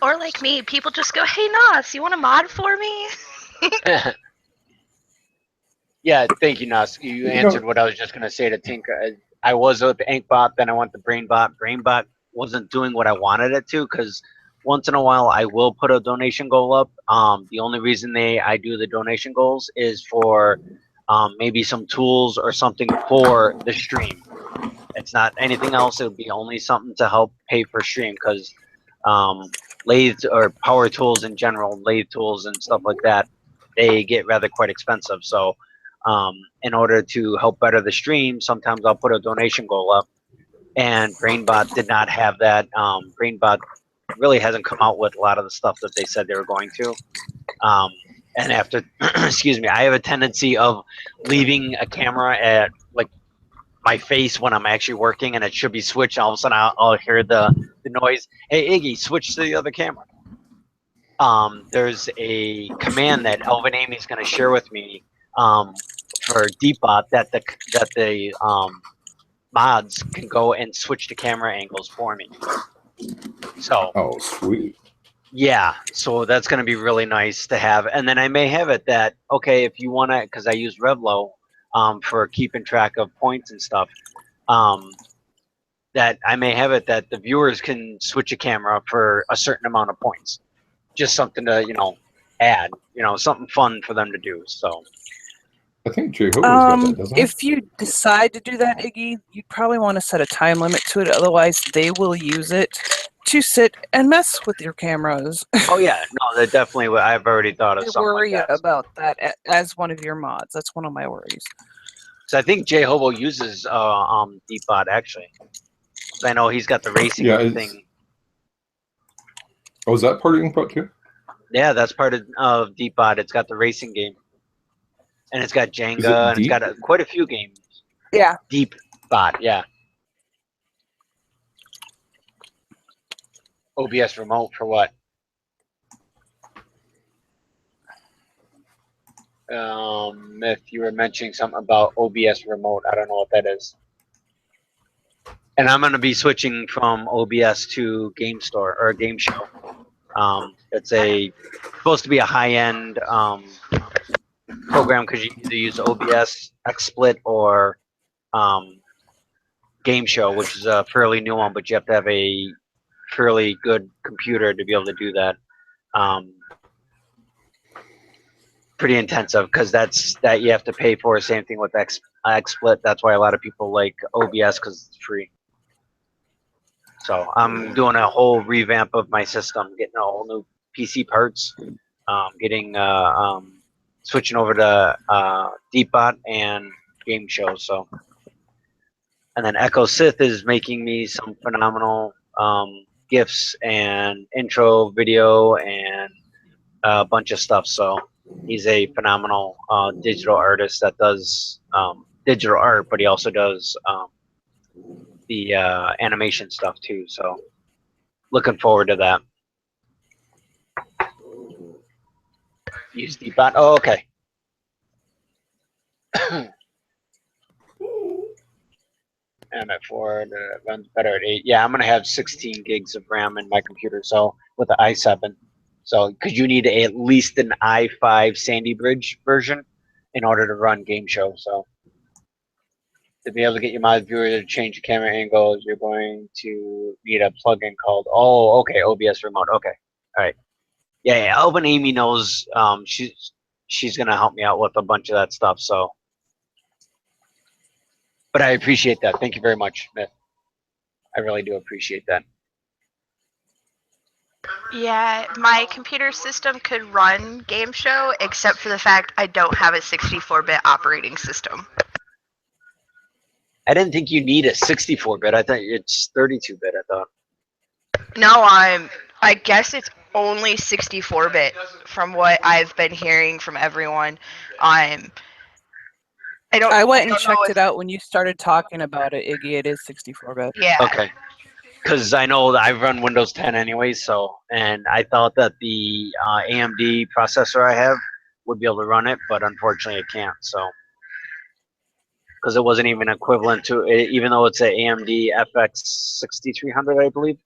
Speaker 10: Or like me, people just go, "Hey Nos, you want a mod for me?"
Speaker 2: Yeah, thank you, Nas. You answered what I was just going to say to Tinker. I was with Inkbot, then I went to Brainbot. Brainbot wasn't doing what I wanted it to because once in a while I will put a donation goal up. The only reason I do the donation goals is for maybe some tools or something for the stream. It's not anything else. It would be only something to help pay for stream because lathes or power tools in general, lathe tools and stuff like that, they get rather quite expensive. So in order to help better the stream, sometimes I'll put a donation goal up. And Brainbot did not have that. Brainbot really hasn't come out with a lot of the stuff that they said they were going to. And after, excuse me, I have a tendency of leaving a camera at like my face when I'm actually working, and it should be switched. All of a sudden, I'll hear the noise. Hey, Iggy, switch to the other camera. There's a command that Elvin Amy's going to share with me for Deepbot that the mods can go and switch the camera angles for me. So.
Speaker 11: Oh, sweet.
Speaker 2: Yeah, so that's going to be really nice to have. And then I may have it that, okay, if you want to, because I use Revlo for keeping track of points and stuff, that I may have it that the viewers can switch a camera for a certain amount of points. Just something to, add, something fun for them to do. So
Speaker 11: I think Jay Hogan's got that, doesn't he?
Speaker 9: If you decide to do that, Iggy, you'd probably want to set a time limit to it. Otherwise, they will use it to sit and mess with your cameras.
Speaker 2: Oh yeah, no, that definitely. I've already thought of
Speaker 9: I
Speaker 2: something
Speaker 9: worry
Speaker 2: like that.
Speaker 9: about that as one of your mods. That's one of my worries.
Speaker 2: So I think Jay Hobo uses Deepbot actually. I know he's got the racing thing.
Speaker 11: Oh, is that part of Inkbot too?
Speaker 2: Yeah, that's part of Deepbot. It's got the racing game, and it's got Jenga, and it's got quite a few games.
Speaker 9: Yeah.
Speaker 2: Deepbot, yeah. OBS remote for what? If you were mentioning something about OBS remote, I don't know what that is. And I'm going to be switching from OBS to Game Store or Game Show. It's supposed to be a high-end program because you either use OBS, XSplit, or Game Show, which is a fairly new one, but you have to have a fairly good computer to be able to do that. Pretty intensive because that you have to pay for. Same thing with XSplit. That's why a lot of people like OBS because it's free. So I'm doing a whole revamp of my system, getting a whole new PC parts, switching over to Deepbot and Game Show. So, and then Echo Sith is making me some phenomenal GIFs and intro video and a bunch of stuff. So he's a phenomenal digital artist that does digital art, but he also does the animation stuff too. So looking forward to that. Use Deepbot. Oh, okay. I'm at 4. It runs better at 8. Yeah, I'm gonna have 16 gigs of RAM in my computer. So with the i7, so because you need at least an i5 Sandy Bridge version in order to run Game Show. So to be able to get your mod viewer to change the camera angles, you're going to need a plugin called OBS Remote. Okay, all right. Yeah. Elvin Amy knows. She's gonna help me out with a bunch of that stuff. So. But I appreciate that. Thank you very much, Myth. I really do appreciate that.
Speaker 10: Yeah, my computer system could run Game Show, except for the fact I don't have a 64-bit operating system.
Speaker 2: I didn't think you need a 64-bit. I thought it's 32-bit. I thought.
Speaker 10: No, I guess it's only 64-bit from what I've been hearing from everyone. I
Speaker 9: went and checked it out when you started talking about it, Iggy. It is 64-bit.
Speaker 10: Yeah.
Speaker 2: Okay. Because I know that I've run Windows 10 anyway, and I thought that the AMD processor I have would be able to run it, but unfortunately it can't. So, because it wasn't even equivalent to it, even though it's an AMD FX 6300, I believe,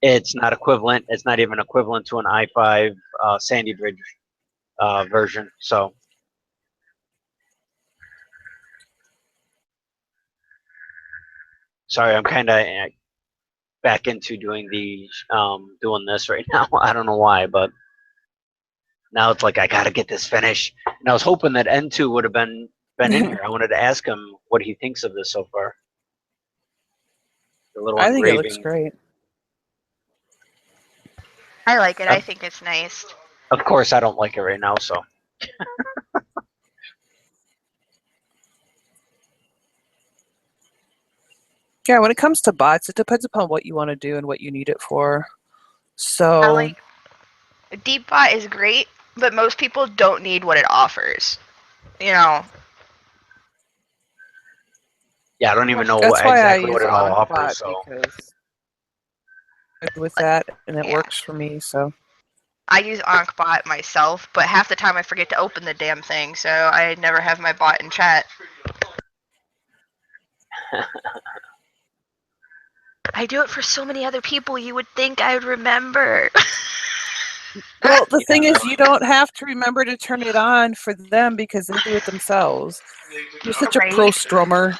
Speaker 2: it's not equivalent. It's not even equivalent to an i5 Sandy Bridge version. So. Sorry, I'm kind of back into doing doing this right now. I don't know why, but now it's like I gotta get this finished. And I was hoping that N2 would have been in here. I wanted to ask him what he thinks of this so far. The little
Speaker 9: I think it
Speaker 2: engraving.
Speaker 9: looks great.
Speaker 10: I like it. I think it's nice.
Speaker 2: Of course, I don't like it right now, so.
Speaker 9: Yeah, when it comes to bots, it depends upon what you want to do and what you need it for. So
Speaker 10: Deepbot is great, but most people don't need what it offers. You know.
Speaker 2: Yeah, I don't even know
Speaker 9: that's why
Speaker 2: exactly
Speaker 9: I use
Speaker 2: what it all
Speaker 9: Onkbot,
Speaker 2: offers. So.
Speaker 9: because with that, and it works for me. So.
Speaker 10: I use Onkbot myself, but half the time I forget to open the damn thing, so I never have my bot in chat. I do it for so many other people, you would think I would remember.
Speaker 9: Well, the thing is, you don't have to remember to turn it on for them because they do it themselves. You're such a pro strummer.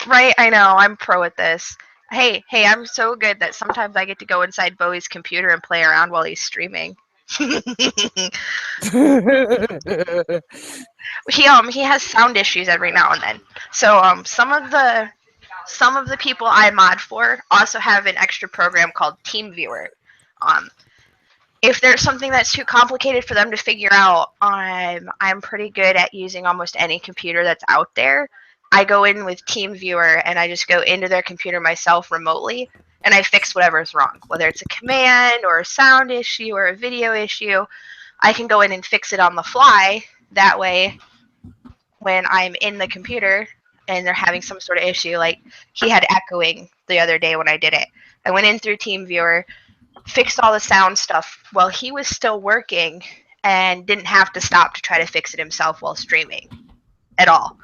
Speaker 10: Right, I know. I'm pro at this. Hey, I'm so good that sometimes I get to go inside Bowie's computer and play around while he's streaming. He has sound issues every now and then. So some of the people I mod for also have an extra program called TeamViewer. If there's something that's too complicated for them to figure out, I'm pretty good at using almost any computer that's out there. I go in with TeamViewer and I just go into their computer myself remotely and I fix whatever's wrong. Whether it's a command or a sound issue or a video issue, I can go in and fix it on the fly. That way, when I'm in the computer and they're having some sort of issue, like he had echoing the other day when I did it, I went in through TeamViewer, fixed all the sound stuff while he was still working and didn't have to stop to try to fix it himself while streaming at all.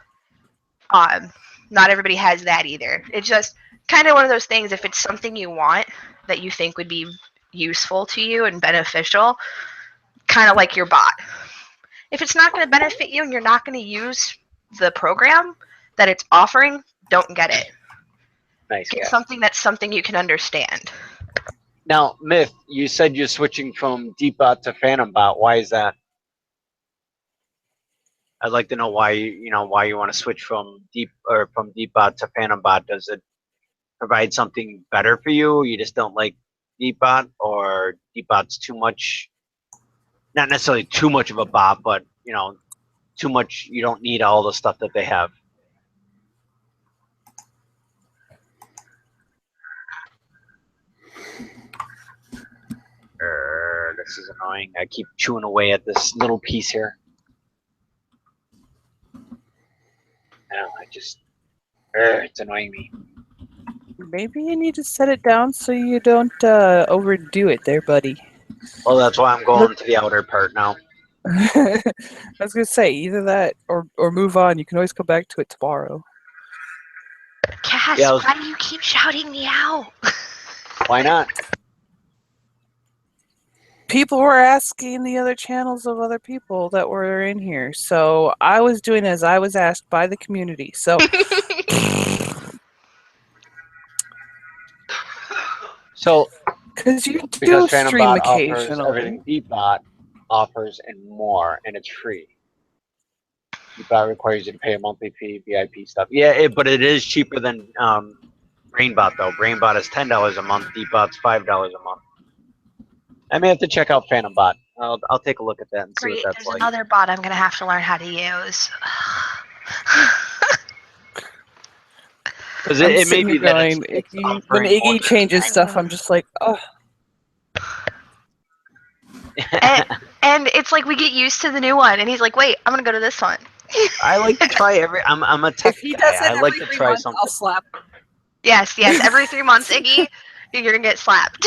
Speaker 10: Not everybody has that either. It's just kind of one of those things, if it's something you want that you think would be useful to you and beneficial, kind of like your bot. If it's not going to benefit you and you're not going to use the program that it's offering, don't get it.
Speaker 2: Nice.
Speaker 10: Get something that's something you can understand.
Speaker 2: Now, Myth, you said you're switching from Deepbot to PhantomBot. Why is that? I'd like to know why you want to switch from Deepbot to PhantomBot. Does it provide something better for you? You just don't like Deepbot, or Deepbot's too much? Not necessarily too much of a bot, but too much. You don't need all the stuff that they have. This is annoying. I keep chewing away at this little piece here. It's annoying me.
Speaker 9: Maybe you need to set it down so you don't overdo it there, buddy.
Speaker 2: Well, that's why I'm going to the outer part now.
Speaker 9: I was gonna say either that or move on. You can always come back to it tomorrow.
Speaker 10: Cass,
Speaker 2: Yeah,
Speaker 10: why do you keep shouting me out?
Speaker 2: Why not?
Speaker 9: People were asking the other channels of other people that were in here, so I was doing as I was asked by the community. So
Speaker 2: So
Speaker 9: because you do
Speaker 2: because
Speaker 9: stream
Speaker 2: PhantomBot offers
Speaker 9: occasionally.
Speaker 2: everything Deepbot offers and more, and it's free. Deepbot requires you to pay a monthly fee, VIP stuff. Yeah, but it is cheaper than BrainBot though. BrainBot is $10 a month. Deepbot's $5 a month. I may have to check out PhantomBot. I'll take a look at that and see
Speaker 10: Great,
Speaker 2: what that's
Speaker 10: there's
Speaker 2: like.
Speaker 10: another bot I'm gonna have to learn how to use.
Speaker 2: Because
Speaker 9: I'm
Speaker 2: it may
Speaker 9: sitting
Speaker 2: be
Speaker 9: here
Speaker 2: that
Speaker 9: going,
Speaker 2: it's
Speaker 9: Iggy, when
Speaker 2: offering more
Speaker 9: Iggy
Speaker 2: than-
Speaker 9: changes stuff, I'm just like, oh.
Speaker 10: And it's like we get used to the new one, and he's like, "Wait, I'm gonna go to this one."
Speaker 2: I like to try every. I'm a tech
Speaker 9: If he
Speaker 2: guy.
Speaker 9: does it
Speaker 2: I like
Speaker 9: every
Speaker 2: to
Speaker 9: 3
Speaker 2: try
Speaker 9: months,
Speaker 2: something.
Speaker 9: I'll slap him.
Speaker 10: Yes, every 3 months, Iggy, you're gonna get slapped.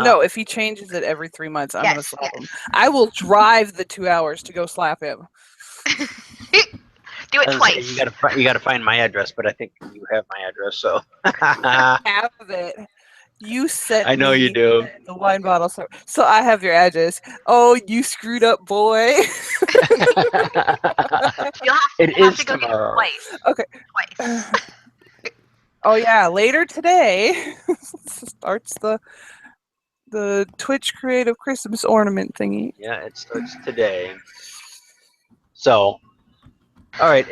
Speaker 9: No, if he changes it every 3 months, I'm gonna
Speaker 10: Yes,
Speaker 9: slap him. I will drive the 2 hours to go slap him.
Speaker 10: Do it
Speaker 2: I was
Speaker 10: twice.
Speaker 2: saying, you gotta find my address, but I think you have my address, so.
Speaker 9: Have it. You sent
Speaker 2: I know
Speaker 9: me
Speaker 2: you do.
Speaker 9: the wine bottle, so I have your address. Oh, you screwed up, boy.
Speaker 2: It
Speaker 10: You'll have
Speaker 2: is
Speaker 10: to go get it
Speaker 2: tomorrow.
Speaker 10: twice.
Speaker 9: Okay.
Speaker 10: Twice.
Speaker 9: Oh yeah, later today starts the Twitch Creative Christmas ornament thingy.
Speaker 2: Yeah, it starts today. So, all right,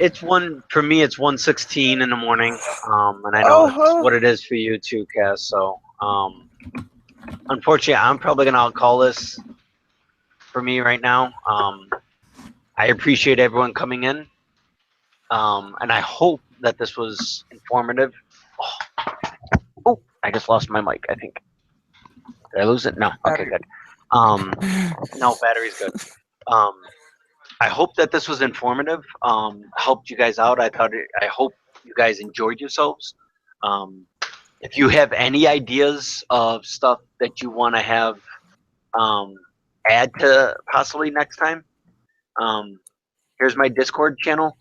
Speaker 2: for me. It's 1:16 in the morning, and I know it's what it is for you too, Cass. So, unfortunately, I'm probably gonna call this for me right now. I appreciate everyone coming in, and I hope that this was informative. Oh, I just lost my mic. I think. Did I lose it? No. Okay, good. No, battery's good. I hope that this was informative. Helped you guys out. I hope you guys enjoyed yourselves. If you have any ideas of stuff that you want to have add to possibly next time, here's my Discord channel.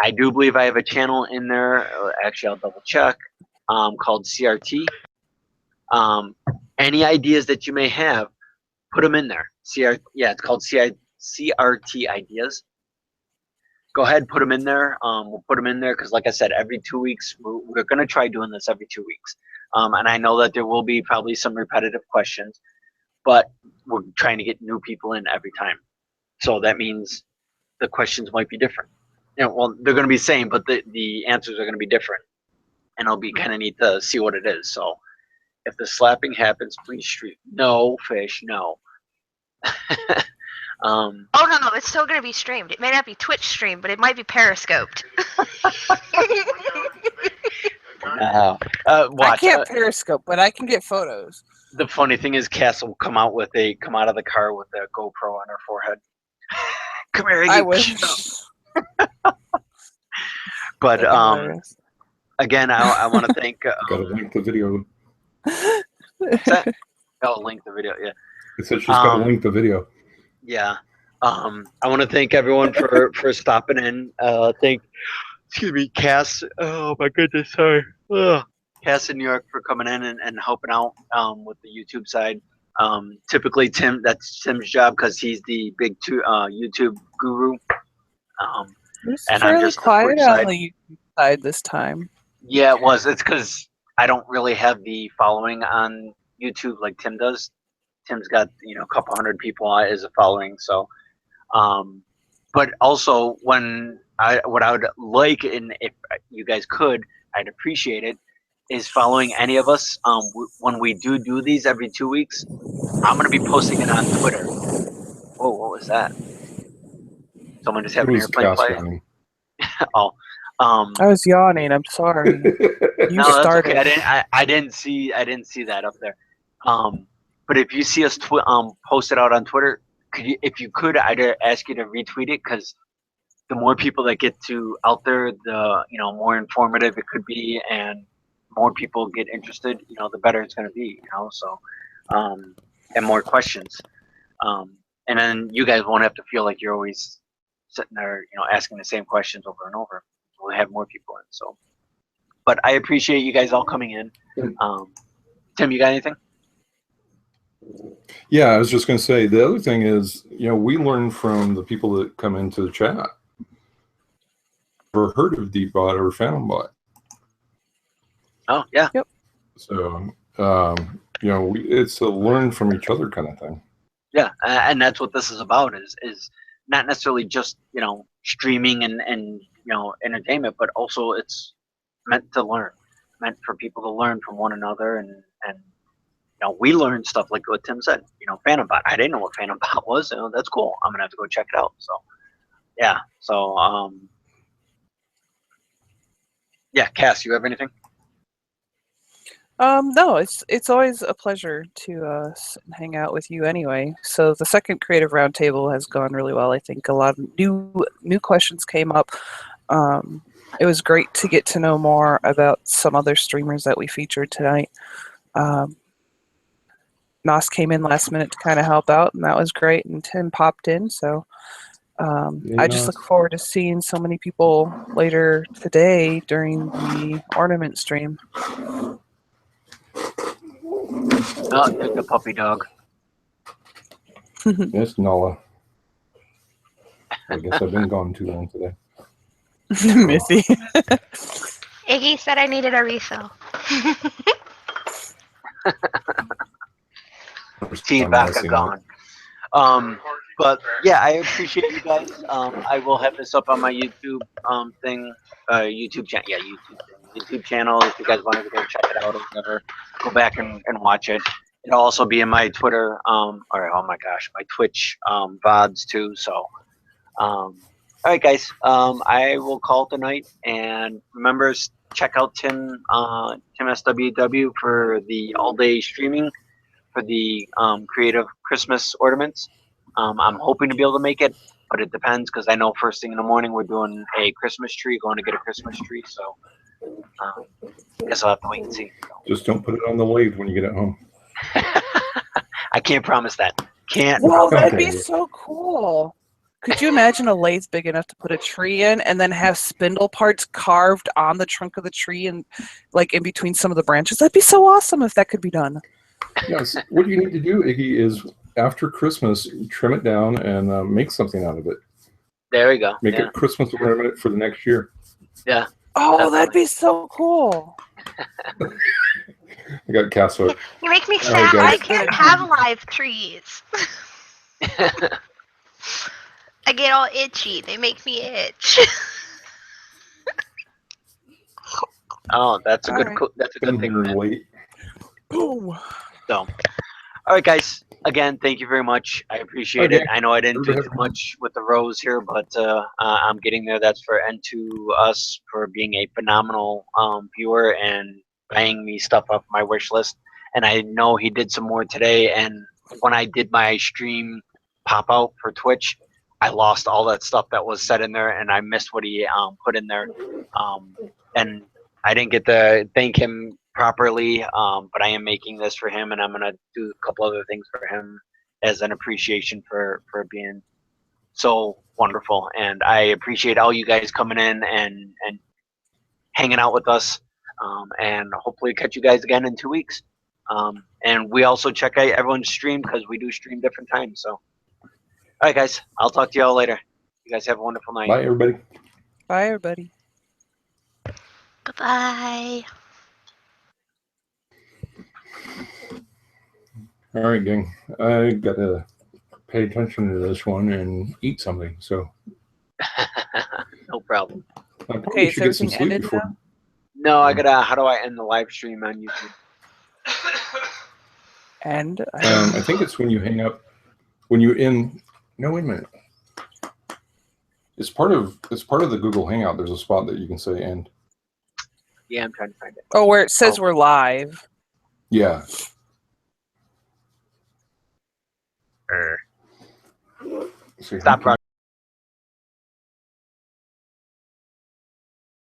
Speaker 2: I do believe I have a channel in there. Actually, I'll double check. Called CRT. Any ideas that you may have, put them in there. It's called CRT ideas. Go ahead, put them in there. We'll put them in there because, like I said, every 2 weeks we're going to try doing this every 2 weeks. And I know that there will be probably some repetitive questions, but we're trying to get new people in every time. So that means the questions might be different. Well, they're going to be the same, but the answers are going to be different, and it'll be kind of neat to see what it is. So if the slapping happens, please stream. No, Fish, no.
Speaker 10: Oh no, it's still gonna be streamed. It may not be Twitch streamed, but it might be Periscoped.
Speaker 9: I can't Periscope, but I can get photos.
Speaker 2: The funny thing is, Cass will come out of the car with a GoPro on her forehead. Come here, Iggy.
Speaker 9: I wish.
Speaker 2: But again, I want to thank.
Speaker 11: Gotta link the video.
Speaker 2: I'll link the video. Yeah.
Speaker 11: It said she's gotta link the video.
Speaker 2: Yeah. I want to thank everyone for stopping in. Excuse me, Cass. Oh my goodness, sorry. Cass in New York for coming in and helping out with the YouTube side. Typically, that's Tim's job because he's the big YouTube guru.
Speaker 9: It's
Speaker 2: and I'm
Speaker 9: fairly
Speaker 2: just the
Speaker 9: quiet
Speaker 2: Twitch
Speaker 9: on
Speaker 2: side.
Speaker 9: the YouTube side this time.
Speaker 2: Yeah, it was. It's because I don't really have the following on YouTube like Tim does. Tim's got a couple hundred people as a following. So, but also what I would like, and if you guys could, I'd appreciate it, is following any of us. When we do these every 2 weeks, I'm gonna be posting it on Twitter. Whoa, what was that? Someone just had an airplane play. Oh.
Speaker 9: I was yawning. I'm sorry. You
Speaker 2: No, that's
Speaker 9: started.
Speaker 2: okay. I didn't see that up there. But if you see us post it out on Twitter, if you could, I'd ask you to retweet it because the more people that get to out there, the more informative it could be, and more people get interested, the better it's going to be. So and more questions, and then you guys won't have to feel like you're always sitting there, asking the same questions over and over. We'll have more people in. So, but I appreciate you guys all coming in. Tim, you got anything?
Speaker 11: Yeah, I was just going to say, the other thing is, we learn from the people that come into the chat. Ever heard of DeepBot or PhantomBot?
Speaker 2: Oh, yeah.
Speaker 9: Yep.
Speaker 11: So, it's a learn from each other kind of thing.
Speaker 2: Yeah, and that's what this is about, is not necessarily just, streaming and entertainment, but also it's meant to learn, meant for people to learn from one another, and we learned stuff like what Tim said, PhantomBot. I didn't know what PhantomBot was. That's cool. I'm gonna have to go check it out. So, yeah. So, yeah, Cass, you have anything?
Speaker 9: No, it's always a pleasure to sit and hang out with you anyway. So the second creative roundtable has gone really well. I think a lot of new questions came up. It was great to get to know more about some other streamers that we featured tonight. Nos came in last minute to kind of help out, and that was great. And Tim popped in, so I just look forward to seeing so many people later today during the ornament stream.
Speaker 2: Oh, there's the puppy dog.
Speaker 11: It's Nala. I guess I've been gone too long today.
Speaker 9: Missy.
Speaker 10: Iggy said I needed a refill.
Speaker 2: Tea and vodka gone. But yeah, I appreciate you guys. I will have this up on my YouTube thing, YouTube channel. Yeah, YouTube channel. If you guys wanted to go check it out or whatever, go back and watch it. It'll also be in my Twitter, or oh my gosh, my Twitch VODs too. So, all right, guys, I will call it the night. And remember, check out Tim SWW for the all-day streaming for the creative Christmas ornaments. I'm hoping to be able to make it, but it depends, because I know first thing in the morning we're doing a Christmas tree, going to get a Christmas tree. So, guess I'll have to wait and see.
Speaker 11: Just don't put it on the lathe when you get it home.
Speaker 2: I can't promise that. Can't.
Speaker 9: Well, that'd be so cool. Could you imagine a lathe big enough to put a tree in, and then have spindle parts carved on the trunk of the tree and like in between some of the branches? That'd be so awesome if that could be done.
Speaker 11: Yes. What you need to do, Iggy, is after Christmas, trim it down and make something out of it.
Speaker 2: There we go.
Speaker 11: Make it Christmas ornament for the next year.
Speaker 2: Yeah.
Speaker 9: Oh, that'd be so cool.
Speaker 11: I got Cass hooked.
Speaker 10: You make me
Speaker 11: All right,
Speaker 10: sad.
Speaker 11: guys.
Speaker 10: I can't have live trees. I get all itchy. They make me itch.
Speaker 2: Oh, that's a good.
Speaker 9: All right.
Speaker 2: That's a good thing.
Speaker 11: Late.
Speaker 9: Boom.
Speaker 2: So, all right, guys. Again, thank you very much. I appreciate it. I know I didn't do too much with the rose here, but I'm getting there. That's for N2Us for being a phenomenal viewer and buying me stuff off my wish list. And I know he did some more today. And when I did my stream pop out for Twitch, I lost all that stuff that was set in there, and I missed what he put in there. And I didn't get to thank him properly, but I am making this for him, and I'm gonna do a couple other things for him as an appreciation for being so wonderful. And I appreciate all you guys coming in and hanging out with us, and hopefully catch you guys again in 2 weeks. And we also check out everyone's stream, because we do stream different times. So, all right, guys, I'll talk to you all later. You guys have a wonderful night.
Speaker 11: Bye, everybody.
Speaker 9: Bye, everybody.
Speaker 10: Goodbye.
Speaker 11: All right, gang. I got to pay attention to this one and eat something. So,
Speaker 2: No problem.
Speaker 11: I probably
Speaker 9: Okay,
Speaker 11: should
Speaker 9: is
Speaker 11: get some
Speaker 9: everything
Speaker 11: sleep
Speaker 9: ended
Speaker 11: before.
Speaker 9: now?
Speaker 2: No, I gotta. How do I end the live stream on YouTube?
Speaker 9: And
Speaker 11: I think it's when you hang up. When you in. No, wait a minute. It's part of the Google Hangout. There's a spot that you can say end.
Speaker 2: Yeah, I'm trying to find it.
Speaker 9: oh, where it says we're live.
Speaker 11: Yeah.
Speaker 2: Er.
Speaker 11: See,
Speaker 2: Stop
Speaker 11: how